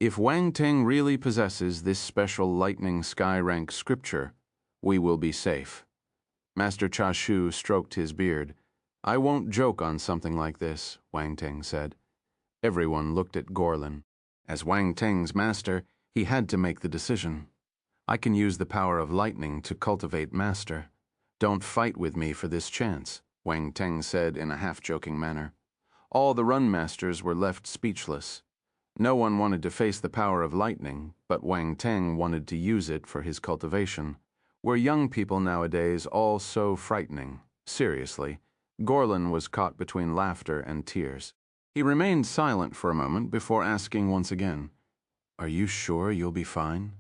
If Wang Teng really possesses this special lightning sky rank scripture, we will be safe. Master Cha Shu stroked his beard. I won't joke on something like this, Wang Teng said. Everyone looked at Gorlin. As Wang Teng's master, he had to make the decision. I can use the power of lightning to cultivate master. Don't fight with me for this chance, Wang Teng said in a half-joking manner. All the run masters were left speechless. No one wanted to face the power of lightning, but Wang Teng wanted to use it for his cultivation. Were young people nowadays all so frightening? Seriously, Gorlin was caught between laughter and tears. He remained silent for a moment before asking once again, Are you sure you'll be fine?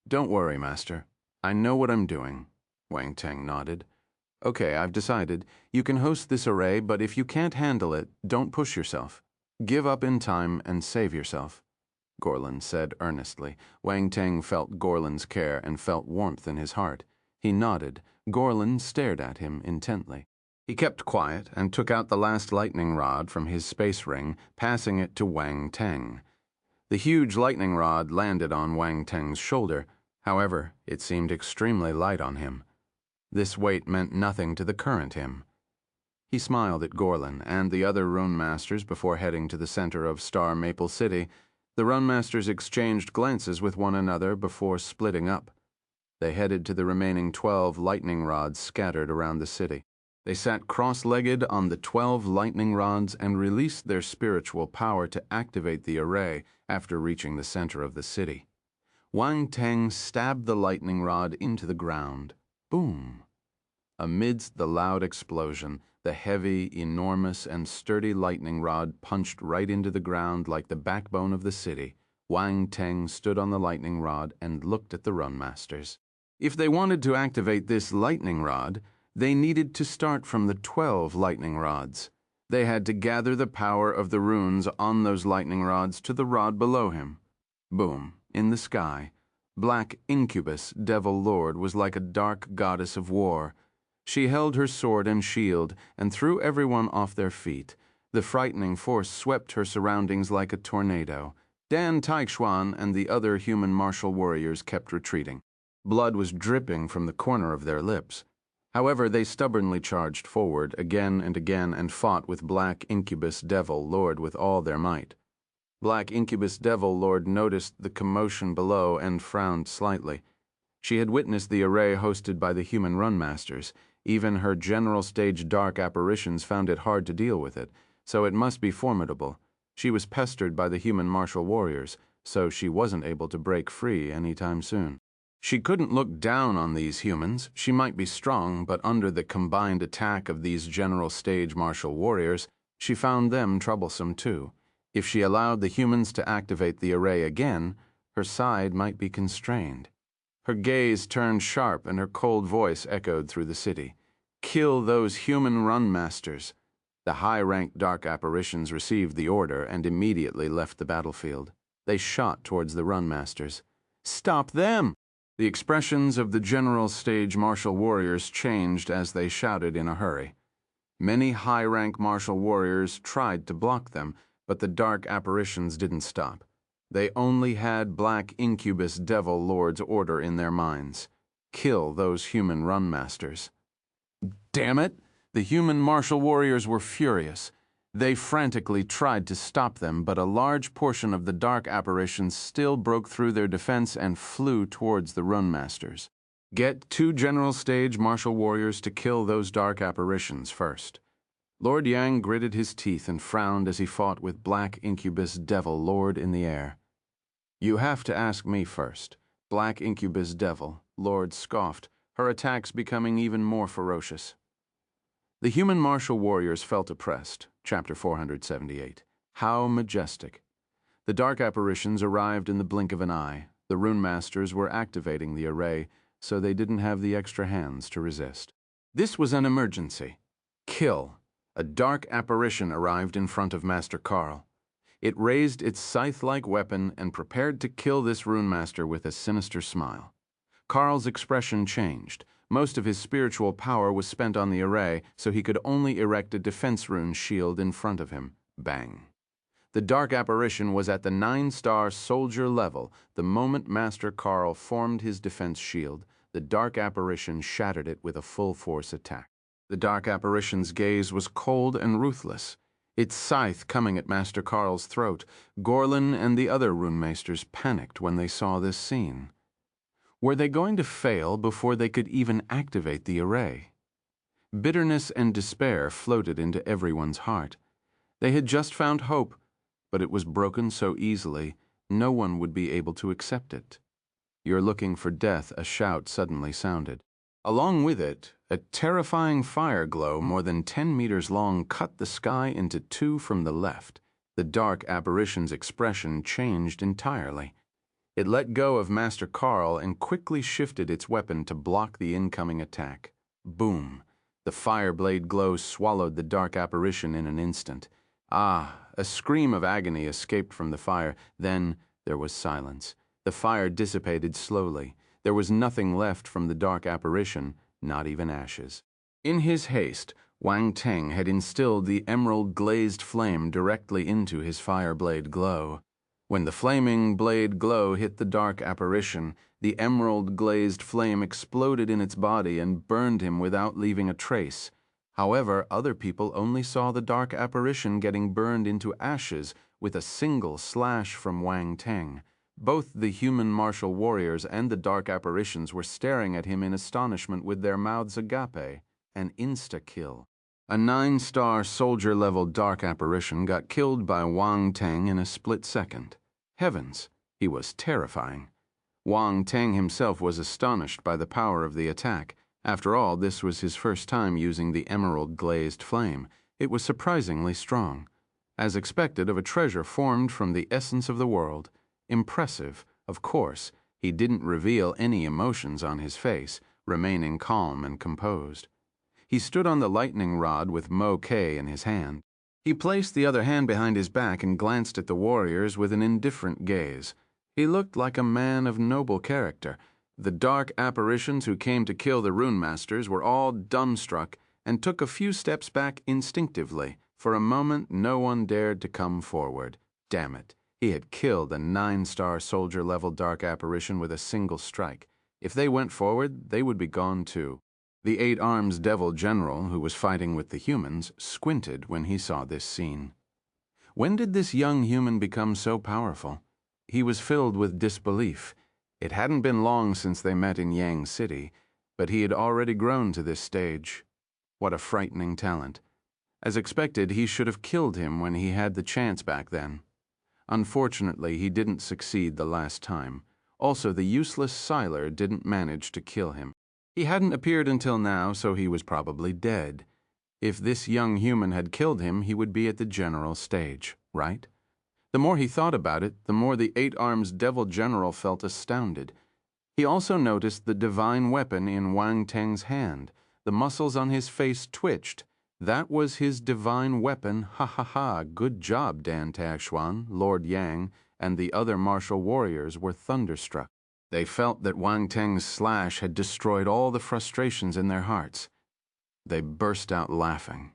Don't worry, Master. I know what I'm doing. Wang Teng nodded. Okay, I've decided. You can host this array, but if you can't handle it, don't push yourself. Give up in time and save yourself, Gorlin said earnestly. Wang Teng felt Gorlin's care and felt warmth in his heart. He nodded. Gorlin stared at him intently. He kept quiet and took out the last lightning rod from his space ring, passing it to Wang Teng. The huge lightning rod landed on Wang Teng's shoulder. However, it seemed extremely light on him. This weight meant nothing to the current him. He smiled at Gorlin and the other rune masters before heading to the center of Star Maple City. The rune masters exchanged glances with one another before splitting up. They headed to the remaining 12 lightning rods scattered around the city. They sat cross-legged on the 12 lightning rods and released their spiritual power to activate the array after reaching the center of the city. Wang Teng stabbed the lightning rod into the ground. Boom! Amidst the loud explosion, the heavy, enormous, and sturdy lightning rod punched right into the ground like the backbone of the city. Wang Teng stood on the lightning rod and looked at the run masters. If they wanted to activate this lightning rod, they needed to start from the 12 lightning rods. They had to gather the power of the runes on those lightning rods to the rod below him. Boom, in the sky, Black Incubus, Devil Lord, was like a dark goddess of war. She held her sword and shield and threw everyone off their feet. The frightening force swept her surroundings like a tornado. Dan Taixuan and the other human martial warriors kept retreating. Blood was dripping from the corner of their lips. However, they stubbornly charged forward again and fought with Black Incubus Devil Lord with all their might. Black Incubus Devil Lord noticed the commotion below and frowned slightly. She had witnessed the array hosted by the human run masters. Even her general stage dark apparitions found it hard to deal with it, so it must be formidable. She was pestered by the human martial warriors, so she wasn't able to break free anytime soon. She couldn't look down on these humans. She might be strong, but under the combined attack of these general stage martial warriors, she found them troublesome too. If she allowed the humans to activate the array again, her side might be constrained. Her gaze turned sharp and her cold voice echoed through the city. Kill those human run masters. The high-ranked dark apparitions received the order and immediately left the battlefield. They shot towards the run masters. Stop them! The expressions of the general stage martial warriors changed as they shouted in a hurry. Many high-rank martial warriors tried to block them, but the dark apparitions didn't stop. They only had Black Incubus Devil Lord's order in their minds. Kill those human run masters. Damn it! The human martial warriors were furious. They frantically tried to stop them, but a large portion of the dark apparitions still broke through their defense and flew towards the run masters. Get 2 general stage martial warriors to kill those dark apparitions first. Lord Yang gritted his teeth and frowned as he fought with Black Incubus Devil Lord in the air. You have to ask me first. Black Incubus Devil Lord scoffed, her attacks becoming even more ferocious. The human martial warriors felt oppressed. Chapter 478. How majestic. The dark apparitions arrived in the blink of an eye. The rune masters were activating the array. so they didn't have the extra hands to resist. This was an emergency. Kill. A dark apparition arrived in front of Master Carl. It raised its scythe-like weapon and prepared to kill this runemaster with a sinister smile. Carl's expression changed. Most of his spiritual power was spent on the array, so he could only erect a defense rune shield in front of him. Bang. The dark apparition was at the 9-star soldier level. The moment Master Carl formed his defense shield, the dark apparition shattered it with a full-force attack. The dark apparition's gaze was cold and ruthless, its scythe coming at Master Carl's throat. Gorlin and the other runemasters panicked when they saw this scene. Were they going to fail before they could even activate the array? Bitterness and despair floated into everyone's heart. They had just found hope, but it was broken so easily, no one would be able to accept it. "You're looking for death," a shout suddenly sounded. Along with it, a terrifying fire glow more than 10 meters long cut the sky into two from the left. The dark apparition's expression changed entirely. It let go of Master Carl and quickly shifted its weapon to block the incoming attack. Boom! The fire blade glow swallowed the dark apparition in an instant. Ah! A scream of agony escaped from the fire. Then there was silence. The fire dissipated slowly. There was nothing left from the dark apparition, not even ashes. In his haste, Wang Teng had instilled the emerald-glazed flame directly into his fire blade glow. When the flaming blade glow hit the dark apparition, the emerald-glazed flame exploded in its body and burned him without leaving a trace. However, other people only saw the dark apparition getting burned into ashes with a single slash from Wang Teng. Both the human martial warriors and the dark apparitions were staring at him in astonishment with their mouths agape. An insta-kill. A 9-star soldier-level dark apparition got killed by Wang Teng in a split second. Heavens, he was terrifying. Wang Teng himself was astonished by the power of the attack. After all, this was his first time using the emerald-glazed flame. It was surprisingly strong. As expected of a treasure formed from the essence of the world. Impressive, of course. He didn't reveal any emotions on his face, remaining calm and composed. He stood on the lightning rod with Mo Kei in his hand. He placed the other hand behind his back and glanced at the warriors with an indifferent gaze. He looked like a man of noble character. The dark apparitions who came to kill the runemasters were all dumbstruck and took a few steps back instinctively. For a moment, no one dared to come forward. Damn it. He had killed a 9-star soldier-level dark apparition with a single strike. If they went forward, they would be gone too. The 8-arms devil general, who was fighting with the humans, squinted when he saw this scene. When did this young human become so powerful? He was filled with disbelief. It hadn't been long since they met in Yang City, but he had already grown to this stage. What a frightening talent. As expected, he should have killed him when he had the chance back then. Unfortunately, he didn't succeed the last time. Also, the useless Siler didn't manage to kill him. He hadn't appeared until now, so he was probably dead. If this young human had killed him, he would be at the general stage, right? The more he thought about it, the more the 8-arms devil general felt astounded. He also noticed the divine weapon in Wang Teng's hand. The muscles on his face twitched. That was his divine weapon. Ha ha ha, good job, Dan Taxuan, Lord Yang, and the other martial warriors were thunderstruck. They felt that Wang Teng's slash had destroyed all the frustrations in their hearts. They burst out laughing.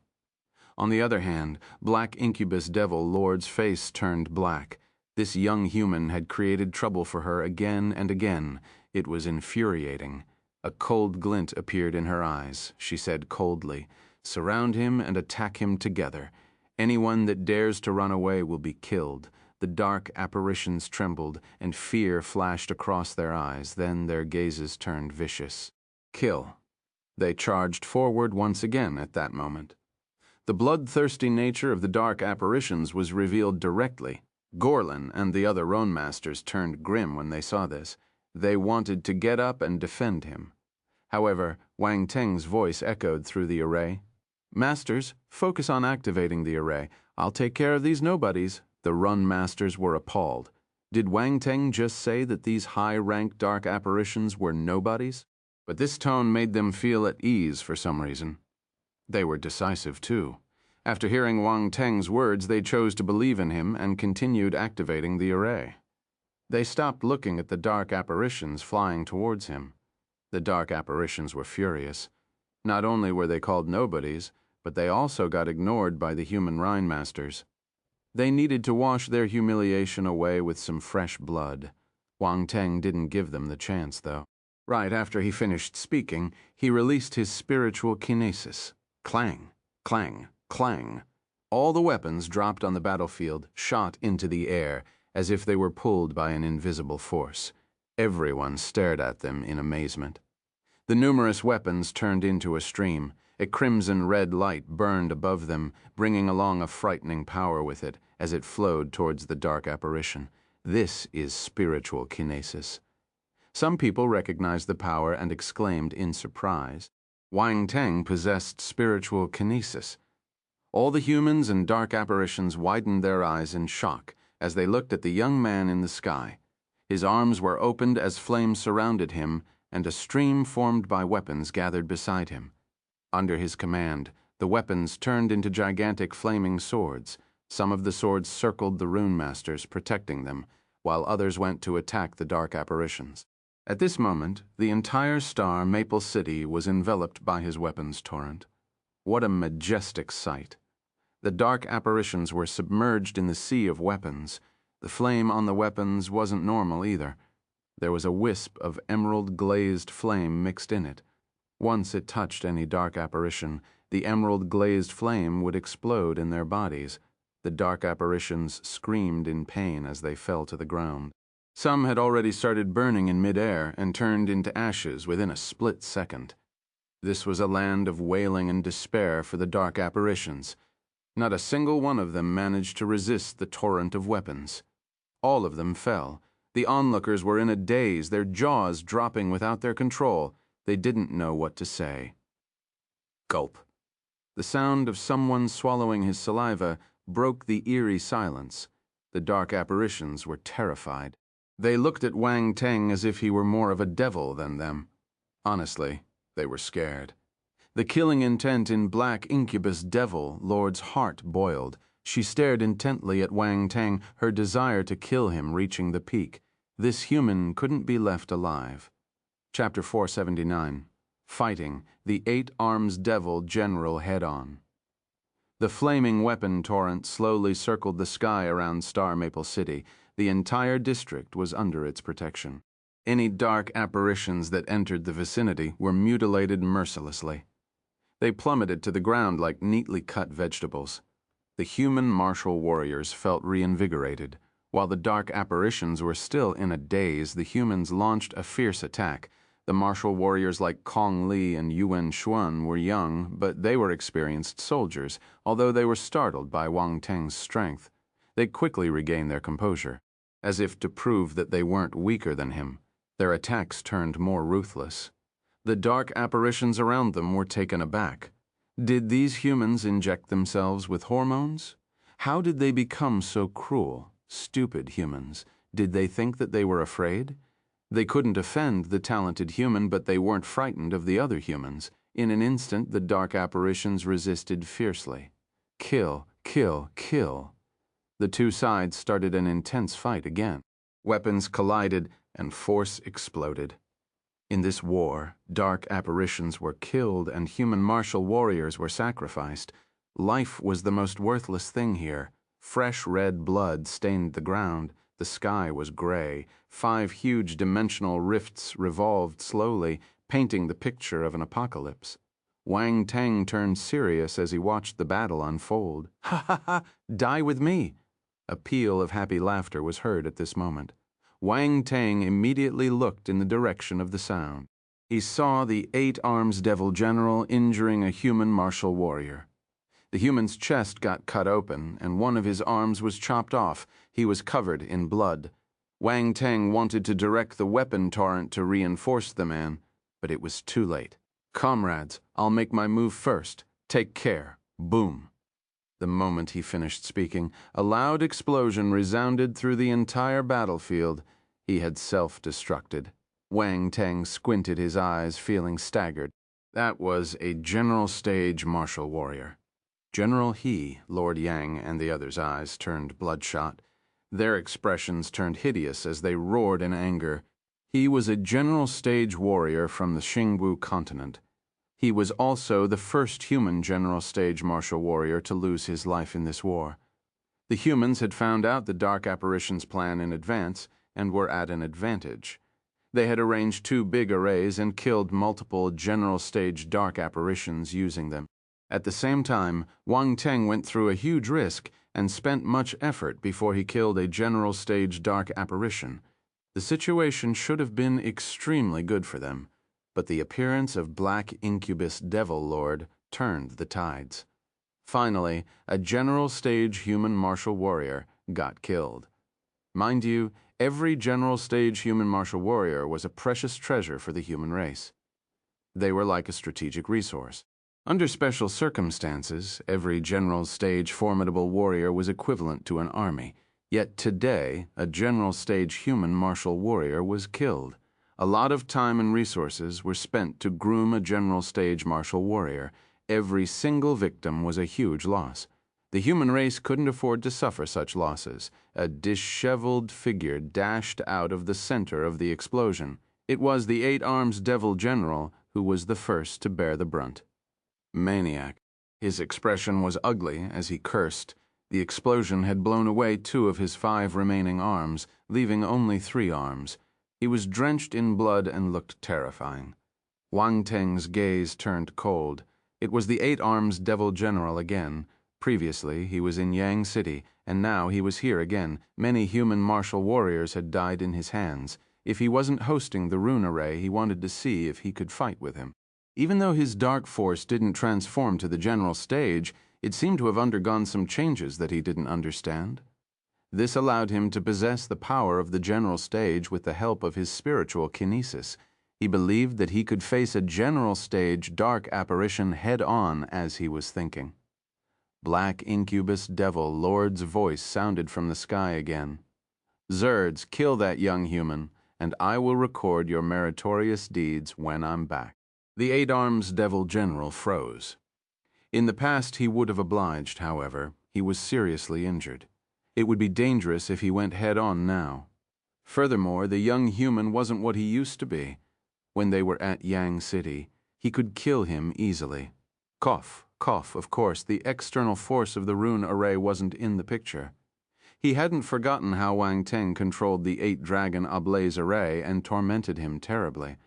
On the other hand, Black Incubus Devil Lord's face turned black. This young human had created trouble for her again and again. It was infuriating. A cold glint appeared in her eyes. She said coldly, "Surround him and attack him together. Anyone that dares to run away will be killed." The dark apparitions trembled, and fear flashed across their eyes. Then their gazes turned vicious. Kill. They charged forward once again at that moment. The bloodthirsty nature of the dark apparitions was revealed directly. Gorlin and the other runemasters turned grim when they saw this. They wanted to get up and defend him. However, Wang Teng's voice echoed through the array. "Masters, focus on activating the array. I'll take care of these nobodies." The runemasters were appalled. Did Wang Teng just say that these high-ranked dark apparitions were nobodies? but this tone made them feel at ease for some reason. They were decisive, too. After hearing Wang Teng's words, they chose to believe in him and continued activating the array. They stopped looking at the dark apparitions flying towards him. The dark apparitions were furious. Not only were they called nobodies, but they also got ignored by the human runemasters. They needed to wash their humiliation away with some fresh blood. Wang Teng didn't give them the chance, though. Right after he finished speaking, he released his spiritual kinesis. Clang, clang, clang. All the weapons dropped on the battlefield shot into the air, as if they were pulled by an invisible force. Everyone stared at them in amazement. The numerous weapons turned into a stream. A crimson-red light burned above them, bringing along a frightening power with it as it flowed towards the dark apparition. This is spiritual kinesis. Some people recognized the power and exclaimed in surprise. Wang Teng possessed spiritual kinesis. All the humans and dark apparitions widened their eyes in shock as they looked at the young man in the sky. His arms were opened as flames surrounded him, and a stream formed by weapons gathered beside him. Under his command, the weapons turned into gigantic flaming swords. Some of the swords circled the runemasters, protecting them, while others went to attack the dark apparitions. At this moment, the entire star Maple City was enveloped by his weapons torrent. What a majestic sight! The dark apparitions were submerged in the sea of weapons. The flame on the weapons wasn't normal either. There was a wisp of emerald-glazed flame mixed in it. Once it touched any dark apparition, the emerald-glazed flame would explode in their bodies. The dark apparitions screamed in pain as they fell to the ground. Some had already started burning in midair and turned into ashes within a split second. This was a land of wailing and despair for the dark apparitions. Not a single one of them managed to resist the torrent of weapons. All of them fell. The onlookers were in a daze, their jaws dropping without their control. They didn't know what to say. Gulp. The sound of someone swallowing his saliva broke the eerie silence. The dark apparitions were terrified. They looked at Wang Teng as if he were more of a devil than them. Honestly, they were scared. The killing intent in Black Incubus Devil Lord's heart boiled. She stared intently at Wang Teng, her desire to kill him reaching the peak. This human couldn't be left alive. Chapter 479. Fighting the Eight Arms Devil General head-on. The flaming weapon torrent slowly circled the sky around Star Maple City. The entire district was under its protection. Any dark apparitions that entered the vicinity were mutilated mercilessly. They plummeted to the ground like neatly cut vegetables. The human martial warriors felt reinvigorated. While the dark apparitions were still in a daze, the humans launched a fierce attack. The martial warriors like Kong Li and Yuan Xuan were young, but they were experienced soldiers, although they were startled by Wang Teng's strength. They quickly regained their composure. As if to prove that they weren't weaker than him, their attacks turned more ruthless. The dark apparitions around them were taken aback. Did these humans inject themselves with hormones? How did they become so cruel? Stupid humans. Did they think that they were afraid? They couldn't offend the talented human, but they weren't frightened of the other humans. In an instant, the dark apparitions resisted fiercely. Kill, kill, kill. The two sides started an intense fight again. Weapons collided and force exploded. In this war, dark apparitions were killed and human martial warriors were sacrificed. Life was the most worthless thing here. Fresh red blood stained the ground. The sky was gray. 5 huge dimensional rifts revolved slowly, painting the picture of an apocalypse. Wang Teng turned serious as he watched the battle unfold. Ha ha ha! Die with me! A peal of happy laughter was heard at this moment. Wang Teng immediately looked in the direction of the sound. He saw the Eight Arms Devil General injuring a human martial warrior. The human's chest got cut open, and one of his arms was chopped off. He was covered in blood. Wang Teng wanted to direct the weapon torrent to reinforce the man, but it was too late. Comrades, I'll make my move first. Take care. Boom. The moment he finished speaking, a loud explosion resounded through the entire battlefield. He had self-destructed. Wang Teng squinted his eyes, feeling staggered. That was a general stage martial warrior. General He, Lord Yang, and the others' eyes turned bloodshot. Their expressions turned hideous as they roared in anger. He was a general stage warrior from the Xingwu continent. He was also the first human general stage martial warrior to lose his life in this war. The humans had found out the Dark Apparitions' plan in advance and were at an advantage. They had arranged 2 big arrays and killed multiple general stage dark apparitions using them. At the same time, Wang Teng went through a huge risk and spent much effort before he killed a general stage dark apparition. The situation should have been extremely good for them, but the appearance of Black Incubus Devil Lord turned the tides. Finally, a general stage human martial warrior got killed. Mind you, every general stage human martial warrior was a precious treasure for the human race. They were like a strategic resource. Under special circumstances, every general stage formidable warrior was equivalent to an army. Yet today, a general stage human martial warrior was killed. A lot of time and resources were spent to groom a general stage martial warrior. Every single victim was a huge loss. The human race couldn't afford to suffer such losses. A disheveled figure dashed out of the center of the explosion. It was the 8 Arms Devil General who was the first to bear the brunt. Maniac. His expression was ugly as he cursed. The explosion had blown away 2 of his 5 remaining arms, leaving only 3 arms. He was drenched in blood and looked terrifying. Wang Teng's gaze turned cold. It was the 8 Arms Devil General again. Previously, he was in Yang City, and now he was here again. Many human martial warriors had died in his hands. If he wasn't hosting the rune array, he wanted to see if he could fight with him. Even though his dark force didn't transform to the general stage, it seemed to have undergone some changes that he didn't understand. This allowed him to possess the power of the general stage with the help of his spiritual kinesis. He believed that he could face a general stage dark apparition head-on as he was thinking. Black Incubus Devil Lord's voice sounded from the sky again. "Zerds, kill that young human, and I will record your meritorious deeds when I'm back." The 8 Arms Devil General froze. In the past he would have obliged, however. He was seriously injured. It would be dangerous if he went head-on now. Furthermore, the young human wasn't what he used to be. When they were at Yang City, he could kill him easily. Cough, cough, of course, the external force of the rune array wasn't in the picture. He hadn't forgotten how Wang Teng controlled the 8-dragon ablaze array and tormented him terribly.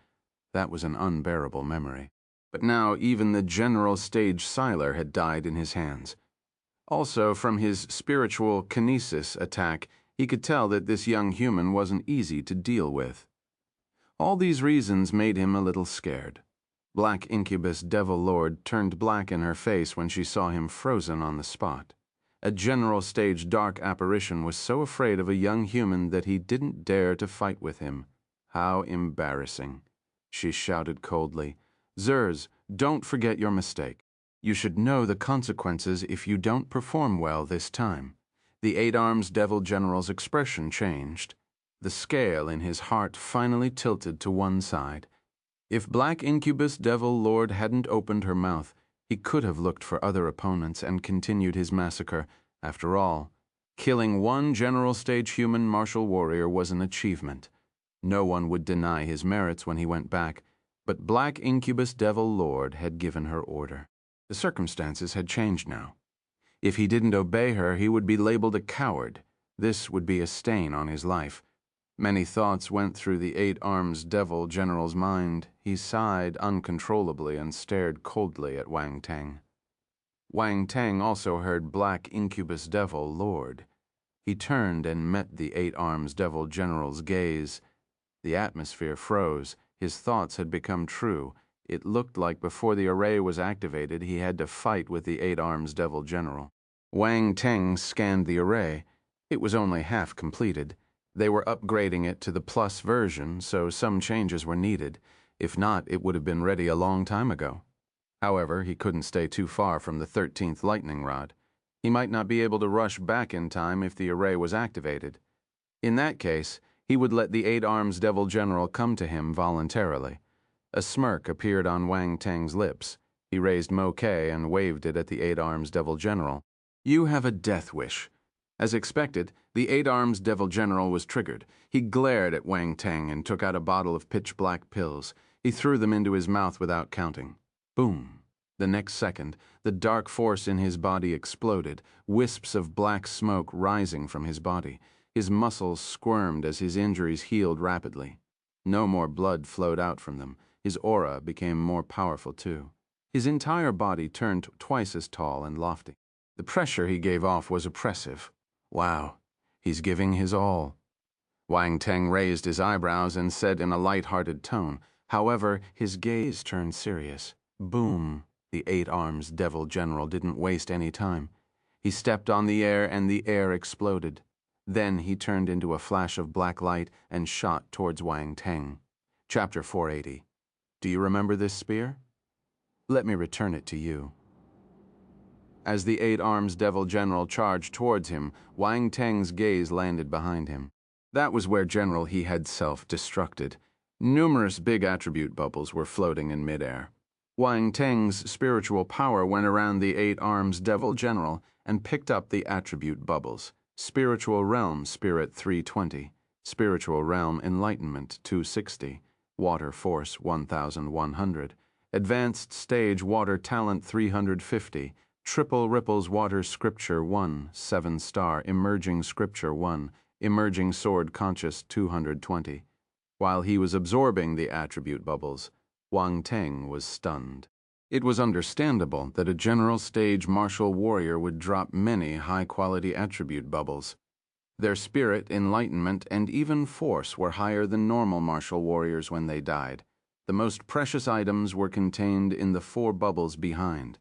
That was an unbearable memory. But now even the general stage Siler had died in his hands. Also, from his spiritual kinesis attack, he could tell that this young human wasn't easy to deal with. All these reasons made him a little scared. Black Incubus Devil Lord turned black in her face when she saw him frozen on the spot. A general stage dark apparition was so afraid of a young human that he didn't dare to fight with him. How embarrassing. She shouted coldly, "Zers, don't forget your mistake. You should know the consequences if you don't perform well this time." The 8 Arms Devil General's expression changed. The scale in his heart finally tilted to one side. If Black Incubus Devil Lord hadn't opened her mouth, he could have looked for other opponents and continued his massacre. After all, killing one general stage human martial warrior was an achievement. No one would deny his merits when he went back, but Black Incubus Devil Lord had given her order. The circumstances had changed now. If he didn't obey her, he would be labeled a coward. This would be a stain on his life. Many thoughts went through the 8 Arms Devil General's mind. He sighed uncontrollably and stared coldly at Wang Teng. Wang Teng also heard Black Incubus Devil Lord. He turned and met the 8 Arms Devil General's gaze. The atmosphere froze. His thoughts had become true. It looked like before the array was activated, he had to fight with the 8 Arms Devil General. Wang Teng scanned the array. It was only half completed. They were upgrading it to the Plus version, so some changes were needed. If not, it would have been ready a long time ago. However, he couldn't stay too far from the 13th lightning rod. He might not be able to rush back in time if the array was activated. In that case, He would let the 8 Arms Devil General come to him voluntarily. A smirk appeared on Wang Teng's lips. He raised Mo Ke and waved it at the 8 Arms Devil General. "You have a death wish." As expected, the 8 Arms Devil General was triggered. He glared at Wang Teng and took out a bottle of pitch-black pills. He threw them into his mouth without counting. Boom! The next second, the dark force in his body exploded, wisps of black smoke rising from his body. His muscles squirmed as his injuries healed rapidly. No more blood flowed out from them. His aura became more powerful too. His entire body turned twice as tall and lofty. The pressure he gave off was oppressive. Wow, he's giving his all. Wang Teng raised his eyebrows and said in a light-hearted tone. However, his gaze turned serious. Boom! The 8 Arms Devil General didn't waste any time. He stepped on the air and the air exploded. Then he turned into a flash of black light and shot towards Wang Teng. Chapter 480. Do you remember this spear? Let me return it to you. As the 8 Arms Devil General charged towards him, Wang Teng's gaze landed behind him. That was where General he had self-destructed. Numerous big attribute bubbles were floating in midair. Wang Teng's spiritual power went around the 8 Arms Devil General and picked up the attribute bubbles. Spiritual Realm Spirit 320, Spiritual Realm Enlightenment 260, Water Force 1100, Advanced Stage Water Talent 350, Triple Ripples Water Scripture 1, 7-star Emerging Scripture 1, Emerging Sword Conscious 220. While he was absorbing the attribute bubbles, Wang Teng was stunned. It was understandable that a general stage martial warrior would drop many high-quality attribute bubbles. Their spirit, enlightenment, and even force were higher than normal martial warriors when they died. The most precious items were contained in the 4 bubbles behind.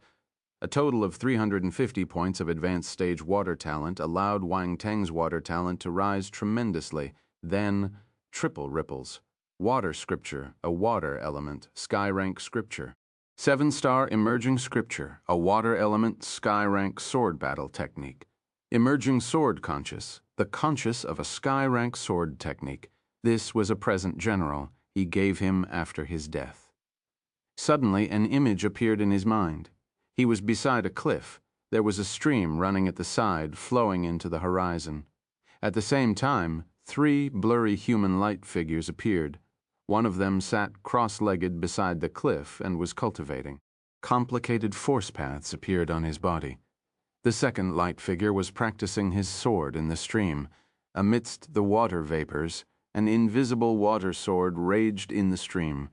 A total of 350 points of advanced stage water talent allowed Wang Teng's water talent to rise tremendously. Then, Triple Ripples. Water Scripture, a water element, sky rank scripture. 7-star Emerging Scripture, a water element, sky rank sword battle technique. Emerging Sword Conscious, the conscious of a sky rank sword technique. This was a present general. He gave him after his death. Suddenly, an image appeared in his mind. He was beside a cliff. There was a stream running at the side, flowing into the horizon. At the same time, 3 blurry human light figures appeared. One of them sat cross-legged beside the cliff and was cultivating. Complicated force paths appeared on his body. The second light figure was practicing his sword in the stream. Amidst the water vapors, an invisible water sword raged in the stream.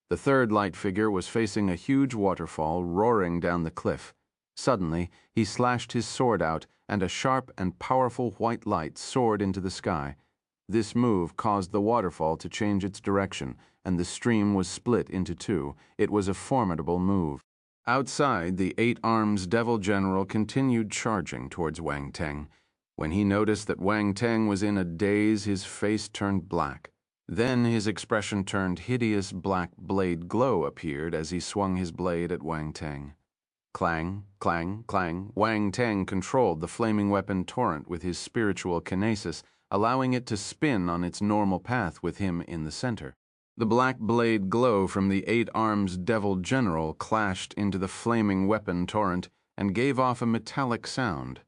The third light figure was facing a huge waterfall roaring down the cliff. Suddenly, he slashed his sword out, and a sharp and powerful white light soared into the sky. This move caused the waterfall to change its direction, and the stream was split into 2. It was a formidable move. Outside, the 8 Arms Devil General continued charging towards Wang Teng. When he noticed that Wang Teng was in a daze, his face turned black. Then his expression turned hideous. Black blade glow appeared as he swung his blade at Wang Teng. Clang, clang, clang. Wang Teng controlled the flaming weapon torrent with his spiritual kinesis, allowing it to spin on its normal path with him in the center. The black blade glow from the 8 Arms Devil General clashed into the flaming weapon torrent and gave off a metallic sound.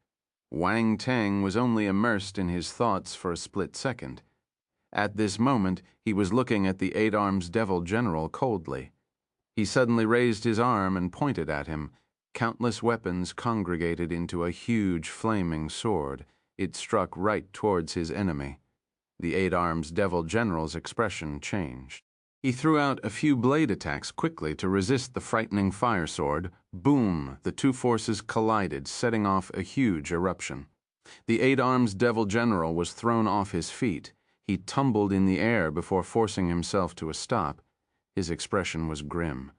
Wang Teng was only immersed in his thoughts for a split second. At this moment, he was looking at the 8 Arms Devil General coldly. He suddenly raised his arm and pointed at him. Countless weapons congregated into a huge flaming sword. It struck right towards his enemy. The 8 Arms Devil General's expression changed. He threw out a few blade attacks quickly to resist the frightening fire sword. Boom! The 2 forces collided, setting off a huge eruption. The 8 Arms Devil General was thrown off his feet. He tumbled in the air before forcing himself to a stop. His expression was grim.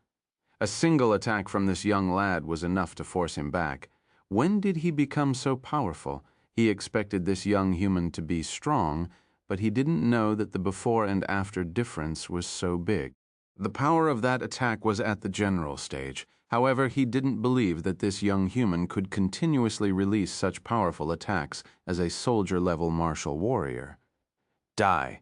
A single attack from this young lad was enough to force him back. When did he become so powerful? He expected this young human to be strong, but he didn't know that the before and after difference was so big. The power of that attack was at the general stage. However, he didn't believe that this young human could continuously release such powerful attacks as a soldier-level martial warrior. Die,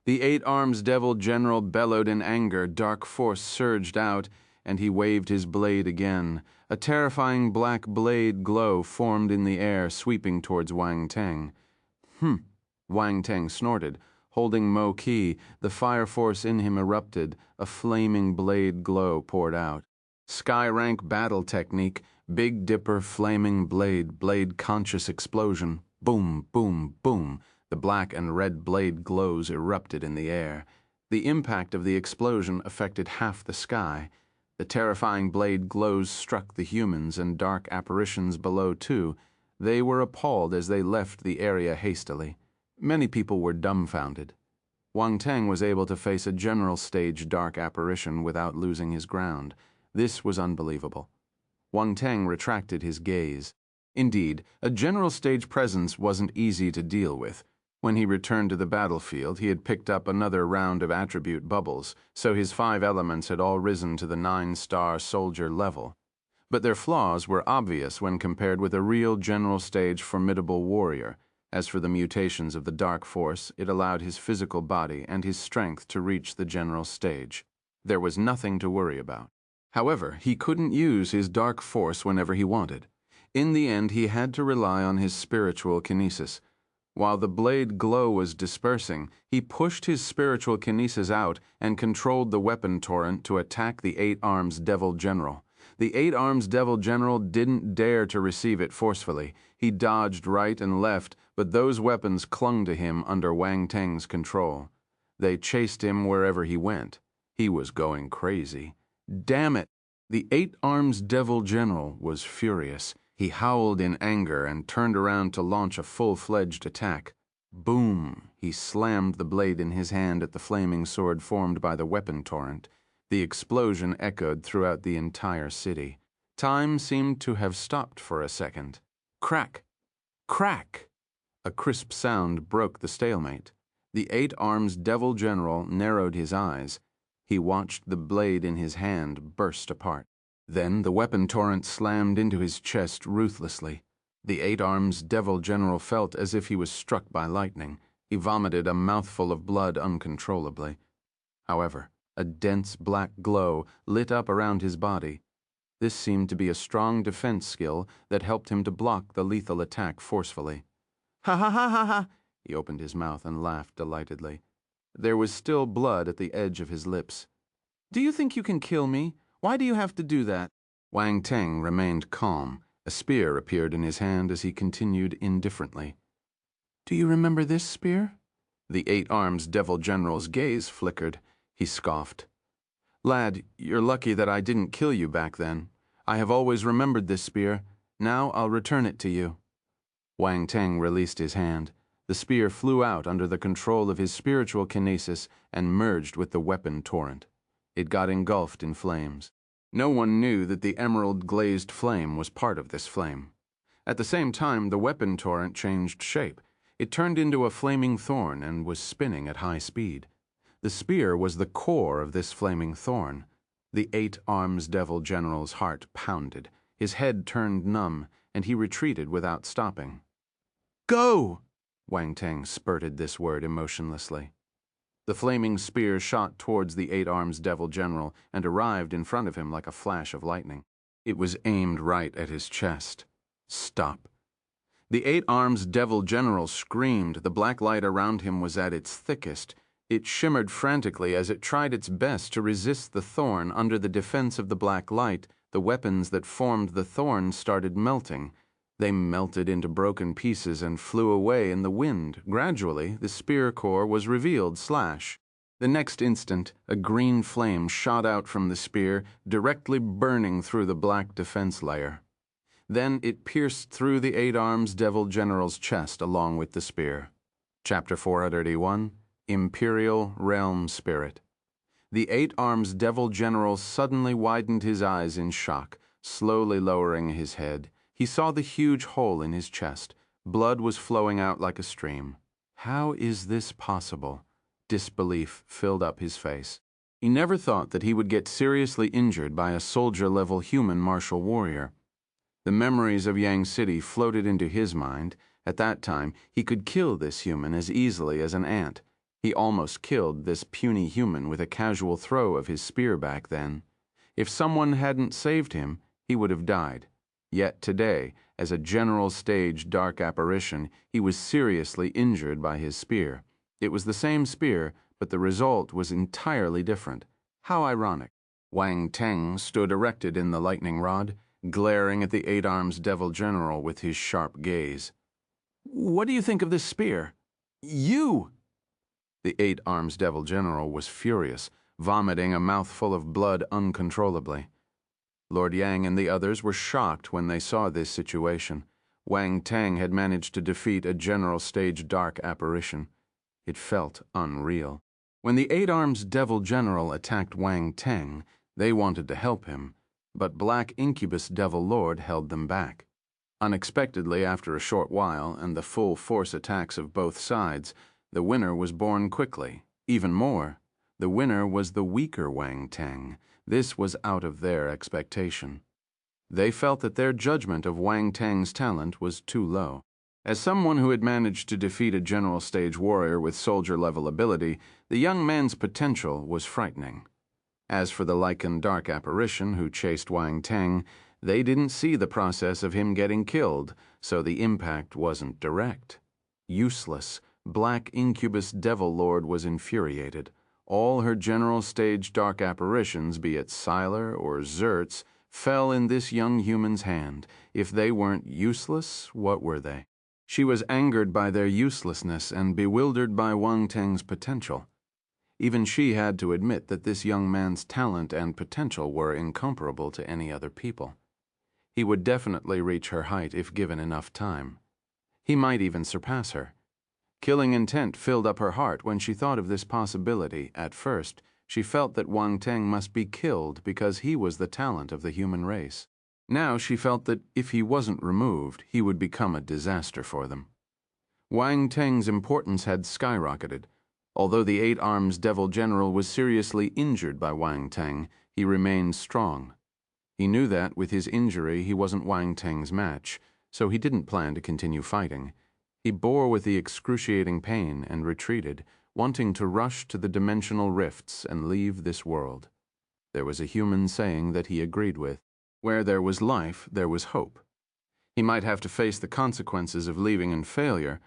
The 8 Arms Devil General bellowed in anger, dark force surged out, and he waved his blade again. A terrifying black blade glow formed in the air, sweeping towards Wang Teng. Wang Teng snorted. Holding Mo Qi, the fire force in him erupted. A flaming blade glow poured out. Sky rank battle technique, Big Dipper flaming blade conscious explosion. Boom, boom, boom. The black and red blade glows erupted in the air. The impact of the explosion affected half the sky. The terrifying blade glows struck the humans and dark apparitions below too. They were appalled as they left the area hastily. Many people were dumbfounded. Wang Teng was able to face a general stage dark apparition without losing his ground. This was unbelievable. Wang Teng retracted his gaze. Indeed, a general stage presence wasn't easy to deal with. When he returned to the battlefield, he had picked up another round of attribute bubbles, so his 5 elements had all risen to the 9-star soldier level. But their flaws were obvious when compared with a real general stage formidable warrior. As for the mutations of the dark force, it allowed his physical body and his strength to reach the general stage. There was nothing to worry about. However, he couldn't use his dark force whenever he wanted. In the end, he had to rely on his spiritual kinesis. While the blade glow was dispersing, he pushed his spiritual kinesis out and controlled the weapon torrent to attack the 8 Arms Devil General. The 8 Arms Devil General didn't dare to receive it forcefully. He dodged right and left, but those weapons clung to him under Wang Teng's control. They chased him wherever he went. He was going crazy. Damn it! The 8 Arms Devil General was furious. He howled in anger and turned around to launch a full-fledged attack. Boom! He slammed the blade in his hand at the flaming sword formed by the weapon torrent. The explosion echoed throughout the entire city. Time seemed to have stopped for a second. Crack! Crack! A crisp sound broke the stalemate. The 8 Arms Devil General narrowed his eyes. He watched the blade in his hand burst apart. Then the weapon torrent slammed into his chest ruthlessly. The 8 Arms Devil General felt as if he was struck by lightning. He vomited a mouthful of blood uncontrollably. However, a dense black glow lit up around his body. This seemed to be a strong defense skill that helped him to block the lethal attack forcefully. Ha ha ha ha ha! He opened his mouth and laughed delightedly. There was still blood at the edge of his lips. Do you think you can kill me? Why do you have to do that? Wang Teng remained calm. A spear appeared in his hand as he continued indifferently. Do you remember this spear? The 8 Arms Devil General's gaze flickered. He scoffed. Lad, you're lucky that I didn't kill you back then. I have always remembered this spear. Now I'll return it to you. Wang Teng released his hand. The spear flew out under the control of his spiritual kinesis and merged with the weapon torrent. It got engulfed in flames. No one knew that the emerald-glazed flame was part of this flame. At the same time, the weapon torrent changed shape. It turned into a flaming thorn and was spinning at high speed. The spear was the core of this flaming thorn. The 8 Arms Devil General's heart pounded. His head turned numb, and he retreated without stopping. Go! Wang Teng spurted this word emotionlessly. The flaming spear shot towards the 8 Arms Devil General and arrived in front of him like a flash of lightning. It was aimed right at his chest. Stop. The 8 Arms Devil General screamed. The black light around him was at its thickest. It shimmered frantically as it tried its best to resist the thorn. Under the defense of the black light, the weapons that formed the thorn started melting. They melted into broken pieces and flew away in the wind. Gradually, the spear core was revealed. Slash. The next instant, a green flame shot out from the spear, directly burning through the black defense layer. Then it pierced through the 8 Arms Devil General's chest along with the spear. Chapter 481, Imperial Realm Spirit. The 8 Arms Devil General suddenly widened his eyes in shock, slowly lowering his head. He saw the huge hole in his chest. Blood was flowing out like a stream. How is this possible? Disbelief filled up his face. He never thought that he would get seriously injured by a soldier-level human martial warrior. The memories of Yang City floated into his mind. At that time, he could kill this human as easily as an ant. He almost killed this puny human with a casual throw of his spear back then. If someone hadn't saved him, he would have died. Yet today, as a general stage dark apparition, he was seriously injured by his spear. It was the same spear, but the result was entirely different. How ironic. Wang Teng stood erected in the lightning rod, glaring at the Eight-Arms Devil General with his sharp gaze. "What do you think of this spear?" "You!" The Eight-Arms Devil General was furious, vomiting a mouthful of blood uncontrollably. Lord Yang and the others were shocked when they saw this situation. Wang Teng had managed to defeat a general stage dark apparition. It felt unreal. When the Eight-Arms Devil General attacked Wang Teng, they wanted to help him, but Black Incubus Devil Lord held them back. Unexpectedly, after a short while, and the full force attacks of both sides, the winner was born quickly. Even more, the winner was the weaker Wang Teng. This was out of their expectation. They felt that their judgment of Wang Teng's talent was too low. As someone who had managed to defeat a general stage warrior with soldier-level ability, the young man's potential was frightening. As for the Lycan dark apparition who chased Wang Teng, they didn't see the process of him getting killed, so the impact wasn't direct. Useless, Black Incubus Devil Lord was infuriated. All her general stage dark apparitions, be it Sylar or Zertz, fell in this young human's hand. If they weren't useless, what were they? She was angered by their uselessness and bewildered by Wang Teng's potential. Even she had to admit that this young man's talent and potential were incomparable to any other people. He would definitely reach her height if given enough time. He might even surpass her. Killing intent filled up her heart when she thought of this possibility. At first, she felt that Wang Teng must be killed because he was the talent of the human race. Now she felt that if he wasn't removed, he would become a disaster for them. Wang Teng's importance had skyrocketed. Although the Eight-Arms Devil General was seriously injured by Wang Teng, he remained strong. He knew that, with his injury, he wasn't Wang Teng's match, so he didn't plan to continue fighting. He bore with the excruciating pain and retreated, wanting to rush to the dimensional rifts and leave this world. There was a human saying that he agreed with. Where there was life, there was hope. He might have to face the consequences of leaving in failure,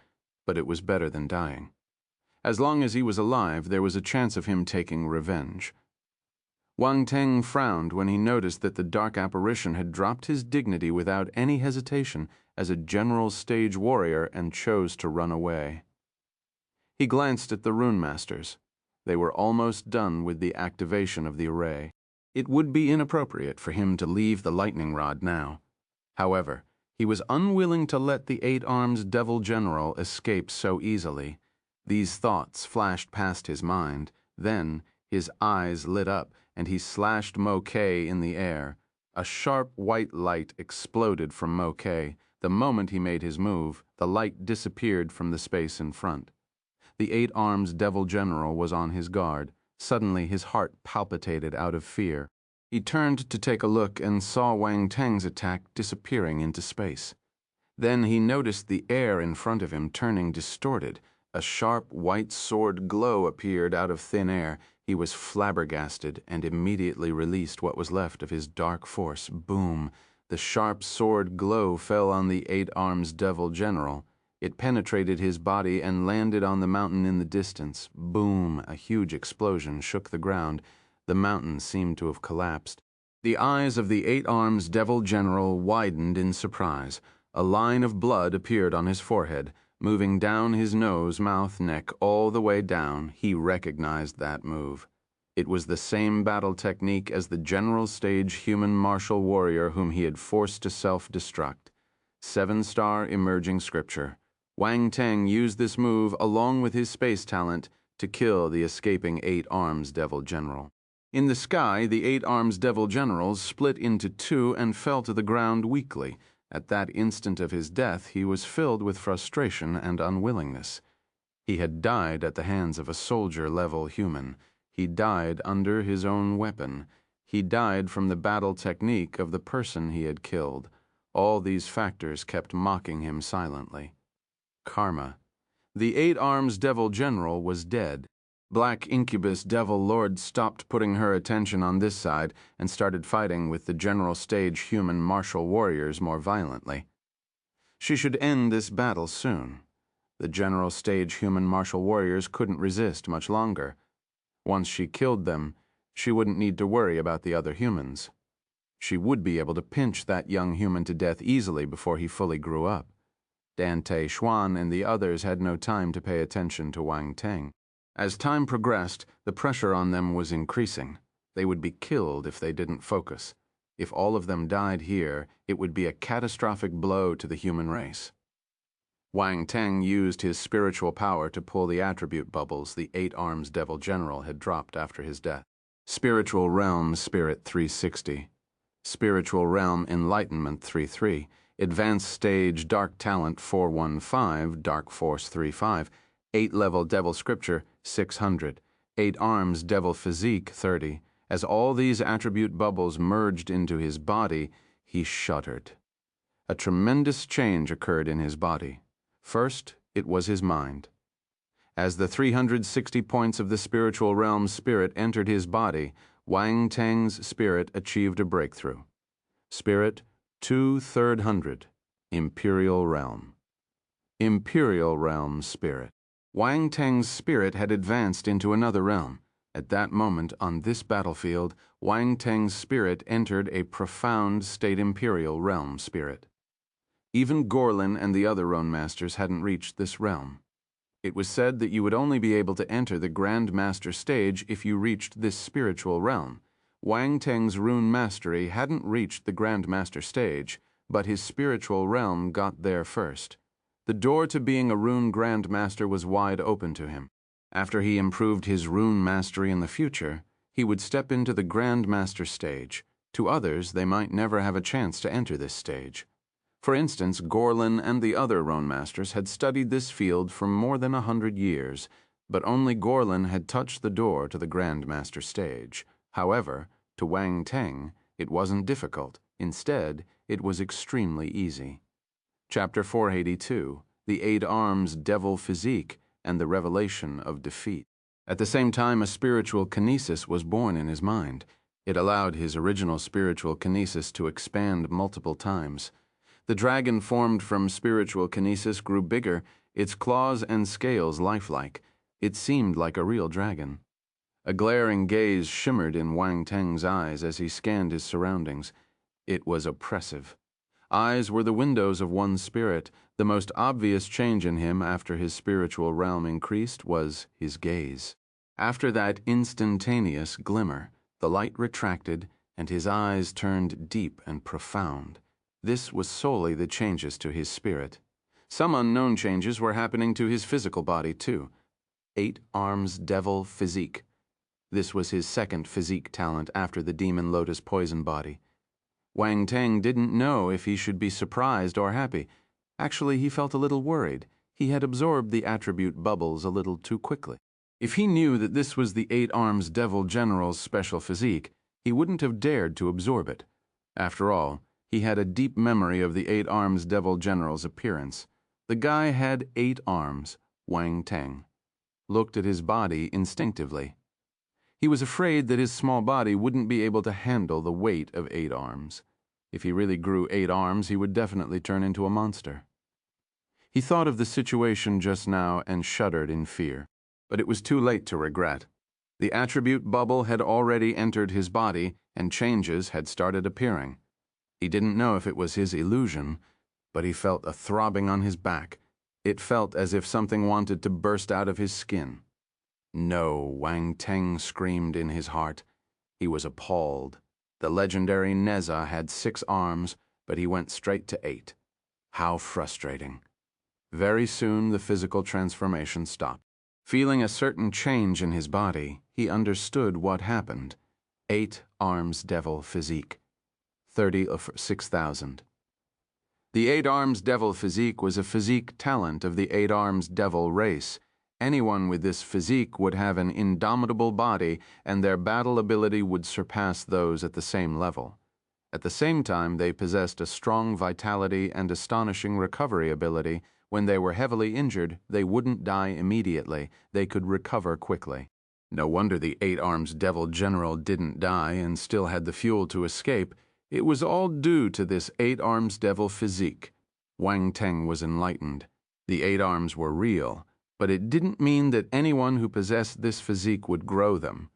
but it was better than dying. As long as he was alive, there was a chance of him taking revenge. Wang Teng frowned when he noticed that the dark apparition had dropped his dignity without any hesitation as a general stage warrior and chose to run away. He glanced at the runemasters. They were almost done with the activation of the array. It would be inappropriate for him to leave the lightning rod now. However, he was unwilling to let the Eight-Arms Devil General escape so easily. These thoughts flashed past his mind. Then his eyes lit up, and he slashed Mo Kei in the air. A sharp white light exploded from Mo Kei. The moment he made his move, the light disappeared from the space in front. The Eight-Arms Devil General was on his guard. Suddenly his heart palpitated out of fear. He turned to take a look and saw Wang Teng's attack disappearing into space. Then he noticed the air in front of him turning distorted. A sharp white sword glow appeared out of thin air. He was flabbergasted and immediately released what was left of his dark force. Boom! The sharp sword glow fell on the Eight-Arms Devil General. It penetrated his body and landed on the mountain in the distance. Boom! A huge explosion shook the ground. The mountain seemed to have collapsed. The eyes of the Eight-Arms Devil General widened in surprise. A line of blood appeared on his forehead. Moving down his nose, mouth, neck, all the way down, he recognized that move. It was the same battle technique as the general stage human martial warrior whom he had forced to self-destruct. 7-star emerging scripture. Wang Teng used this move along with his space talent to kill the escaping Eight-Arms Devil General. In the sky, the Eight-Arms Devil Generals split into two and fell to the ground weakly. At that instant of his death, he was filled with frustration and unwillingness. He had died at the hands of a soldier-level human. He died under his own weapon. He died from the battle technique of the person he had killed. All these factors kept mocking him silently. Karma. The 8 Arms Devil General was dead. Black Incubus Devil Lord stopped putting her attention on this side and started fighting with the general stage human martial warriors more violently. She should end this battle soon. The general stage human martial warriors couldn't resist much longer. Once she killed them, she wouldn't need to worry about the other humans. She would be able to pinch that young human to death easily before he fully grew up. Dante Xuan and the others had no time to pay attention to Wang Teng. As time progressed, the pressure on them was increasing. They would be killed if they didn't focus. If all of them died here, it would be a catastrophic blow to the human race. Wang Teng used his spiritual power to pull the attribute bubbles the 8 Arms Devil General had dropped after his death. Spiritual Realm Spirit 360. Spiritual Realm Enlightenment 33. Advanced Stage Dark Talent 415, Dark Force 35, 8-level Devil Scripture 600, 8 Arms Devil Physique 30. As all these attribute bubbles merged into his body, he shuddered. A tremendous change occurred in his body. First, it was his mind. As the 360 points of the spiritual realm spirit entered his body, Wang Teng's spirit achieved a breakthrough. Spirit 2/300, Imperial Realm. Imperial Realm Spirit. Wang Teng's spirit had advanced into another realm. At that moment, on this battlefield, Wang Teng's spirit entered a profound state Imperial Realm Spirit. Even Gorlin and the other runemasters hadn't reached this realm. It was said that you would only be able to enter the Grand Master stage if you reached this spiritual realm. Wang Teng's rune mastery hadn't reached the Grand Master stage, but his spiritual realm got there first. The door to being a rune Grand Master was wide open to him. After he improved his rune mastery in the future, he would step into the Grand Master stage. To others, they might never have a chance to enter this stage. For instance, Gorlin and the other runemasters had studied this field for more than 100 years, but only Gorlin had touched the door to the Grand Master stage. However, to Wang Teng, it wasn't difficult. Instead, it was extremely easy. Chapter 482, The 8 Arms Devil Physique and the Revelation of Defeat. At the same time, a spiritual kinesis was born in his mind. It allowed his original spiritual kinesis to expand multiple times. The dragon formed from spiritual kinesis grew bigger, its claws and scales lifelike. It seemed like a real dragon. A glaring gaze shimmered in Wang Teng's eyes as he scanned his surroundings. It was oppressive. Eyes were the windows of one's spirit. The most obvious change in him after his spiritual realm increased was his gaze. After that instantaneous glimmer, the light retracted and his eyes turned deep and profound. This was solely the changes to his spirit. Some unknown changes were happening to his physical body, too. 8 Arms Devil Physique. This was his second physique talent after the Demon Lotus Poison Body. Wang Teng didn't know if he should be surprised or happy. Actually, he felt a little worried. He had absorbed the attribute bubbles a little too quickly. If he knew that this was the 8 Arms Devil General's special physique, he wouldn't have dared to absorb it. After all, he had a deep memory of the 8 Arms Devil General's appearance. The guy had 8 arms, Wang Teng. Looked at his body instinctively. He was afraid that his small body wouldn't be able to handle the weight of 8 arms. If he really grew 8 arms, he would definitely turn into a monster. He thought of the situation just now and shuddered in fear. But it was too late to regret. The attribute bubble had already entered his body, and changes had started appearing. He didn't know if it was his illusion, but he felt a throbbing on his back. It felt as if something wanted to burst out of his skin. No, Wang Teng screamed in his heart. He was appalled. The legendary Neza had 6 arms, but he went straight to 8. How frustrating. Very soon the physical transformation stopped. Feeling a certain change in his body, he understood what happened. 8 Arms Devil Physique. 30 of 6,000. The 8 Arms Devil Physique was a physique talent of the 8 Arms Devil race. Anyone with this physique would have an indomitable body, and their battle ability would surpass those at the same level. At the same time, they possessed a strong vitality and astonishing recovery ability, When they were heavily injured, they wouldn't die immediately. They could recover quickly. No wonder the 8 Arms Devil General didn't die and still had the fuel to escape. It was all due to this 8 Arms Devil physique. Wang Teng was enlightened. The 8 arms were real, but it didn't mean that anyone who possessed this physique would grow them.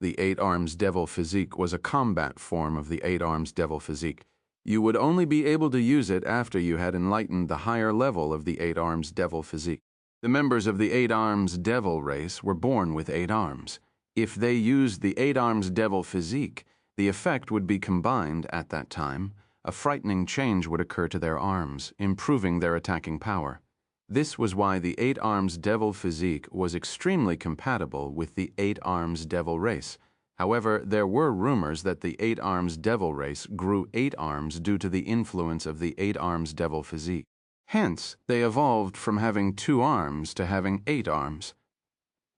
The 8 Arms Devil physique was a combat form of the 8 Arms Devil physique. You would only be able to use it after you had enlightened the higher level of the 8 Arms Devil physique. The members of the 8 Arms Devil race were born with 8 arms. If they used the 8 Arms Devil physique, the effect would be combined at that time. A frightening change would occur to their arms, improving their attacking power. This was why the 8 Arms Devil physique was extremely compatible with the 8 Arms Devil race. However, there were rumors that the 8 Arms Devil race grew 8 arms due to the influence of the 8 Arms Devil physique. Hence, they evolved from having 2 arms to having 8 arms.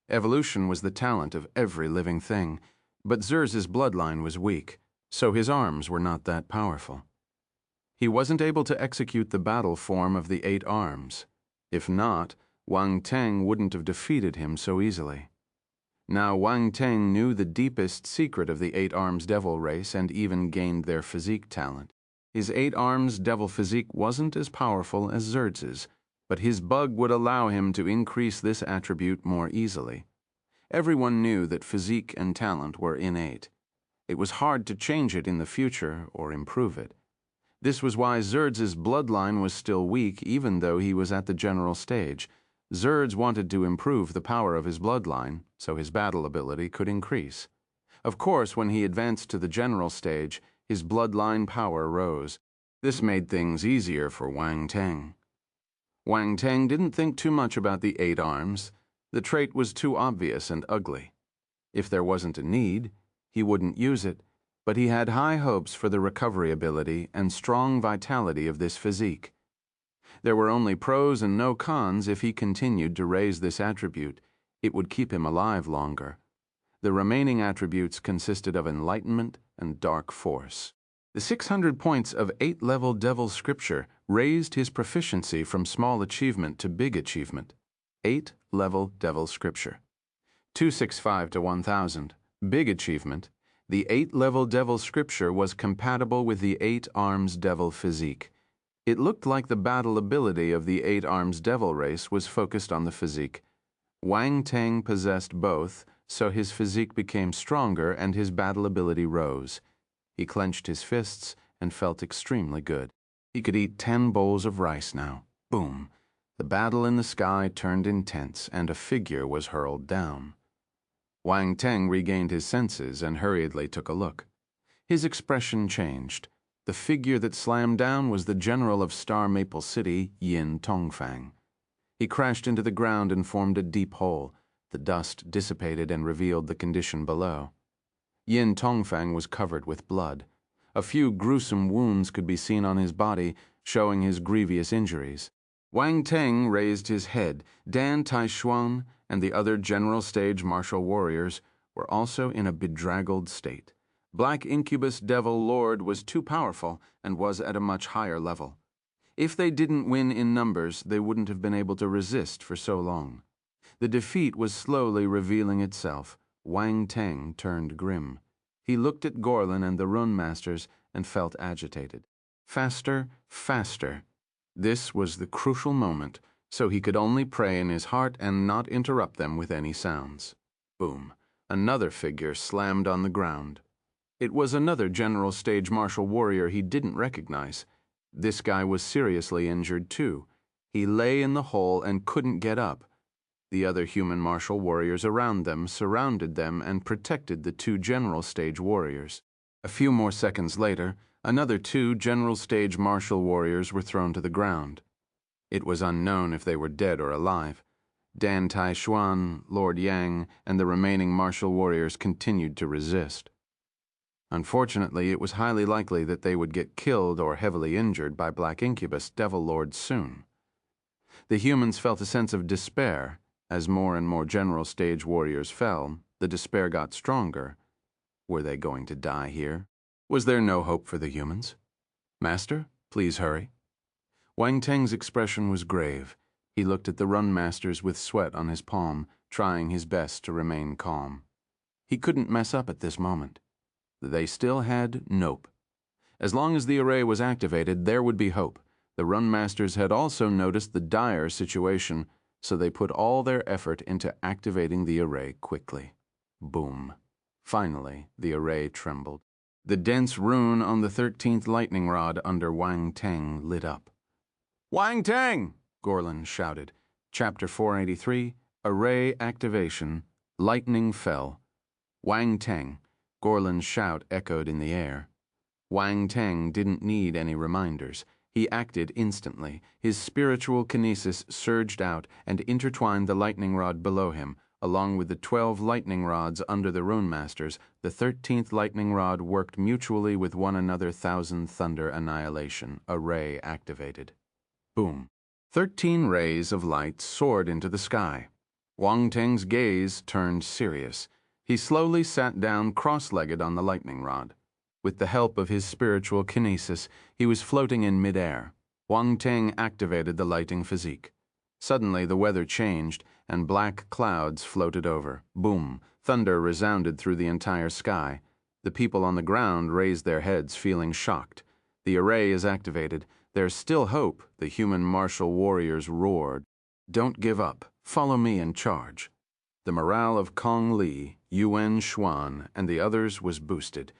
Evolution was the talent of every living thing, but Zerz's bloodline was weak, so his arms were not that powerful. He wasn't able to execute the battle form of the 8 arms. If not, Wang Teng wouldn't have defeated him so easily. Now Wang Teng knew the deepest secret of the 8 Arms Devil race and even gained their physique talent. His 8 Arms Devil physique wasn't as powerful as Zerz's, but his bug would allow him to increase this attribute more easily. Everyone knew that physique and talent were innate. It was hard to change it in the future or improve it. This was why Zerz's bloodline was still weak even though he was at the general stage. Zerds wanted to improve the power of his bloodline, so his battle ability could increase. Of course, when he advanced to the general stage, his bloodline power rose. This made things easier for Wang Teng. Wang Teng didn't think too much about the 8 arms. The trait was too obvious and ugly. If there wasn't a need, he wouldn't use it, but he had high hopes for the recovery ability and strong vitality of this physique. There were only pros and no cons if he continued to raise this attribute. It would keep him alive longer. The remaining attributes consisted of enlightenment and dark force. The 600 points of 8-level Devil Scripture raised his proficiency from small achievement to big achievement. 8-level Devil Scripture. 265 to 1000. Big achievement. The 8-level Devil Scripture was compatible with the 8 Arms Devil physique. It looked like the battle ability of the 8 Arms Devil race was focused on the physique. Wang Teng possessed both, so his physique became stronger and his battle ability rose. He clenched his fists and felt extremely good. He could eat 10 bowls of rice now. Boom! The battle in the sky turned intense and a figure was hurled down. Wang Teng regained his senses and hurriedly took a look. His expression changed. The figure that slammed down was the general of Star Maple City, Yin Tongfang. He crashed into the ground and formed a deep hole. The dust dissipated and revealed the condition below. Yin Tongfang was covered with blood. A few gruesome wounds could be seen on his body, showing his grievous injuries. Wang Teng raised his head. Dan Taishuan and the other general stage martial warriors were also in a bedraggled state. Black Incubus Devil Lord was too powerful and was at a much higher level. If they didn't win in numbers, they wouldn't have been able to resist for so long. The defeat was slowly revealing itself. Wang Teng turned grim. He looked at Gorlin and the runemasters and felt agitated. Faster, faster. This was the crucial moment, so he could only pray in his heart and not interrupt them with any sounds. Boom. Another figure slammed on the ground. It was another general stage martial warrior he didn't recognize. This guy was seriously injured too. He lay in the hole and couldn't get up. The other human martial warriors around them surrounded them and protected the 2 general stage warriors. A few more seconds later, another 2 general stage martial warriors were thrown to the ground. It was unknown if they were dead or alive. Dan Taishuan, Lord Yang, and the remaining martial warriors continued to resist. Unfortunately, it was highly likely that they would get killed or heavily injured by Black Incubus Devil Lords soon. The humans felt a sense of despair. As more and more general stage warriors fell, the despair got stronger. Were they going to die here? Was there no hope for the humans? Master, please hurry. Wang Teng's expression was grave. He looked at the runmasters with sweat on his palm, trying his best to remain calm. He couldn't mess up at this moment. They still had nope. As long as the array was activated, there would be hope. The runmasters had also noticed the dire situation, so they put all their effort into activating the array quickly. Boom. Finally, the array trembled. The dense rune on the 13th lightning rod under Wang Teng lit up. "Wang Teng!" Gorlin shouted. Chapter 483, Array Activation. Lightning fell. Wang Teng. Gorlin's shout echoed in the air. Wang Teng didn't need any reminders. He acted instantly. His spiritual kinesis surged out and intertwined the lightning rod below him. Along with the 12 lightning rods under the runemasters, the 13th lightning rod worked mutually with one another. Thousand Thunder Annihilation Array activated. Boom. 13 rays of light soared into the sky. Wang Teng's gaze turned serious. He slowly sat down cross-legged on the lightning rod. With the help of his spiritual kinesis, he was floating in midair. Wang Teng activated the lighting physique. Suddenly the weather changed, and black clouds floated over. Boom! Thunder resounded through the entire sky. The people on the ground raised their heads, feeling shocked. The array is activated. There's still hope, the human martial warriors roared. Don't give up. Follow me and charge. The morale of Kong Li, Yuan Xuan, and the others was boosted.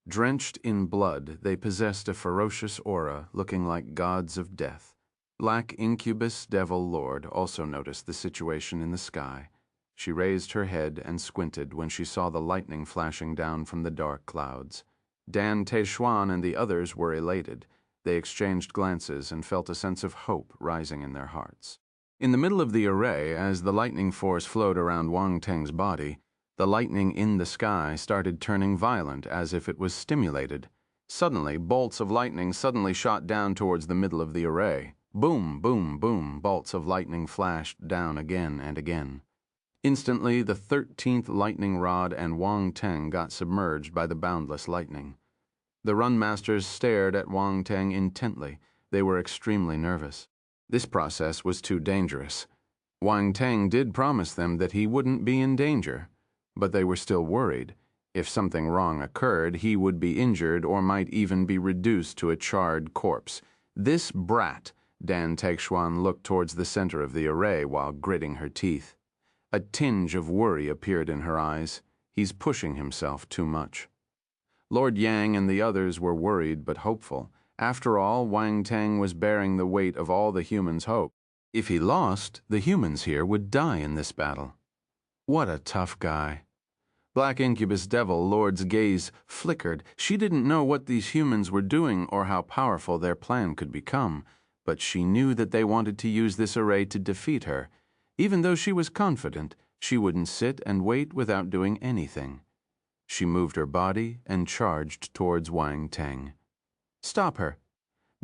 Drenched in blood, they possessed a ferocious aura, looking like gods of death. Black Incubus Devil Lord also noticed the situation in the sky. She raised her head and squinted when she saw the lightning flashing down from the dark clouds. Dan Teishuan and the others were elated. They exchanged glances and felt a sense of hope rising in their hearts. In the middle of the array, as the lightning force flowed around Wang Teng's body, the lightning in the sky started turning violent as if it was stimulated. Suddenly, bolts of lightning suddenly shot down towards the middle of the array. Boom, boom, boom, bolts of lightning flashed down again and again. Instantly, the 13th lightning rod and Wang Teng got submerged by the boundless lightning. The runmasters stared at Wang Teng intently. They were extremely nervous. This process was too dangerous. Wang Teng did promise them that he wouldn't be in danger, but they were still worried. If something wrong occurred, he would be injured or might even be reduced to a charred corpse. This brat, Dan Teixuan looked towards the center of the array while gritting her teeth. A tinge of worry appeared in her eyes. He's pushing himself too much. Lord Yang and the others were worried but hopeful. After all, Wang Teng was bearing the weight of all the humans' hope. If he lost, the humans here would die in this battle. What a tough guy. Black Incubus Devil Lord's gaze flickered. She didn't know what these humans were doing or how powerful their plan could become, but she knew that they wanted to use this array to defeat her. Even though she was confident, she wouldn't sit and wait without doing anything. She moved her body and charged towards Wang Teng. Stop her.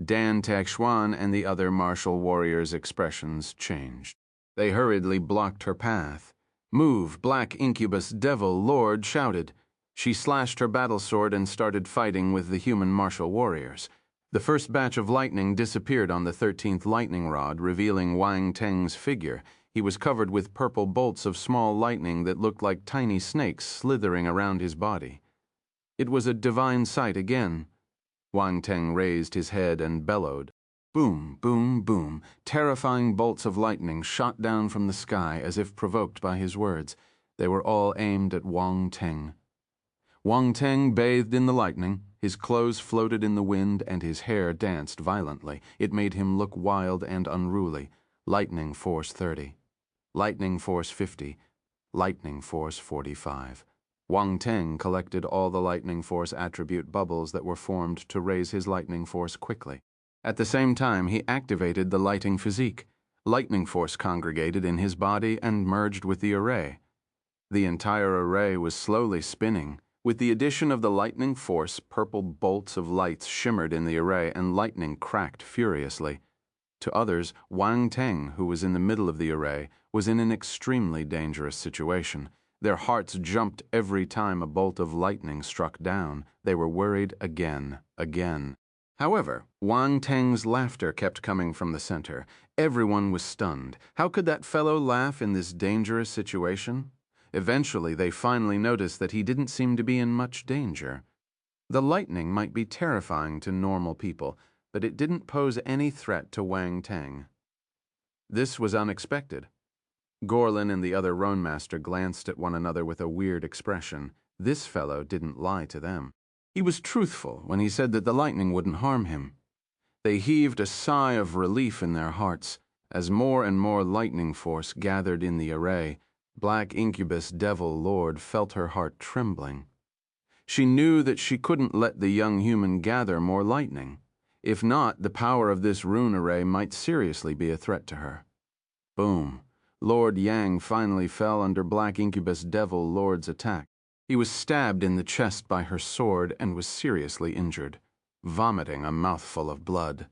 Dan Taxuan and the other martial warriors' expressions changed. They hurriedly blocked her path. Move, Black Incubus Devil Lord shouted. She slashed her battlesword and started fighting with the human martial warriors. The first batch of lightning disappeared on the 13th lightning rod, revealing Wang Teng's figure. He was covered with purple bolts of small lightning that looked like tiny snakes slithering around his body. It was a divine sight again. Wang Teng raised his head and bellowed. Boom, boom, boom. Terrifying bolts of lightning shot down from the sky as if provoked by his words. They were all aimed at Wang Teng. Wang Teng bathed in the lightning. His clothes floated in the wind and his hair danced violently. It made him look wild and unruly. Lightning force 30. Lightning force 50. Lightning force 45. Wang Teng collected all the lightning force attribute bubbles that were formed to raise his lightning force quickly. At the same time, he activated the lighting physique. Lightning force congregated in his body and merged with the array. The entire array was slowly spinning. With the addition of the lightning force, purple bolts of lights shimmered in the array and lightning cracked furiously. To others, Wang Teng, who was in the middle of the array, was in an extremely dangerous situation. Their hearts jumped every time a bolt of lightning struck down. They were worried again. However, Wang Teng's laughter kept coming from the center. Everyone was stunned. How could that fellow laugh in this dangerous situation? Eventually, they finally noticed that he didn't seem to be in much danger. The lightning might be terrifying to normal people, but it didn't pose any threat to Wang Teng. This was unexpected. Gorlin and the other Runemaster glanced at one another with a weird expression. This fellow didn't lie to them. He was truthful when he said that the lightning wouldn't harm him. They heaved a sigh of relief in their hearts as more and more lightning force gathered in the array. Black Incubus Devil Lord felt her heart trembling. She knew that she couldn't let the young human gather more lightning. If not, the power of this rune array might seriously be a threat to her. Boom. Lord Yang finally fell under Black Incubus Devil Lord's attack. He was stabbed in the chest by her sword and was seriously injured, vomiting a mouthful of blood.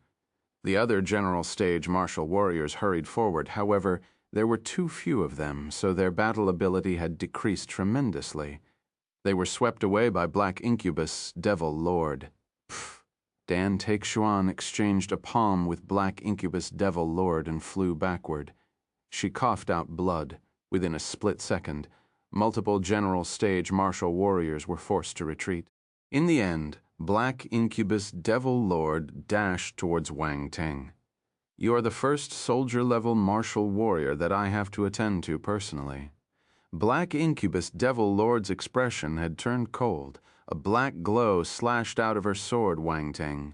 The other general stage martial warriors hurried forward. However, there were too few of them, so their battle ability had decreased tremendously. They were swept away by Black Incubus Devil Lord. Pfft. Dan Takeshuan exchanged a palm with Black Incubus Devil Lord and flew backward. She coughed out blood. Within a split second, multiple general stage martial warriors were forced to retreat. In the end, Black Incubus Devil Lord dashed towards Wang Teng. You are the first soldier-level martial warrior that I have to attend to personally. Black Incubus Devil Lord's expression had turned cold. A black glow slashed out of her sword. Wang Teng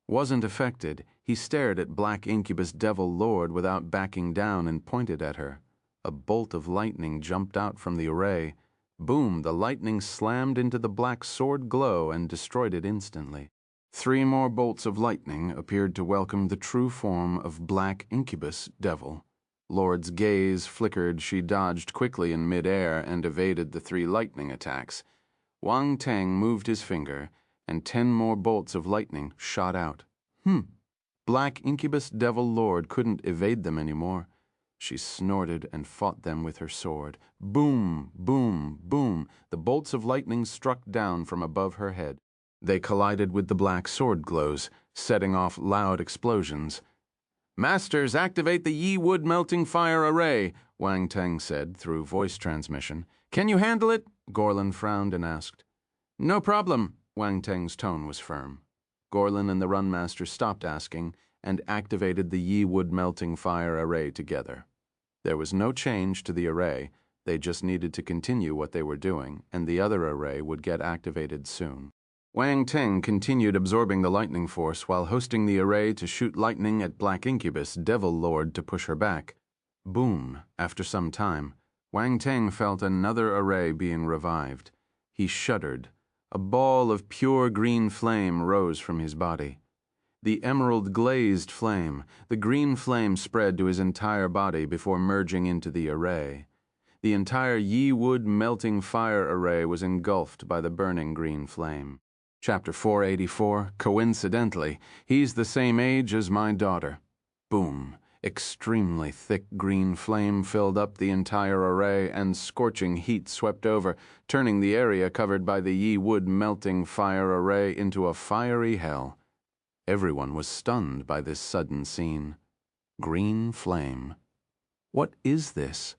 wasn't affected. He stared at Black Incubus Devil Lord without backing down and pointed at her. A bolt of lightning jumped out from the array. Boom, the lightning slammed into the black sword glow and destroyed it instantly. 3 more bolts of lightning appeared to welcome the true form of Black Incubus Devil. Lord's gaze flickered. She dodged quickly in midair and evaded the 3 lightning attacks. Wang Teng moved his finger, and 10 more bolts of lightning shot out. Black Incubus Devil Lord couldn't evade them anymore. She snorted and fought them with her sword. Boom, boom, boom. The bolts of lightning struck down from above her head. They collided with the black sword glows, setting off loud explosions. "Masters, activate the Yi Wood Melting Fire Array," Wang Teng said through voice transmission. "Can you handle it?" Gorlin frowned and asked. "No problem." Wang Teng's tone was firm. Gorlin and the Runmaster stopped asking and activated the Yi Wood Melting Fire Array together. There was no change to the array. They just needed to continue what they were doing, and the other array would get activated soon. Wang Teng continued absorbing the lightning force while hosting the array to shoot lightning at Black Incubus Devil Lord to push her back. Boom. After some time, Wang Teng felt another array being revived. He shuddered. A ball of pure green flame rose from his body. The emerald glazed flame. The green flame spread to his entire body before merging into the array. The entire Yi Wood Melting Fire Array was engulfed by the burning green flame. Chapter 484, coincidentally, he's the same age as my daughter. Boom. Extremely thick green flame filled up the entire array, and scorching heat swept over, turning the area covered by the Yi Wood Melting Fire Array into a fiery hell. Everyone was stunned by this sudden scene. Green flame. What is this?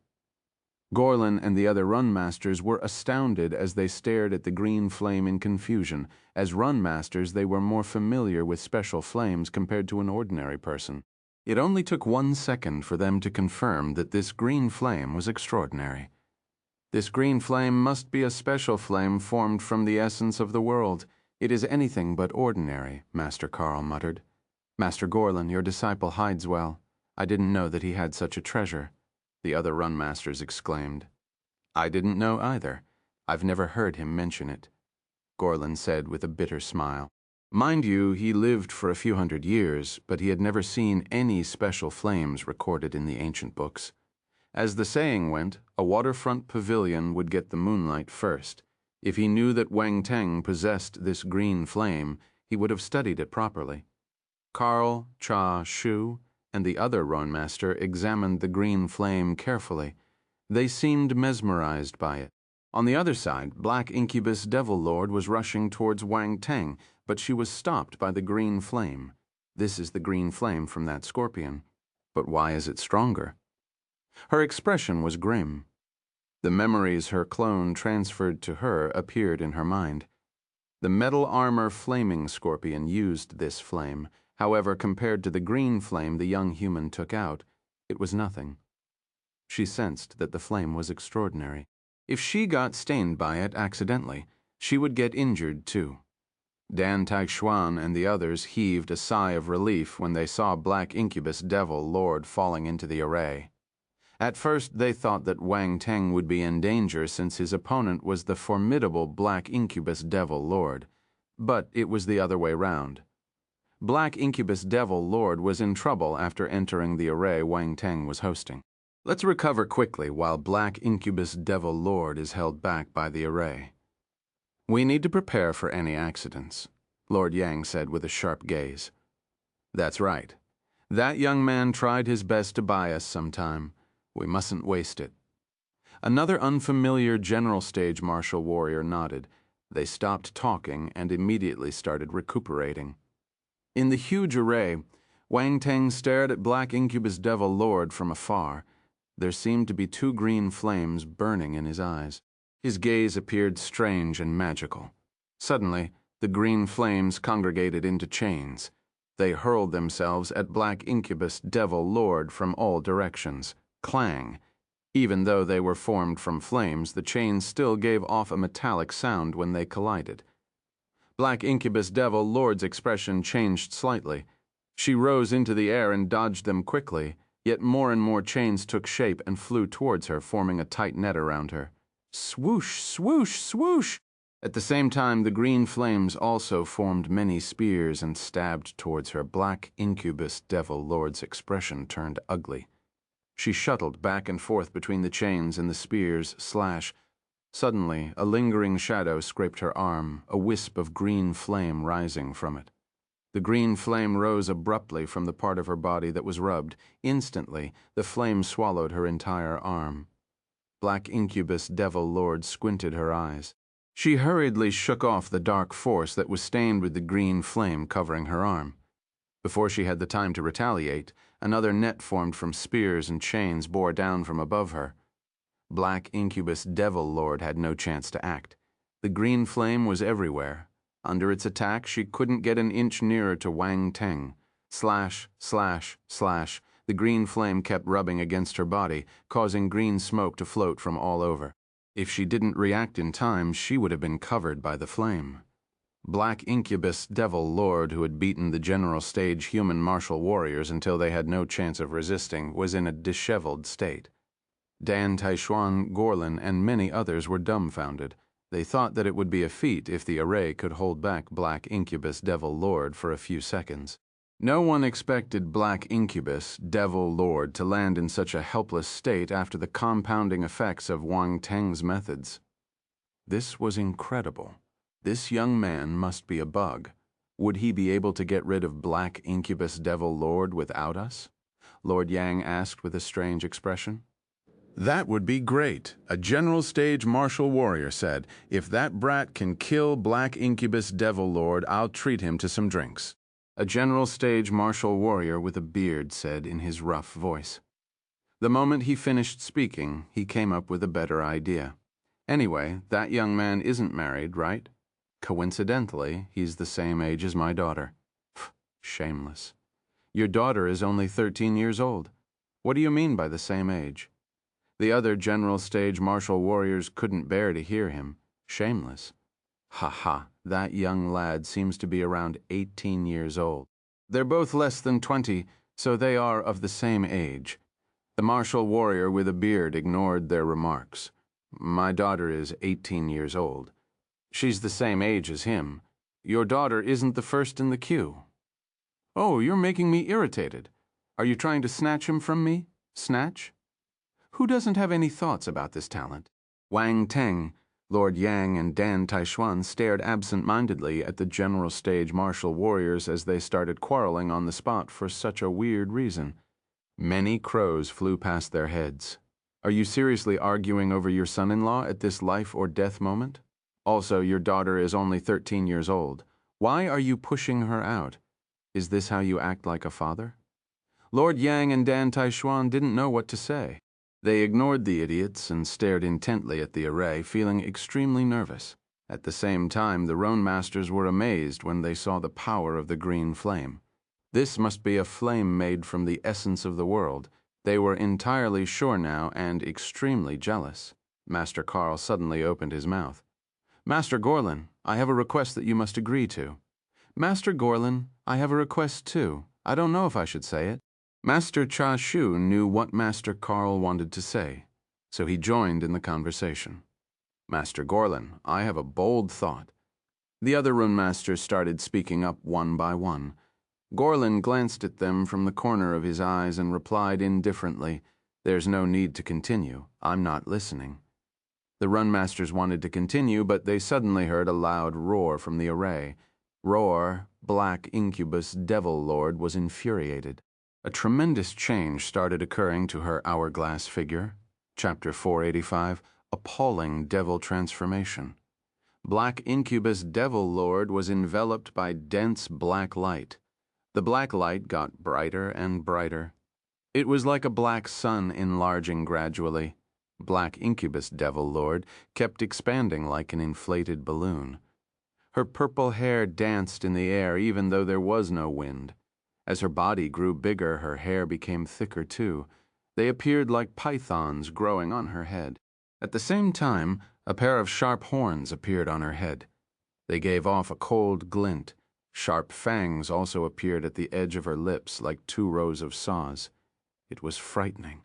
Gorlin and the other Runmasters were astounded as they stared at the green flame in confusion. As Runmasters, they were more familiar with special flames compared to an ordinary person. It only took 1 second for them to confirm that this green flame was extraordinary. This green flame must be a special flame formed from the essence of the world. It is anything but ordinary, Master Carl muttered. Master Gorlin, your disciple hides well. I didn't know that he had such a treasure, the other Runmasters exclaimed. I didn't know either. I've never heard him mention it, Gorlin said with a bitter smile. Mind you, he lived for a few hundred years, but he had never seen any special flames recorded in the ancient books. As the saying went, a waterfront pavilion would get the moonlight first. If he knew that Wang Teng possessed this green flame, he would have studied it properly. Carl, Cha, Shu, and the other Runemaster examined the green flame carefully. They seemed mesmerized by it. On the other side, Black Incubus Devil Lord was rushing towards Wang Teng, but she was stopped by the green flame. This is the green flame from that scorpion. But why is it stronger? Her expression was grim. The memories her clone transferred to her appeared in her mind. The metal armor flaming scorpion used this flame. However, compared to the green flame the young human took out, it was nothing. She sensed that the flame was extraordinary. If she got stained by it accidentally, she would get injured too. Dan Taixuan and the others heaved a sigh of relief when they saw Black Incubus Devil Lord falling into the array. At first they thought that Wang Teng would be in danger since his opponent was the formidable Black Incubus Devil Lord, but it was the other way round. Black Incubus Devil Lord was in trouble after entering the array Wang Teng was hosting. Let's recover quickly while Black Incubus Devil Lord is held back by the array. We need to prepare for any accidents, Lord Yang said with a sharp gaze. That's right. That young man tried his best to buy us some time. We mustn't waste it. Another unfamiliar general stage martial warrior nodded. They stopped talking and immediately started recuperating. In the huge array, Wang Teng stared at Black Incubus Devil Lord from afar. There seemed to be two green flames burning in his eyes. His gaze appeared strange and magical. Suddenly, the green flames congregated into chains. They hurled themselves at Black Incubus Devil Lord from all directions. Clang. Even though they were formed from flames, the chains still gave off a metallic sound when they collided. Black Incubus Devil Lord's expression changed slightly. She rose into the air and dodged them quickly, yet more and more chains took shape and flew towards her, forming a tight net around her. Swoosh, swoosh, swoosh! At the same time, the green flames also formed many spears and stabbed towards her. Black Incubus Devil Lord's expression turned ugly. She shuttled back and forth between the chains and the spears slash. Suddenly, a lingering shadow scraped her arm, a wisp of green flame rising from it. The green flame rose abruptly from the part of her body that was rubbed. Instantly, the flame swallowed her entire arm. Black Incubus Devil Lord squinted her eyes. She hurriedly shook off the dark force that was stained with the green flame covering her arm. Before she had the time to retaliate, another net formed from spears and chains bore down from above her. Black Incubus Devil Lord had no chance to act. The green flame was everywhere. Under its attack, she couldn't get an inch nearer to Wang Teng. Slash, slash, slash. The green flame kept rubbing against her body, causing green smoke to float from all over. If she didn't react in time, she would have been covered by the flame. Black Incubus Devil Lord, who had beaten the general stage human martial warriors until they had no chance of resisting, was in a disheveled state. Dan Taixuan, Gorlin, and many others were dumbfounded. They thought that it would be a feat if the array could hold back Black Incubus Devil Lord for a few seconds. No one expected Black Incubus Devil Lord to land in such a helpless state after the compounding effects of Wang Teng's methods. This was incredible. This young man must be a bug. Would he be able to get rid of Black Incubus Devil Lord without us? Lord Yang asked with a strange expression. That would be great, a general stage martial warrior said. If that brat can kill Black Incubus Devil Lord, I'll treat him to some drinks. A general stage martial warrior with a beard said in his rough voice. The moment he finished speaking, he came up with a better idea. Anyway, that young man isn't married, right? Coincidentally, he's the same age as my daughter. Shameless. Your daughter is only 13 years old. What do you mean by the same age? The other general stage martial warriors couldn't bear to hear him. Shameless. Ha ha, that young lad seems to be around 18 years old. They're both less than 20, so they are of the same age. The martial warrior with a beard ignored their remarks. My daughter is 18 years old. She's the same age as him. Your daughter isn't the first in the queue. Oh, you're making me irritated. Are you trying to snatch him from me? Snatch? Who doesn't have any thoughts about this talent? Wang Teng, Lord Yang, and Dan Taixuan stared absent-mindedly at the general stage martial warriors as they started quarreling on the spot for such a weird reason. Many crows flew past their heads. Are you seriously arguing over your son-in-law at this life or death moment? Also, your daughter is only 13 years old. Why are you pushing her out? Is this how you act like a father? Lord Yang and Dan Taishuan didn't know what to say. They ignored the idiots and stared intently at the array, feeling extremely nervous. At the same time, the runemasters were amazed when they saw the power of the green flame. This must be a flame made from the essence of the world. They were entirely sure now and extremely jealous. Master Carl suddenly opened his mouth. Master Gorlin, I have a request that you must agree to. Master Gorlin, I have a request too. I don't know if I should say it. Master Cha Shu knew what Master Carl wanted to say, so he joined in the conversation. Master Gorlin, I have a bold thought. The other runemasters started speaking up one by one. Gorlin glanced at them from the corner of his eyes and replied indifferently, There's no need to continue. I'm not listening. The runmasters wanted to continue, but they suddenly heard a loud roar from the array. Roar, Black Incubus Devil Lord was infuriated. A tremendous change started occurring to her hourglass figure. Chapter 485, Appalling Devil Transformation. Black Incubus Devil Lord was enveloped by dense black light. The black light got brighter and brighter. It was like a black sun enlarging gradually. Black Incubus Devil Lord kept expanding like an inflated balloon. Her purple hair danced in the air even though there was no wind. As her body grew bigger, her hair became thicker too. They appeared like pythons growing on her head. At the same time, a pair of sharp horns appeared on her head. They gave off a cold glint. Sharp fangs also appeared at the edge of her lips like 2 rows of saws. It was frightening.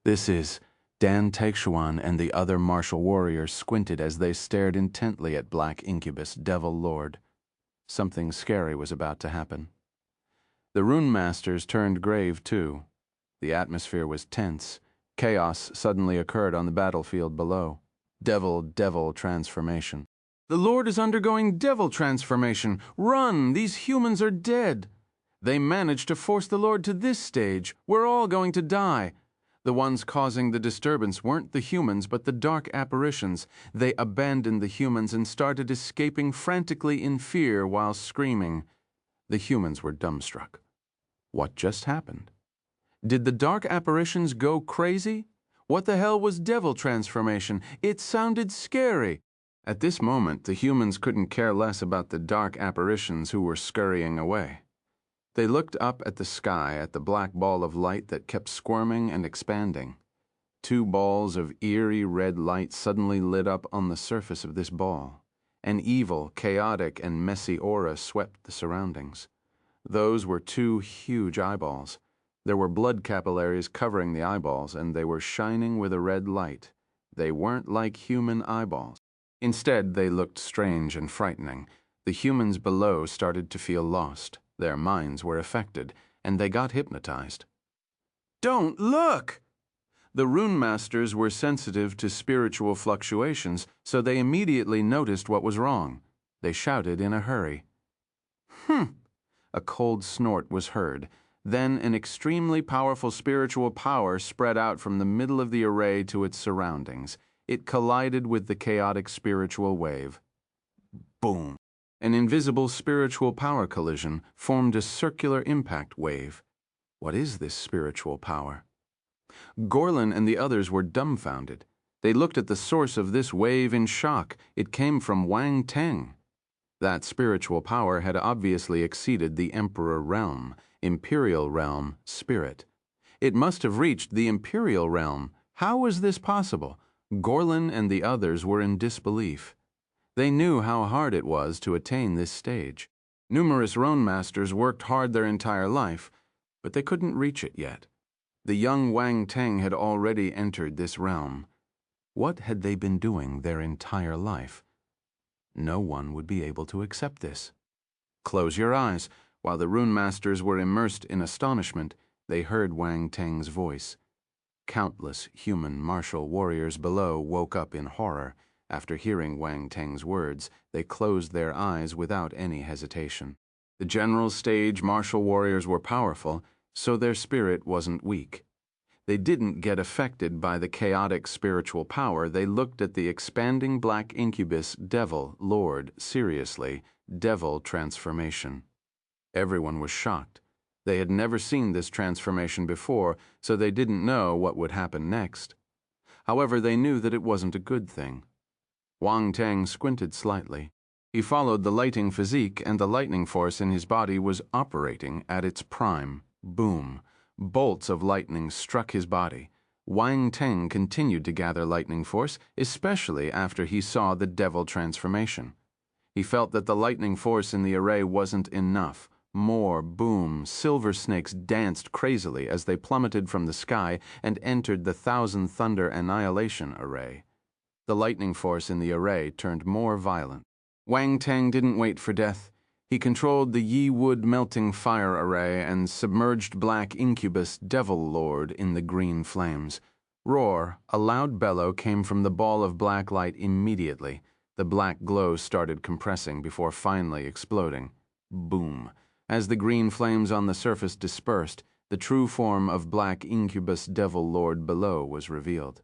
This is... Dan Taishuan and the other martial warriors squinted as they stared intently at Black Incubus Devil Lord. Something scary was about to happen. The runemasters turned grave too. The atmosphere was tense. Chaos suddenly occurred on the battlefield below. Devil transformation. The Lord is undergoing devil transformation. Run! These humans are dead. They managed to force the Lord to this stage. We're all going to die. The ones causing the disturbance weren't the humans, but the dark apparitions. They abandoned the humans and started escaping frantically in fear while screaming. The humans were dumbstruck. What just happened? Did the dark apparitions go crazy? What the hell was devil transformation? It sounded scary. At this moment, the humans couldn't care less about the dark apparitions who were scurrying away. They looked up at the sky at the black ball of light that kept squirming and expanding. 2 balls of eerie red light suddenly lit up on the surface of this ball. An evil, chaotic, and messy aura swept the surroundings. Those were 2 huge eyeballs. There were blood capillaries covering the eyeballs, and they were shining with a red light. They weren't like human eyeballs. Instead, they looked strange and frightening. The humans below started to feel lost. Their minds were affected, and they got hypnotized. Don't look! The runemasters were sensitive to spiritual fluctuations, so they immediately noticed what was wrong. They shouted in a hurry. A cold snort was heard. Then an extremely powerful spiritual power spread out from the middle of the array to its surroundings. It collided with the chaotic spiritual wave. Boom! An invisible spiritual power collision formed a circular impact wave. What is this spiritual power? Gorlin and the others were dumbfounded. They looked at the source of this wave in shock. It came from Wang Teng. That spiritual power had obviously exceeded the Emperor realm, Imperial realm, spirit. It must have reached the Imperial realm. How was this possible? Gorlin and the others were in disbelief. They knew how hard it was to attain this stage. Numerous runemasters worked hard their entire life, but they couldn't reach it yet. The young Wang Teng had already entered this realm. What had they been doing their entire life? No one would be able to accept this. Close your eyes. While the runemasters were immersed in astonishment, they heard Wang Teng's voice. Countless human martial warriors below woke up in horror. After hearing Wang Teng's words, they closed their eyes without any hesitation. The general stage martial warriors were powerful, so their spirit wasn't weak. They didn't get affected by the chaotic spiritual power. They looked at the expanding black incubus devil lord seriously, devil transformation. Everyone was shocked. They had never seen this transformation before, so they didn't know what would happen next. However, they knew that it wasn't a good thing. Wang Teng squinted slightly. He followed the lighting physique, and the lightning force in his body was operating at its prime. Boom. Bolts of lightning struck his body. Wang Teng continued to gather lightning force, especially after he saw the devil transformation. He felt that the lightning force in the array wasn't enough. More boom. Silver snakes danced crazily as they plummeted from the sky and entered the Thousand Thunder Annihilation Array. The lightning force in the array turned more violent. Wang Teng didn't wait for death. He controlled the Yi Wood melting fire array and submerged black incubus devil lord in the green flames. Roar, a loud bellow came from the ball of black light immediately. The black glow started compressing before finally exploding. Boom. As the green flames on the surface dispersed, the true form of black incubus devil lord below was revealed.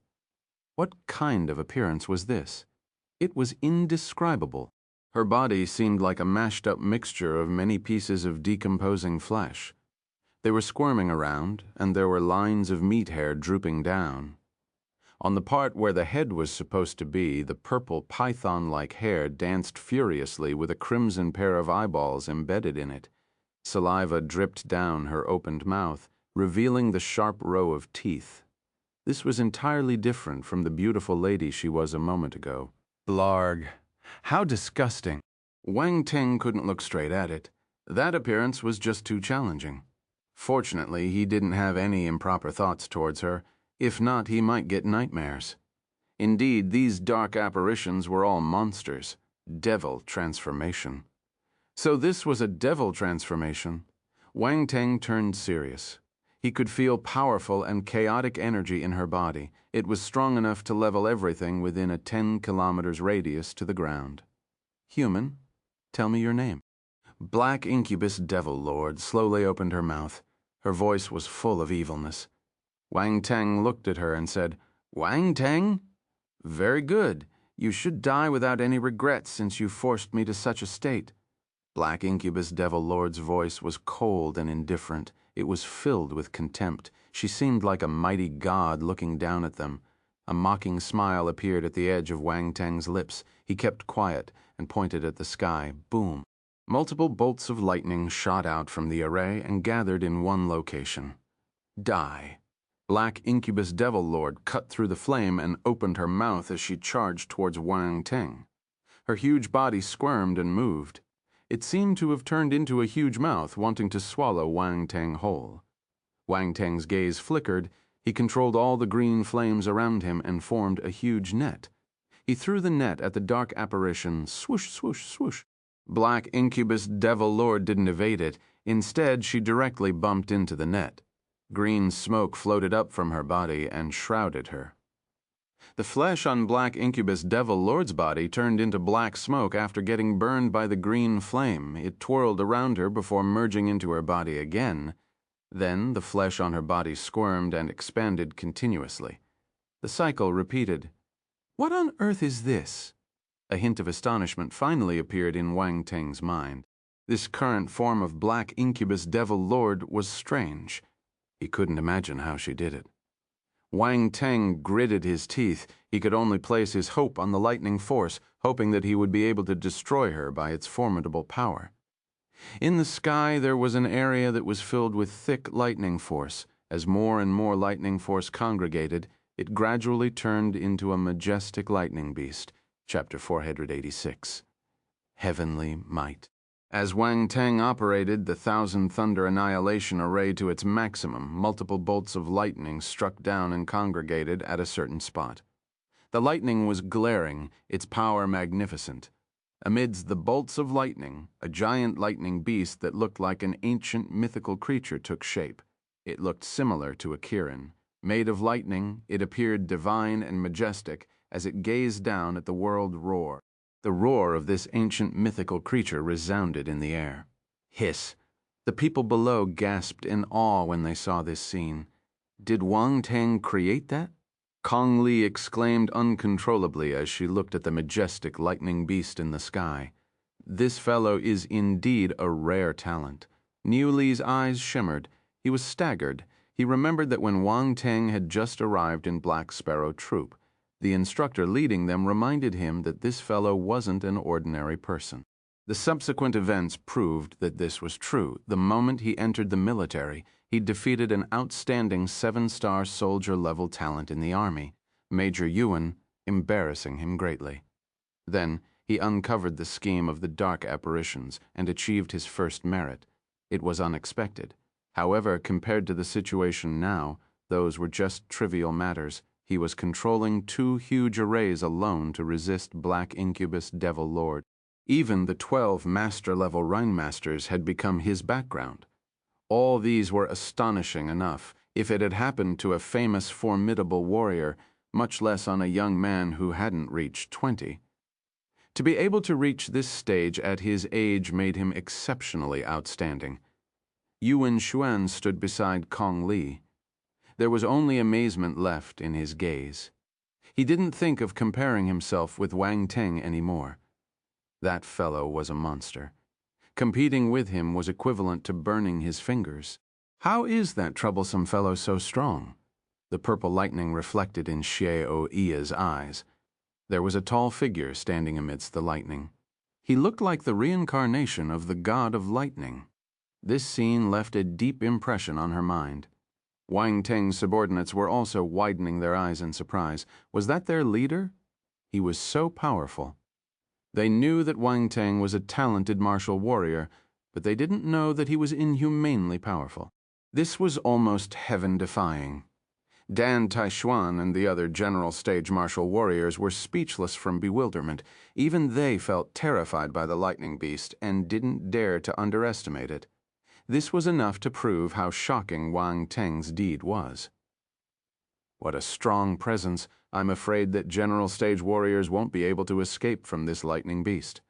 What kind of appearance was this? It was indescribable. Her body seemed like a mashed-up mixture of many pieces of decomposing flesh. They were squirming around, and there were lines of meat hair drooping down. On the part where the head was supposed to be, the purple python-like hair danced furiously with a crimson pair of eyeballs embedded in it. Saliva dripped down her opened mouth, revealing the sharp row of teeth. This was entirely different from the beautiful lady she was a moment ago. Blarg. How disgusting. Wang Teng couldn't look straight at it. That appearance was just too challenging. Fortunately, he didn't have any improper thoughts towards her. If not, he might get nightmares. Indeed, these dark apparitions were all monsters. Devil transformation. So this was a devil transformation. Wang Teng turned serious. He could feel powerful and chaotic energy in her body. It was strong enough to level everything within a 10 kilometers radius to the ground. Human, tell me your name. Black incubus devil lord slowly opened her mouth. Her voice was full of evilness. Wang Teng looked at her and said, Wang Teng? Very good. You should die without any regrets since you forced me to such a state. Black incubus devil lord's voice was cold and indifferent. It was filled with contempt. She seemed like a mighty god looking down at them. A mocking smile appeared at the edge of Wang Teng's lips. He kept quiet and pointed at the sky. Boom. Multiple bolts of lightning shot out from the array and gathered in one location. Die. Black incubus devil lord cut through the flame and opened her mouth as she charged towards Wang Teng. Her huge body squirmed and moved. It seemed to have turned into a huge mouth wanting to swallow Wang Teng whole. Wang Teng's gaze flickered. He controlled all the green flames around him and formed a huge net. He threw the net at the dark apparition. Swoosh, swoosh, swoosh. Black incubus devil lord didn't evade it. Instead, she directly bumped into the net. Green smoke floated up from her body and shrouded her. The flesh on black incubus devil lord's body turned into black smoke after getting burned by the green flame. It twirled around her before merging into her body again. Then the flesh on her body squirmed and expanded continuously. The cycle repeated. What on earth is this? A hint of astonishment finally appeared in Wang Teng's mind. This current form of black incubus devil lord was strange. He couldn't imagine how she did it. Wang Teng gritted his teeth. He could only place his hope on the lightning force, hoping that he would be able to destroy her by its formidable power. In the sky there was an area that was filled with thick lightning force. As more and more lightning force congregated, it gradually turned into a majestic lightning beast. Chapter 486. Heavenly Might. As Wang Teng operated the Thousand Thunder Annihilation Array to its maximum, multiple bolts of lightning struck down and congregated at a certain spot. The lightning was glaring, its power magnificent. Amidst the bolts of lightning, a giant lightning beast that looked like an ancient mythical creature took shape. It looked similar to a Kirin. Made of lightning, it appeared divine and majestic as it gazed down at the world roar. The roar of this ancient mythical creature resounded in the air. Hiss. The people below gasped in awe when they saw this scene. Did Wang Teng create that? Kong Li exclaimed uncontrollably as she looked at the majestic lightning beast in the sky. This fellow is indeed a rare talent. Niu Li's eyes shimmered. He was staggered. He remembered that when Wang Teng had just arrived in Black Sparrow Troop, the instructor leading them reminded him that this fellow wasn't an ordinary person. The subsequent events proved that this was true. The moment he entered the military, he defeated an outstanding 7-star soldier-level talent in the army, Major Yuan, embarrassing him greatly. Then, he uncovered the scheme of the dark apparitions and achieved his first merit. It was unexpected. However, compared to the situation now, those were just trivial matters. He was controlling 2 huge arrays alone to resist Black Incubus Devil Lord. Even the 12 master-level runemasters had become his background. All these were astonishing enough if it had happened to a famous, formidable warrior, much less on a young man who hadn't reached 20. To be able to reach this stage at his age made him exceptionally outstanding. Yuan Xuan stood beside Kong Li. There was only amazement left in his gaze. He didn't think of comparing himself with Wang Teng anymore. That fellow was a monster. Competing with him was equivalent to burning his fingers. How is that troublesome fellow so strong? The purple lightning reflected in Xie O-Ia's eyes. There was a tall figure standing amidst the lightning. He looked like the reincarnation of the god of lightning. This scene left a deep impression on her mind. Wang Teng's subordinates were also widening their eyes in surprise. Was that their leader? He was so powerful. They knew that Wang Teng was a talented martial warrior, but they didn't know that he was inhumanely powerful. This was almost heaven-defying. Dan Taishuan and the other general stage martial warriors were speechless from bewilderment. Even they felt terrified by the lightning beast and didn't dare to underestimate it. This was enough to prove how shocking Wang Teng's deed was. What a strong presence. I'm afraid that general stage warriors won't be able to escape from this lightning beast.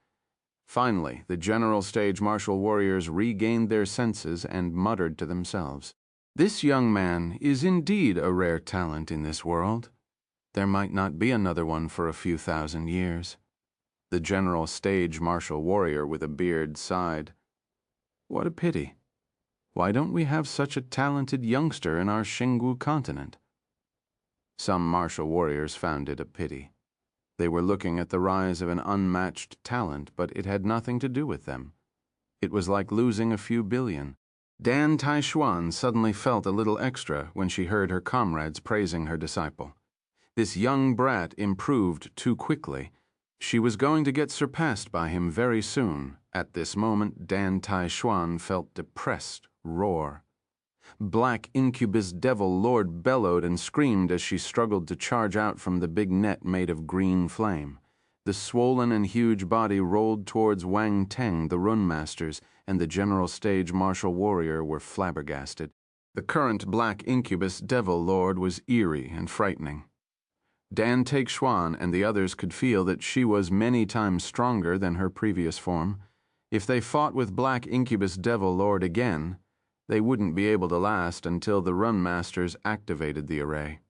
Finally, the general stage martial warriors regained their senses and muttered to themselves. This young man is indeed a rare talent in this world. There might not be another one for a few thousand years. The general stage martial warrior with a beard sighed. What a pity. Why don't we have such a talented youngster in our Xingu continent? Some martial warriors found it a pity. They were looking at the rise of an unmatched talent, but it had nothing to do with them. It was like losing a few billion. Dan Taishuan suddenly felt a little extra when she heard her comrades praising her disciple. This young brat improved too quickly. She was going to get surpassed by him very soon. At this moment, Dan Taishuan felt depressed roar. Black Incubus Devil Lord bellowed and screamed as she struggled to charge out from the big net made of green flame. The swollen and huge body rolled towards Wang Teng, the runemasters, and the general stage martial warrior were flabbergasted. The current Black Incubus Devil Lord was eerie and frightening. Dan Taishuan and the others could feel that she was many times stronger than her previous form. If they fought with Black Incubus Devil Lord again, they wouldn't be able to last until the runemasters activated the array.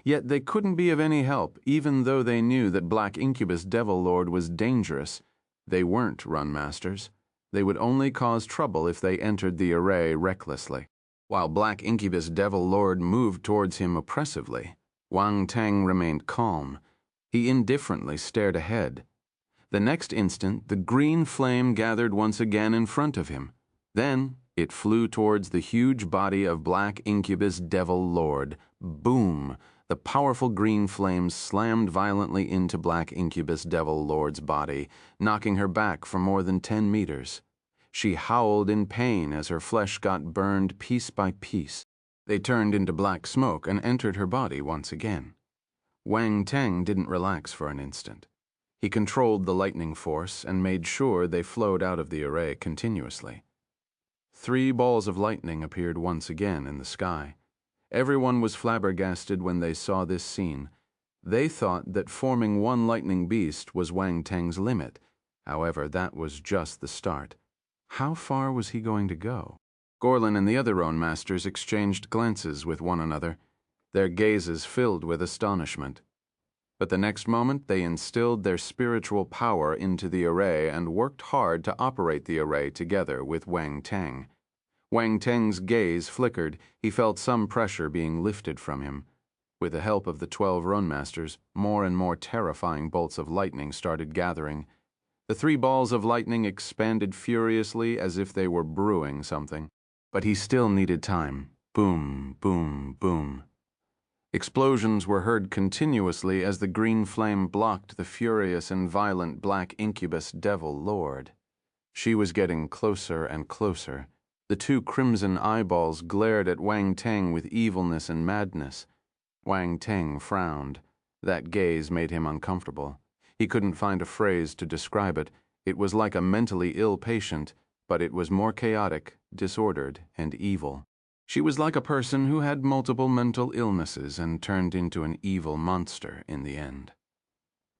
Yet they couldn't be of any help, even though they knew that Black Incubus Devil Lord was dangerous. They weren't runemasters. They would only cause trouble if they entered the array recklessly. While Black Incubus Devil Lord moved towards him oppressively, Wang Teng remained calm. He indifferently stared ahead. The next instant, the green flame gathered once again in front of him. Then, it flew towards the huge body of Black Incubus Devil Lord. Boom! The powerful green flame slammed violently into Black Incubus Devil Lord's body, knocking her back for more than 10 meters. She howled in pain as her flesh got burned piece by piece. They turned into black smoke and entered her body once again. Wang Teng didn't relax for an instant. He controlled the lightning force and made sure they flowed out of the array continuously. 3 balls of lightning appeared once again in the sky. Everyone was flabbergasted when they saw this scene. They thought that forming 1 lightning beast was Wang Teng's limit. However, that was just the start. How far was he going to go? Gorlin and the other runemasters exchanged glances with one another, their gazes filled with astonishment. But the next moment they instilled their spiritual power into the array and worked hard to operate the array together with Wang Teng. Wang Teng's gaze flickered. He felt some pressure being lifted from him. With the help of the 12 runemasters, more and more terrifying bolts of lightning started gathering. The 3 balls of lightning expanded furiously as if they were brewing something. But he still needed time. Boom, boom, boom. Explosions were heard continuously as the green flame blocked the furious and violent black incubus devil lord. She was getting closer and closer. The 2 crimson eyeballs glared at Wang Teng with evilness and madness. Wang Teng frowned. That gaze made him uncomfortable. He couldn't find a phrase to describe it. It was like a mentally ill patient, but it was more chaotic, disordered, and evil. She was like a person who had multiple mental illnesses and turned into an evil monster in the end.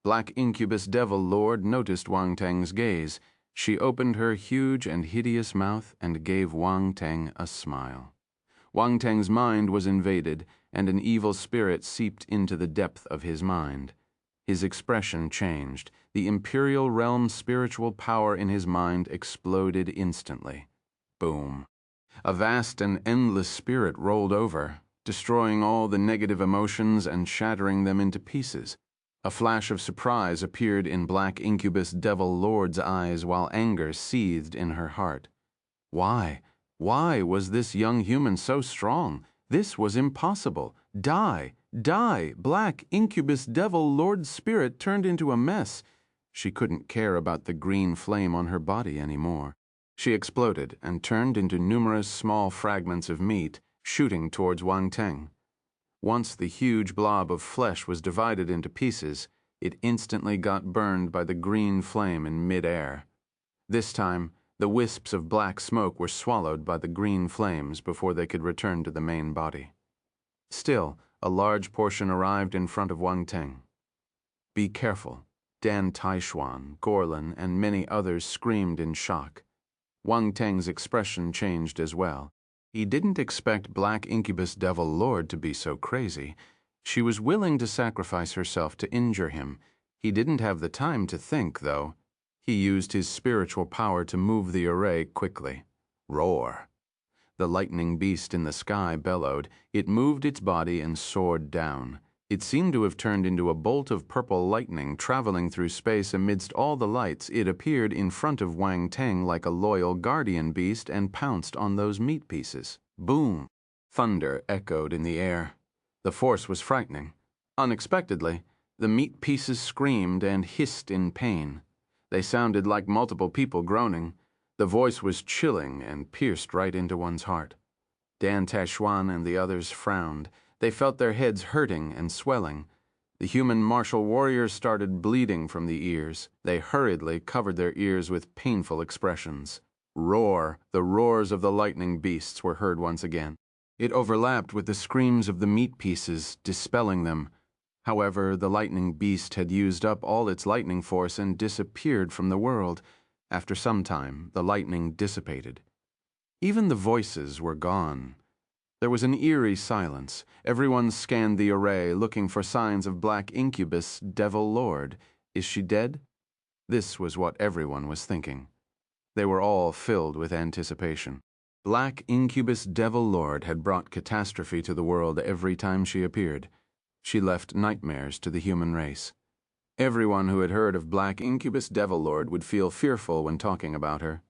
Black Incubus Devil Lord noticed Wang Teng's gaze. She opened her huge and hideous mouth and gave Wang Teng a smile. Wang Teng's mind was invaded, and an evil spirit seeped into the depth of his mind. His expression changed. The Imperial Realm's spiritual power in his mind exploded instantly. Boom. A vast and endless spirit rolled over, destroying all the negative emotions and shattering them into pieces. A flash of surprise appeared in Black Incubus Devil Lord's eyes while anger seethed in her heart. Why? Why was this young human so strong? This was impossible. Die! Die! Black Incubus Devil Lord's spirit turned into a mess. She couldn't care about the green flame on her body anymore. She exploded and turned into numerous small fragments of meat, shooting towards Wang Teng. Once the huge blob of flesh was divided into pieces, it instantly got burned by the green flame in mid-air. This time, the wisps of black smoke were swallowed by the green flames before they could return to the main body. Still, a large portion arrived in front of Wang Teng. "Be careful." Dan Taishuan, Gorlin, and many others screamed in shock. Wang Teng's expression changed as well. He didn't expect Black Incubus Devil Lord to be so crazy. She was willing to sacrifice herself to injure him. He didn't have the time to think, though. He used his spiritual power to move the array quickly. Roar. The lightning beast in the sky bellowed. It moved its body and soared down. It seemed to have turned into a bolt of purple lightning traveling through space amidst all the lights. It appeared in front of Wang Teng like a loyal guardian beast and pounced on those meat pieces. Boom! Thunder echoed in the air. The force was frightening. Unexpectedly, the meat pieces screamed and hissed in pain. They sounded like multiple people groaning. The voice was chilling and pierced right into one's heart. Dan Taishuan and the others frowned. They felt their heads hurting and swelling. The human martial warriors started bleeding from the ears. They hurriedly covered their ears with painful expressions. Roar! The roars of the lightning beasts were heard once again. It overlapped with the screams of the meat pieces, dispelling them. However, the lightning beast had used up all its lightning force and disappeared from the world. After some time, the lightning dissipated. Even the voices were gone. There was an eerie silence. Everyone scanned the array, looking for signs of Black Incubus Devil Lord. Is she dead? This was what everyone was thinking. They were all filled with anticipation. Black Incubus Devil Lord had brought catastrophe to the world every time she appeared. She left nightmares to the human race. Everyone who had heard of Black Incubus Devil Lord would feel fearful when talking about her.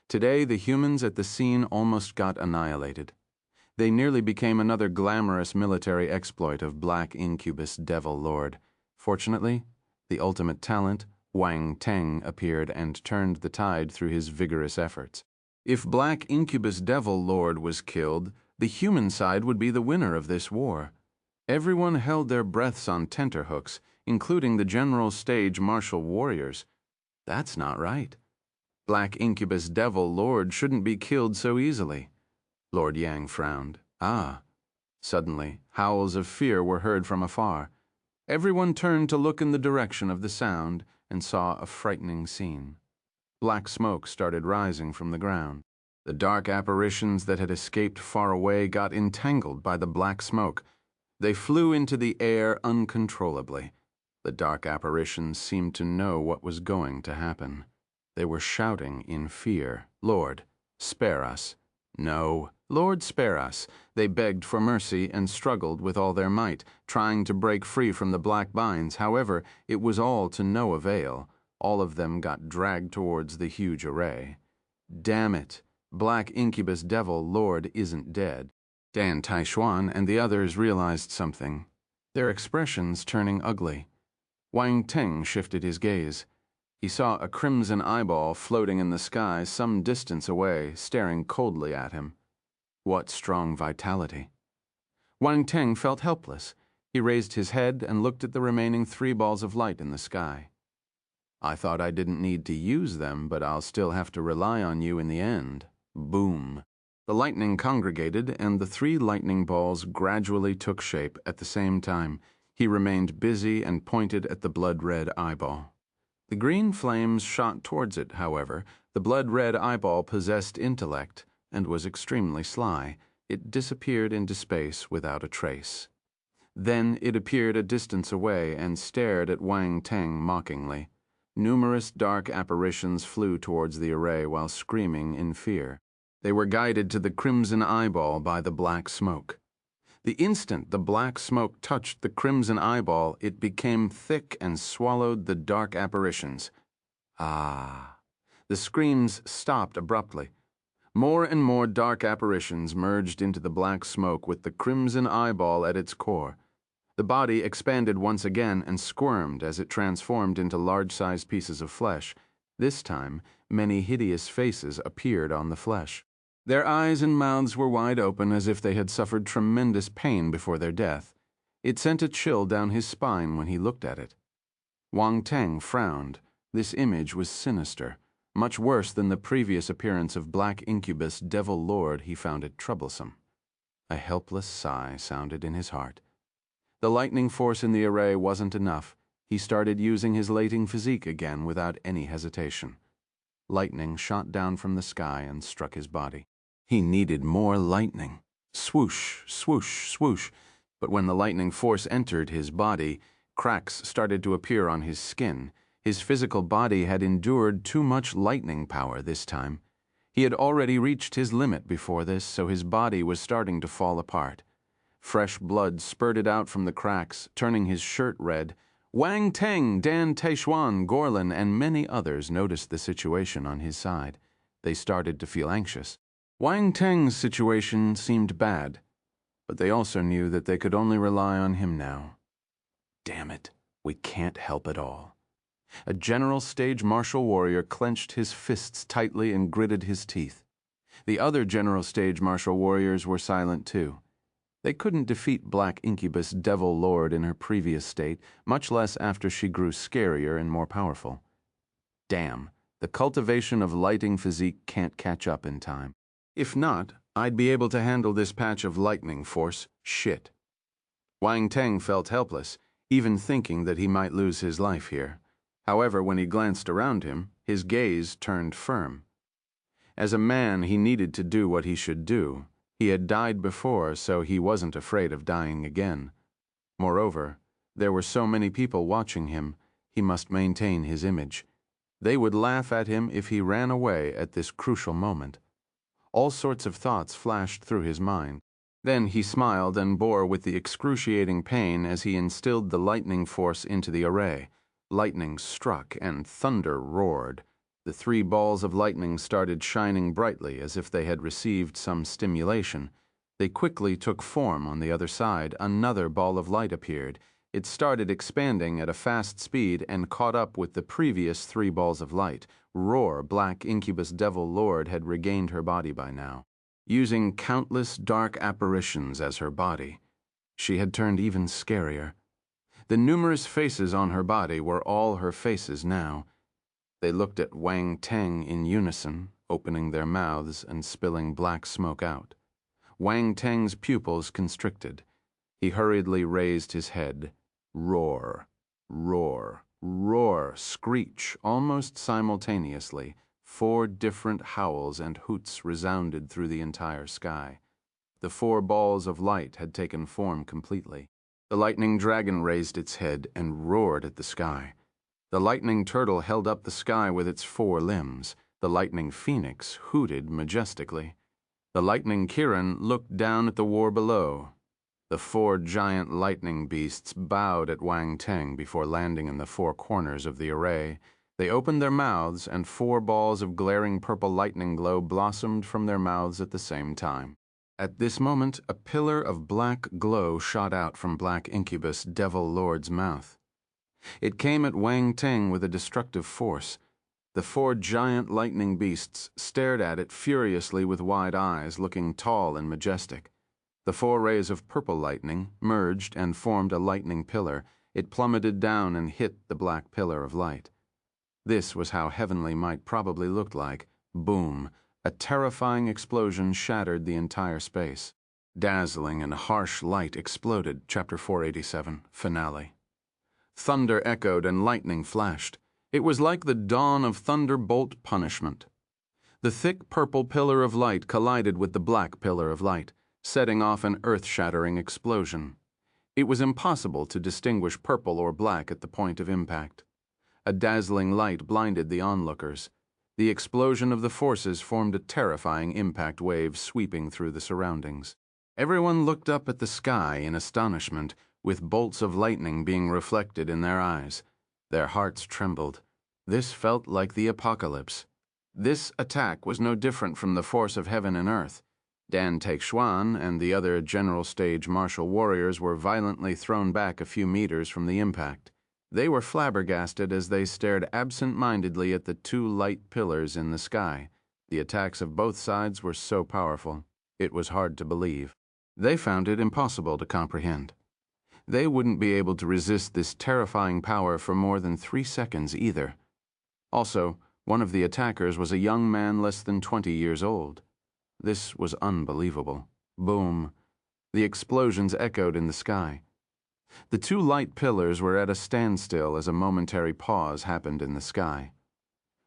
Today, the humans at the scene almost got annihilated. They nearly became another glamorous military exploit of Black Incubus Devil Lord. Fortunately, the ultimate talent, Wang Teng, appeared and turned the tide through his vigorous efforts. If Black Incubus Devil Lord was killed, the human side would be the winner of this war. Everyone held their breaths on tenterhooks, including the general stage martial warriors. That's not right. Black Incubus Devil Lord shouldn't be killed so easily. Lord Yang frowned. Ah. Suddenly, howls of fear were heard from afar. Everyone turned to look in the direction of the sound and saw a frightening scene. Black smoke started rising from the ground. The dark apparitions that had escaped far away got entangled by the black smoke. They flew into the air uncontrollably. The dark apparitions seemed to know what was going to happen. They were shouting in fear, "Lord, spare us." "No, Lord, spare us." They begged for mercy and struggled with all their might, trying to break free from the black binds. However, it was all to no avail. All of them got dragged towards the huge array. Damn it! Black Incubus Devil Lord isn't dead. Dan Taishuan and the others realized something, their expressions turning ugly. Wang Teng shifted his gaze. He saw a crimson eyeball floating in the sky some distance away, staring coldly at him. What strong vitality! Wang Teng felt helpless. He raised his head and looked at the remaining 3 balls of light in the sky. "I thought I didn't need to use them, but I'll still have to rely on you in the end." Boom. The lightning congregated, and the 3 lightning balls gradually took shape at the same time. He remained busy and pointed at the blood-red eyeball. The green flames shot towards it, however. The blood-red eyeball possessed intellect and was extremely sly. It disappeared into space without a trace. Then it appeared a distance away and stared at Wang Teng mockingly. Numerous dark apparitions flew towards the array while screaming in fear. They were guided to the crimson eyeball by the black smoke. The instant the black smoke touched the crimson eyeball, it became thick and swallowed the dark apparitions. Ah! The screams stopped abruptly. More and more dark apparitions merged into the black smoke with the crimson eyeball at its core. The body expanded once again and squirmed as it transformed into large-sized pieces of flesh. This time, many hideous faces appeared on the flesh. Their eyes and mouths were wide open as if they had suffered tremendous pain before their death. It sent a chill down his spine when he looked at it. Wang Teng frowned. This image was sinister. Much worse than the previous appearance of Black Incubus Devil Lord. He found it troublesome. A helpless sigh sounded in his heart. The lightning force in the array wasn't enough. He started using his lating physique again without any hesitation. Lightning shot down from the sky and struck his body. He needed more lightning. Swoosh, swoosh, swoosh. But when the lightning force entered his body, cracks started to appear on his skin. His physical body had endured too much lightning power this time. He had already reached his limit before this, so his body was starting to fall apart. Fresh blood spurted out from the cracks, turning his shirt red. Wang Teng, Dan Taishuan, Gorlin, and many others noticed the situation on his side. They started to feel anxious. Wang Teng's situation seemed bad, but they also knew that they could only rely on him now. Damn it, we can't help at all. A general stage martial warrior clenched his fists tightly and gritted his teeth. The other general stage martial warriors were silent too. They couldn't defeat Black Incubus Devil Lord in her previous state, much less after she grew scarier and more powerful. Damn, the cultivation of lighting physique can't catch up in time. If not, I'd be able to handle this patch of lightning force. Shit. Wang Teng felt helpless, even thinking that he might lose his life here. However, when he glanced around him, his gaze turned firm. As a man, he needed to do what he should do. He had died before, so he wasn't afraid of dying again. Moreover, there were so many people watching him, he must maintain his image. They would laugh at him if he ran away at this crucial moment. All sorts of thoughts flashed through his mind. Then he smiled and bore with the excruciating pain as he instilled the lightning force into the array. Lightning struck and thunder roared. The 3 balls of lightning started shining brightly as if they had received some stimulation. They quickly took form on the other side. Another ball of light appeared. It started expanding at a fast speed and caught up with the previous 3 balls of light. Roar, Black Incubus Devil Lord had regained her body by now. Using countless dark apparitions as her body, she had turned even scarier. The numerous faces on her body were all her faces now. They looked at Wang Teng in unison, opening their mouths and spilling black smoke out. Wang Teng's pupils constricted. He hurriedly raised his head. Roar, roar, roar, screech, almost simultaneously, 4 different howls and hoots resounded through the entire sky. The 4 balls of light had taken form completely. The lightning dragon raised its head and roared at the sky. The lightning turtle held up the sky with its 4 limbs. The lightning phoenix hooted majestically. The lightning Kiran looked down at the war below. The 4 giant lightning beasts bowed at Wang Teng before landing in the 4 corners of the array. They opened their mouths, and 4 balls of glaring purple lightning glow blossomed from their mouths at the same time. At this moment, a pillar of black glow shot out from Black Incubus Devil Lord's mouth. It came at Wang Teng with a destructive force. The 4 giant lightning beasts stared at it furiously with wide eyes, looking tall and majestic. The 4 rays of purple lightning merged and formed a lightning pillar. It plummeted down and hit the black pillar of light. This was how heavenly might probably look like. Boom! A terrifying explosion shattered the entire space. Dazzling and harsh light exploded. Chapter 487, Finale. Thunder echoed and lightning flashed. It was like the dawn of thunderbolt punishment. The thick purple pillar of light collided with the black pillar of light, setting off an earth-shattering explosion. It was impossible to distinguish purple or black at the point of impact. A dazzling light blinded the onlookers. The explosion of the forces formed a terrifying impact wave sweeping through the surroundings. Everyone looked up at the sky in astonishment, with bolts of lightning being reflected in their eyes. Their hearts trembled. This felt like the apocalypse. This attack was no different from the force of heaven and earth. Dan Teixuan and the other general stage martial warriors were violently thrown back a few meters from the impact. They were flabbergasted as they stared absent-mindedly at the 2 light pillars in the sky. The attacks of both sides were so powerful, it was hard to believe. They found it impossible to comprehend. They wouldn't be able to resist this terrifying power for more than 3 seconds either. Also, one of the attackers was a young man less than 20 years old. This was unbelievable. Boom! The explosions echoed in the sky. The 2 light pillars were at a standstill as a momentary pause happened in the sky.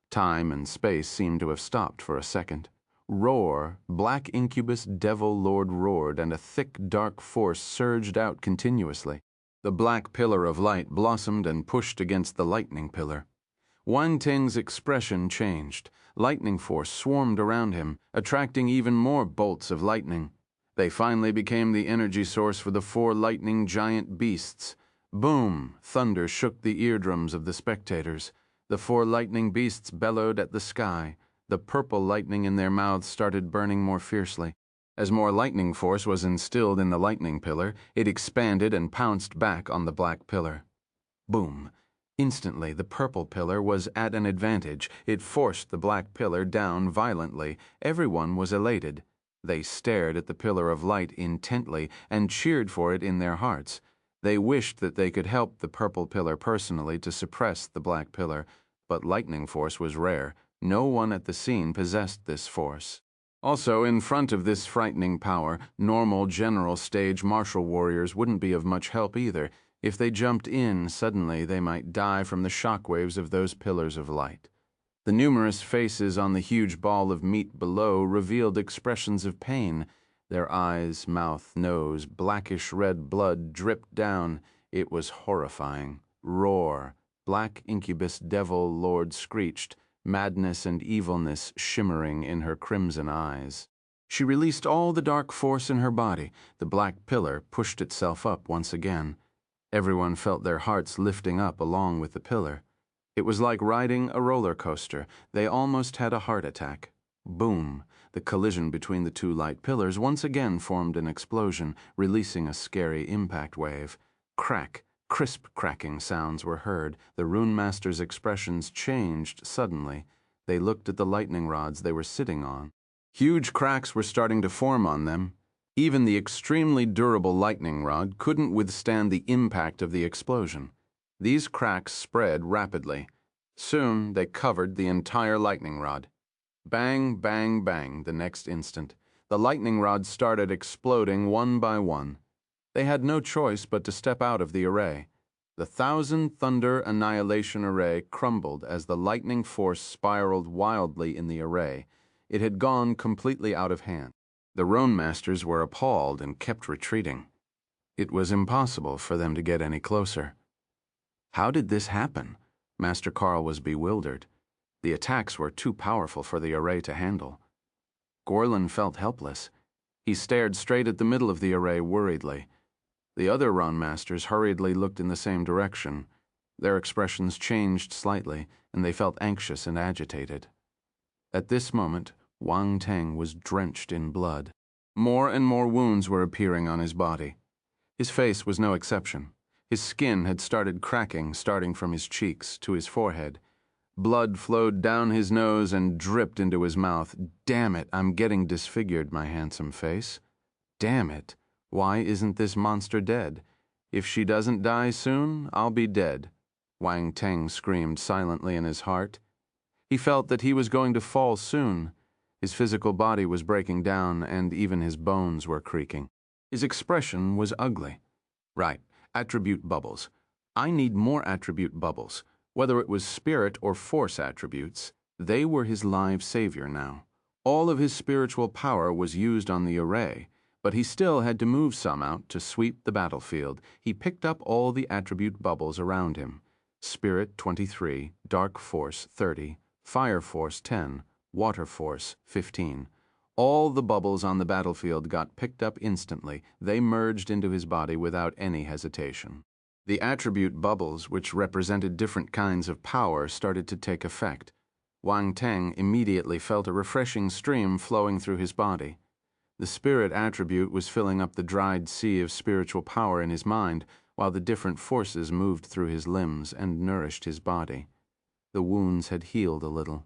Time and space seemed to have stopped for a second. Roar, Black Incubus Devil Lord roared, and a thick, dark force surged out continuously. The black pillar of light blossomed and pushed against the lightning pillar. Wang Teng's expression changed. Lightning force swarmed around him, attracting even more bolts of lightning. They finally became the energy source for the 4 lightning giant beasts. Boom! Thunder shook the eardrums of the spectators. The 4 lightning beasts bellowed at the sky. The purple lightning in their mouths started burning more fiercely. As more lightning force was instilled in the lightning pillar, it expanded and pounced back on the black pillar. Boom! Instantly, the purple pillar was at an advantage. It forced the black pillar down violently. Everyone was elated. They stared at the pillar of light intently and cheered for it in their hearts. They wished that they could help the purple pillar personally to suppress the black pillar, but lightning force was rare. No one at the scene possessed this force. Also, in front of this frightening power, normal general stage martial warriors wouldn't be of much help either. If they jumped in suddenly, they might die from the shockwaves of those pillars of light. The numerous faces on the huge ball of meat below revealed expressions of pain. Their eyes, mouth, nose, blackish red blood dripped down. It was horrifying. Roar! Black Incubus Devil Lord screeched, madness and evilness shimmering in her crimson eyes. She released all the dark force in her body. The black pillar pushed itself up once again. Everyone felt their hearts lifting up along with the pillar. It was like riding a roller coaster. They almost had a heart attack. Boom! The collision between the 2 light pillars once again formed an explosion, releasing a scary impact wave. Crack! Crisp cracking sounds were heard. The runemasters' expressions changed suddenly. They looked at the lightning rods they were sitting on. Huge cracks were starting to form on them. Even the extremely durable lightning rod couldn't withstand the impact of the explosion. These cracks spread rapidly. Soon they covered the entire lightning rod. Bang, bang, bang the next instant. The lightning rods started exploding one by one. They had no choice but to step out of the array. The Thousand Thunder Annihilation Array crumbled as the lightning force spiraled wildly in the array. It had gone completely out of hand. The runemasters were appalled and kept retreating. It was impossible for them to get any closer. How did this happen? Master Carl was bewildered. The attacks were too powerful for the array to handle. Gorlin felt helpless. He stared straight at the middle of the array worriedly. The other runemasters hurriedly looked in the same direction. Their expressions changed slightly, and they felt anxious and agitated. At this moment, Wang Teng was drenched in blood. More and more wounds were appearing on his body. His face was no exception. His skin had started cracking, starting from his cheeks to his forehead. Blood flowed down his nose and dripped into his mouth. Damn it, I'm getting disfigured, my handsome face. Damn it, why isn't this monster dead? If she doesn't die soon, I'll be dead, Wang Teng screamed silently in his heart. He felt that he was going to fall soon. His physical body was breaking down, and even his bones were creaking. His expression was ugly. Right, attribute bubbles. I need more attribute bubbles. Whether it was spirit or force attributes, they were his live savior now. All of his spiritual power was used on the array, but he still had to move some out to sweep the battlefield. He picked up all the attribute bubbles around him. Spirit 23, Dark Force 30, Fire Force 10, Water Force 15. All the bubbles on the battlefield got picked up instantly. They merged into his body without any hesitation. The attribute bubbles, which represented different kinds of power, started to take effect. Wang Teng immediately felt a refreshing stream flowing through his body. The spirit attribute was filling up the dried sea of spiritual power in his mind, while the different forces moved through his limbs and nourished his body. The wounds had healed a little.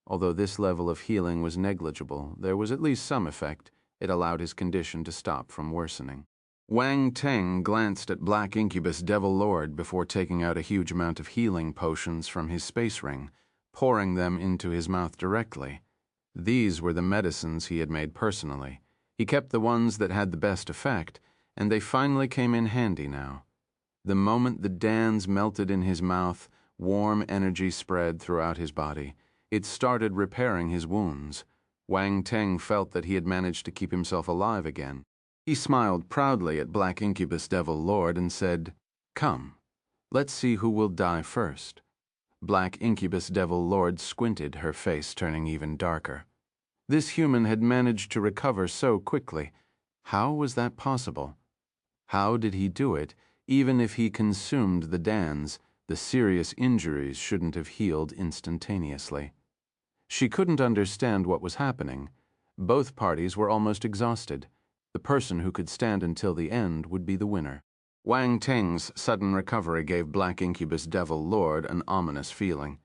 Although this level of healing was negligible, there was at least some effect. It allowed his condition to stop from worsening. Wang Teng glanced at Black Incubus Devil Lord before taking out a huge amount of healing potions from his space ring, pouring them into his mouth directly. These were the medicines he had made personally. He kept the ones that had the best effect, and they finally came in handy now. The moment the dans melted in his mouth, warm energy spread throughout his body. It started repairing his wounds. Wang Teng felt that he had managed to keep himself alive again. He smiled proudly at Black Incubus Devil Lord and said, "Come, let's see who will die first." Black Incubus Devil Lord squinted, her face turning even darker. This human had managed to recover so quickly. How was that possible? How did he do it? Even if he consumed the dans, the serious injuries shouldn't have healed instantaneously. She couldn't understand what was happening. Both parties were almost exhausted. The person who could stand until the end would be the winner. Wang Teng's sudden recovery gave Black Incubus Devil Lord an ominous feeling.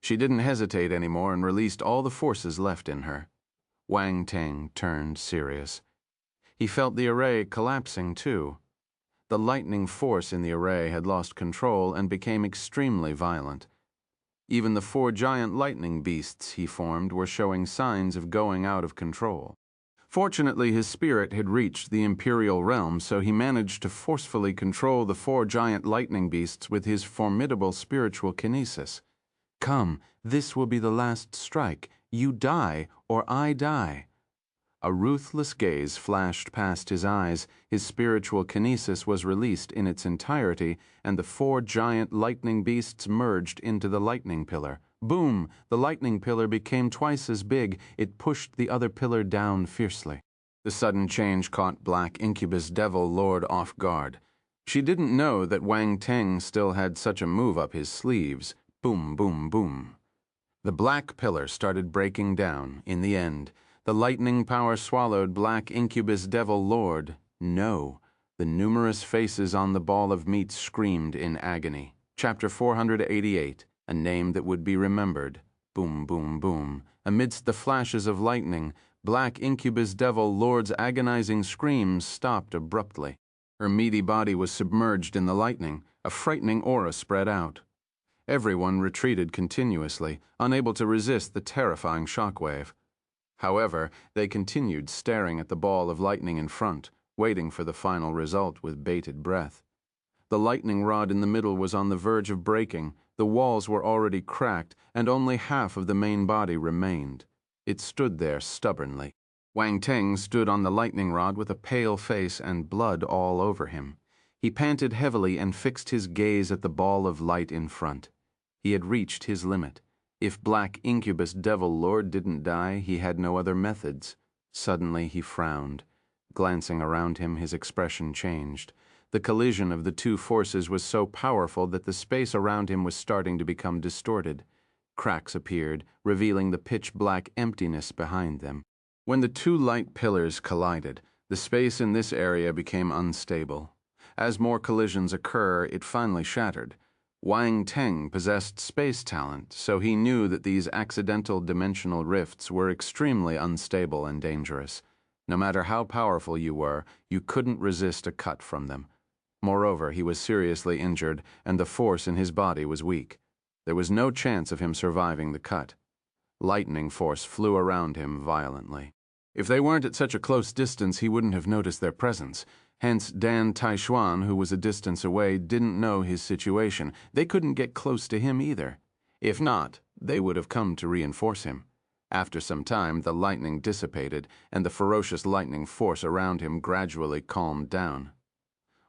She didn't hesitate anymore and released all the forces left in her. Wang Teng turned serious. He felt the array collapsing too. The lightning force in the array had lost control and became extremely violent. Even the 4 giant lightning beasts he formed were showing signs of going out of control. Fortunately, his spirit had reached the Imperial realm, so he managed to forcefully control the 4 giant lightning beasts with his formidable spiritual kinesis. Come, this will be the last strike. You die, or I die. A ruthless gaze flashed past his eyes. His spiritual kinesis was released in its entirety, and the 4 giant lightning beasts merged into the lightning pillar. Boom! The lightning pillar became twice as big. It pushed the other pillar down fiercely. The sudden change caught Black Incubus Devil Lord off guard. She didn't know that Wang Teng still had such a move up his sleeves. Boom, boom, boom. The black pillar started breaking down. In the end, the lightning power swallowed Black Incubus Devil Lord. No. The numerous faces on the ball of meat screamed in agony. Chapter 488. A name that would be remembered. Boom, boom, boom. Amidst the flashes of lightning, Black Incubus Devil Lord's agonizing screams stopped abruptly. Her meaty body was submerged in the lightning. A frightening aura spread out. Everyone retreated continuously, unable to resist the terrifying shockwave. However, they continued staring at the ball of lightning in front, waiting for the final result with bated breath. The lightning rod in the middle was on the verge of breaking, the walls were already cracked, and only half of the main body remained. It stood there stubbornly. Wang Teng stood on the lightning rod with a pale face and blood all over him. He panted heavily and fixed his gaze at the ball of light in front. He had reached his limit. If Black Incubus Devil Lord didn't die, he had no other methods. Suddenly he frowned. Glancing around him, his expression changed. The collision of the two forces was so powerful that the space around him was starting to become distorted. Cracks appeared, revealing the pitch-black emptiness behind them. When the two light pillars collided, the space in this area became unstable. As more collisions occur, it finally shattered. Wang Teng possessed space talent, so he knew that these accidental dimensional rifts were extremely unstable and dangerous. No matter how powerful you were, you couldn't resist a cut from them. Moreover, he was seriously injured, and the force in his body was weak. There was no chance of him surviving the cut. Lightning force flew around him violently. If they weren't at such a close distance, he wouldn't have noticed their presence. Hence, Dan Taishuan, who was a distance away, didn't know his situation. They couldn't get close to him either. If not, they would have come to reinforce him. After some time, the lightning dissipated, and the ferocious lightning force around him gradually calmed down.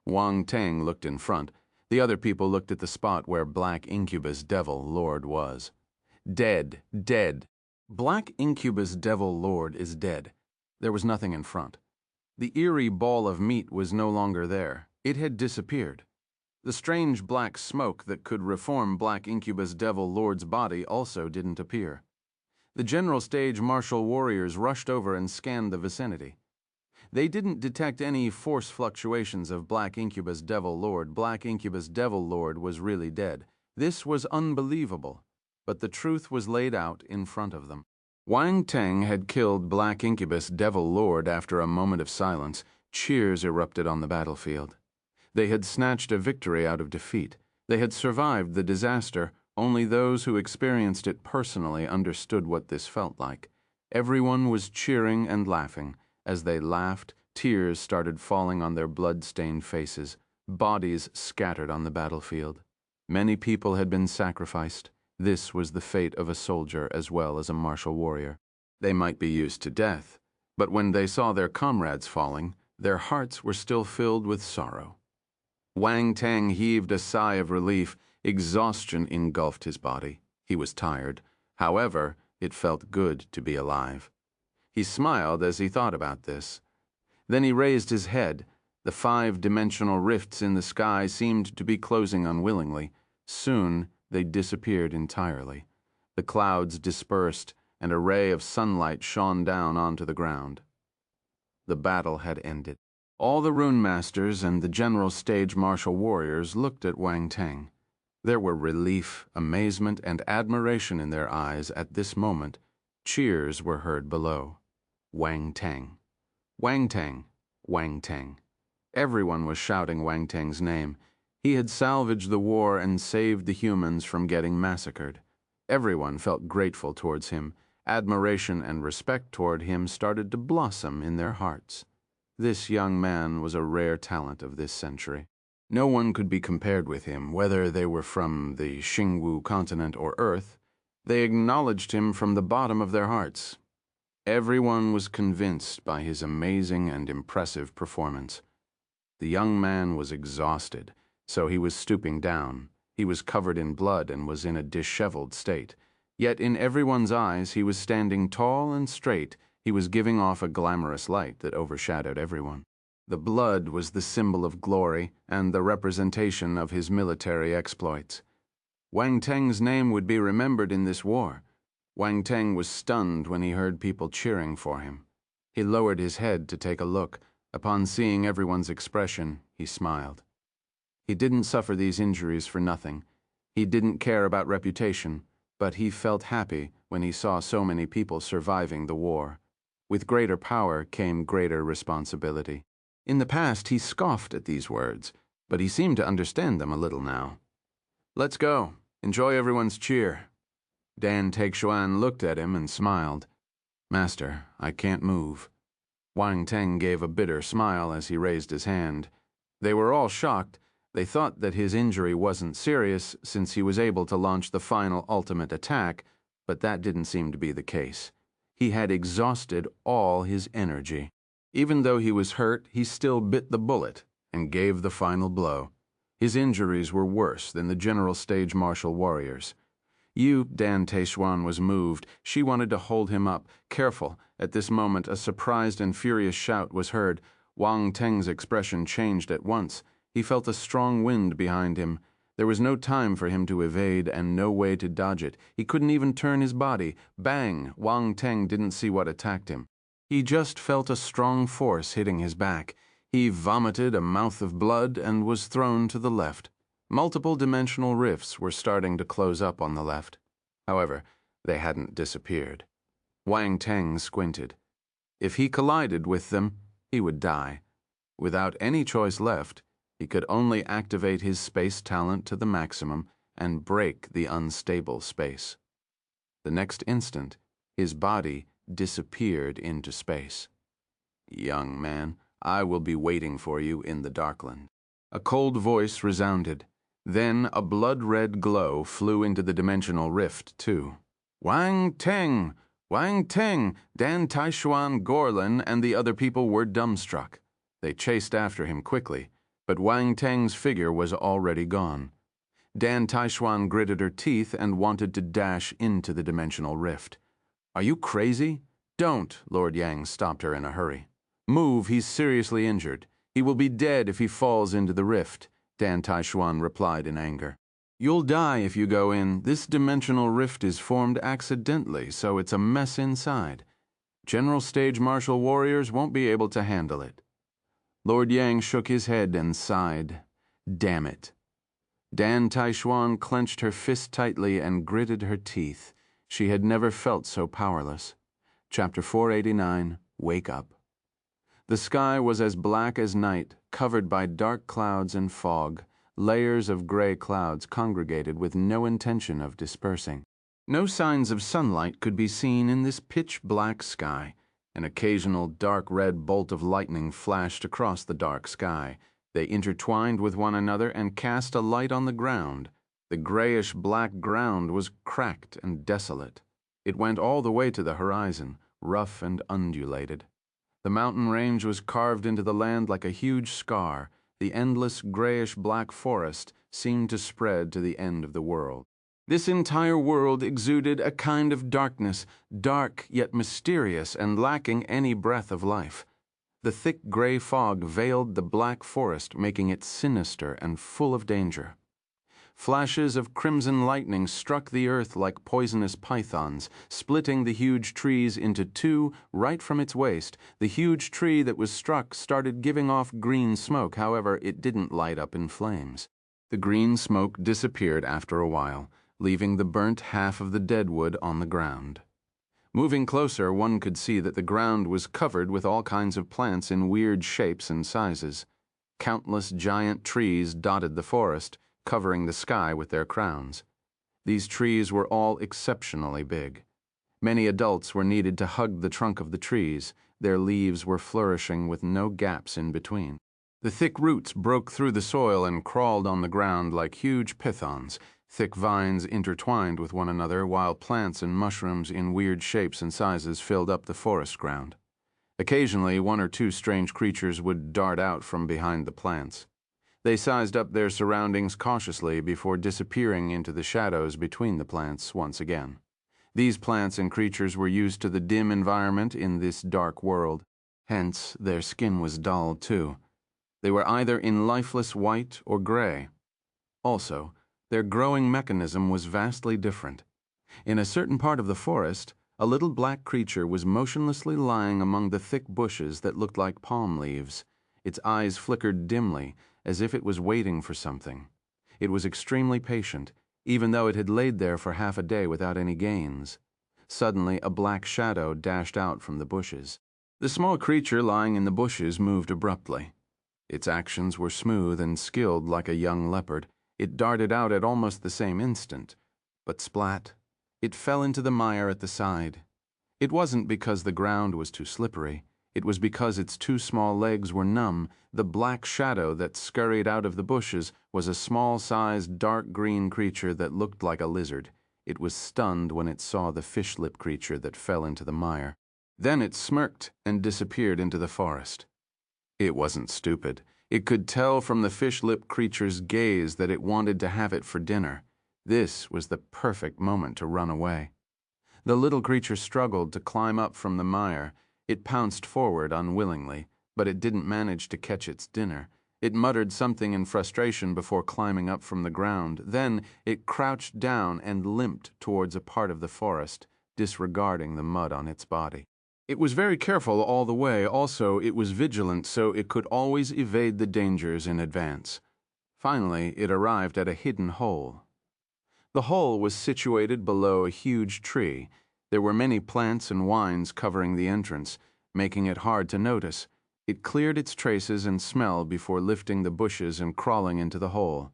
Wang Teng looked in front. The other people looked at the spot where Black Incubus Devil Lord was. Dead, dead. Black Incubus Devil Lord is dead. There was nothing in front. The eerie ball of meat was no longer there. It had disappeared. The strange black smoke that could reform Black Incubus Devil Lord's body also didn't appear. The general stage martial warriors rushed over and scanned the vicinity. They didn't detect any force fluctuations of Black Incubus Devil Lord. Black Incubus Devil Lord was really dead. This was unbelievable, but the truth was laid out in front of them. Wang Teng had killed Black Incubus Devil Lord after a moment of silence. Cheers erupted on the battlefield. They had snatched a victory out of defeat. They had survived the disaster. Only those who experienced it personally understood what this felt like. Everyone was cheering and laughing. As they laughed, tears started falling on their blood-stained faces. Bodies scattered on the battlefield. Many people had been sacrificed. This was the fate of a soldier as well as a martial warrior. They might be used to death, but when they saw their comrades falling, their hearts were still filled with sorrow. Wang Teng heaved a sigh of relief. Exhaustion engulfed his body. He was tired. However, it felt good to be alive. He smiled as he thought about this. Then he raised his head. The 5-dimensional rifts in the sky seemed to be closing unwillingly. Soon, they disappeared entirely. The clouds dispersed, and a ray of sunlight shone down onto the ground. The battle had ended. All the runemasters and the general stage martial warriors looked at Wang Teng. There were relief, amazement, and admiration in their eyes at this moment. Cheers were heard below. Wang Teng. Wang Teng. Wang Teng. Everyone was shouting Wang Teng's name. He had salvaged the war and saved the humans from getting massacred. Everyone felt grateful towards him. Admiration and respect toward him started to blossom in their hearts. This young man was a rare talent of this century. No one could be compared with him, whether they were from the Xingwu continent or Earth. They acknowledged him from the bottom of their hearts. Everyone was convinced by his amazing and impressive performance. The young man was exhausted, so he was stooping down. He was covered in blood and was in a disheveled state. Yet in everyone's eyes he was standing tall and straight. He was giving off a glamorous light that overshadowed everyone. The blood was the symbol of glory and the representation of his military exploits. Wang Teng's name would be remembered in this war. Wang Teng was stunned when he heard people cheering for him. He lowered his head to take a look. Upon seeing everyone's expression, he smiled. He didn't suffer these injuries for nothing. He didn't care about reputation, but he felt happy when he saw so many people surviving the war. With greater power came greater responsibility. In the past, he scoffed at these words, but he seemed to understand them a little now. "Let's go. Enjoy everyone's cheer." Dan Taishuan looked at him and smiled. "Master, I can't move." Wang Teng gave a bitter smile as he raised his hand. They were all shocked. They thought that his injury wasn't serious since he was able to launch the final ultimate attack, but that didn't seem to be the case. He had exhausted all his energy. Even though he was hurt, he still bit the bullet and gave the final blow. His injuries were worse than the general stage martial warriors. Dan Taishuan was moved. She wanted to hold him up. Careful. At this moment, a surprised and furious shout was heard. Wang Teng's expression changed at once. He felt a strong wind behind him. There was no time for him to evade and no way to dodge it. He couldn't even turn his body. Bang! Wang Teng didn't see what attacked him. He just felt a strong force hitting his back. He vomited a mouth of blood and was thrown to the left. Multiple dimensional rifts were starting to close up on the left. However, they hadn't disappeared. Wang Teng squinted. If he collided with them, he would die. Without any choice left, he could only activate his space talent to the maximum and break the unstable space. The next instant, his body disappeared into space. "Young man, I will be waiting for you in the Darkland." A cold voice resounded. Then a blood-red glow flew into the dimensional rift, too. "Wang Teng! Wang Teng!" Dan Taishuan, Gorlin, and the other people were dumbstruck. They chased after him quickly, but Wang Teng's figure was already gone. Dan Taishuan gritted her teeth and wanted to dash into the dimensional rift. "Are you crazy?" "Don't," Lord Yang stopped her in a hurry. "Move, he's seriously injured. He will be dead if he falls into the rift," Dan Taishuan replied in anger. "You'll die if you go in. This dimensional rift is formed accidentally, so it's a mess inside. General stage martial warriors won't be able to handle it." Lord Yang shook his head and sighed. Damn it. Dan Taishuan clenched her fist tightly and gritted her teeth. She had never felt so powerless. Chapter 489, Wake Up. The sky was as black as night, covered by dark clouds and fog. Layers of gray clouds congregated with no intention of dispersing. No signs of sunlight could be seen in this pitch-black sky. An occasional dark red bolt of lightning flashed across the dark sky. They intertwined with one another and cast a light on the ground. The grayish-black ground was cracked and desolate. It went all the way to the horizon, rough and undulated. The mountain range was carved into the land like a huge scar. The endless grayish-black forest seemed to spread to the end of the world. This entire world exuded a kind of darkness, dark yet mysterious and lacking any breath of life. The thick gray fog veiled the black forest, making it sinister and full of danger. Flashes of crimson lightning struck the earth like poisonous pythons, splitting the huge trees into two right from its waist. The huge tree that was struck started giving off green smoke, however, it didn't light up in flames. The green smoke disappeared after a while, leaving the burnt half of the deadwood on the ground. Moving closer, one could see that the ground was covered with all kinds of plants in weird shapes and sizes. Countless giant trees dotted the forest, covering the sky with their crowns. These trees were all exceptionally big. Many adults were needed to hug the trunk of the trees. Their leaves were flourishing with no gaps in between. The thick roots broke through the soil and crawled on the ground like huge pythons. Thick vines intertwined with one another, while plants and mushrooms in weird shapes and sizes filled up the forest ground. Occasionally, one or two strange creatures would dart out from behind the plants. They sized up their surroundings cautiously before disappearing into the shadows between the plants once again. These plants and creatures were used to the dim environment in this dark world. Hence, their skin was dull, too. They were either in lifeless white or gray. Also, their growing mechanism was vastly different. In a certain part of the forest, a little black creature was motionlessly lying among the thick bushes that looked like palm leaves. Its eyes flickered dimly, as if it was waiting for something. It was extremely patient, even though it had laid there for half a day without any gains. Suddenly, a black shadow dashed out from the bushes. The small creature lying in the bushes moved abruptly. Its actions were smooth and skilled like a young leopard. It darted out at almost the same instant, but splat. It fell into the mire at the side. It wasn't because the ground was too slippery. It was because its two small legs were numb. The black shadow that scurried out of the bushes was a small-sized dark green creature that looked like a lizard. It was stunned when it saw the fish-lip creature that fell into the mire. Then it smirked and disappeared into the forest. It wasn't stupid. It could tell from the fish-lip creature's gaze that it wanted to have it for dinner. This was the perfect moment to run away. The little creature struggled to climb up from the mire. It pounced forward unwillingly, but it didn't manage to catch its dinner. It muttered something in frustration before climbing up from the ground. Then it crouched down and limped towards a part of the forest, disregarding the mud on its body. It was very careful all the way. Also, it was vigilant, so it could always evade the dangers in advance. Finally, it arrived at a hidden hole. The hole was situated below a huge tree. There were many plants and vines covering the entrance, making it hard to notice. It cleared its traces and smell before lifting the bushes and crawling into the hole.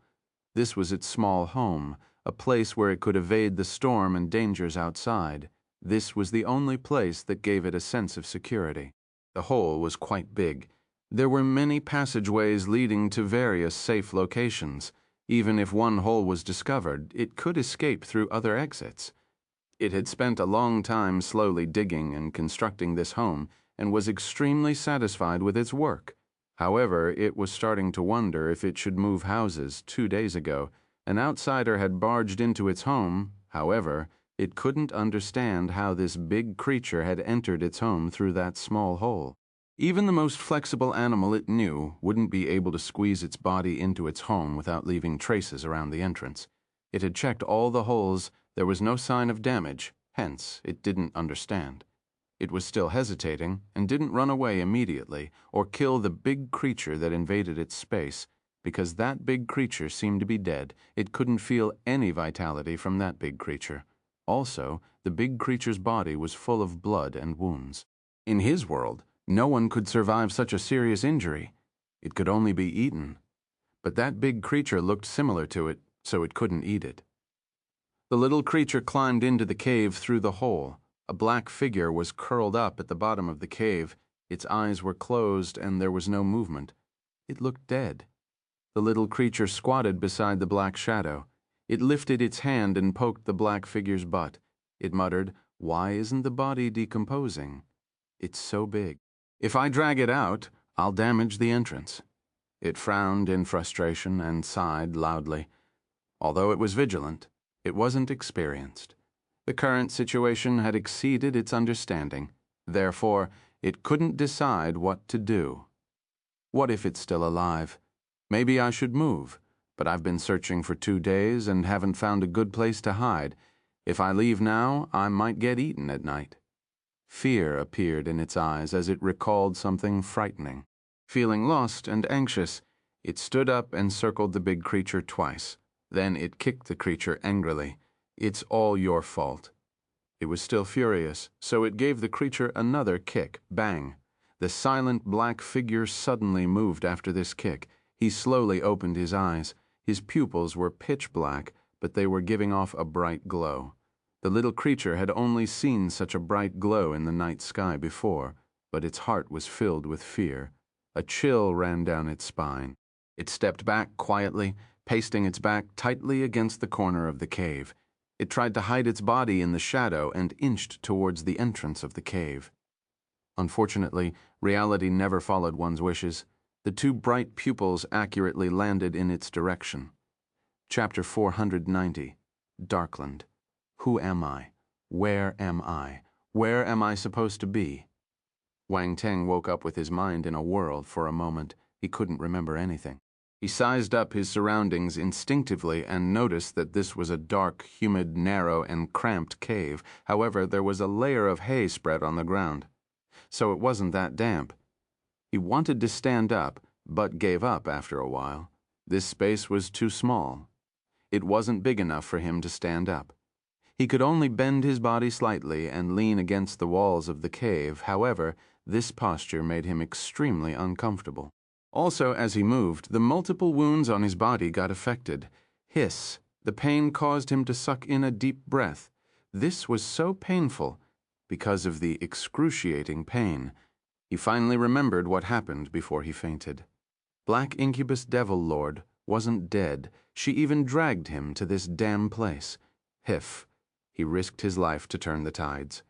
This was its small home, a place where it could evade the storm and dangers outside. This was the only place that gave it a sense of security. The hole was quite big. There were many passageways leading to various safe locations. Even if one hole was discovered, it could escape through other exits. It had spent a long time slowly digging and constructing this home and was extremely satisfied with its work. However, it was starting to wonder if it should move houses. 2 days ago, an outsider had barged into its home. However, it couldn't understand how this big creature had entered its home through that small hole. Even the most flexible animal it knew wouldn't be able to squeeze its body into its home without leaving traces around the entrance. It had checked all the holes. There was no sign of damage, hence it didn't understand. It was still hesitating and didn't run away immediately or kill the big creature that invaded its space, because that big creature seemed to be dead. It couldn't feel any vitality from that big creature. Also, the big creature's body was full of blood and wounds. In his world, no one could survive such a serious injury. It could only be eaten. But that big creature looked similar to it, so it couldn't eat it. The little creature climbed into the cave through the hole. A black figure was curled up at the bottom of the cave. Its eyes were closed and there was no movement. It looked dead. The little creature squatted beside the black shadow. It lifted its hand and poked the black figure's butt. It muttered, "Why isn't the body decomposing? It's so big. If I drag it out, I'll damage the entrance." It frowned in frustration and sighed loudly. Although it was vigilant, it wasn't experienced. The current situation had exceeded its understanding. Therefore, it couldn't decide what to do. What if it's still alive? Maybe I should move, but I've been searching for 2 days and haven't found a good place to hide. If I leave now, I might get eaten at night. Fear appeared in its eyes as it recalled something frightening. Feeling lost and anxious, it stood up and circled the big creature twice. Then it kicked the creature angrily. "It's all your fault." It was still furious, so it gave the creature another kick. Bang! The silent black figure suddenly moved after this kick. He slowly opened his eyes. His pupils were pitch black, but they were giving off a bright glow. The little creature had only seen such a bright glow in the night sky before, but its heart was filled with fear. A chill ran down its spine. It stepped back quietly, pasting its back tightly against the corner of the cave. It tried to hide its body in the shadow and inched towards the entrance of the cave. Unfortunately, reality never followed one's wishes. The 2 bright pupils accurately landed in its direction. Chapter 490, Darkland. Who am I? Where am I? Where am I supposed to be? Wang Teng woke up with his mind in a whirl for a moment. He couldn't remember anything. He sized up his surroundings instinctively and noticed that this was a dark, humid, narrow, and cramped cave. However, there was a layer of hay spread on the ground, so it wasn't that damp. He wanted to stand up, but gave up after a while. This space was too small. It wasn't big enough for him to stand up. He could only bend his body slightly and lean against the walls of the cave. However, this posture made him extremely uncomfortable. Also, as he moved, the multiple wounds on his body got affected. Hiss. The pain caused him to suck in a deep breath. This was so painful. Because of the excruciating pain, He finally remembered what happened before he fainted. Black Incubus Devil Lord wasn't dead. She even dragged him to this damn place. Hiff. He risked his life to turn the tides.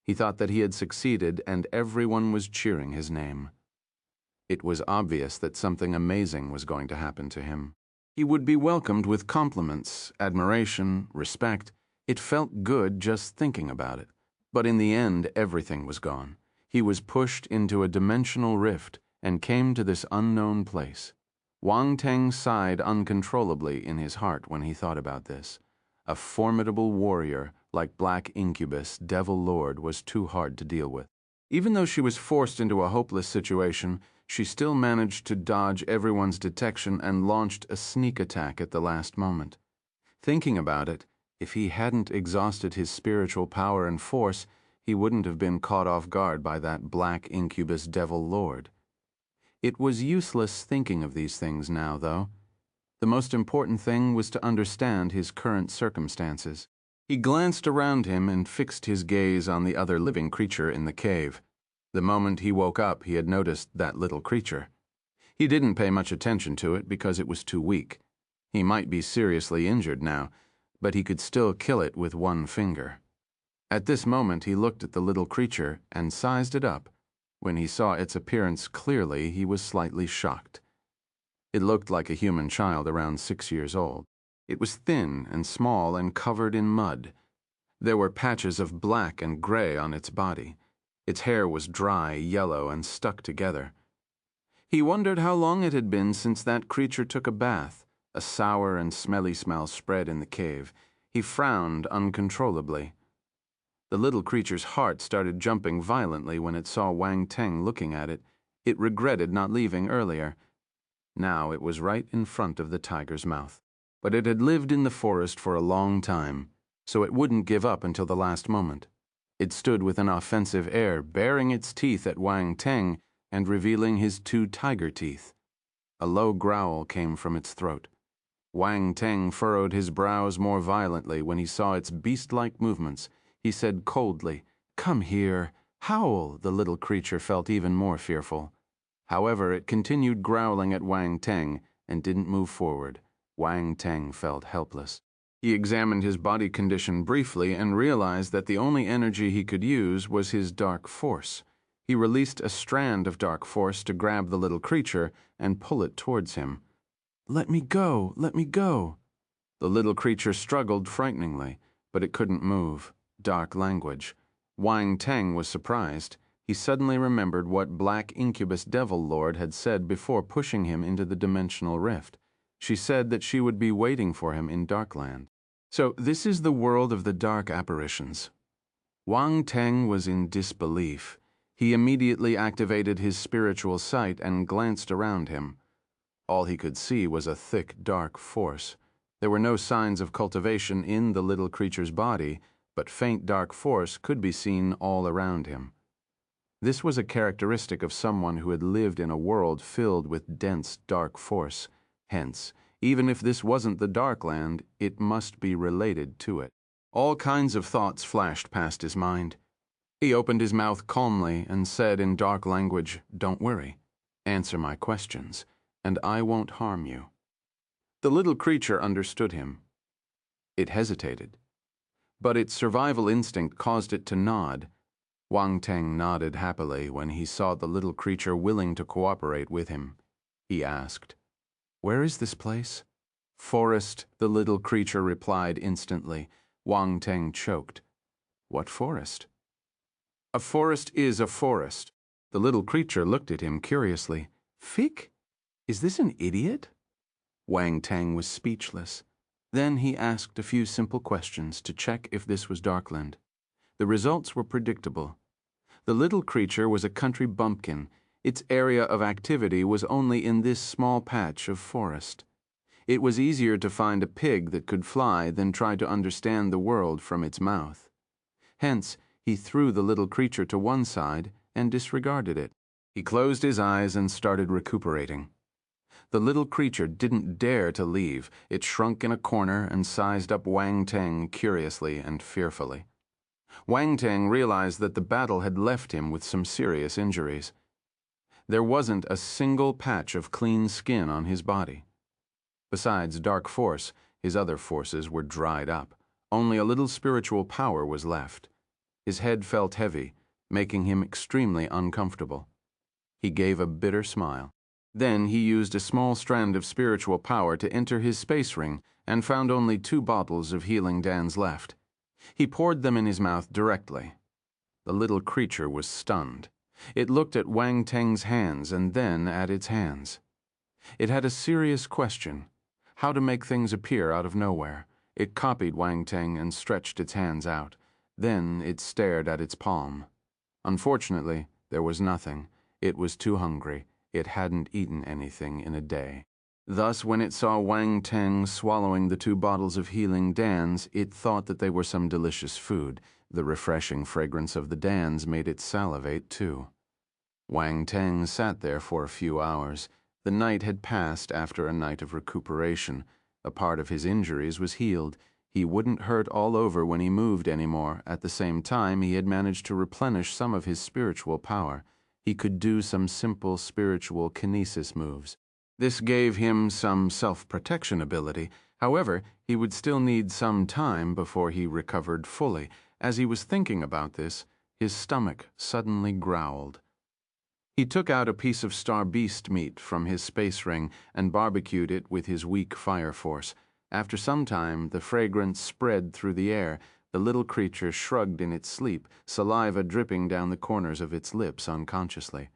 He thought that he had succeeded, and everyone was cheering his name. It was obvious that something amazing was going to happen to him. He would be welcomed with compliments, admiration, respect. It felt good just thinking about it. But in the end, everything was gone. He was pushed into a dimensional rift and came to this unknown place. Wang Teng sighed uncontrollably in his heart when he thought about this. A formidable warrior like Black Incubus Devil Lord was too hard to deal with. Even though she was forced into a hopeless situation, she still managed to dodge everyone's detection and launched a sneak attack at the last moment. Thinking about it, if he hadn't exhausted his spiritual power and force, he wouldn't have been caught off guard by that Black Incubus Devil Lord. It was useless thinking of these things now, though. The most important thing was to understand his current circumstances. He glanced around him and fixed his gaze on the other living creature in the cave. The moment he woke up, he had noticed that little creature. He didn't pay much attention to it because it was too weak. He might be seriously injured now, but he could still kill it with one finger. At this moment, he looked at the little creature and sized it up. When he saw its appearance clearly, he was slightly shocked. It looked like a human child around 6 years old. It was thin and small and covered in mud. There were patches of black and gray on its body. Its hair was dry, yellow, and stuck together. He wondered how long it had been since that creature took a bath. A sour and smelly smell spread in the cave. He frowned uncontrollably. The little creature's heart started jumping violently when it saw Wang Teng looking at it. It regretted not leaving earlier. Now it was right in front of the tiger's mouth. But it had lived in the forest for a long time, so it wouldn't give up until the last moment. It stood with an offensive air, baring its teeth at Wang Teng and revealing his 2 tiger teeth. A low growl came from its throat. Wang Teng furrowed his brows more violently when he saw its beast-like movements. He said coldly, "Come here. Howl." The little creature felt even more fearful. However, it continued growling at Wang Teng and didn't move forward. Wang Teng felt helpless. He examined his body condition briefly and realized that the only energy he could use was his dark force. He released a strand of dark force to grab the little creature and pull it towards him. "Let me go, let me go." The little creature struggled frighteningly, but it couldn't move. Dark language. Wang Teng was surprised. He suddenly remembered what Black Incubus Devil Lord had said before pushing him into the dimensional rift. She said that she would be waiting for him in Darkland. So this is the world of the dark apparitions. Wang Teng was in disbelief. He immediately activated his spiritual sight and glanced around him. All he could see was a thick, dark force. There were no signs of cultivation in the little creature's body, but faint dark force could be seen all around him. This was a characteristic of someone who had lived in a world filled with dense, dark force. Hence, even if this wasn't the Darkland, it must be related to it. All kinds of thoughts flashed past his mind. He opened his mouth calmly and said in dark language, "Don't worry. Answer my questions, and I won't harm you." The little creature understood him. It hesitated, but its survival instinct caused it to nod. Wang Teng nodded happily when he saw the little creature willing to cooperate with him. He asked, "Where is this place?" "Forest," the little creature replied instantly. Wang Teng choked. "What forest?" "A forest is a forest." The little creature looked at him curiously. "Fick? Is this an idiot?" Wang Teng was speechless. Then he asked a few simple questions to check if this was Darkland. The results were predictable. The little creature was a country bumpkin. Its area of activity was only in this small patch of forest. It was easier to find a pig that could fly than try to understand the world from its mouth. Hence, he threw the little creature to one side and disregarded it. He closed his eyes and started recuperating. The little creature didn't dare to leave. It shrunk in a corner and sized up Wang Teng curiously and fearfully. Wang Teng realized that the battle had left him with some serious injuries. There wasn't a single patch of clean skin on his body. Besides dark force, his other forces were dried up. Only a little spiritual power was left. His head felt heavy, making him extremely uncomfortable. He gave a bitter smile. Then he used a small strand of spiritual power to enter his space ring and found only 2 bottles of healing dans left. He poured them in his mouth directly. The little creature was stunned. It looked at Wang Teng's hands and then at its hands. It had a serious question: how to make things appear out of nowhere. It copied Wang Teng and stretched its hands out. Then it stared at its palm. Unfortunately, there was nothing. It was too hungry. It hadn't eaten anything in a day. Thus, when it saw Wang Teng swallowing the 2 bottles of healing dans, it thought that they were some delicious food. The refreshing fragrance of the dans made it salivate too. Wang Teng sat there for a few hours. The night had passed after a night of recuperation. A part of his injuries was healed. He wouldn't hurt all over when he moved anymore. At the same time, he had managed to replenish some of his spiritual power. He could do some simple spiritual kinesis moves. This gave him some self-protection ability. However, he would still need some time before he recovered fully. As he was thinking about this, his stomach suddenly growled. He took out a piece of star beast meat from his space ring and barbecued it with his weak fire force. After some time, the fragrance spread through the air. The little creature shrugged in its sleep, saliva dripping down the corners of its lips unconsciously.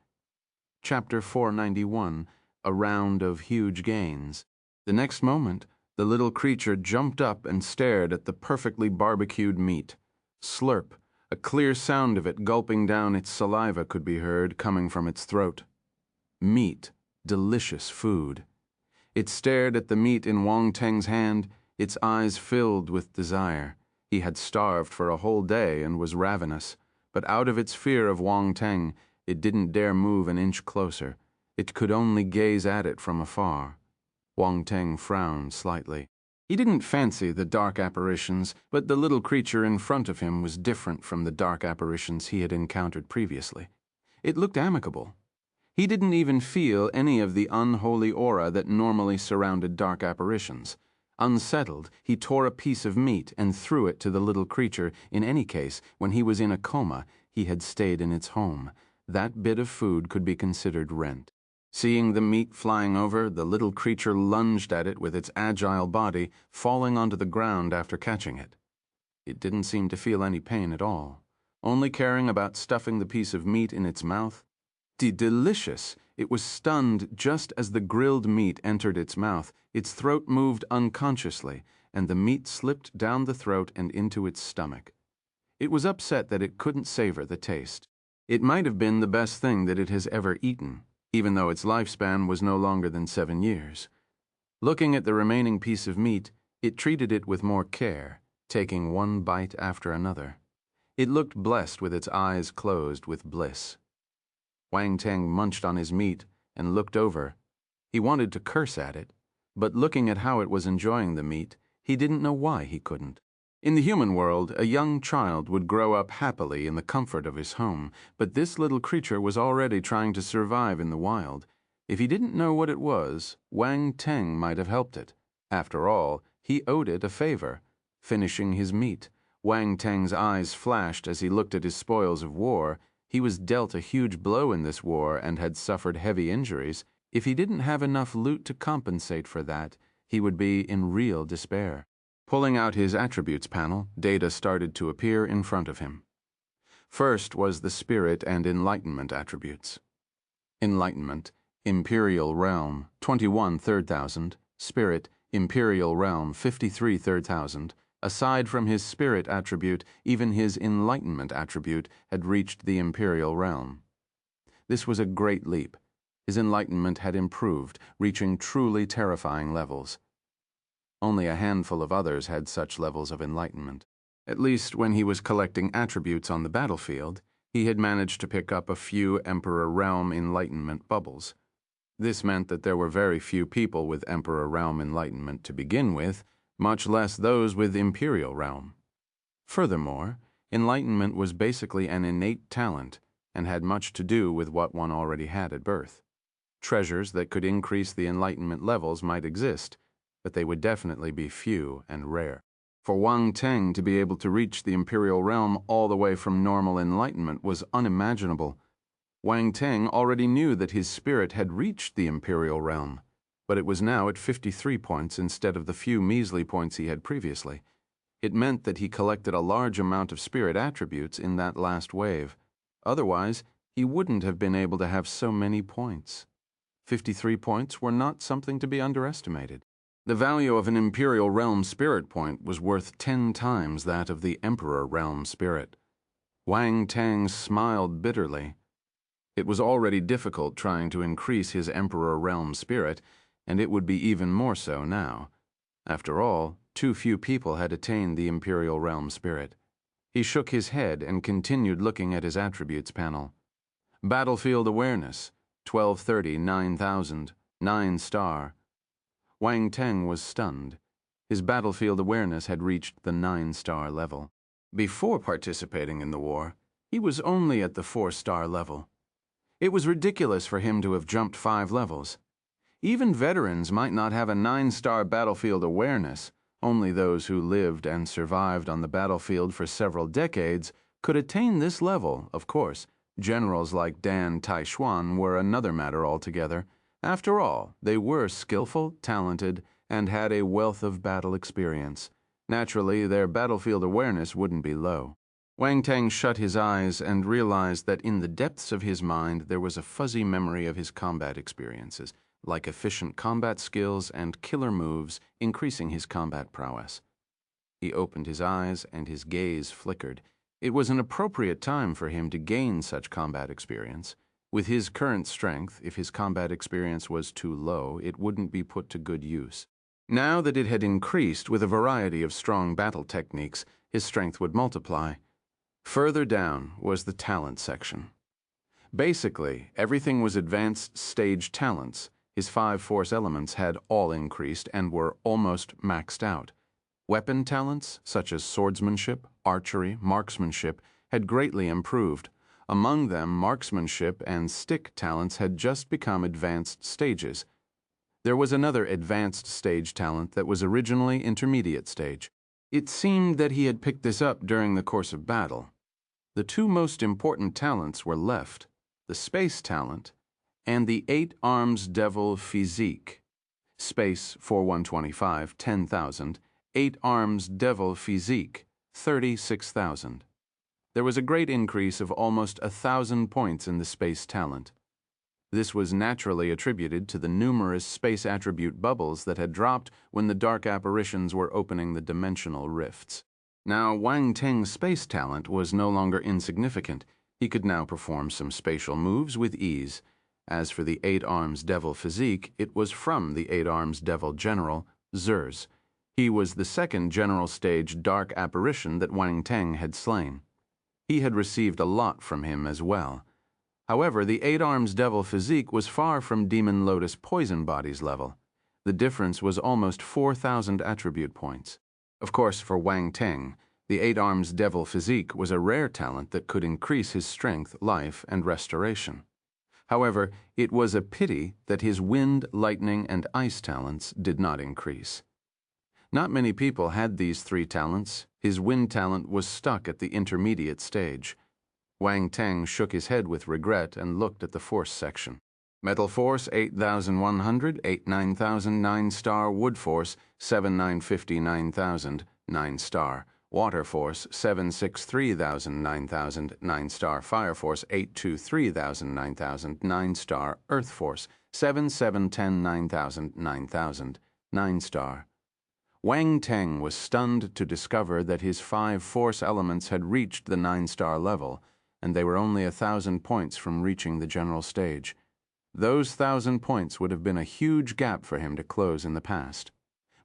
Chapter 491, A Round of Huge Gains. The next moment, the little creature jumped up and stared at the perfectly barbecued meat. Slurp. A clear sound of it gulping down its saliva could be heard coming from its throat. Meat. Delicious food. It stared at the meat in Wang Teng's hand, its eyes filled with desire. He had starved for a whole day and was ravenous, but out of its fear of Wang Teng, it didn't dare move an inch closer. It could only gaze at it from afar. Wang Teng frowned slightly. He didn't fancy the dark apparitions, but the little creature in front of him was different from the dark apparitions he had encountered previously. It looked amicable. He didn't even feel any of the unholy aura that normally surrounded dark apparitions. Unsettled, he tore a piece of meat and threw it to the little creature. In any case, when he was in a coma, he had stayed in its home. That bit of food could be considered rent. Seeing the meat flying over, the little creature lunged at it with its agile body, falling onto the ground after catching it. It didn't seem to feel any pain at all, only caring about stuffing the piece of meat in its mouth. Delicious! It was stunned just as the grilled meat entered its mouth. Its throat moved unconsciously, and the meat slipped down the throat and into its stomach. It was upset that it couldn't savor the taste. It might have been the best thing that it has ever eaten, even though its lifespan was no longer than 7 years. Looking at the remaining piece of meat, it treated it with more care, taking one bite after another. It looked blessed with its eyes closed with bliss. Wang Teng munched on his meat and looked over. He wanted to curse at it, but looking at how it was enjoying the meat, he didn't know why he couldn't. In the human world, a young child would grow up happily in the comfort of his home, but this little creature was already trying to survive in the wild. If he didn't know what it was, Wang Teng might have helped it. After all, he owed it a favor. Finishing his meat, Wang Teng's eyes flashed as he looked at his spoils of war. He was dealt a huge blow in this war and had suffered heavy injuries. If he didn't have enough loot to compensate for that, he would be in real despair. Pulling out his attributes panel, data started to appear in front of him. First was the Spirit and Enlightenment attributes. Enlightenment, Imperial Realm, 21 third thousand. Spirit, Imperial Realm, 53 third thousand. Aside from his Spirit attribute, even his Enlightenment attribute had reached the Imperial Realm. This was a great leap. His enlightenment had improved, reaching truly terrifying levels. Only a handful of others had such levels of enlightenment. At least when he was collecting attributes on the battlefield, he had managed to pick up a few Emperor Realm enlightenment bubbles. This meant that there were very few people with Emperor Realm enlightenment to begin with, much less those with Imperial Realm. Furthermore, Enlightenment was basically an innate talent and had much to do with what one already had at birth. Treasures that could increase the enlightenment levels might exist, but they would definitely be few and rare. For Wang Teng to be able to reach the Imperial Realm all the way from normal enlightenment was unimaginable. Wang Teng already knew that his spirit had reached the Imperial Realm, but it was now at 53 points instead of the few measly points he had previously. It meant that he collected a large amount of spirit attributes in that last wave. Otherwise, he wouldn't have been able to have so many points. 53 points were not something to be underestimated. The value of an Imperial Realm spirit point was worth 10 times that of the Emperor Realm spirit. Wang Teng smiled bitterly. It was already difficult trying to increase his Emperor Realm spirit, and it would be even more so now. After all, too few people had attained the Imperial Realm spirit. He shook his head and continued looking at his attributes panel. Battlefield Awareness, 1230, 9000, 9 star. Wang Teng was stunned. His battlefield awareness had reached the 9-star level. Before participating in the war, he was only at the 4-star level. It was ridiculous for him to have jumped 5 levels. Even veterans might not have a 9-star battlefield awareness. Only those who lived and survived on the battlefield for several decades could attain this level, of course. Generals like Dan Taishuan were another matter altogether. After all, they were skillful, talented, and had a wealth of battle experience. Naturally, their battlefield awareness wouldn't be low. Wang Teng shut his eyes and realized that in the depths of his mind there was a fuzzy memory of his combat experiences, like efficient combat skills and killer moves, increasing his combat prowess. He opened his eyes and his gaze flickered. It was an appropriate time for him to gain such combat experience. With his current strength, if his combat experience was too low, it wouldn't be put to good use. Now that it had increased with a variety of strong battle techniques, his strength would multiply. Further down was the talent section. Basically, everything was advanced stage talents. His 5 force elements had all increased and were almost maxed out. Weapon talents, such as swordsmanship, archery, marksmanship, had greatly improved. Among them, marksmanship and stick talents had just become advanced stages. There was another advanced stage talent that was originally intermediate stage. It seemed that he had picked this up during the course of battle. The 2 most important talents were left, the space talent and the 8 arms devil physique. Space 4125, 10,000, 8 arms devil physique, 36,000. There was a great increase of almost 1,000 points in the space talent. This was naturally attributed to the numerous space attribute bubbles that had dropped when the dark apparitions were opening the dimensional rifts. Now, Wang Teng's space talent was no longer insignificant. He could now perform some spatial moves with ease. As for the 8 arms devil physique, it was from the 8 arms devil general, Zers. He was the second general stage dark apparition that Wang Teng had slain. He had received a lot from him as well. However, the 8 arms devil physique was far from Demon Lotus Poison Body's level. The difference was almost 4,000 attribute points. Of course, for Wang Teng, the 8 arms devil physique was a rare talent that could increase his strength, life, and restoration. However, it was a pity that his wind, lightning, and ice talents did not increase. Not many people had these 3 talents. His wind talent was stuck at the intermediate stage. Wang Teng shook his head with regret and looked at the force section. Metal Force 8,100, 8,9000, 9-star. Wood Force 7,950, 9,000, 9-star. Water Force 763,000, 9,000, 9-star. Fire Force 823,000, 9,000, 9-star. Earth Force 7710, 9,000, 9,000, 9-star. Wang Teng was stunned to discover that his 5 force elements had reached the 9-star level, and they were only 1,000 points from reaching the general stage. Those 1,000 points would have been a huge gap for him to close in the past.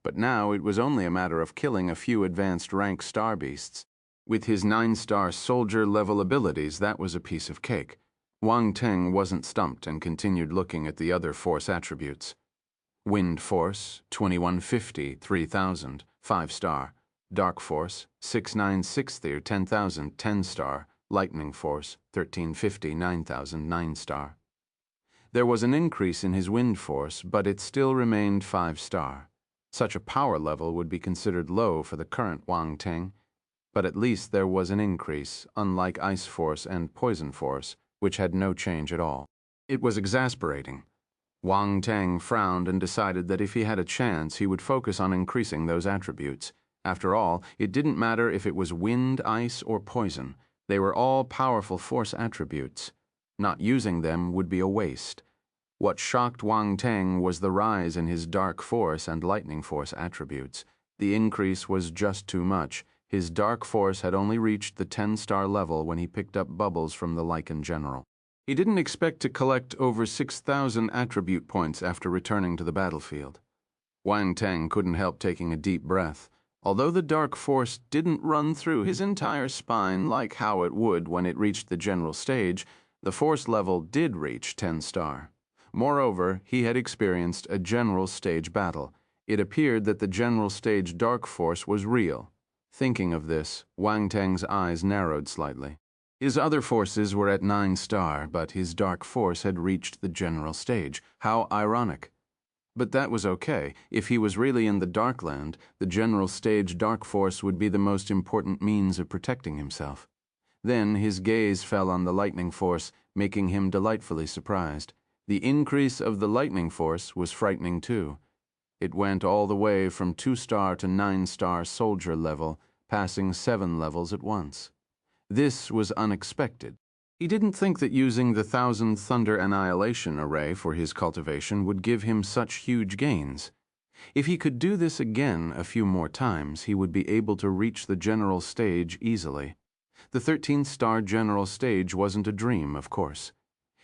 But now it was only a matter of killing a few advanced rank star beasts. With his 9-star soldier level abilities, that was a piece of cake. Wang Teng wasn't stumped and continued looking at the other force attributes. Wind Force 2150, 3,000, 5-star. Dark Force, 6960 or 10,000, 10 star. Lightning Force, 1350, 9,000, 9 star. There was an increase in his Wind Force, but it still remained 5 star. Such a power level would be considered low for the current Wang Teng, but at least there was an increase, unlike Ice Force and Poison Force, which had no change at all. It was exasperating. Wang Teng frowned and decided that if he had a chance, he would focus on increasing those attributes. After all, it didn't matter if it was wind, ice, or poison. They were all powerful force attributes. Not using them would be a waste. What shocked Wang Teng was the rise in his Dark Force and Lightning Force attributes. The increase was just too much. His Dark Force had only reached the 10-star level when he picked up bubbles from the Lycan General. He didn't expect to collect over 6,000 attribute points after returning to the battlefield. Wang Teng couldn't help taking a deep breath. Although the Dark Force didn't run through his entire spine like how it would when it reached the general stage, the force level did reach 10-star. Moreover, he had experienced a general stage battle. It appeared that the general stage Dark Force was real. Thinking of this, Wang Teng's eyes narrowed slightly. His other forces were at 9-star, but his Dark Force had reached the general stage. How ironic. But that was okay. If he was really in the Darkland, the general stage Dark Force would be the most important means of protecting himself. Then his gaze fell on the Lightning Force, making him delightfully surprised. The increase of the Lightning Force was frightening too. It went all the way from 2-star to 9-star soldier level, passing 7 levels at once. This was unexpected. He didn't think that using the Thousand Thunder Annihilation Array for his cultivation would give him such huge gains. If he could do this again a few more times, he would be able to reach the general stage easily. The 13th-star general stage wasn't a dream, of course.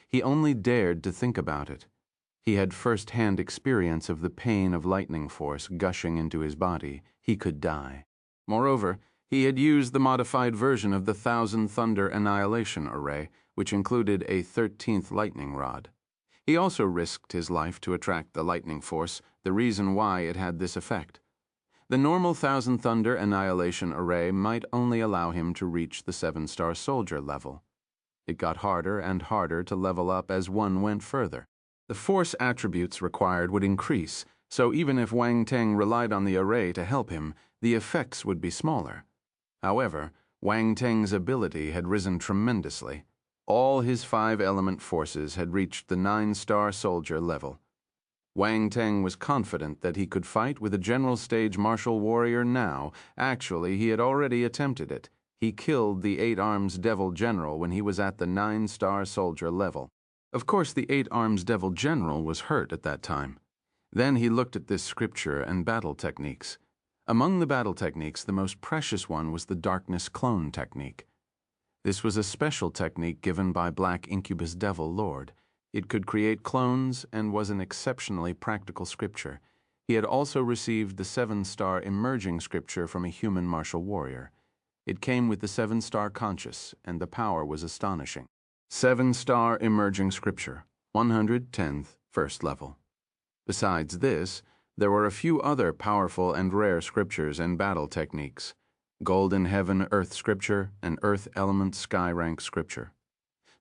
He only dared to think about it. He had first-hand experience of the pain of Lightning Force gushing into his body. He could die. Moreover, he had used the modified version of the Thousand Thunder Annihilation Array, which included a 13th lightning rod. He also risked his life to attract the Lightning Force, the reason why it had this effect. The normal Thousand Thunder Annihilation Array might only allow him to reach the 7-star soldier level. It got harder and harder to level up as one went further. The force attributes required would increase, so even if Wang Teng relied on the array to help him, the effects would be smaller. However, Wang Teng's ability had risen tremendously. All his 5-element forces had reached the 9-star soldier level. Wang Teng was confident that he could fight with a general stage martial warrior now. Actually, he had already attempted it. He killed the 8-arms devil general when he was at the 9-star soldier level. Of course, the 8-arms devil general was hurt at that time. Then he looked at this scripture and battle techniques. Among the battle techniques, the most precious one was the darkness clone technique. This was a special technique given by Black Incubus Devil Lord. It could create clones and was an exceptionally practical scripture. He had also received the 7-star emerging scripture from a human martial warrior. It came with the 7-star conscious, and the power was astonishing. 7-star emerging scripture, 110th, first level. Besides this, there were a few other powerful and rare scriptures and battle techniques. Golden Heaven Earth Scripture and Earth Element Sky Rank Scripture.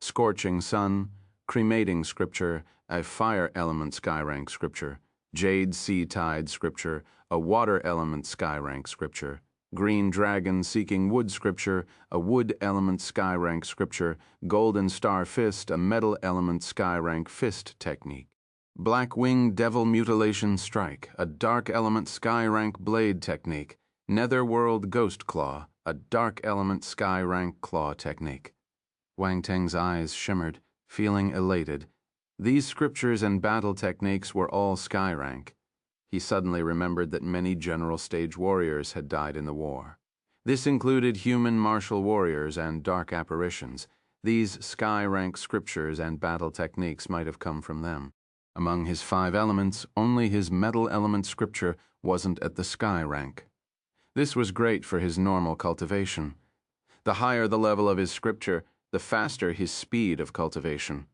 Scorching Sun, Cremating Scripture, a Fire Element Sky Rank Scripture. Jade Sea Tide Scripture, a Water Element Sky Rank Scripture. Green Dragon Seeking Wood Scripture, a Wood Element Sky Rank Scripture. Golden Star Fist, a Metal Element Sky Rank Fist technique. Black Wing Devil Mutilation Strike, a Dark Element Sky Rank Blade technique. Netherworld Ghost Claw, a Dark Element Sky Rank Claw technique. Wang Teng's eyes shimmered, feeling elated. These scriptures and battle techniques were all Sky Rank. He suddenly remembered that many general stage warriors had died in the war. This included human martial warriors and dark apparitions. These Sky Rank scriptures and battle techniques might have come from them. Among his 5 elements, only his Metal Element scripture wasn't at the Sky Rank. This was great for his normal cultivation. The higher the level of his scripture, the faster his speed of cultivation.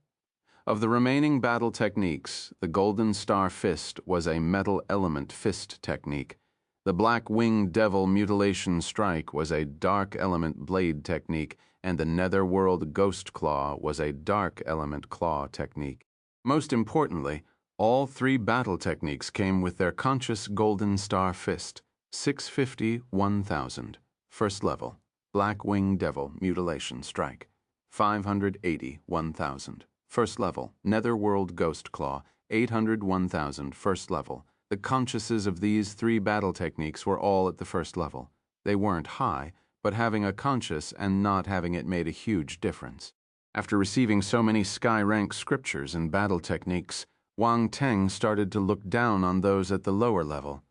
Of the remaining battle techniques, the Golden Star Fist was a Metal Element Fist technique. The Black-Winged Devil Mutilation Strike was a dark element blade technique, and the Netherworld Ghost Claw was a dark element claw technique. Most importantly, all three battle techniques came with their conscious Golden Star Fist, 650, 1000. First level, Black-Winged Devil Mutilation Strike, 580, 1000. First level, Netherworld Ghost Claw, 800, 1000. First level. The consciouses of these three battle techniques were all at the first level. They weren't high, but having a conscious and not having it made a huge difference. After receiving so many sky-rank scriptures and battle techniques, Wang Teng started to look down on those at the lower level.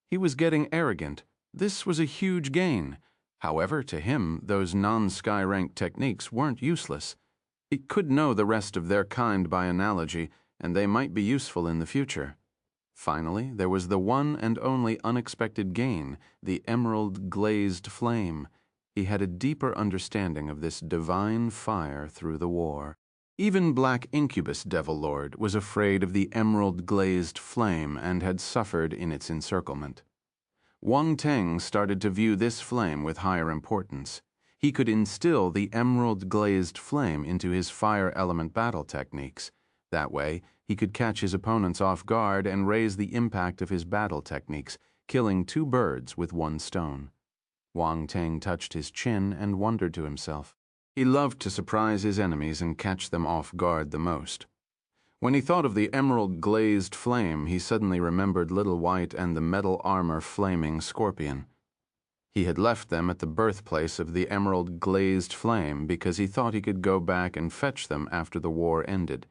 He was getting arrogant. This was a huge gain. However, to him, those non-sky-rank techniques weren't useless. He could know the rest of their kind by analogy, and they might be useful in the future. Finally, there was the one and only unexpected gain, the emerald glazed flame. He had a deeper understanding of this divine fire through the war. Even Black Incubus Devil Lord was afraid of the emerald glazed flame and had suffered in its encirclement. Wang Teng started to view this flame with higher importance. He could instill the emerald glazed flame into his fire element battle techniques. That way, he could catch his opponents off guard and raise the impact of his battle techniques, killing two birds with one stone. Wang Teng touched his chin and wondered to himself. He loved to surprise his enemies and catch them off guard the most. When he thought of the emerald glazed flame, he suddenly remembered Little White and the metal armor flaming scorpion. He had left them at the birthplace of the emerald glazed flame because he thought he could go back and fetch them after the war ended.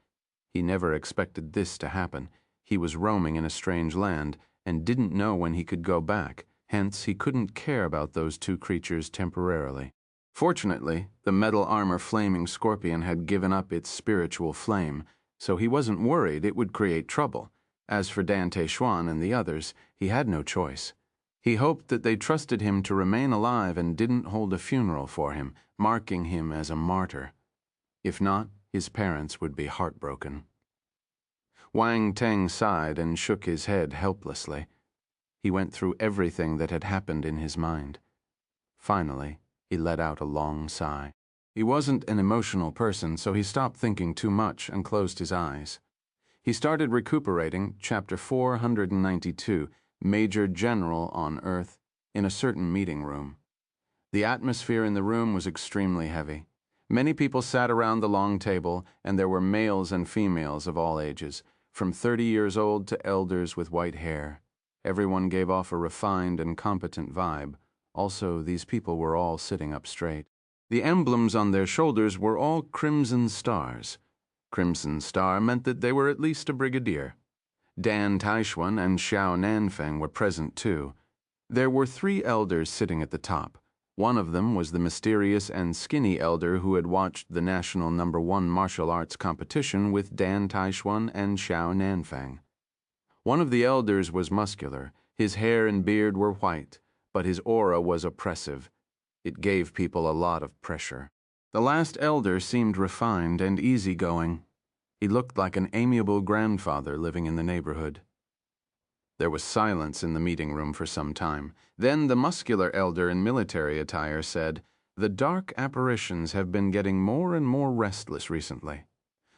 He never expected this to happen. He was roaming in a strange land and didn't know when he could go back, hence he couldn't care about those two creatures temporarily. Fortunately, the metal armor flaming scorpion had given up its spiritual flame, so he wasn't worried it would create trouble. As for Dan Teishuan and the others, he had no choice. He hoped that they trusted him to remain alive and didn't hold a funeral for him, marking him as a martyr. If not, his parents would be heartbroken. Wang Teng sighed and shook his head helplessly. He went through everything that had happened in his mind. Finally, he let out a long sigh. He wasn't an emotional person, so he stopped thinking too much and closed his eyes. He started recuperating, chapter 492, Major General on Earth, in a certain meeting room. The atmosphere in the room was extremely heavy. Many people sat around the long table, and there were males and females of all ages, from 30 years old to elders with white hair. Everyone gave off a refined and competent vibe. Also, these people were all sitting up straight. The emblems on their shoulders were all crimson stars. Crimson star meant that they were at least a brigadier. Dan Taishuan and Xiao Nanfeng were present too. There were 3 elders sitting at the top. One of them was the mysterious and skinny elder who had watched the national #1 martial arts competition with Dan Taishuan and Xiao Nanfeng. One of the elders was muscular. His hair and beard were white, but his aura was oppressive. It gave people a lot of pressure. The last elder seemed refined and easygoing. He looked like an amiable grandfather living in the neighborhood. There was silence in the meeting room for some time. Then the muscular elder in military attire said, "The dark apparitions have been getting more and more restless recently.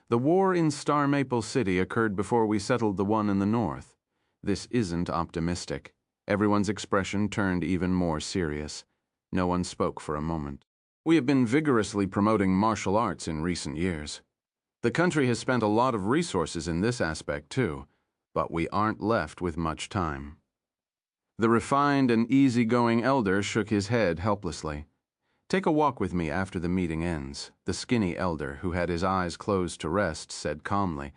The war in Star Maple City occurred before we settled the one in the north. This isn't optimistic." Everyone's expression turned even more serious. No one spoke for a moment. "We have been vigorously promoting martial arts in recent years. The country has spent a lot of resources in this aspect too, but we aren't left with much time." The refined and easygoing elder shook his head helplessly. "Take a walk with me after the meeting ends," the skinny elder, who had his eyes closed to rest, said calmly.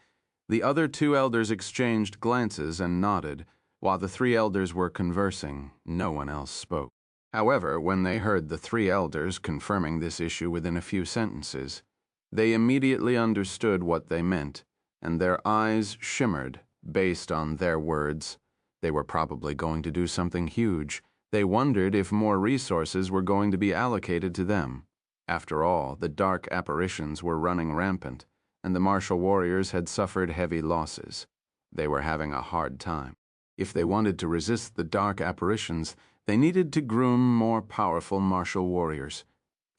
The other 2 elders exchanged glances and nodded. While the 3 elders were conversing, no one else spoke. However, when they heard the 3 elders confirming this issue within a few sentences, they immediately understood what they meant, and their eyes shimmered based on their words. They were probably going to do something huge. They wondered if more resources were going to be allocated to them. After all, the dark apparitions were running rampant, and the martial warriors had suffered heavy losses. They were having a hard time. If they wanted to resist the dark apparitions, they needed to groom more powerful martial warriors.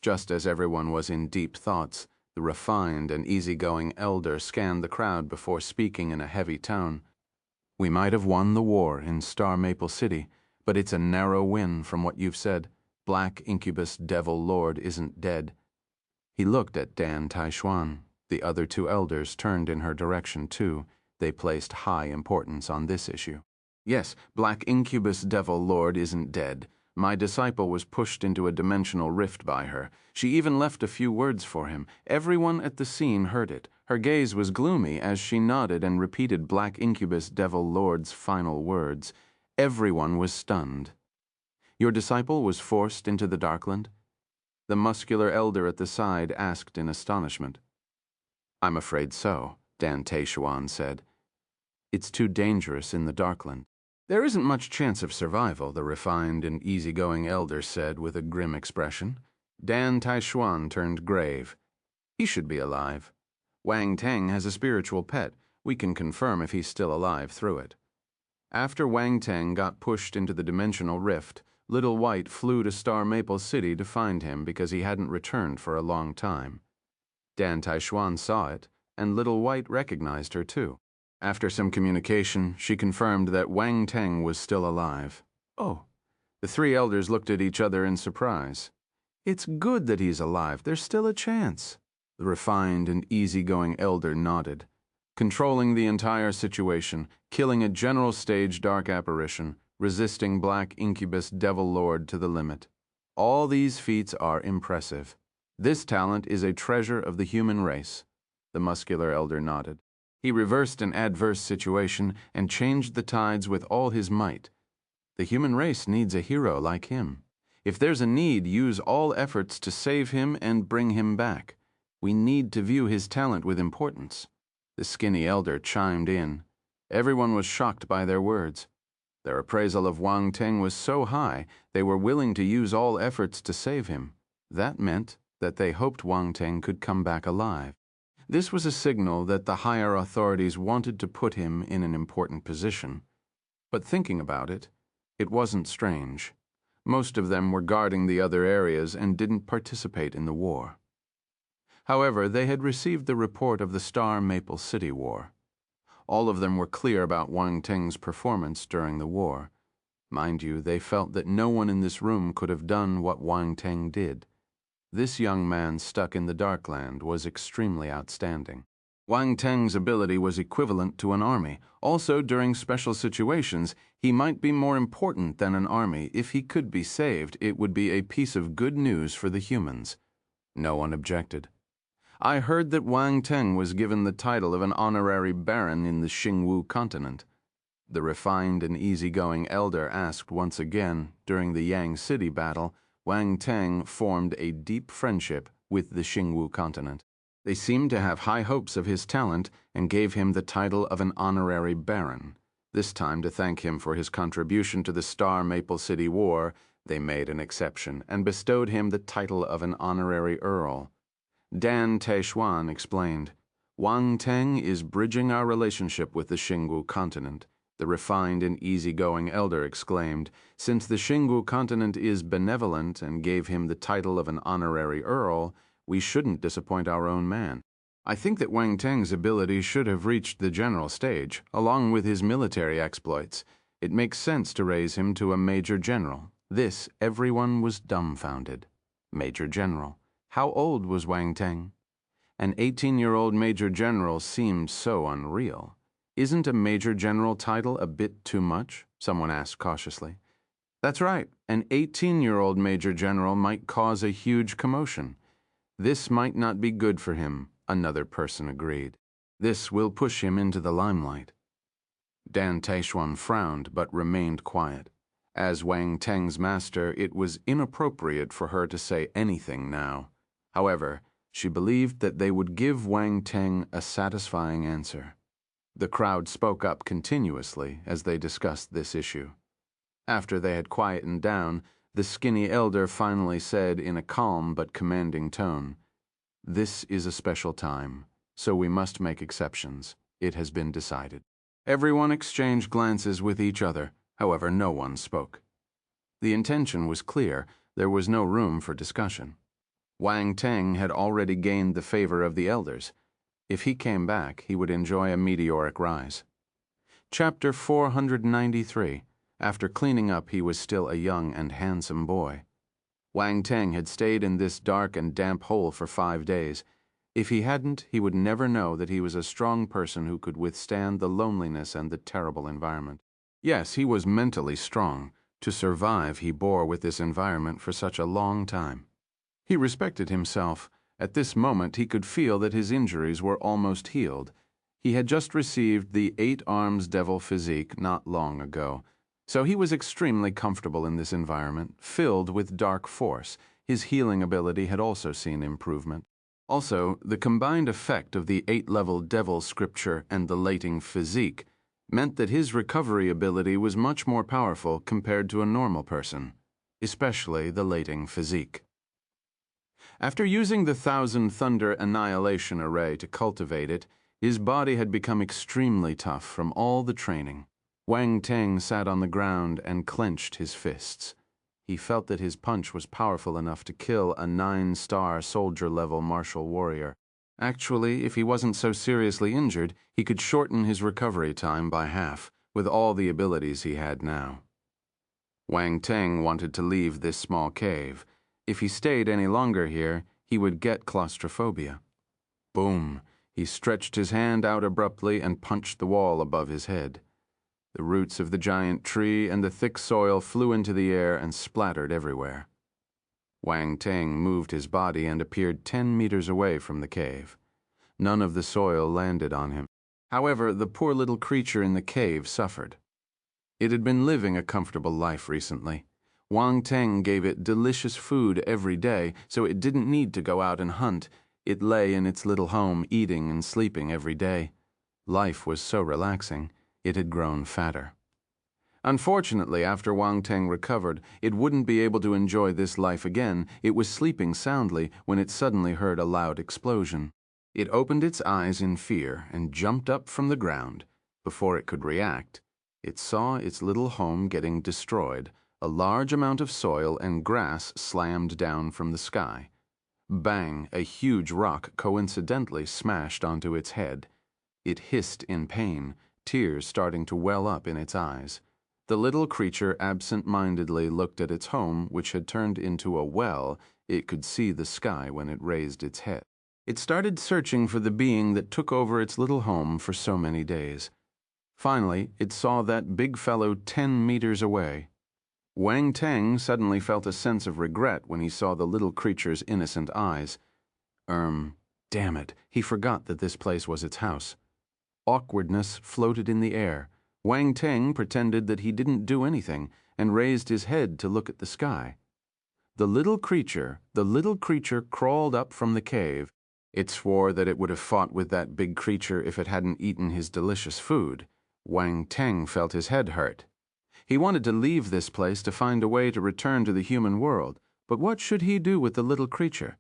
Just as everyone was in deep thoughts, the refined and easygoing elder scanned the crowd before speaking in a heavy tone. "We might have won the war in Star Maple City, but it's a narrow win from what you've said. Black Incubus Devil Lord isn't dead." He looked at Dan Taishuan. The other two elders turned in her direction too. They placed high importance on this issue. "Yes, Black Incubus Devil Lord isn't dead. My disciple was pushed into a dimensional rift by her. She even left a few words for him. Everyone at the scene heard it. Her gaze was gloomy as she nodded and repeated Black Incubus Devil Lord's final words. Everyone was stunned." "Your disciple was forced into the Darkland?" The muscular elder at the side asked in astonishment. "I'm afraid so," Dan Taishuan said. "It's too dangerous in the Darkland." "There isn't much chance of survival," the refined and easygoing elder said with a grim expression. Dan Taishuan turned grave. "He should be alive. Wang Teng has a spiritual pet. We can confirm if he's still alive through it." After Wang Teng got pushed into the dimensional rift, Little White flew to Star Maple City to find him because he hadn't returned for a long time. Dan Taishuan saw it, and Little White recognized her too. After some communication, she confirmed that Wang Teng was still alive. "Oh." The three elders looked at each other in surprise. "It's good that he's alive. There's still a chance." The refined and easygoing elder nodded. Controlling the entire situation, killing a general stage dark apparition, resisting Black Incubus Devil Lord to the limit. All these feats are impressive. This talent is a treasure of the human race. The muscular elder nodded. He reversed an adverse situation and changed the tides with all his might. The human race needs a hero like him. If there's a need, use all efforts to save him and bring him back. We need to view his talent with importance. The skinny elder chimed in. Everyone was shocked by their words. Their appraisal of Wang Teng was so high, they were willing to use all efforts to save him. That meant that they hoped Wang Teng could come back alive. This was a signal that the higher authorities wanted to put him in an important position. But thinking about it, it wasn't strange. Most of them were guarding the other areas and didn't participate in the war. However, they had received the report of the Star Maple City War. All of them were clear about Wang Teng's performance during the war. Mind you, they felt that no one in this room could have done what Wang Teng did. This young man stuck in the Darkland was extremely outstanding. Wang Teng's ability was equivalent to an army. Also, during special situations, he might be more important than an army. If he could be saved, it would be a piece of good news for the humans. No one objected. "I heard that Wang Teng was given the title of an honorary baron in the Xingwu continent." The refined and easygoing elder asked once again. During the Yang City battle, Wang Teng formed a deep friendship with the Xingwu continent. They seemed to have high hopes of his talent and gave him the title of an honorary baron. This time, to thank him for his contribution to the Star Maple City War, they made an exception and bestowed him the title of an honorary earl. Dan Taishuan explained, "Wang Teng is bridging our relationship with the Xingwu continent." The refined and easygoing elder exclaimed, "Since the Xingwu continent is benevolent and gave him the title of an honorary earl, we shouldn't disappoint our own man. I think that Wang Teng's ability should have reached the general stage, along with his military exploits. It makes sense to raise him to a major general." This, everyone was dumbfounded. Major general. How old was Wang Teng? An 18-year-old major general seemed so unreal. "Isn't a major general title a bit too much?" someone asked cautiously. "That's right. An 18-year-old major general might cause a huge commotion. This might not be good for him," another person agreed. "This will push him into the limelight." Dan Taishuan frowned but remained quiet. As Wang Teng's master, it was inappropriate for her to say anything now. However, she believed that they would give Wang Teng a satisfying answer. The crowd spoke up continuously as they discussed this issue. After they had quietened down, the skinny elder finally said in a calm but commanding tone, "This is a special time, so we must make exceptions. It has been decided." Everyone exchanged glances with each other, however no one spoke. The intention was clear, there was no room for discussion. Wang Teng had already gained the favor of the elders. If he came back, he would enjoy a meteoric rise. Chapter 493. After cleaning up, he was still a young and handsome boy. Wang Teng had stayed in this dark and damp hole for 5 days. If he hadn't, he would never know that he was a strong person who could withstand the loneliness and the terrible environment. Yes, he was mentally strong. To survive, he bore with this environment for such a long time. He respected himself. At this moment, he could feel that his injuries were almost healed. He had just received the 8 arms devil physique not long ago. So he was extremely comfortable in this environment, filled with dark force. His healing ability had also seen improvement. Also, the combined effect of the 8-level devil scripture and the lating physique meant that his recovery ability was much more powerful compared to a normal person, especially the lating physique. After using the Thousand Thunder Annihilation Array to cultivate it, his body had become extremely tough from all the training. Wang Teng sat on the ground and clenched his fists. He felt that his punch was powerful enough to kill a 9-star soldier-level martial warrior. Actually, if he wasn't so seriously injured, he could shorten his recovery time by half, with all the abilities he had now. Wang Teng wanted to leave this small cave. If he stayed any longer here, he would get claustrophobia. Boom! He stretched his hand out abruptly and punched the wall above his head. The roots of the giant tree and the thick soil flew into the air and splattered everywhere. Wang Teng moved his body and appeared 10 meters away from the cave. None of the soil landed on him. However, the poor little creature in the cave suffered. It had been living a comfortable life recently. Wang Teng gave it delicious food every day, so it didn't need to go out and hunt. It lay in its little home, eating and sleeping every day. Life was so relaxing. It had grown fatter. Unfortunately, after Wang Teng recovered, it wouldn't be able to enjoy this life again. It was sleeping soundly when it suddenly heard a loud explosion. It opened its eyes in fear and jumped up from the ground. Before it could react, it saw its little home getting destroyed. A large amount of soil and grass slammed down from the sky. Bang! A huge rock coincidentally smashed onto its head. It hissed in pain, tears starting to well up in its eyes. The little creature absent-mindedly looked at its home, which had turned into a well. It could see the sky when it raised its head. It started searching for the being that took over its little home for so many days. Finally, it saw that big fellow 10 meters away. Wang Teng suddenly felt a sense of regret when he saw the little creature's innocent eyes. Damn it, he forgot that this place was its house. Awkwardness floated in the air. Wang Teng pretended that he didn't do anything and raised his head to look at the sky. The little creature crawled up from the cave. It swore that it would have fought with that big creature if it hadn't eaten his delicious food. Wang Teng felt his head hurt. He wanted to leave this place to find a way to return to the human world, but what should he do with the little creature?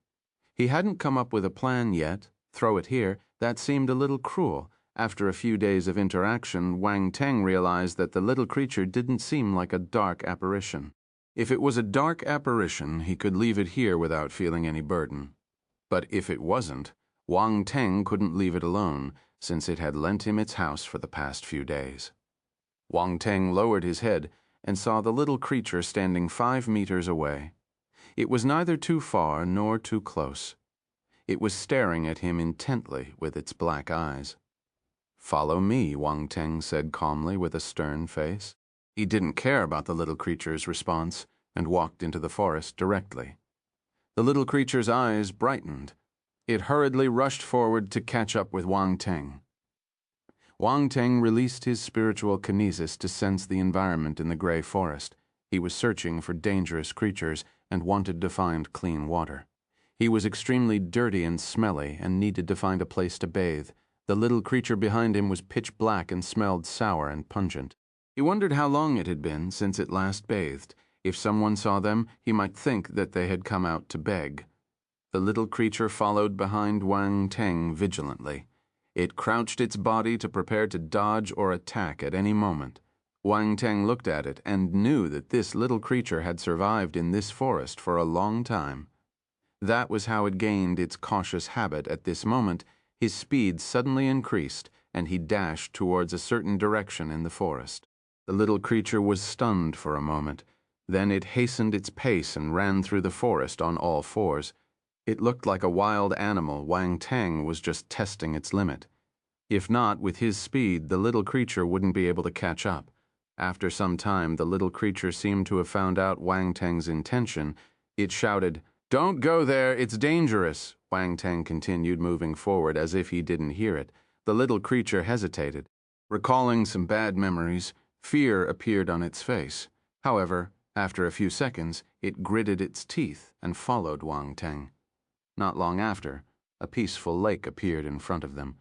He hadn't come up with a plan yet. Throw it here, that seemed a little cruel. After a few days of interaction, Wang Teng realized that the little creature didn't seem like a dark apparition. If it was a dark apparition, he could leave it here without feeling any burden. But if it wasn't, Wang Teng couldn't leave it alone, since it had lent him its house for the past few days. Wang Teng lowered his head and saw the little creature standing 5 meters away. It was neither too far nor too close. It was staring at him intently with its black eyes. "Follow me," Wang Teng said calmly with a stern face. He didn't care about the little creature's response and walked into the forest directly. The little creature's eyes brightened. It hurriedly rushed forward to catch up with Wang Teng. Wang Teng released his spiritual kinesis to sense the environment in the gray forest. He was searching for dangerous creatures and wanted to find clean water. He was extremely dirty and smelly and needed to find a place to bathe. The little creature behind him was pitch black and smelled sour and pungent. He wondered how long it had been since it last bathed. If someone saw them, he might think that they had come out to beg. The little creature followed behind Wang Teng vigilantly. It crouched its body to prepare to dodge or attack at any moment. Wang Teng looked at it and knew that this little creature had survived in this forest for a long time. That was how it gained its cautious habit. At this moment, his speed suddenly increased, and he dashed towards a certain direction in the forest. The little creature was stunned for a moment. Then it hastened its pace and ran through the forest on all fours. It looked like a wild animal. Wang Teng was just testing its limit. If not, with his speed, the little creature wouldn't be able to catch up. After some time, the little creature seemed to have found out Wang Teng's intention. It shouted, "Don't go there, it's dangerous." Wang Teng continued moving forward as if he didn't hear it. The little creature hesitated. Recalling some bad memories, fear appeared on its face. However, after a few seconds, it gritted its teeth and followed Wang Teng. Not long after, a peaceful lake appeared in front of them.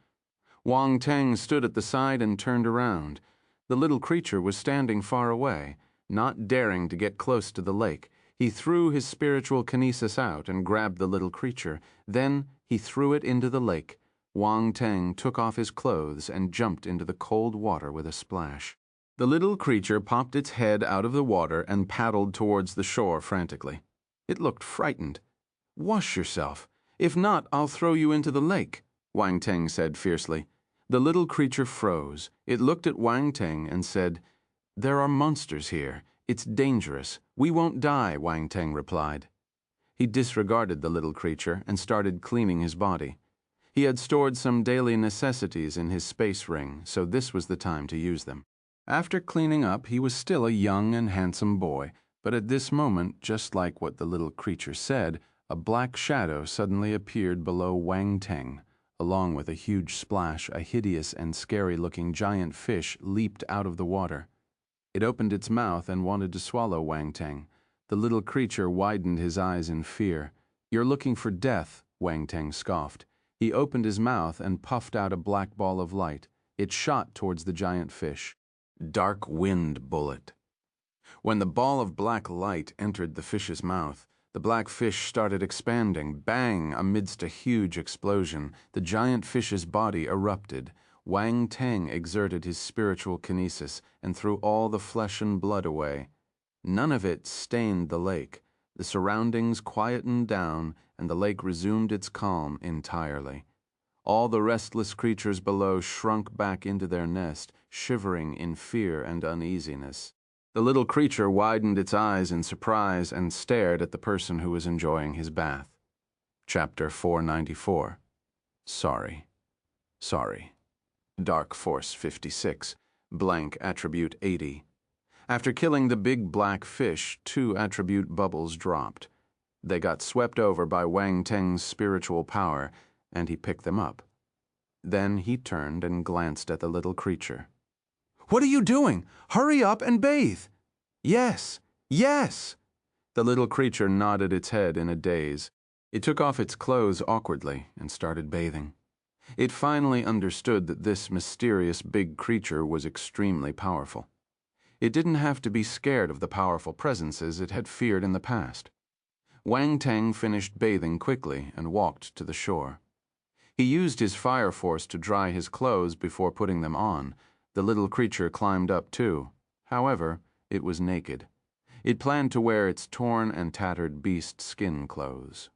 Wang Teng stood at the side and turned around. The little creature was standing far away, not daring to get close to the lake. He threw his spiritual kinesis out and grabbed the little creature. Then he threw it into the lake. Wang Teng took off his clothes and jumped into the cold water with a splash. The little creature popped its head out of the water and paddled towards the shore frantically. It looked frightened. "Wash yourself. If not, I'll throw you into the lake," Wang Teng said fiercely. The little creature froze. It looked at Wang Teng and said, "There are monsters here. It's dangerous. We won't die," Wang Teng replied. He disregarded the little creature and started cleaning his body. He had stored some daily necessities in his space ring, so this was the time to use them. After cleaning up, he was still a young and handsome boy, but at this moment, just like what the little creature said, a black shadow suddenly appeared below Wang Teng. Along with a huge splash, a hideous and scary-looking giant fish leaped out of the water. It opened its mouth and wanted to swallow Wang Teng. The little creature widened his eyes in fear. "You're looking for death," Wang Teng scoffed. He opened his mouth and puffed out a black ball of light. It shot towards the giant fish. Dark wind bullet. When the ball of black light entered the fish's mouth, the black fish started expanding. Bang! Amidst a huge explosion, the giant fish's body erupted. Wang Teng exerted his spiritual kinesis and threw all the flesh and blood away. None of it stained the lake. The surroundings quietened down, and the lake resumed its calm entirely. All the restless creatures below shrunk back into their nest, shivering in fear and uneasiness. The little creature widened its eyes in surprise and stared at the person who was enjoying his bath. Chapter 494. Sorry. Dark Force 56, blank attribute 80. After killing the big black fish, 2 attribute bubbles dropped. They got swept over by Wang Teng's spiritual power, and he picked them up. Then he turned and glanced at the little creature. "What are you doing? Hurry up and bathe!" "Yes, yes!" The little creature nodded its head in a daze. It took off its clothes awkwardly and started bathing. It finally understood that this mysterious big creature was extremely powerful. It didn't have to be scared of the powerful presences it had feared in the past. Wang Teng finished bathing quickly and walked to the shore. He used his fire force to dry his clothes before putting them on. The little creature climbed up too. However, it was naked. It planned to wear its torn and tattered beast skin clothes.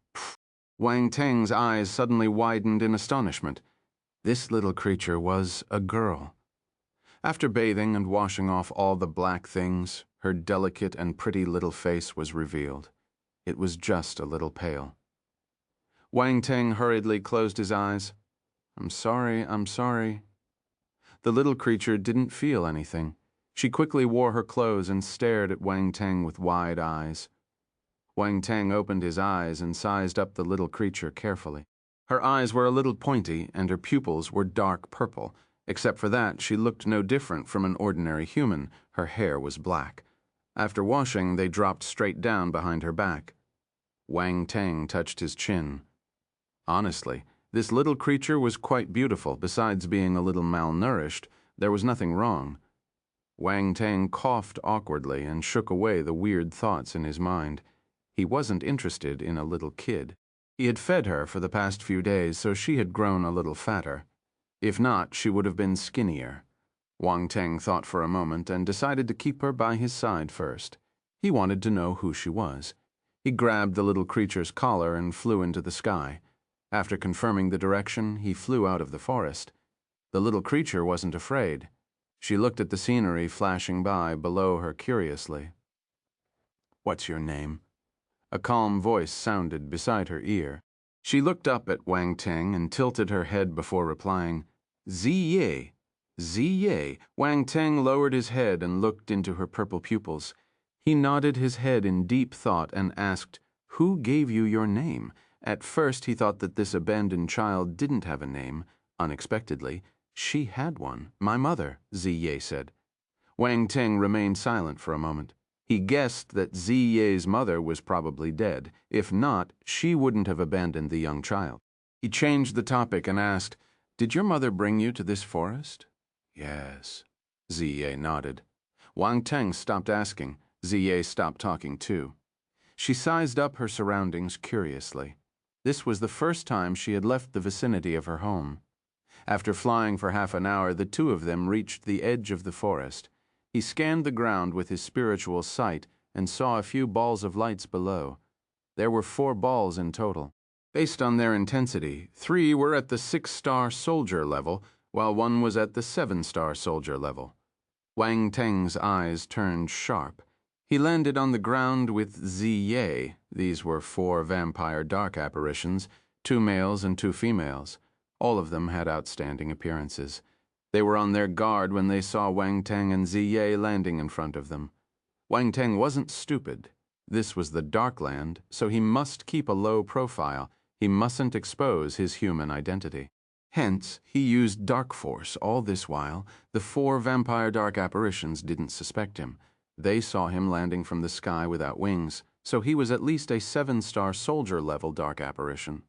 Wang Teng's eyes suddenly widened in astonishment. This little creature was a girl. After bathing and washing off all the black things, her delicate and pretty little face was revealed. It was just a little pale. Wang Teng hurriedly closed his eyes. I'm sorry. The little creature didn't feel anything. She quickly wore her clothes and stared at Wang Teng with wide eyes. Wang Teng opened his eyes and sized up the little creature carefully. Her eyes were a little pointy and her pupils were dark purple. Except for that, she looked no different from an ordinary human. Her hair was black. After washing, they dropped straight down behind her back. Wang Teng touched his chin. Honestly, this little creature was quite beautiful. Besides being a little malnourished, there was nothing wrong. Wang Teng coughed awkwardly and shook away the weird thoughts in his mind. He wasn't interested in a little kid. He had fed her for the past few days, so she had grown a little fatter. If not, she would have been skinnier. Wang Teng thought for a moment and decided to keep her by his side first. He wanted to know who she was. He grabbed the little creature's collar and flew into the sky. After confirming the direction, he flew out of the forest. The little creature wasn't afraid. She looked at the scenery flashing by below her curiously. "What's your name?" A calm voice sounded beside her ear. She looked up at Wang Teng and tilted her head before replying, "Ziye." "Ziye." Wang Teng lowered his head and looked into her purple pupils. He nodded his head in deep thought and asked, "Who gave you your name?" At first he thought that this abandoned child didn't have a name. Unexpectedly, she had one. "My mother," Ziye said. Wang Teng remained silent for a moment. He guessed that Ziye's mother was probably dead. If not, she wouldn't have abandoned the young child. He changed the topic and asked, "Did your mother bring you to this forest?" "Yes." Ziye nodded. Wang Teng stopped asking. Ziye stopped talking too. She sized up her surroundings curiously. This was the first time she had left the vicinity of her home. After flying for half an hour, the two of them reached the edge of the forest. He scanned the ground with his spiritual sight and saw a few balls of lights below. There were 4 balls in total. Based on their intensity, 3 were at the 6-star soldier level, while 1 was at the 7-star soldier level. Wang Teng's eyes turned sharp. He landed on the ground with Ziye. These were 4 vampire dark apparitions, 2 males and 2 females. All of them had outstanding appearances. They were on their guard when they saw Wang Teng and Ziye landing in front of them. Wang Teng wasn't stupid. This was the Darkland, so he must keep a low profile. He mustn't expose his human identity. Hence, he used dark force all this while. The 4 vampire dark apparitions didn't suspect him. They saw him landing from the sky without wings, so he was at least a 7-star soldier-level dark apparition.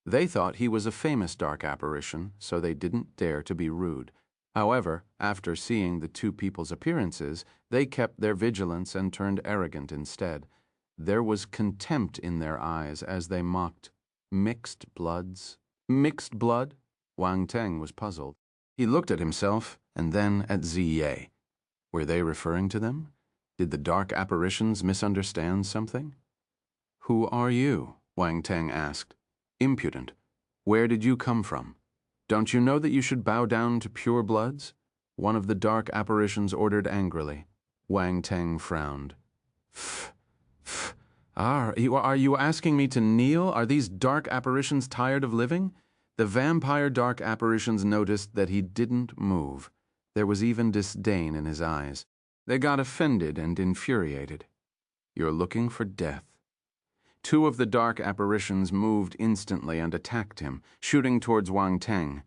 They thought he was a famous dark apparition, so they didn't dare to be rude. However, after seeing the 2 people's appearances, they kept their vigilance and turned arrogant instead. There was contempt in their eyes as they mocked. Mixed bloods? Mixed blood? Wang Teng was puzzled. He looked at himself and then at Ziye. Were they referring to them? Did the dark apparitions misunderstand something? "Who are you?" Wang Teng asked. "Impudent. Where did you come from? Don't you know that you should bow down to pure bloods?" One of the dark apparitions ordered angrily. Wang Teng frowned. Are you asking me to kneel? Are these dark apparitions tired of living?" The vampire dark apparitions noticed that he didn't move. There was even disdain in his eyes. They got offended and infuriated. "You're looking for death." 2 of the dark apparitions moved instantly and attacked him, shooting towards Wang Teng.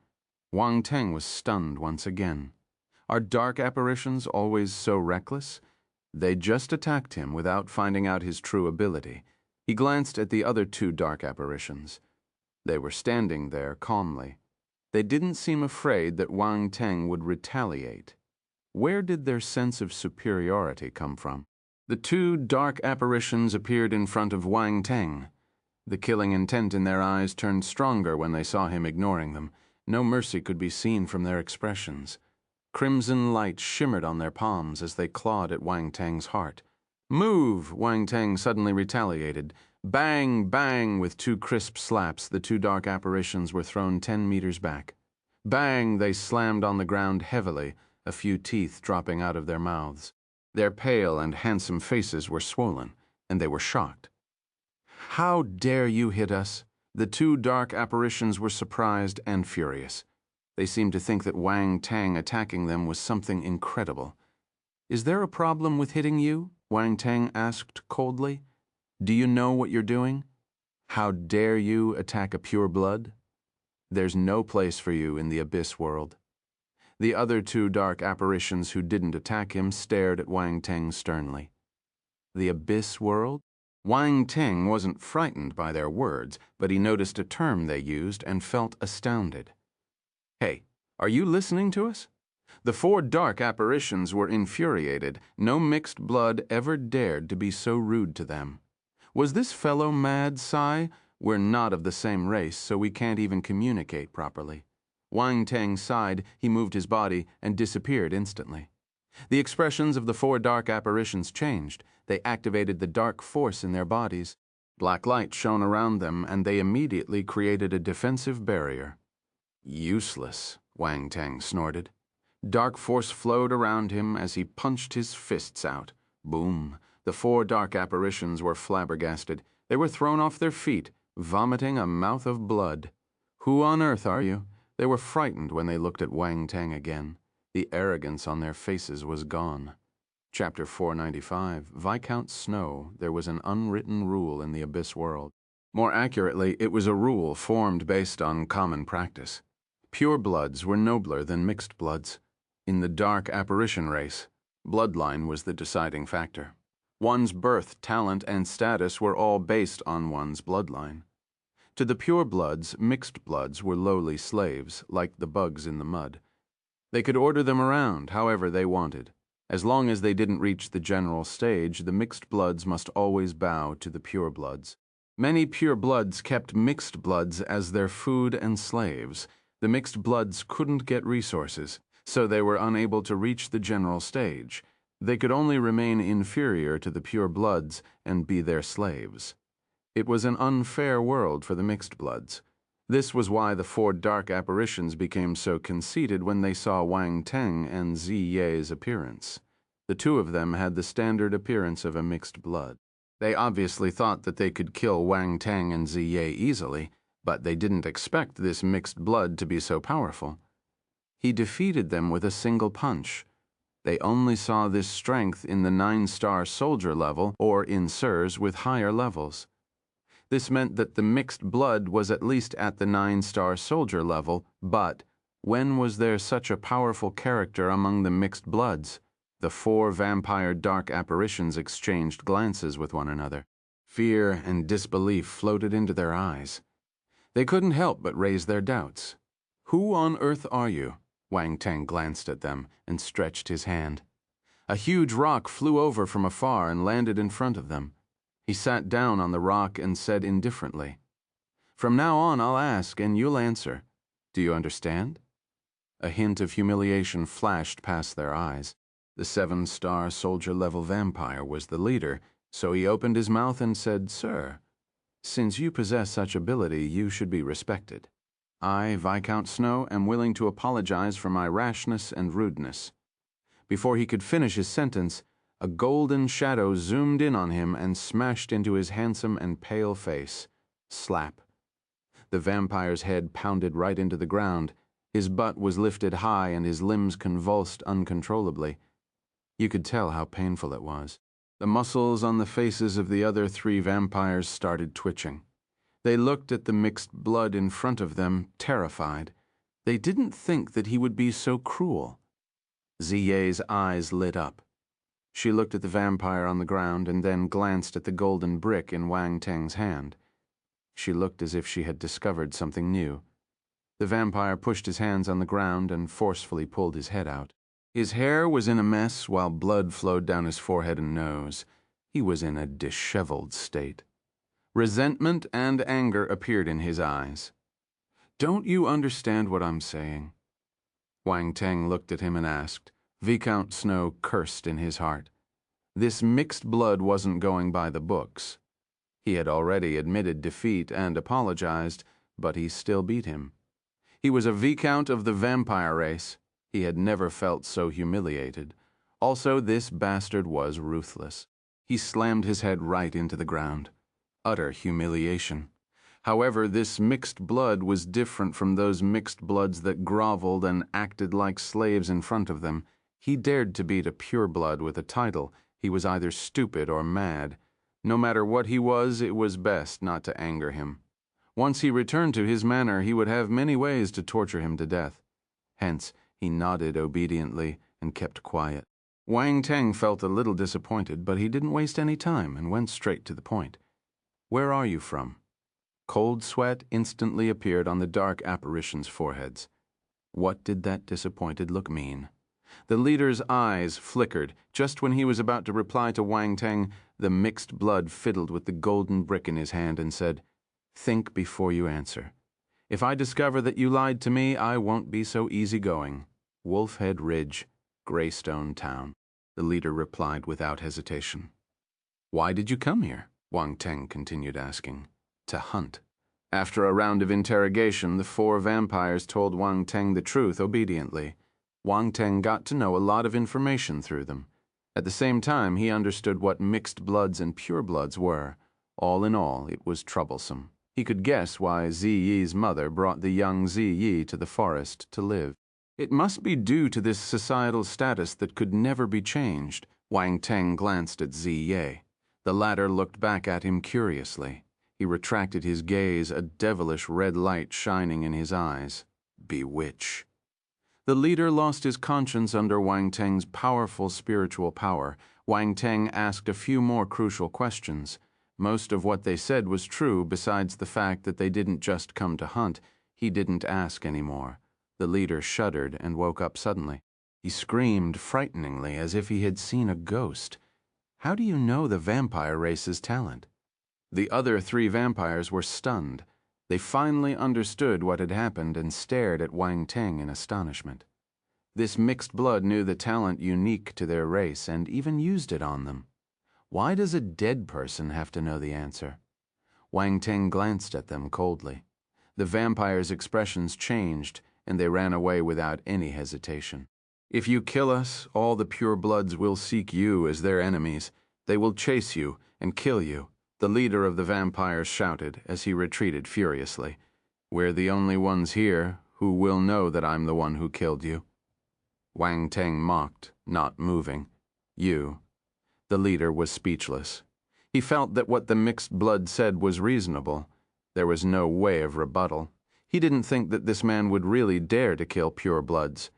Wang Teng was stunned once again. Are dark apparitions always so reckless? They just attacked him without finding out his true ability. He glanced at the other 2 dark apparitions. They were standing there calmly. They didn't seem afraid that Wang Teng would retaliate. Where did their sense of superiority come from? The 2 dark apparitions appeared in front of Wang Teng. The killing intent in their eyes turned stronger when they saw him ignoring them. No mercy could be seen from their expressions. Crimson light shimmered on their palms as they clawed at Wang Teng's heart. "Move!" Wang Teng suddenly retaliated. Bang, bang, with 2 crisp slaps, the 2 dark apparitions were thrown 10 meters back. Bang, they slammed on the ground heavily, a few teeth dropping out of their mouths. Their pale and handsome faces were swollen, and they were shocked. "How dare you hit us?" The 2 dark apparitions were surprised and furious. They seemed to think that Wang Teng attacking them was something incredible. "Is there a problem with hitting you?" Wang Teng asked coldly. "Do you know what you're doing? How dare you attack a pure blood? There's no place for you in the abyss world." The other 2 dark apparitions who didn't attack him stared at Wang Teng sternly. The abyss world? Wang Teng wasn't frightened by their words, but he noticed a term they used and felt astounded. "Hey, are you listening to us?" The 4 dark apparitions were infuriated. No mixed blood ever dared to be so rude to them. Was this fellow mad, Sai? We're not of the same race, so we can't even communicate properly. Wang Teng sighed, he moved his body, and disappeared instantly. The expressions of the four dark apparitions changed. They activated the dark force in their bodies. Black light shone around them, and they immediately created a defensive barrier. Useless, Wang Teng snorted. Dark force flowed around him as he punched his fists out. Boom! The four dark apparitions were flabbergasted. They were thrown off their feet, vomiting a mouth of blood. Who on earth are you? They were frightened when they looked at Wang Teng again. The arrogance on their faces was gone. Chapter 495, Viscount Snow, There was an unwritten rule in the Abyss world. More accurately, it was a rule formed based on common practice. Pure bloods were nobler than mixed bloods. In the dark apparition race, bloodline was the deciding factor. One's birth, talent, and status were all based on one's bloodline. To the pure bloods, mixed bloods were lowly slaves, like the bugs in the mud. They could order them around however they wanted. As long as they didn't reach the general stage, the mixed bloods must always bow to the pure bloods. Many pure bloods kept mixed bloods as their food and slaves. The mixed bloods couldn't get resources, so they were unable to reach the general stage. They could only remain inferior to the pure bloods and be their slaves. It was an unfair world for the mixed bloods. This was why the four dark apparitions became so conceited when they saw Wang Teng and Ziye's appearance. The two of them had the standard appearance of a mixed blood. They obviously thought that they could kill Wang Teng and Ziye easily, but they didn't expect this mixed blood to be so powerful. He defeated them with a single punch. They only saw this strength in the 9-star soldier level or in sirs with higher levels. This meant that the mixed blood was at least at the 9-star soldier level, but when was there such a powerful character among the mixed bloods? The four vampire dark apparitions exchanged glances with one another. Fear and disbelief floated into their eyes. They couldn't help but raise their doubts. Who on earth are you? Wang Teng glanced at them and stretched his hand. A huge rock flew over from afar and landed in front of them. He sat down on the rock and said indifferently, "From now on I'll ask and you'll answer. Do you understand?" A hint of humiliation flashed past their eyes. The 7-star soldier-level vampire was the leader, so he opened his mouth and said, "Sir, since you possess such ability, you should be respected. I, Viscount Snow, am willing to apologize for my rashness and rudeness." Before he could finish his sentence, a golden shadow zoomed in on him and smashed into his handsome and pale face. Slap. The vampire's head pounded right into the ground. His butt was lifted high and his limbs convulsed uncontrollably. You could tell how painful it was. The muscles on the faces of the other 3 vampires started twitching. They looked at the mixed blood in front of them, terrified. They didn't think that he would be so cruel. Ziye's eyes lit up. She looked at the vampire on the ground and then glanced at the golden brick in Wang Teng's hand. She looked as if she had discovered something new. The vampire pushed his hands on the ground and forcefully pulled his head out. His hair was in a mess while blood flowed down his forehead and nose. He was in a disheveled state. Resentment and anger appeared in his eyes. "Don't you understand what I'm saying?" Wang Teng looked at him and asked. Viscount Snow cursed in his heart. This mixed blood wasn't going by the books. He had already admitted defeat and apologized, but he still beat him. He was a Viscount of the vampire race. He had never felt so humiliated. Also, this bastard was ruthless. He slammed his head right into the ground. Utter humiliation. However, this mixed blood was different from those mixed bloods that groveled and acted like slaves in front of them. He dared to beat a pure blood with a title. He was either stupid or mad. No matter what he was, it was best not to anger him. Once he returned to his manner, he would have many ways to torture him to death. Hence, he nodded obediently and kept quiet. Wang Teng felt a little disappointed, but he didn't waste any time and went straight to the point. "Where are you from?" Cold sweat instantly appeared on the dark apparitions' foreheads. What did that disappointed look mean? The leader's eyes flickered. Just when he was about to reply to Wang Teng, the mixed blood fiddled with the golden brick in his hand and said, "Think before you answer. If I discover that you lied to me, I won't be so easygoing. Wolfhead Ridge, Greystone Town, the leader replied without hesitation. Why did you come here? Wang Teng continued asking. To hunt. After a round of interrogation, the 4 vampires told Wang Teng the truth obediently. Wang Teng got to know a lot of information through them. At the same time, he understood what mixed bloods and pure bloods were. All in all, it was troublesome. He could guess why Ziyi's mother brought the young Ziyi to the forest to live. It must be due to this societal status that could never be changed. Wang Teng glanced at Ziyi. The latter looked back at him curiously. He retracted his gaze, a devilish red light shining in his eyes. Bewitch. The leader lost his conscience under Wang Teng's powerful spiritual power. Wang Teng asked a few more crucial questions. Most of what they said was true, besides the fact that they didn't just come to hunt. He didn't ask anymore. The leader shuddered and woke up suddenly. He screamed frighteningly as if he had seen a ghost. How do you know the vampire race's talent? The other 3 vampires were stunned. They finally understood what had happened and stared at Wang Teng in astonishment. This mixed blood knew the talent unique to their race and even used it on them. Why does a dead person have to know the answer? Wang Teng glanced at them coldly. The vampires' expressions changed, and they ran away without any hesitation. If you kill us, all the pure bloods will seek you as their enemies. They will chase you and kill you. The leader of the vampires shouted as he retreated furiously. We're the only ones here who will know that I'm the one who killed you. Wang Teng mocked, not moving. You. The leader was speechless. He felt that what the mixed blood said was reasonable. There was no way of rebuttal. He didn't think that this man would really dare to kill pure bloods.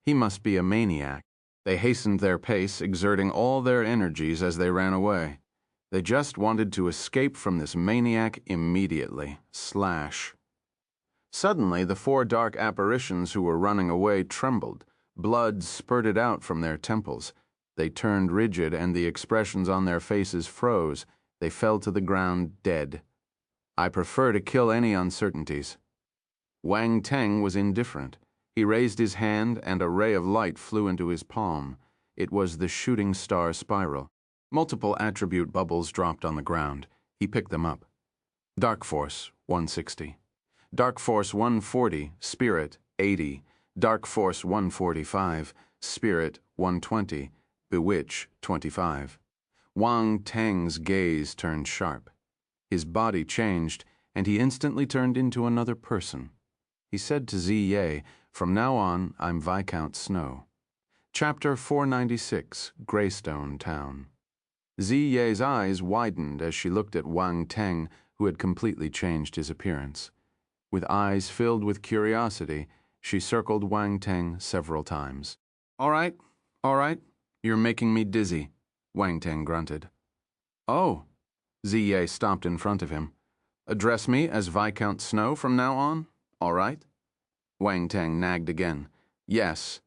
He must be a maniac. They hastened their pace, exerting all their energies as they ran away. They just wanted to escape from this maniac immediately. Slash. Suddenly, the 4 dark apparitions who were running away trembled. Blood spurted out from their temples. They turned rigid, and the expressions on their faces froze. They fell to the ground dead. I prefer to kill any uncertainties. Wang Teng was indifferent. He raised his hand, and a ray of light flew into his palm. It was the shooting star spiral. Multiple attribute bubbles dropped on the ground. He picked them up. Dark Force, 160. Dark Force 140, Spirit, 80. Dark Force 145, Spirit, 120. Bewitch, 25. Wang Teng's gaze turned sharp. His body changed, and he instantly turned into another person. He said to Ziyi, "From now on, I'm Viscount Snow." Chapter 496, Greystone Town. Ziyi's eyes widened as she looked at Wang Teng, who had completely changed his appearance. With eyes filled with curiosity, she circled Wang Teng several times. All right. You're making me dizzy," Wang Teng grunted. "Oh." Ziyi stopped in front of him. "Address me as Viscount Snow from now on? All right?" Wang Teng nagged again. "Yes."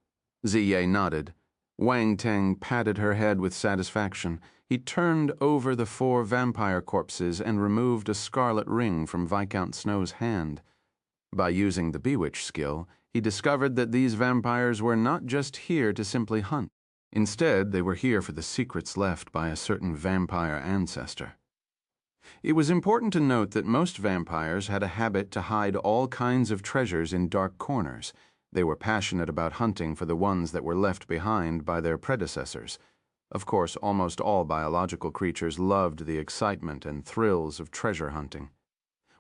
Ziyi nodded. Wang Teng patted her head with satisfaction. He turned over the 4 vampire corpses and removed a scarlet ring from Viscount Snow's hand. By using the Bewitch skill, he discovered that these vampires were not just here to simply hunt. Instead, they were here for the secrets left by a certain vampire ancestor. It was important to note that most vampires had a habit to hide all kinds of treasures in dark corners. They were passionate about hunting for the ones that were left behind by their predecessors. Of course, almost all biological creatures loved the excitement and thrills of treasure hunting.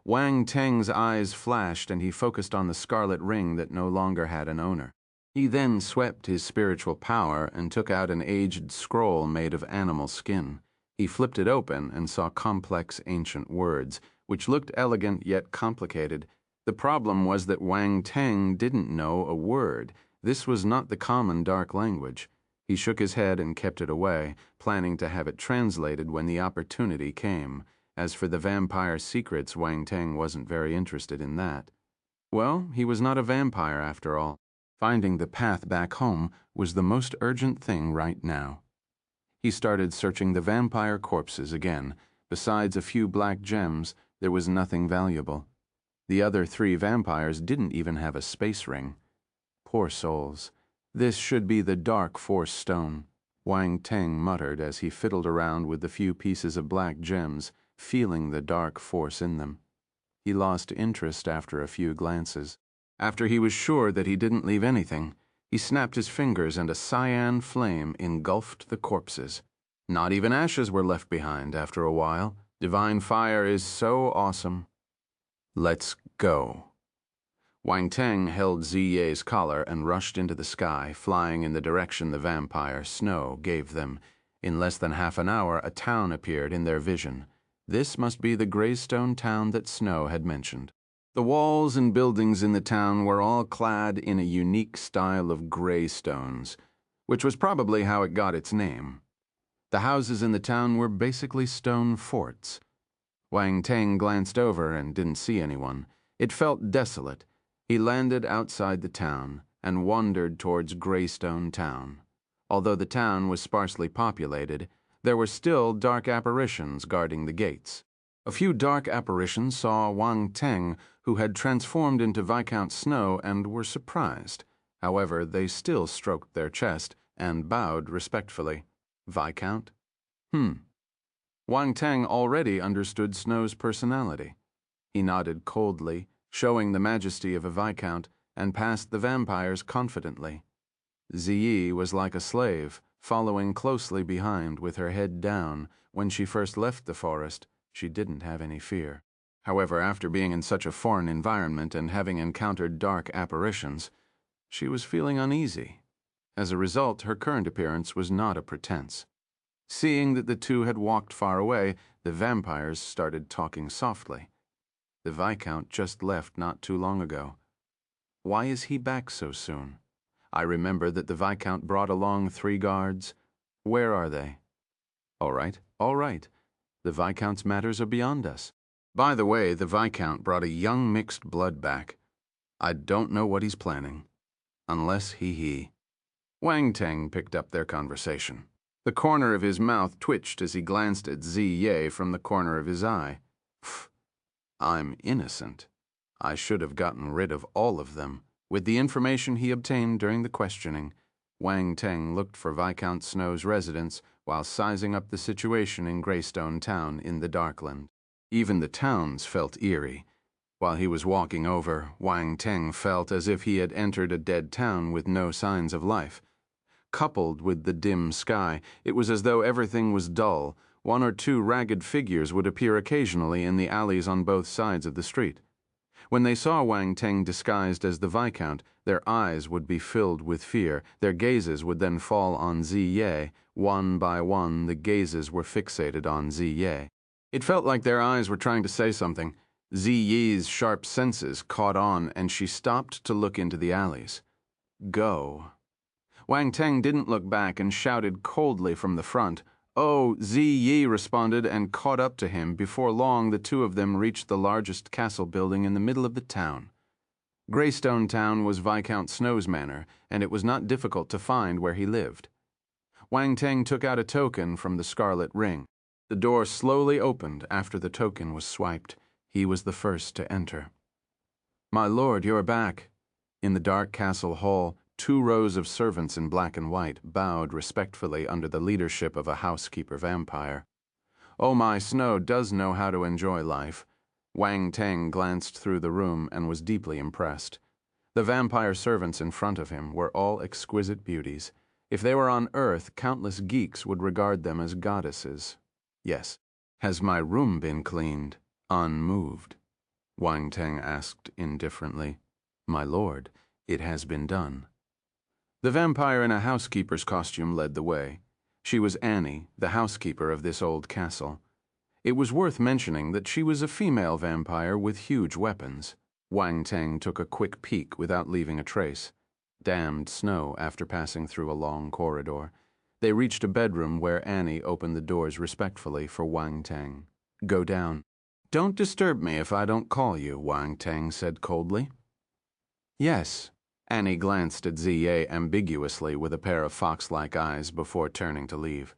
Wang Teng's eyes flashed, and he focused on the scarlet ring that no longer had an owner. He then swept his spiritual power and took out an aged scroll made of animal skin. He flipped it open and saw complex ancient words, which looked elegant yet complicated. The problem was that Wang Teng didn't know a word. This was not the common dark language. He shook his head and kept it away, planning to have it translated when the opportunity came. As for the vampire secrets, Wang Teng wasn't very interested in that. Well, he was not a vampire after all. Finding the path back home was the most urgent thing right now. He started searching the vampire corpses again. Besides a few black gems, there was nothing valuable. The other 3 vampires didn't even have a space ring. Poor souls. This should be the dark force stone, Wang Teng muttered as he fiddled around with the few pieces of black gems, feeling the dark force in them. He lost interest after a few glances. After he was sure that he didn't leave anything, he snapped his fingers and a cyan flame engulfed the corpses. Not even ashes were left behind after a while. Divine fire is so awesome. Let's go. Wang Teng held Ziye's collar and rushed into the sky, flying in the direction the vampire snow gave them. In less than half an hour, a town appeared in their vision. This must be the Greystone town that Snow had mentioned. The walls and buildings in the town were all clad in a unique style of gray stones, which was probably how it got its name. The houses in the town were basically stone forts. Wang Teng glanced over and didn't see anyone. It felt desolate. He landed outside the town and wandered towards Greystone Town. Although the town was sparsely populated, there were still dark apparitions guarding the gates. A few dark apparitions saw Wang Teng, who had transformed into Viscount Snow, and were surprised. However, they still stroked their chest and bowed respectfully. Viscount? Wang Teng already understood Snow's personality. He nodded coldly, showing the majesty of a viscount, and passed the vampires confidently. Ziyi was like a slave, following closely behind with her head down. When she first left the forest, she didn't have any fear. However, after being in such a foreign environment and having encountered dark apparitions, she was feeling uneasy. As a result, her current appearance was not a pretense. Seeing that the two had walked far away, the vampires started talking softly. The Viscount just left not too long ago. Why is he back so soon? I remember that the Viscount brought along 3 guards. Where are they? All right. The Viscount's matters are beyond us. By the way, the Viscount brought a young mixed blood back. I don't know what he's planning. Unless he. Wang Teng picked up their conversation. The corner of his mouth twitched as he glanced at Ziye from the corner of his eye. I'm innocent. I should have gotten rid of all of them. With the information he obtained during the questioning, Wang Teng looked for Viscount Snow's residence while sizing up the situation in Greystone Town in the Darkland. Even the towns felt eerie. While he was walking over, Wang Teng felt as if he had entered a dead town with no signs of life. Coupled with the dim sky, it was as though everything was dull. 1 or 2 ragged figures would appear occasionally in the alleys on both sides of the street. When they saw Wang Teng disguised as the Viscount, their eyes would be filled with fear. Their gazes would then fall on Ziye. One by one, the gazes were fixated on Ziye. It felt like their eyes were trying to say something. Ziye's sharp senses caught on, and she stopped to look into the alleys. Go. Wang Teng didn't look back and shouted coldly from the front. Oh, Ziyi responded and caught up to him. Before long, the two of them reached the largest castle building in the middle of the town. Greystone Town was Viscount Snow's manor, and it was not difficult to find where he lived. Wang Teng took out a token from the scarlet ring. The door slowly opened after the token was swiped. He was the first to enter. My lord, you're back. In the dark castle hall, 2 rows of servants in black and white bowed respectfully under the leadership of a housekeeper vampire. Oh, my Snow does know how to enjoy life. Wang Teng glanced through the room and was deeply impressed. The vampire servants in front of him were all exquisite beauties. If they were on Earth, countless geeks would regard them as goddesses. Yes. Has my room been cleaned? Unmoved. Wang Teng asked indifferently. My lord, it has been done. The vampire in a housekeeper's costume led the way. She was Annie, the housekeeper of this old castle. It was worth mentioning that she was a female vampire with huge weapons. Wang Teng took a quick peek without leaving a trace. Damned Snow after passing through a long corridor. They reached a bedroom where Annie opened the doors respectfully for Wang Teng. Go down. Don't disturb me if I don't call you, Wang Teng said coldly. Yes. Annie glanced at Ziye ambiguously with a pair of fox-like eyes before turning to leave.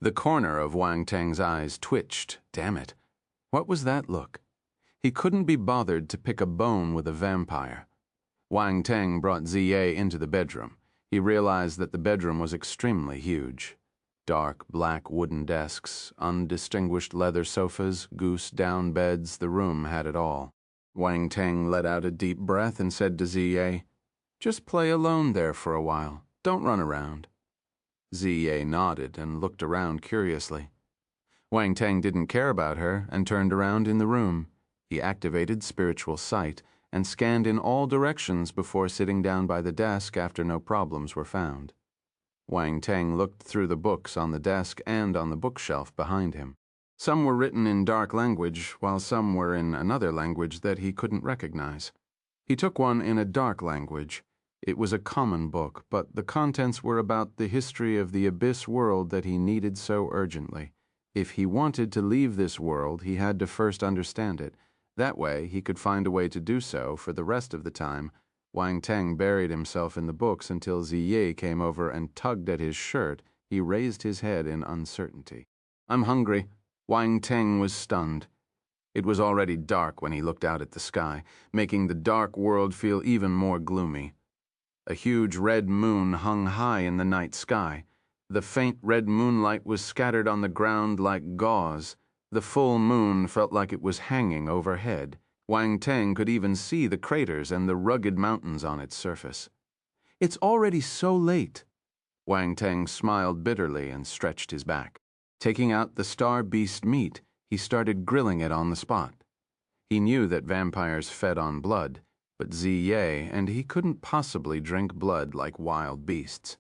The corner of Wang Teng's eyes twitched. Damn it. What was that look? He couldn't be bothered to pick a bone with a vampire. Wang Teng brought Ziye into the bedroom. He realized that the bedroom was extremely huge. Dark, black wooden desks, undistinguished leather sofas, goose-down beds, the room had it all. Wang Teng let out a deep breath and said to Ziye, "Just play alone there for a while. Don't run around." Ziye nodded and looked around curiously. Wang Teng didn't care about her and turned around in the room. He activated spiritual sight and scanned in all directions before sitting down by the desk after no problems were found. Wang Teng looked through the books on the desk and on the bookshelf behind him. Some were written in dark language, while some were in another language that he couldn't recognize. He took one in a dark language. It was a common book, but the contents were about the history of the abyss world that he needed so urgently. If he wanted to leave this world, he had to first understand it. That way, he could find a way to do so for the rest of the time. Wang Teng buried himself in the books until Ziye came over and tugged at his shirt. He raised his head in uncertainty. "I'm hungry." Wang Teng was stunned. It was already dark when he looked out at the sky, making the dark world feel even more gloomy. A huge red moon hung high in the night sky. The faint red moonlight was scattered on the ground like gauze. The full moon felt like it was hanging overhead. Wang Teng could even see the craters and the rugged mountains on its surface. "It's already so late." Wang Teng smiled bitterly and stretched his back. Taking out the star beast meat, he started grilling it on the spot. He knew that vampires fed on blood, but Ziye and he couldn't possibly drink blood like wild beasts.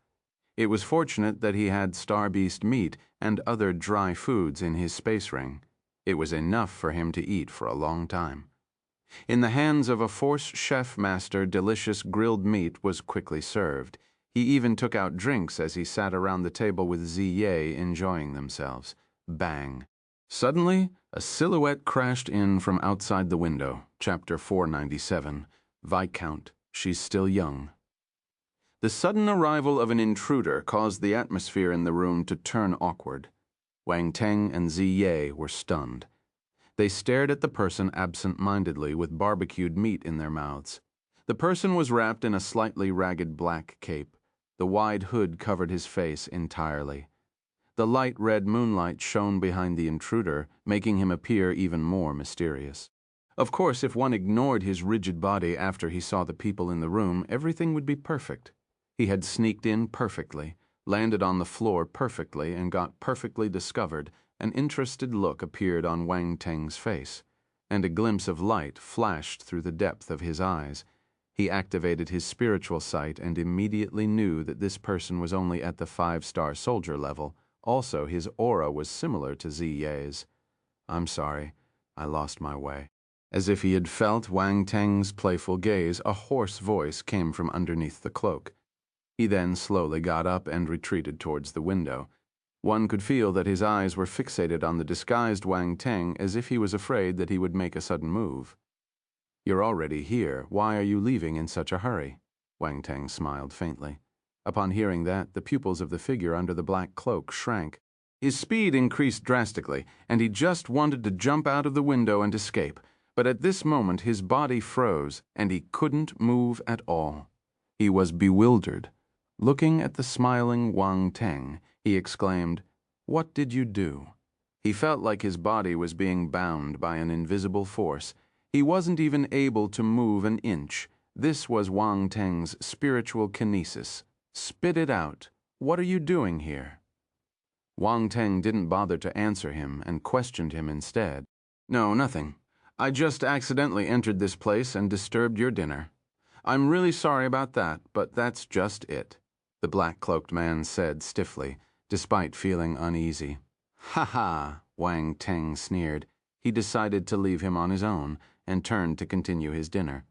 It was fortunate that he had star beast meat and other dry foods in his space ring. It was enough for him to eat for a long time. In the hands of a Force chef master, delicious grilled meat was quickly served. He even took out drinks as he sat around the table with Ziye enjoying themselves. Bang. Suddenly, a silhouette crashed in from outside the window. Chapter 497. Viscount, She's Still Young. The sudden arrival of an intruder caused the atmosphere in the room to turn awkward. Wang Teng and Ziye were stunned. They stared at the person absent-mindedly with barbecued meat in their mouths. The person was wrapped in a slightly ragged black cape. The wide hood covered his face entirely. The light red moonlight shone behind the intruder, making him appear even more mysterious. Of course, if one ignored his rigid body after he saw the people in the room, everything would be perfect. He had sneaked in perfectly, landed on the floor perfectly, and got perfectly discovered. An interested look appeared on Wang Teng's face, and a glimpse of light flashed through the depth of his eyes. He activated his spiritual sight and immediately knew that this person was only at the 5-star soldier level. Also, his aura was similar to Ziye's. "I'm sorry, I lost my way." As if he had felt Wang Teng's playful gaze, a hoarse voice came from underneath the cloak. He then slowly got up and retreated towards the window. One could feel that his eyes were fixated on the disguised Wang Teng as if he was afraid that he would make a sudden move. "You're already here. Why are you leaving in such a hurry?" Wang Teng smiled faintly. Upon hearing that, the pupils of the figure under the black cloak shrank. His speed increased drastically, and he just wanted to jump out of the window and escape. But at this moment his body froze, and he couldn't move at all. He was bewildered. Looking at the smiling Wang Teng, he exclaimed, "What did you do?" He felt like his body was being bound by an invisible force. He wasn't even able to move an inch. This was Wang Teng's spiritual kinesis. "Spit it out. What are you doing here?" Wang Teng didn't bother to answer him and questioned him instead. "No, nothing. I just accidentally entered this place and disturbed your dinner. I'm really sorry about that, but that's just it," the black-cloaked man said stiffly, despite feeling uneasy. "Ha ha," Wang Teng sneered. He decided to leave him on his own and turned to continue his dinner.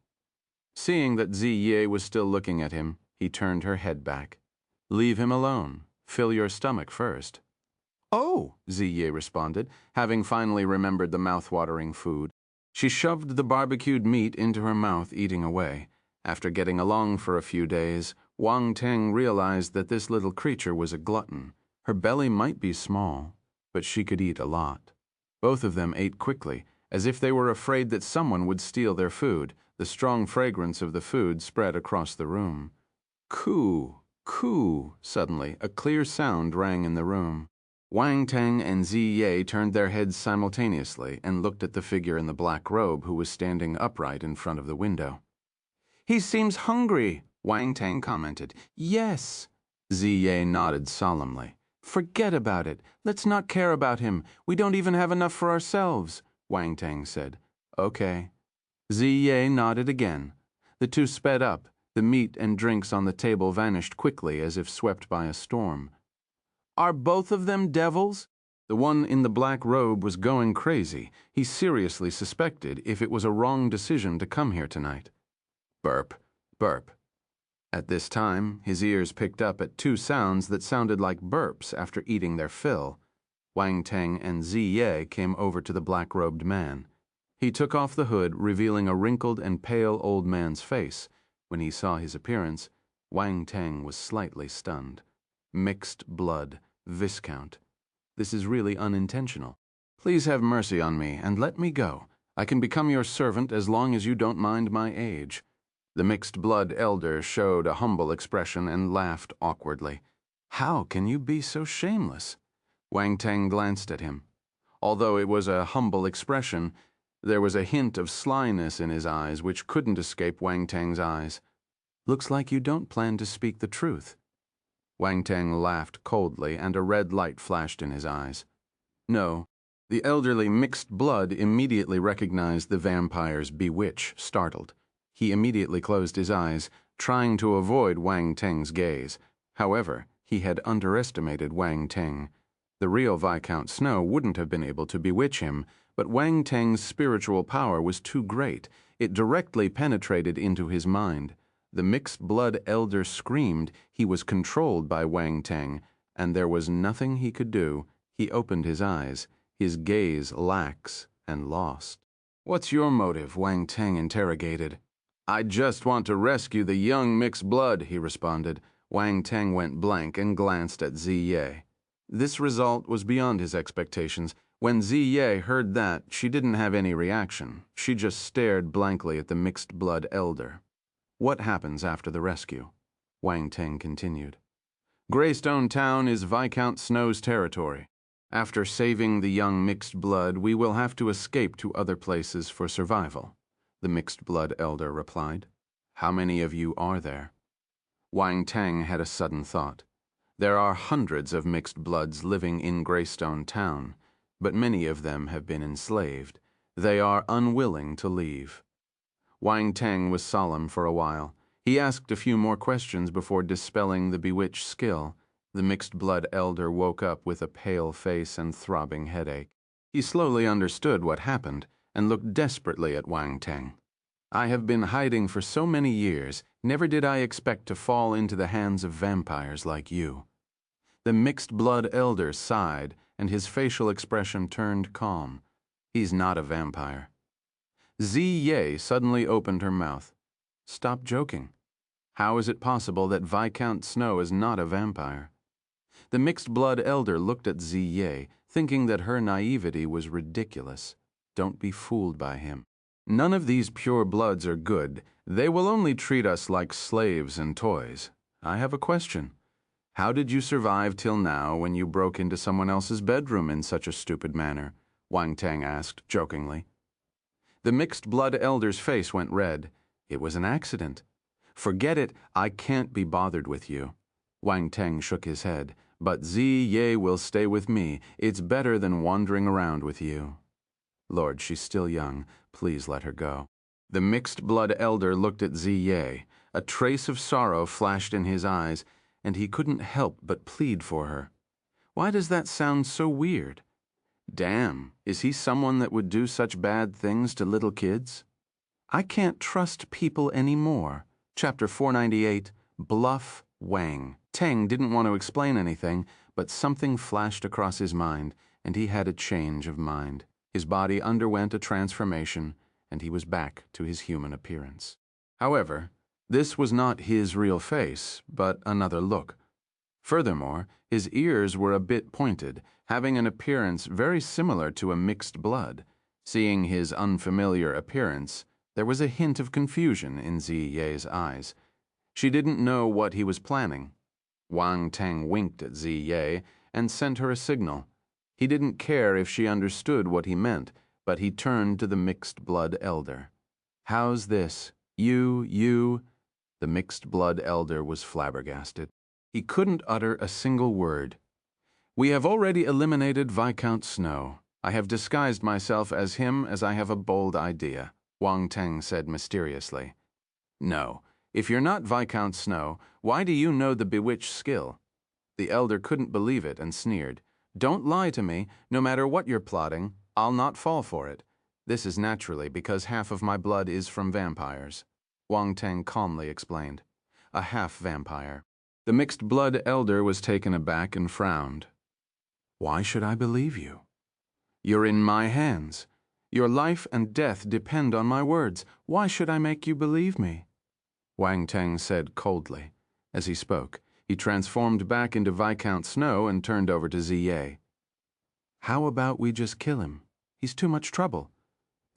Seeing that Ziye was still looking at him, he turned her head back. "Leave him alone. Fill your stomach first." "Oh," Ziye responded, having finally remembered the mouth-watering food. She shoved the barbecued meat into her mouth, eating away. After getting along for a few days, Wang Teng realized that this little creature was a glutton. Her belly might be small, but she could eat a lot. Both of them ate quickly, As if they were afraid that someone would steal their food, the strong fragrance of the food spread across the room. Coo, coo, suddenly, a clear sound rang in the room. Wang Teng and Ziye turned their heads simultaneously and looked at the figure in the black robe who was standing upright in front of the window. "He seems hungry," Wang Teng commented. "Yes." Ziye nodded solemnly. "Forget about it. Let's not care about him. We don't even have enough for ourselves," Wang Teng said. "Okay." Ziye nodded again. The two sped up. The meat and drinks on the table vanished quickly as if swept by a storm. "Are both of them devils?" The one in the black robe was going crazy. He seriously suspected if it was a wrong decision to come here tonight. Burp, burp. At this time, his ears picked up at two sounds that sounded like burps after eating their fill. Wang Teng and Ziye came over to the black-robed man. He took off the hood, revealing a wrinkled and pale old man's face. When he saw his appearance, Wang Teng was slightly stunned. Mixed blood, Viscount. This is really unintentional. Please have mercy on me and let me go. I can become your servant as long as you don't mind my age. The mixed-blood elder showed a humble expression and laughed awkwardly. How can you be so shameless? Wang Teng glanced at him. Although it was a humble expression, there was a hint of slyness in his eyes which couldn't escape Wang Teng's eyes. Looks like you don't plan to speak the truth. Wang Teng laughed coldly, and a red light flashed in his eyes. No. The elderly mixed blood immediately recognized the vampire's bewitch, startled. He immediately closed his eyes, trying to avoid Wang Teng's gaze. However, he had underestimated Wang Teng. The real Viscount Snow wouldn't have been able to bewitch him, but Wang Teng's spiritual power was too great. It directly penetrated into his mind. The mixed-blood elder screamed. He was controlled by Wang Teng, and there was nothing he could do. He opened his eyes, his gaze lax and lost. "What's your motive?" Wang Teng interrogated. "I just want to rescue the young mixed blood," he responded. Wang Teng went blank and glanced at Ziye. This result was beyond his expectations. When Ziye heard that, she didn't have any reaction. She just stared blankly at the mixed-blood elder. "What happens after the rescue?" Wang Teng continued. "Greystone Town is Viscount Snow's territory. After saving the young mixed blood, we will have to escape to other places for survival," the mixed-blood elder replied. "How many of you are there?" Wang Teng had a sudden thought. There are hundreds of mixed bloods living in Greystone Town, but many of them have been enslaved. They are unwilling to leave. Wang Teng was solemn for a while. He asked a few more questions before dispelling the bewitched skill. The mixed-blood elder woke up with a pale face and throbbing headache. He slowly understood what happened and looked desperately at Wang Teng. "I have been hiding for so many years. Never did I expect to fall into the hands of vampires like you." The mixed-blood elder sighed, and his facial expression turned calm. "He's not a vampire." Ziye suddenly opened her mouth. "Stop joking. How is it possible that Viscount Snow is not a vampire?" The mixed-blood elder looked at Ziye, thinking that her naivety was ridiculous. Don't be fooled by him. "None of these pure bloods are good. They will only treat us like slaves and toys. I have a question. How did you survive till now when you broke into someone else's bedroom in such a stupid manner?" Wang Teng asked jokingly. The mixed-blood elder's face went red. "It was an accident." "Forget it. I can't be bothered with you." Wang Teng shook his head. "But Ziye will stay with me. It's better than wandering around with you." "Lord, she's still young. Please let her go." The mixed-blood elder looked at Ziye. A trace of sorrow flashed in his eyes, and he couldn't help but plead for her. Why does that sound so weird? Damn, is he someone that would do such bad things to little kids? I can't trust people anymore. Chapter 498, Bluff Wang. Teng didn't want to explain anything, but something flashed across his mind, and he had a change of mind. His body underwent a transformation, and he was back to his human appearance. However, this was not his real face, but another look. Furthermore, his ears were a bit pointed, having an appearance very similar to a mixed blood. Seeing his unfamiliar appearance, there was a hint of confusion in Ziye's eyes. She didn't know what he was planning. Wang Teng winked at Ziye and sent her a signal. He didn't care if she understood what he meant, but he turned to the mixed-blood elder. "How's this? You?" The mixed-blood elder was flabbergasted. He couldn't utter a single word. "We have already eliminated Viscount Snow. I have disguised myself as him as I have a bold idea," Wang Teng said mysteriously. "No, if you're not Viscount Snow, why do you know the bewitched skill?" The elder couldn't believe it and sneered. "Don't lie to me. No matter what you're plotting, I'll not fall for it. This is naturally because half of my blood is from vampires," Wang Teng calmly explained. "A half-vampire." The mixed-blood elder was taken aback and frowned. "Why should I believe you? You're in my hands. Your life and death depend on my words. Why should I make you believe me?" Wang Teng said coldly. As he spoke, he transformed back into Viscount Snow and turned over to Ziye. "How about we just kill him? He's too much trouble."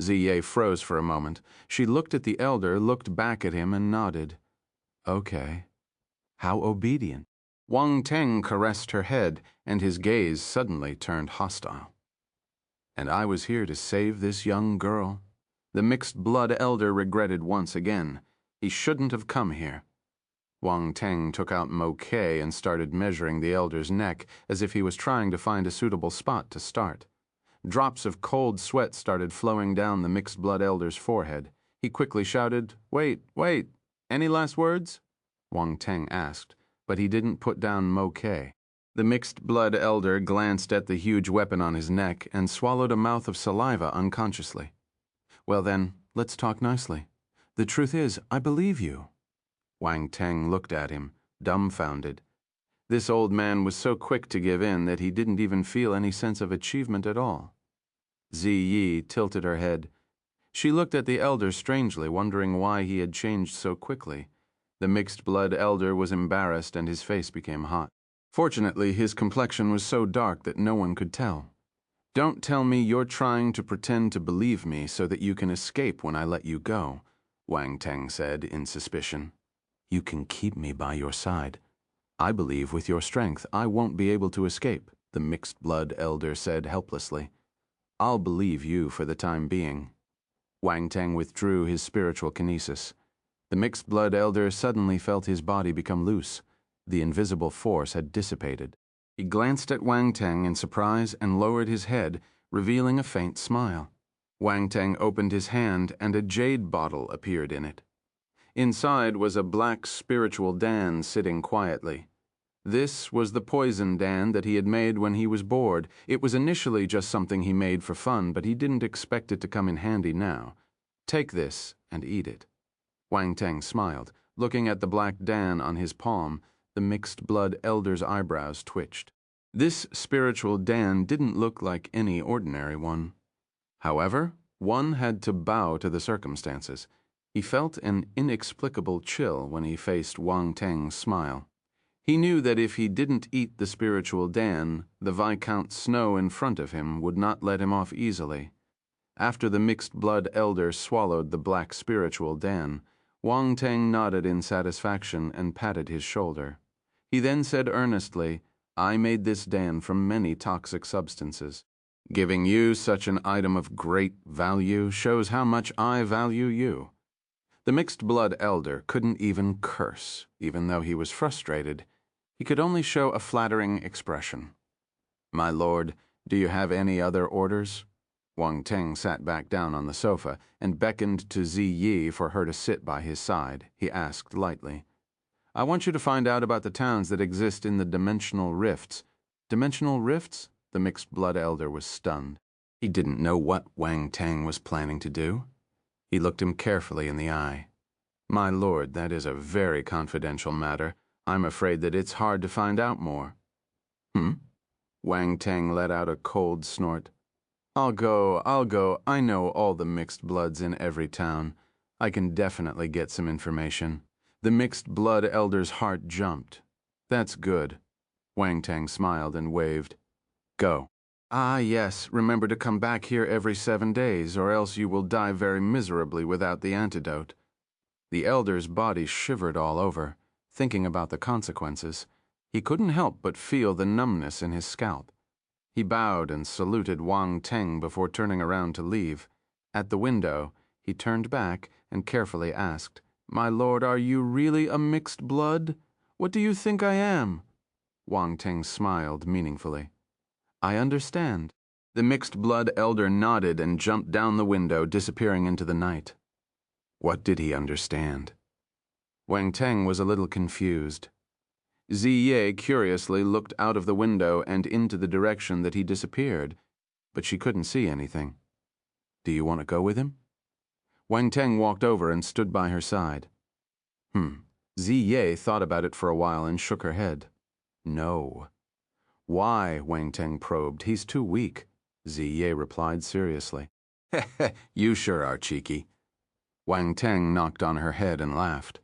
Ziye froze for a moment. She looked at the elder, looked back at him, and nodded. "Okay. How obedient." Wang Teng caressed her head, and his gaze suddenly turned hostile. "And I was here to save this young girl." The mixed-blood elder regretted once again. He shouldn't have come here. Wang Teng took out Moquet and started measuring the elder's neck as if he was trying to find a suitable spot to start. Drops of cold sweat started flowing down the mixed-blood elder's forehead. He quickly shouted, Wait, any last words?" Wang Teng asked, but he didn't put down Moquet. The mixed-blood elder glanced at the huge weapon on his neck and swallowed a mouth of saliva unconsciously. "Well then, let's talk nicely. The truth is, I believe you." Wang Teng looked at him, dumbfounded. This old man was so quick to give in that he didn't even feel any sense of achievement at all. Ziyi tilted her head. She looked at the elder strangely, wondering why he had changed so quickly. The mixed-blood elder was embarrassed and his face became hot. Fortunately, his complexion was so dark that no one could tell. "Don't tell me you're trying to pretend to believe me so that you can escape when I let you go," Wang Teng said in suspicion. "You can keep me by your side. I believe with your strength I won't be able to escape," the mixed-blood elder said helplessly. "I'll believe you for the time being." Wang Teng withdrew his spiritual kinesis. The mixed-blood elder suddenly felt his body become loose. The invisible force had dissipated. He glanced at Wang Teng in surprise and lowered his head, revealing a faint smile. Wang Teng opened his hand and a jade bottle appeared in it. Inside was a black spiritual Dan sitting quietly. This was the poison Dan that he had made when he was bored. It was initially just something he made for fun, but he didn't expect it to come in handy now. "Take this and eat it." Wang Teng smiled. Looking at the black Dan on his palm, the mixed-blood elder's eyebrows twitched. This spiritual Dan didn't look like any ordinary one. However, one had to bow to the circumstances. He felt an inexplicable chill when he faced Wang Teng's smile. He knew that if he didn't eat the spiritual Dan, the Viscount Snow in front of him would not let him off easily. After the mixed-blood elder swallowed the black spiritual Dan, Wang Teng nodded in satisfaction and patted his shoulder. He then said earnestly, "I made this Dan from many toxic substances. Giving you such an item of great value shows how much I value you." The mixed-blood elder couldn't even curse, even though he was frustrated. He could only show a flattering expression. "My lord, do you have any other orders?" Wang Teng sat back down on the sofa and beckoned to Ziyi for her to sit by his side. He asked lightly, "I want you to find out about the towns that exist in the dimensional rifts." "Dimensional rifts?" The mixed-blood elder was stunned. He didn't know what Wang Teng was planning to do. He looked him carefully in the eye. "My lord, that is a very confidential matter. I'm afraid that it's hard to find out more." Wang Teng let out a cold snort. I'll go. I know all the mixed bloods in every town. I can definitely get some information." The mixed-blood elder's heart jumped. "That's good." Wang Teng smiled and waved. "Go." Ah, yes, remember to come back here every 7 days, or else you will die very miserably without the antidote. The elder's body shivered all over, thinking about the consequences. He couldn't help but feel the numbness in his scalp. He bowed and saluted Wang Teng before turning around to leave. At the window, he turned back and carefully asked, "My lord, are you really a mixed blood? What do you think I am?" Wang Teng smiled meaningfully. "I understand." The mixed blood elder nodded and jumped down the window, disappearing into the night. What did he understand? Wang Teng was a little confused. Ziye curiously looked out of the window and into the direction that he disappeared, but she couldn't see anything. "Do you want to go with him?" Wang Teng walked over and stood by her side. Ziye thought about it for a while and shook her head. "No." "Why?" Wang Teng probed. "He's too weak." Ziye replied seriously. "Heh, you sure are cheeky." Wang Teng knocked on her head and laughed.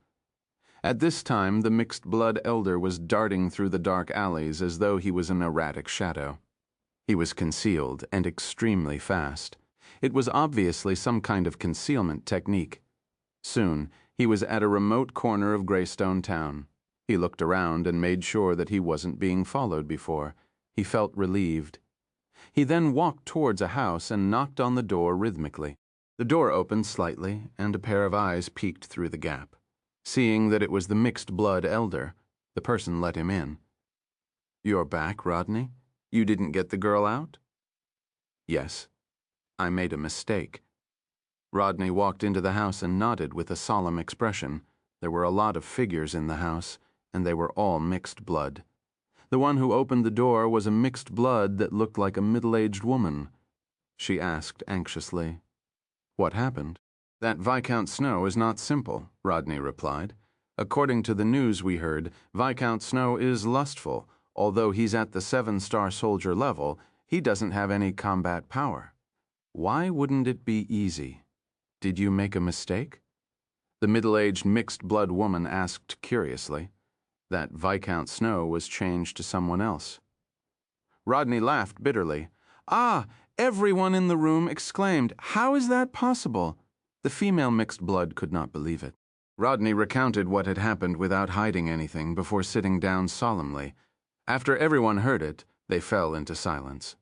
At this time, the mixed-blood elder was darting through the dark alleys as though he was an erratic shadow. He was concealed and extremely fast. It was obviously some kind of concealment technique. Soon, he was at a remote corner of Greystone Town. He looked around and made sure that he wasn't being followed before. He felt relieved. He then walked towards a house and knocked on the door rhythmically. The door opened slightly, and a pair of eyes peeked through the gap. Seeing that it was the mixed-blood elder, the person let him in. "You're back, Rodney? You didn't get the girl out?" "Yes. I made a mistake." Rodney walked into the house and nodded with a solemn expression. There were a lot of figures in the house, and they were all mixed blood. The one who opened the door was a mixed blood that looked like a middle-aged woman. She asked anxiously, "What happened?" "That Viscount Snow is not simple," Rodney replied. "According to the news we heard, Viscount Snow is lustful. Although he's at the 7-star soldier level, he doesn't have any combat power. Why wouldn't it be easy? Did you make a mistake?" The middle-aged mixed-blood woman asked curiously. That Viscount Snow was changed to someone else. Rodney laughed bitterly. "Ah!" Everyone in the room exclaimed, "How is that possible?" The female mixed blood could not believe it. Rodney recounted what had happened without hiding anything before sitting down solemnly. After everyone heard it, they fell into silence.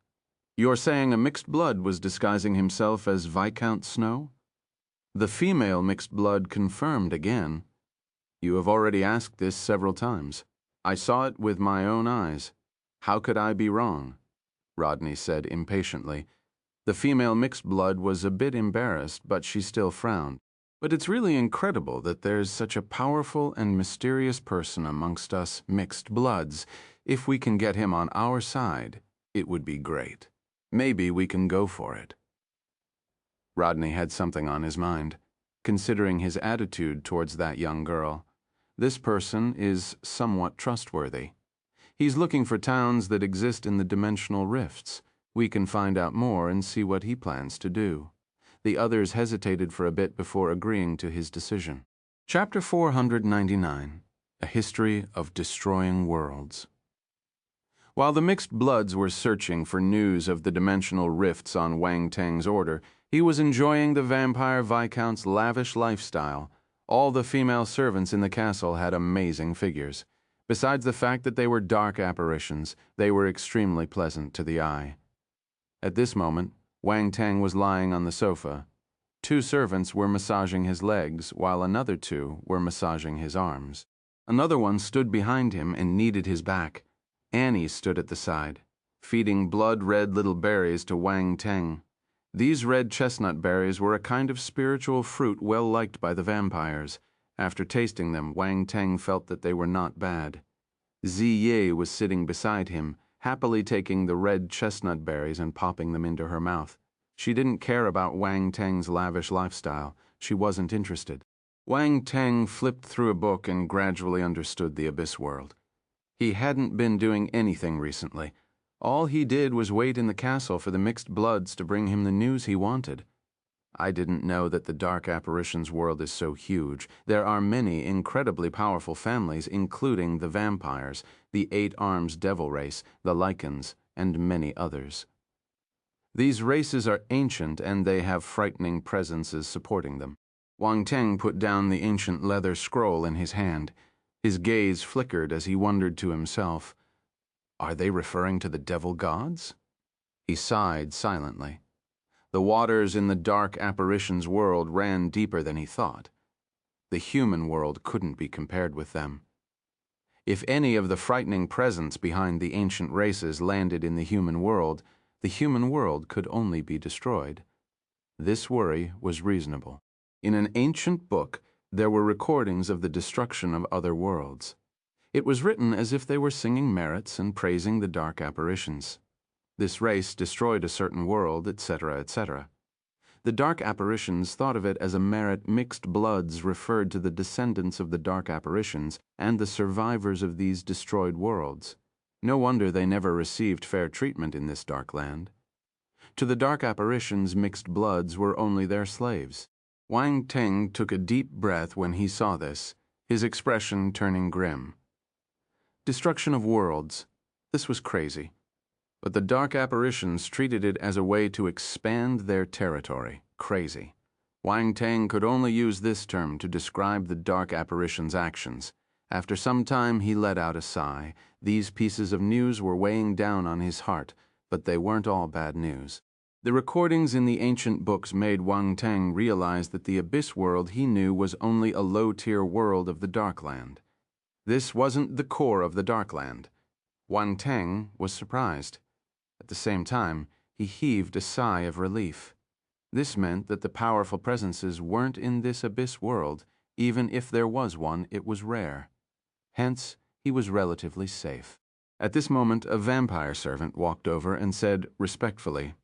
"You're saying a mixed blood was disguising himself as Viscount Snow?" The female mixed blood confirmed again. "You have already asked this several times. I saw it with my own eyes. How could I be wrong?" Rodney said impatiently. The female mixed blood was a bit embarrassed, but she still frowned. "But it's really incredible that there's such a powerful and mysterious person amongst us mixed bloods. If we can get him on our side, it would be great. Maybe we can go for it." Rodney had something on his mind, considering his attitude towards that young girl. This person is somewhat trustworthy. He's looking for towns that exist in the dimensional rifts. We can find out more and see what he plans to do. The others hesitated for a bit before agreeing to his decision. Chapter 499, A History of Destroying Worlds. While the mixed bloods were searching for news of the dimensional rifts on Wang Teng's order, he was enjoying the vampire viscount's lavish lifestyle. All the female servants in the castle had amazing figures. Besides the fact that they were dark apparitions, they were extremely pleasant to the eye. At this moment, Wang Teng was lying on the sofa. 2 servants were massaging his legs, while another 2 were massaging his arms. Another one stood behind him and kneaded his back. Annie stood at the side, feeding blood-red little berries to Wang Teng. These red chestnut berries were a kind of spiritual fruit well liked by the vampires. After tasting them, Wang Teng felt that they were not bad. Ziye was sitting beside him, happily taking the red chestnut berries and popping them into her mouth. She didn't care about Wang Teng's lavish lifestyle. She wasn't interested. Wang Teng flipped through a book and gradually understood the abyss world. He hadn't been doing anything recently. All he did was wait in the castle for the mixed bloods to bring him the news he wanted. "I didn't know that the dark apparitions world is so huge. There are many incredibly powerful families, including the vampires, the 8 Arms devil race, the lichens, and many others." These races are ancient and they have frightening presences supporting them. Wang Teng put down the ancient leather scroll in his hand. His gaze flickered as he wondered to himself, "Are they referring to the devil gods?" He sighed silently. The waters in the dark apparitions world ran deeper than he thought. The human world couldn't be compared with them. If any of the frightening presence behind the ancient races landed in the human world could only be destroyed. This worry was reasonable. In an ancient book, there were recordings of the destruction of other worlds. It was written as if they were singing merits and praising the dark apparitions. This race destroyed a certain world, etc., etc. The dark apparitions thought of it as a merit mixed bloods referred to the descendants of the dark apparitions and the survivors of these destroyed worlds. No wonder they never received fair treatment in this dark land. To the dark apparitions, mixed bloods were only their slaves. Wang Teng took a deep breath when he saw this, his expression turning grim. Destruction of worlds. This was crazy. But the dark apparitions treated it as a way to expand their territory. Crazy. Wang Teng could only use this term to describe the dark apparitions' actions. After some time, he let out a sigh. These pieces of news were weighing down on his heart, but they weren't all bad news. The recordings in the ancient books made Wang Teng realize that the abyss world he knew was only a low-tier world of the Darkland. This wasn't the core of the Darkland. Wang Teng was surprised. At the same time, he heaved a sigh of relief. This meant that the powerful presences weren't in this abyss world. Even if there was one, it was rare. Hence, he was relatively safe. At this moment, a vampire servant walked over and said respectfully,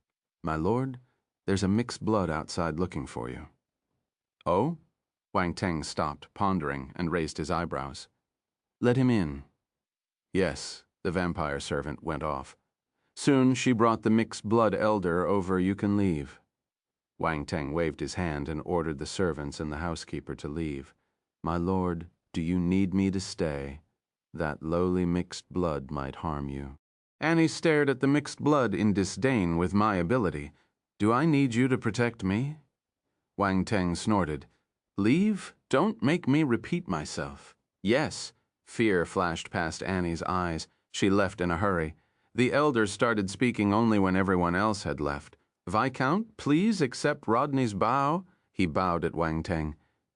"My lord, there's a mixed blood outside looking for you." "Oh?" Wang Teng stopped, pondering, and raised his eyebrows. "Let him in." "Yes," the vampire servant went off. Soon she brought the mixed blood elder over. "You can leave." Wang Teng waved his hand and ordered the servants and the housekeeper to leave. "My lord, do you need me to stay? That lowly mixed blood might harm you." Annie stared at the mixed blood in disdain with my ability. "Do I need you to protect me?" Wang Teng snorted. "Leave? Don't make me repeat myself." "Yes." Fear flashed past Annie's eyes. She left in a hurry. The elder started speaking only when everyone else had left. "Viscount, please accept Rodney's bow." He bowed at Wang Teng.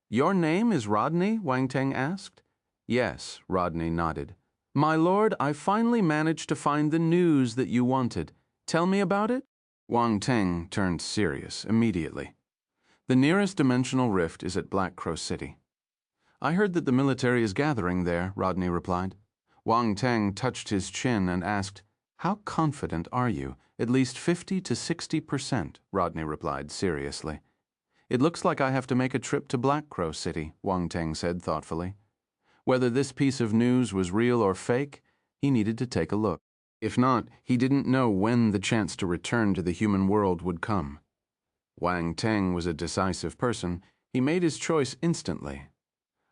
"Your name is Rodney?" Wang Teng asked. "Yes," Rodney nodded. "My lord, I finally managed to find the news that you wanted. Tell me about it?" Wang Teng turned serious immediately. "The nearest dimensional rift is at Black Crow City." "I heard that the military is gathering there," Rodney replied. Wang Teng touched his chin and asked, "How confident are you?" "At least 50 to 60%, Rodney replied seriously. "It looks like I have to make a trip to Black Crow City," Wang Teng said thoughtfully. Whether this piece of news was real or fake, he needed to take a look. If not, he didn't know when the chance to return to the human world would come. Wang Teng was a decisive person. He made his choice instantly.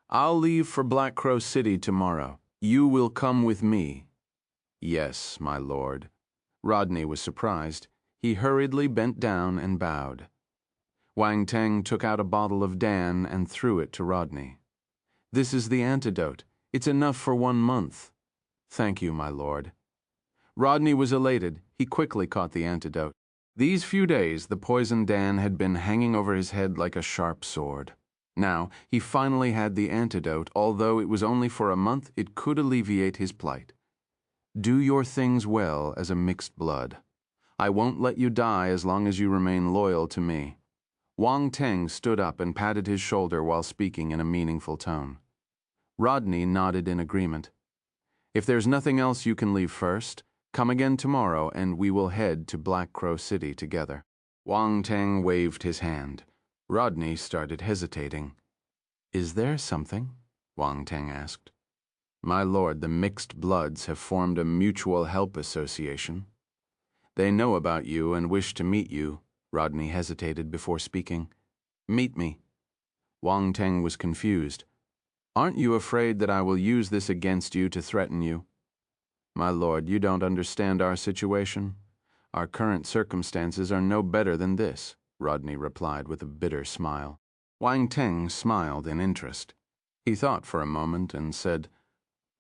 "I'll leave for Black Crow City tomorrow. You will come with me." "Yes, my lord." Rodney was surprised. He hurriedly bent down and bowed. Wang Teng took out a bottle of Dan and threw it to Rodney. "This is the antidote. It's enough for 1 month." "Thank you, my lord." Rodney was elated. He quickly caught the antidote. These few days, the poison Dan had been hanging over his head like a sharp sword. Now, he finally had the antidote. Although it was only for a month, it could alleviate his plight. "Do your things well as a mixed blood. I won't let you die as long as you remain loyal to me." Wang Teng stood up and patted his shoulder while speaking in a meaningful tone. Rodney nodded in agreement. "If there's nothing else, you can leave first. Come again tomorrow and we will head to Black Crow City together." Wang Teng waved his hand. Rodney started hesitating. "Is there something?" Wang Teng asked. "My lord, the mixed bloods have formed a mutual help association. They know about you and wish to meet you." Rodney hesitated before speaking. "Meet me." Wang Teng was confused. "Aren't you afraid that I will use this against you to threaten you?" "My lord, you don't understand our situation. Our current circumstances are no better than this, Rodney replied with a bitter smile. Wang Teng smiled in interest. He thought for a moment and said,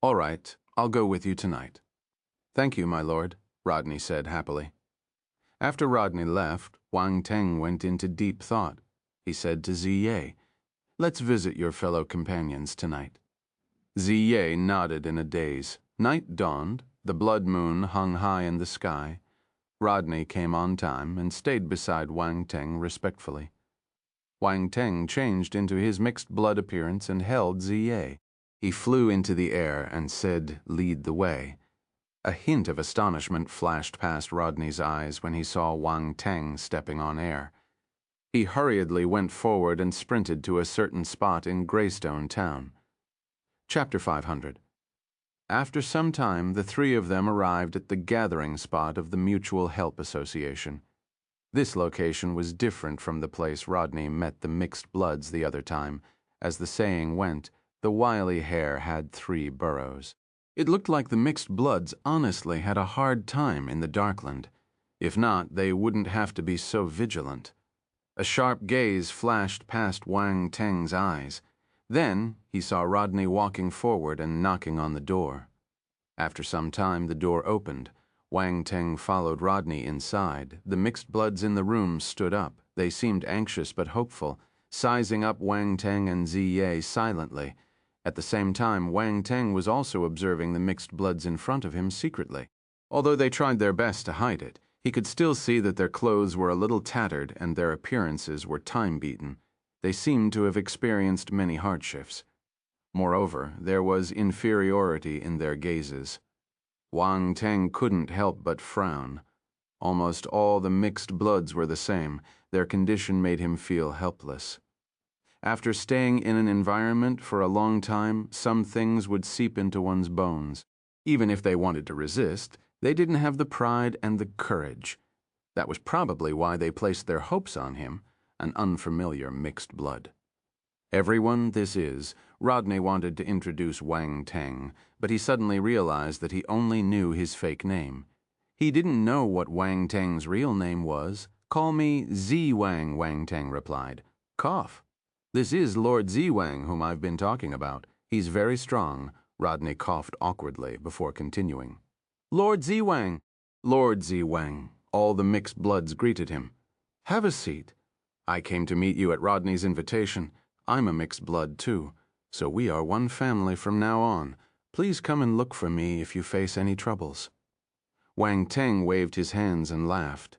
"All right, I'll go with you tonight." "Thank you, my lord," Rodney said happily. After Rodney left, Wang Teng went into deep thought. He said to Ziye, "Let's visit your fellow companions tonight." Ziye nodded in a daze. Night dawned, the blood moon hung high in the sky. Rodney came on time and stayed beside Wang Teng respectfully. Wang Teng changed into his mixed blood appearance and held Ziye. He flew into the air and said, "Lead the way." A hint of astonishment flashed past Rodney's eyes when he saw Wang Teng stepping on air. He hurriedly went forward and sprinted to a certain spot in Greystone Town. Chapter 500. After some time, the three of them arrived at the gathering spot of the Mutual Help Association. This location was different from the place Rodney met the mixed bloods the other time. As the saying went, the wily hare had 3 burrows. It looked like the mixed bloods honestly had a hard time in the Darkland. If not, they wouldn't have to be so vigilant. A sharp gaze flashed past Wang Teng's eyes. Then he saw Rodney walking forward and knocking on the door. After some time, the door opened. Wang Teng followed Rodney inside. The mixed bloods in the room stood up. They seemed anxious but hopeful, sizing up Wang Teng and Ziye silently. At the same time, Wang Teng was also observing the mixed bloods in front of him secretly. Although they tried their best to hide it, he could still see that their clothes were a little tattered and their appearances were time-beaten. They seemed to have experienced many hardships. Moreover, there was inferiority in their gazes. Wang Teng couldn't help but frown. Almost all the mixed bloods were the same. Their condition made him feel helpless. After staying in an environment for a long time, some things would seep into one's bones. Even if they wanted to resist, they didn't have the pride and the courage. That was probably why they placed their hopes on him, an unfamiliar mixed blood. "Everyone, this is." Rodney wanted to introduce Wang Teng, but he suddenly realized that he only knew his fake name. He didn't know what Wang Teng's real name was. "Call me Ziwang," Wang Teng replied. "Cough. This is Lord Ziwang whom I've been talking about. He's very strong." Rodney coughed awkwardly before continuing. "Lord Ziwang." "Lord Ziwang." All the mixed bloods greeted him. "Have a seat. I came to meet you at Rodney's invitation. I'm a mixed blood, too, so we are one family from now on. Please come and look for me if you face any troubles." Wang Teng waved his hands and laughed.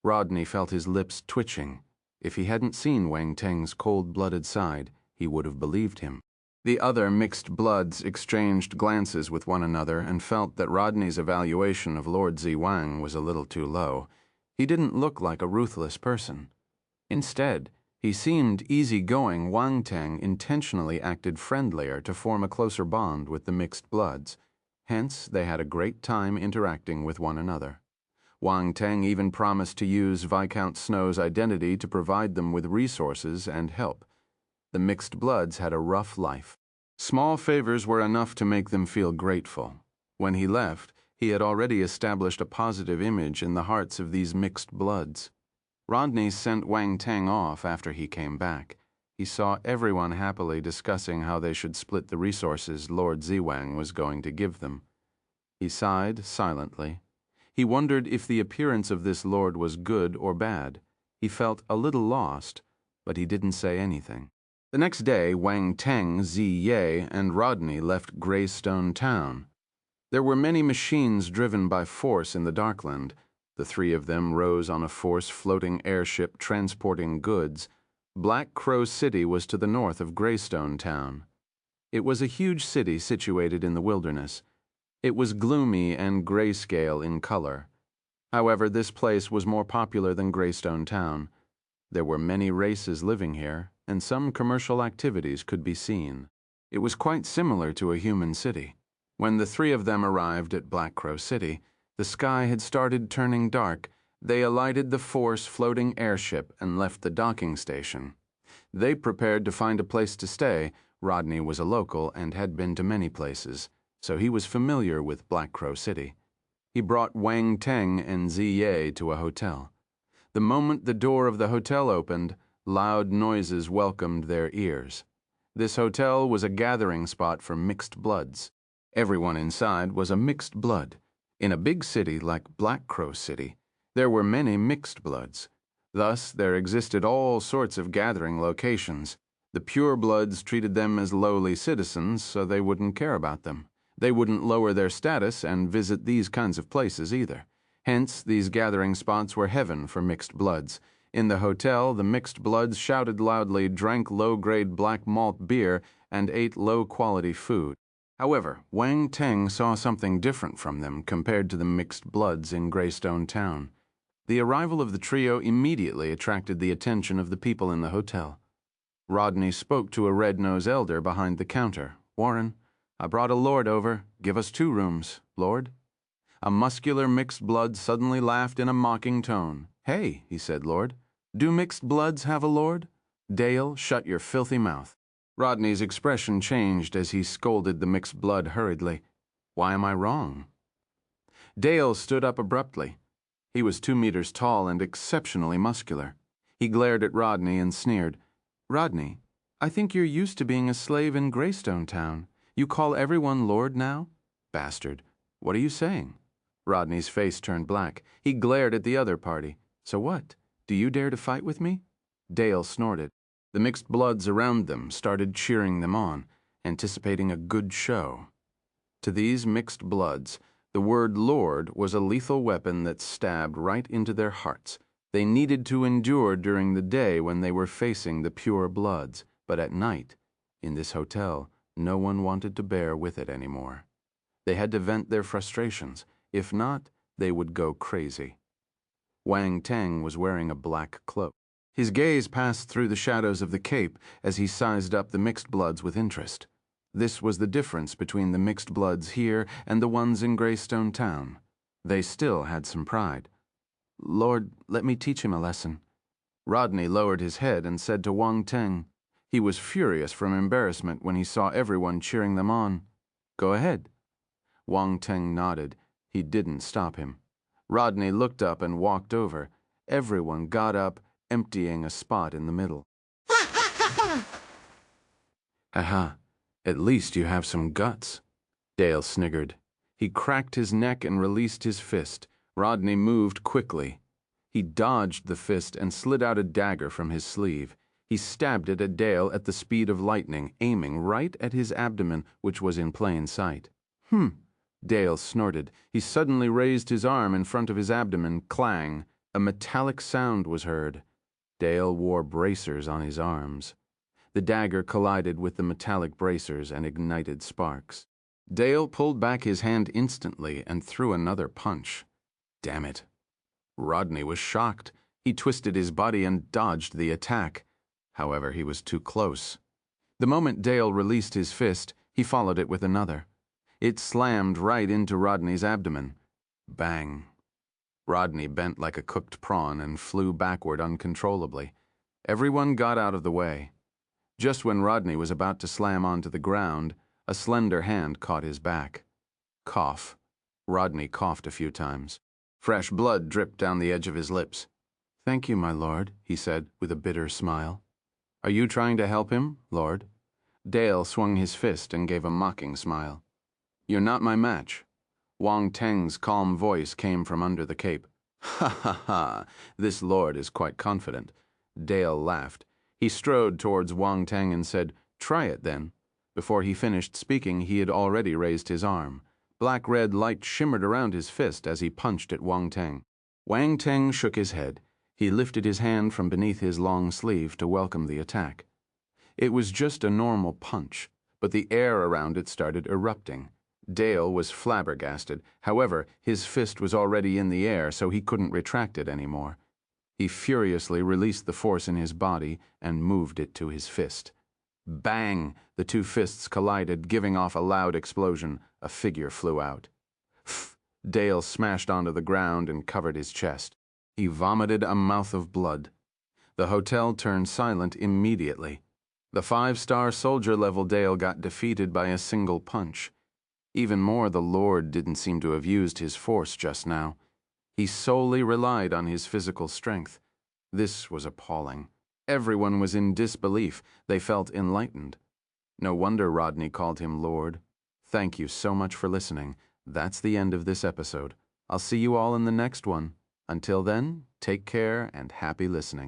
Rodney felt his lips twitching. If he hadn't seen Wang Teng's cold-blooded side, he would have believed him. The other mixed bloods exchanged glances with one another and felt that Rodney's evaluation of Lord Ziwang was a little too low. He didn't look like a ruthless person. Instead, he seemed easygoing. Wang Teng intentionally acted friendlier to form a closer bond with the mixed bloods. Hence, they had a great time interacting with one another. Wang Teng even promised to use Viscount Snow's identity to provide them with resources and help. The mixed bloods had a rough life. Small favors were enough to make them feel grateful. When he left, he had already established a positive image in the hearts of these mixed bloods. Rodney sent Wang Teng off after he came back. He saw everyone happily discussing how they should split the resources Lord Ziwang was going to give them. He sighed silently. He wondered if the appearance of this lord was good or bad. He felt a little lost, but he didn't say anything. The next day, Wang Teng, Ziye, and Rodney left Greystone Town. There were many machines driven by force in the Darkland. The 3 of them rose on a force-floating airship transporting goods. Black Crow City was to the north of Greystone Town. It was a huge city situated in the wilderness. It was gloomy and grayscale in color. However, this place was more popular than Greystone Town. There were many races living here, and some commercial activities could be seen. It was quite similar to a human city. When the 3 of them arrived at Black Crow City, the sky had started turning dark. They alighted the force-floating airship and left the docking station. They prepared to find a place to stay. Rodney was a local and had been to many places, so he was familiar with Black Crow City. He brought Wang Teng and Ziye to a hotel. The moment the door of the hotel opened, loud noises welcomed their ears. This hotel was a gathering spot for mixed bloods. Everyone inside was a mixed blood. In a big city like Black Crow City, there were many mixed bloods. Thus, there existed all sorts of gathering locations. The pure bloods treated them as lowly citizens, so they wouldn't care about them. They wouldn't lower their status and visit these kinds of places either. Hence, these gathering spots were heaven for mixed bloods. In the hotel, the mixed bloods shouted loudly, drank low-grade black malt beer, and ate low-quality food. However, Wang Teng saw something different from them compared to the mixed bloods in Greystone Town. The arrival of the trio immediately attracted the attention of the people in the hotel. Rodney spoke to a red-nosed elder behind the counter. "Warren, I brought a lord over. Give us 2 rooms, Lord." A muscular mixed blood suddenly laughed in a mocking tone. "Hey," he said, "Lord, do mixed bloods have a lord?" "Dale, shut your filthy mouth." Rodney's expression changed as he scolded the mixed blood hurriedly. "Why am I wrong?" Dale stood up abruptly. He was 2 meters tall and exceptionally muscular. He glared at Rodney and sneered. "Rodney, I think you're used to being a slave in Greystone Town. You call everyone Lord now? Bastard, what are you saying?" Rodney's face turned black. He glared at the other party. "So what? Do you dare to fight with me?" Dale snorted. The mixed bloods around them started cheering them on, anticipating a good show. To these mixed bloods, the word Lord was a lethal weapon that stabbed right into their hearts. They needed to endure during the day when they were facing the pure bloods, but at night, in this hotel, no one wanted to bear with it anymore. They had to vent their frustrations. If not, they would go crazy. Wang Teng was wearing a black cloak. His gaze passed through the shadows of the cape as he sized up the mixed bloods with interest. This was the difference between the mixed bloods here and the ones in Greystone Town. They still had some pride. "Lord, let me teach him a lesson." Rodney lowered his head and said to Wang Teng. He was furious from embarrassment when he saw everyone cheering them on. "Go ahead." Wang Teng nodded. He didn't stop him. Rodney looked up and walked over. Everyone got up, emptying a spot in the middle. "Aha, at least you have some guts," Dale sniggered. He cracked his neck and released his fist. Rodney moved quickly. He dodged the fist and slid out a dagger from his sleeve. He stabbed it at Dale at the speed of lightning, aiming right at his abdomen, which was in plain sight. Dale snorted. He suddenly raised his arm in front of his abdomen. Clang! A metallic sound was heard. Dale wore bracers on his arms. The dagger collided with the metallic bracers and ignited sparks. Dale pulled back his hand instantly and threw another punch. Damn it. Rodney was shocked. He twisted his body and dodged the attack. However, he was too close. The moment Dale released his fist, he followed it with another. It slammed right into Rodney's abdomen. Bang. Rodney bent like a cooked prawn and flew backward uncontrollably. Everyone got out of the way. Just when Rodney was about to slam onto the ground, a slender hand caught his back. Cough. Rodney coughed a few times. Fresh blood dripped down the edge of his lips. "Thank you, my lord," he said with a bitter smile. "Are you trying to help him, Lord?" Dale swung his fist and gave a mocking smile. "You're not my match." Wang Teng's calm voice came from under the cape. "Ha ha ha, this lord is quite confident." Dale laughed. He strode towards Wang Teng and said, "Try it then." Before he finished speaking, he had already raised his arm. Black-red light shimmered around his fist as he punched at Wang Teng. Wang Teng shook his head. He lifted his hand from beneath his long sleeve to welcome the attack. It was just a normal punch, but the air around it started erupting. Dale was flabbergasted. However, his fist was already in the air, so he couldn't retract it anymore. He furiously released the force in his body and moved it to his fist. Bang! The two fists collided, giving off a loud explosion. A figure flew out. Dale smashed onto the ground and covered his chest. He vomited a mouth of blood. The hotel turned silent immediately. The 5-star soldier level Dale got defeated by a single punch. Even more, the Lord didn't seem to have used his force just now. He solely relied on his physical strength. This was appalling. Everyone was in disbelief. They felt enlightened. No wonder Rodney called him Lord. Thank you so much for listening. That's the end of this episode. I'll see you all in the next one. Until then, take care and happy listening.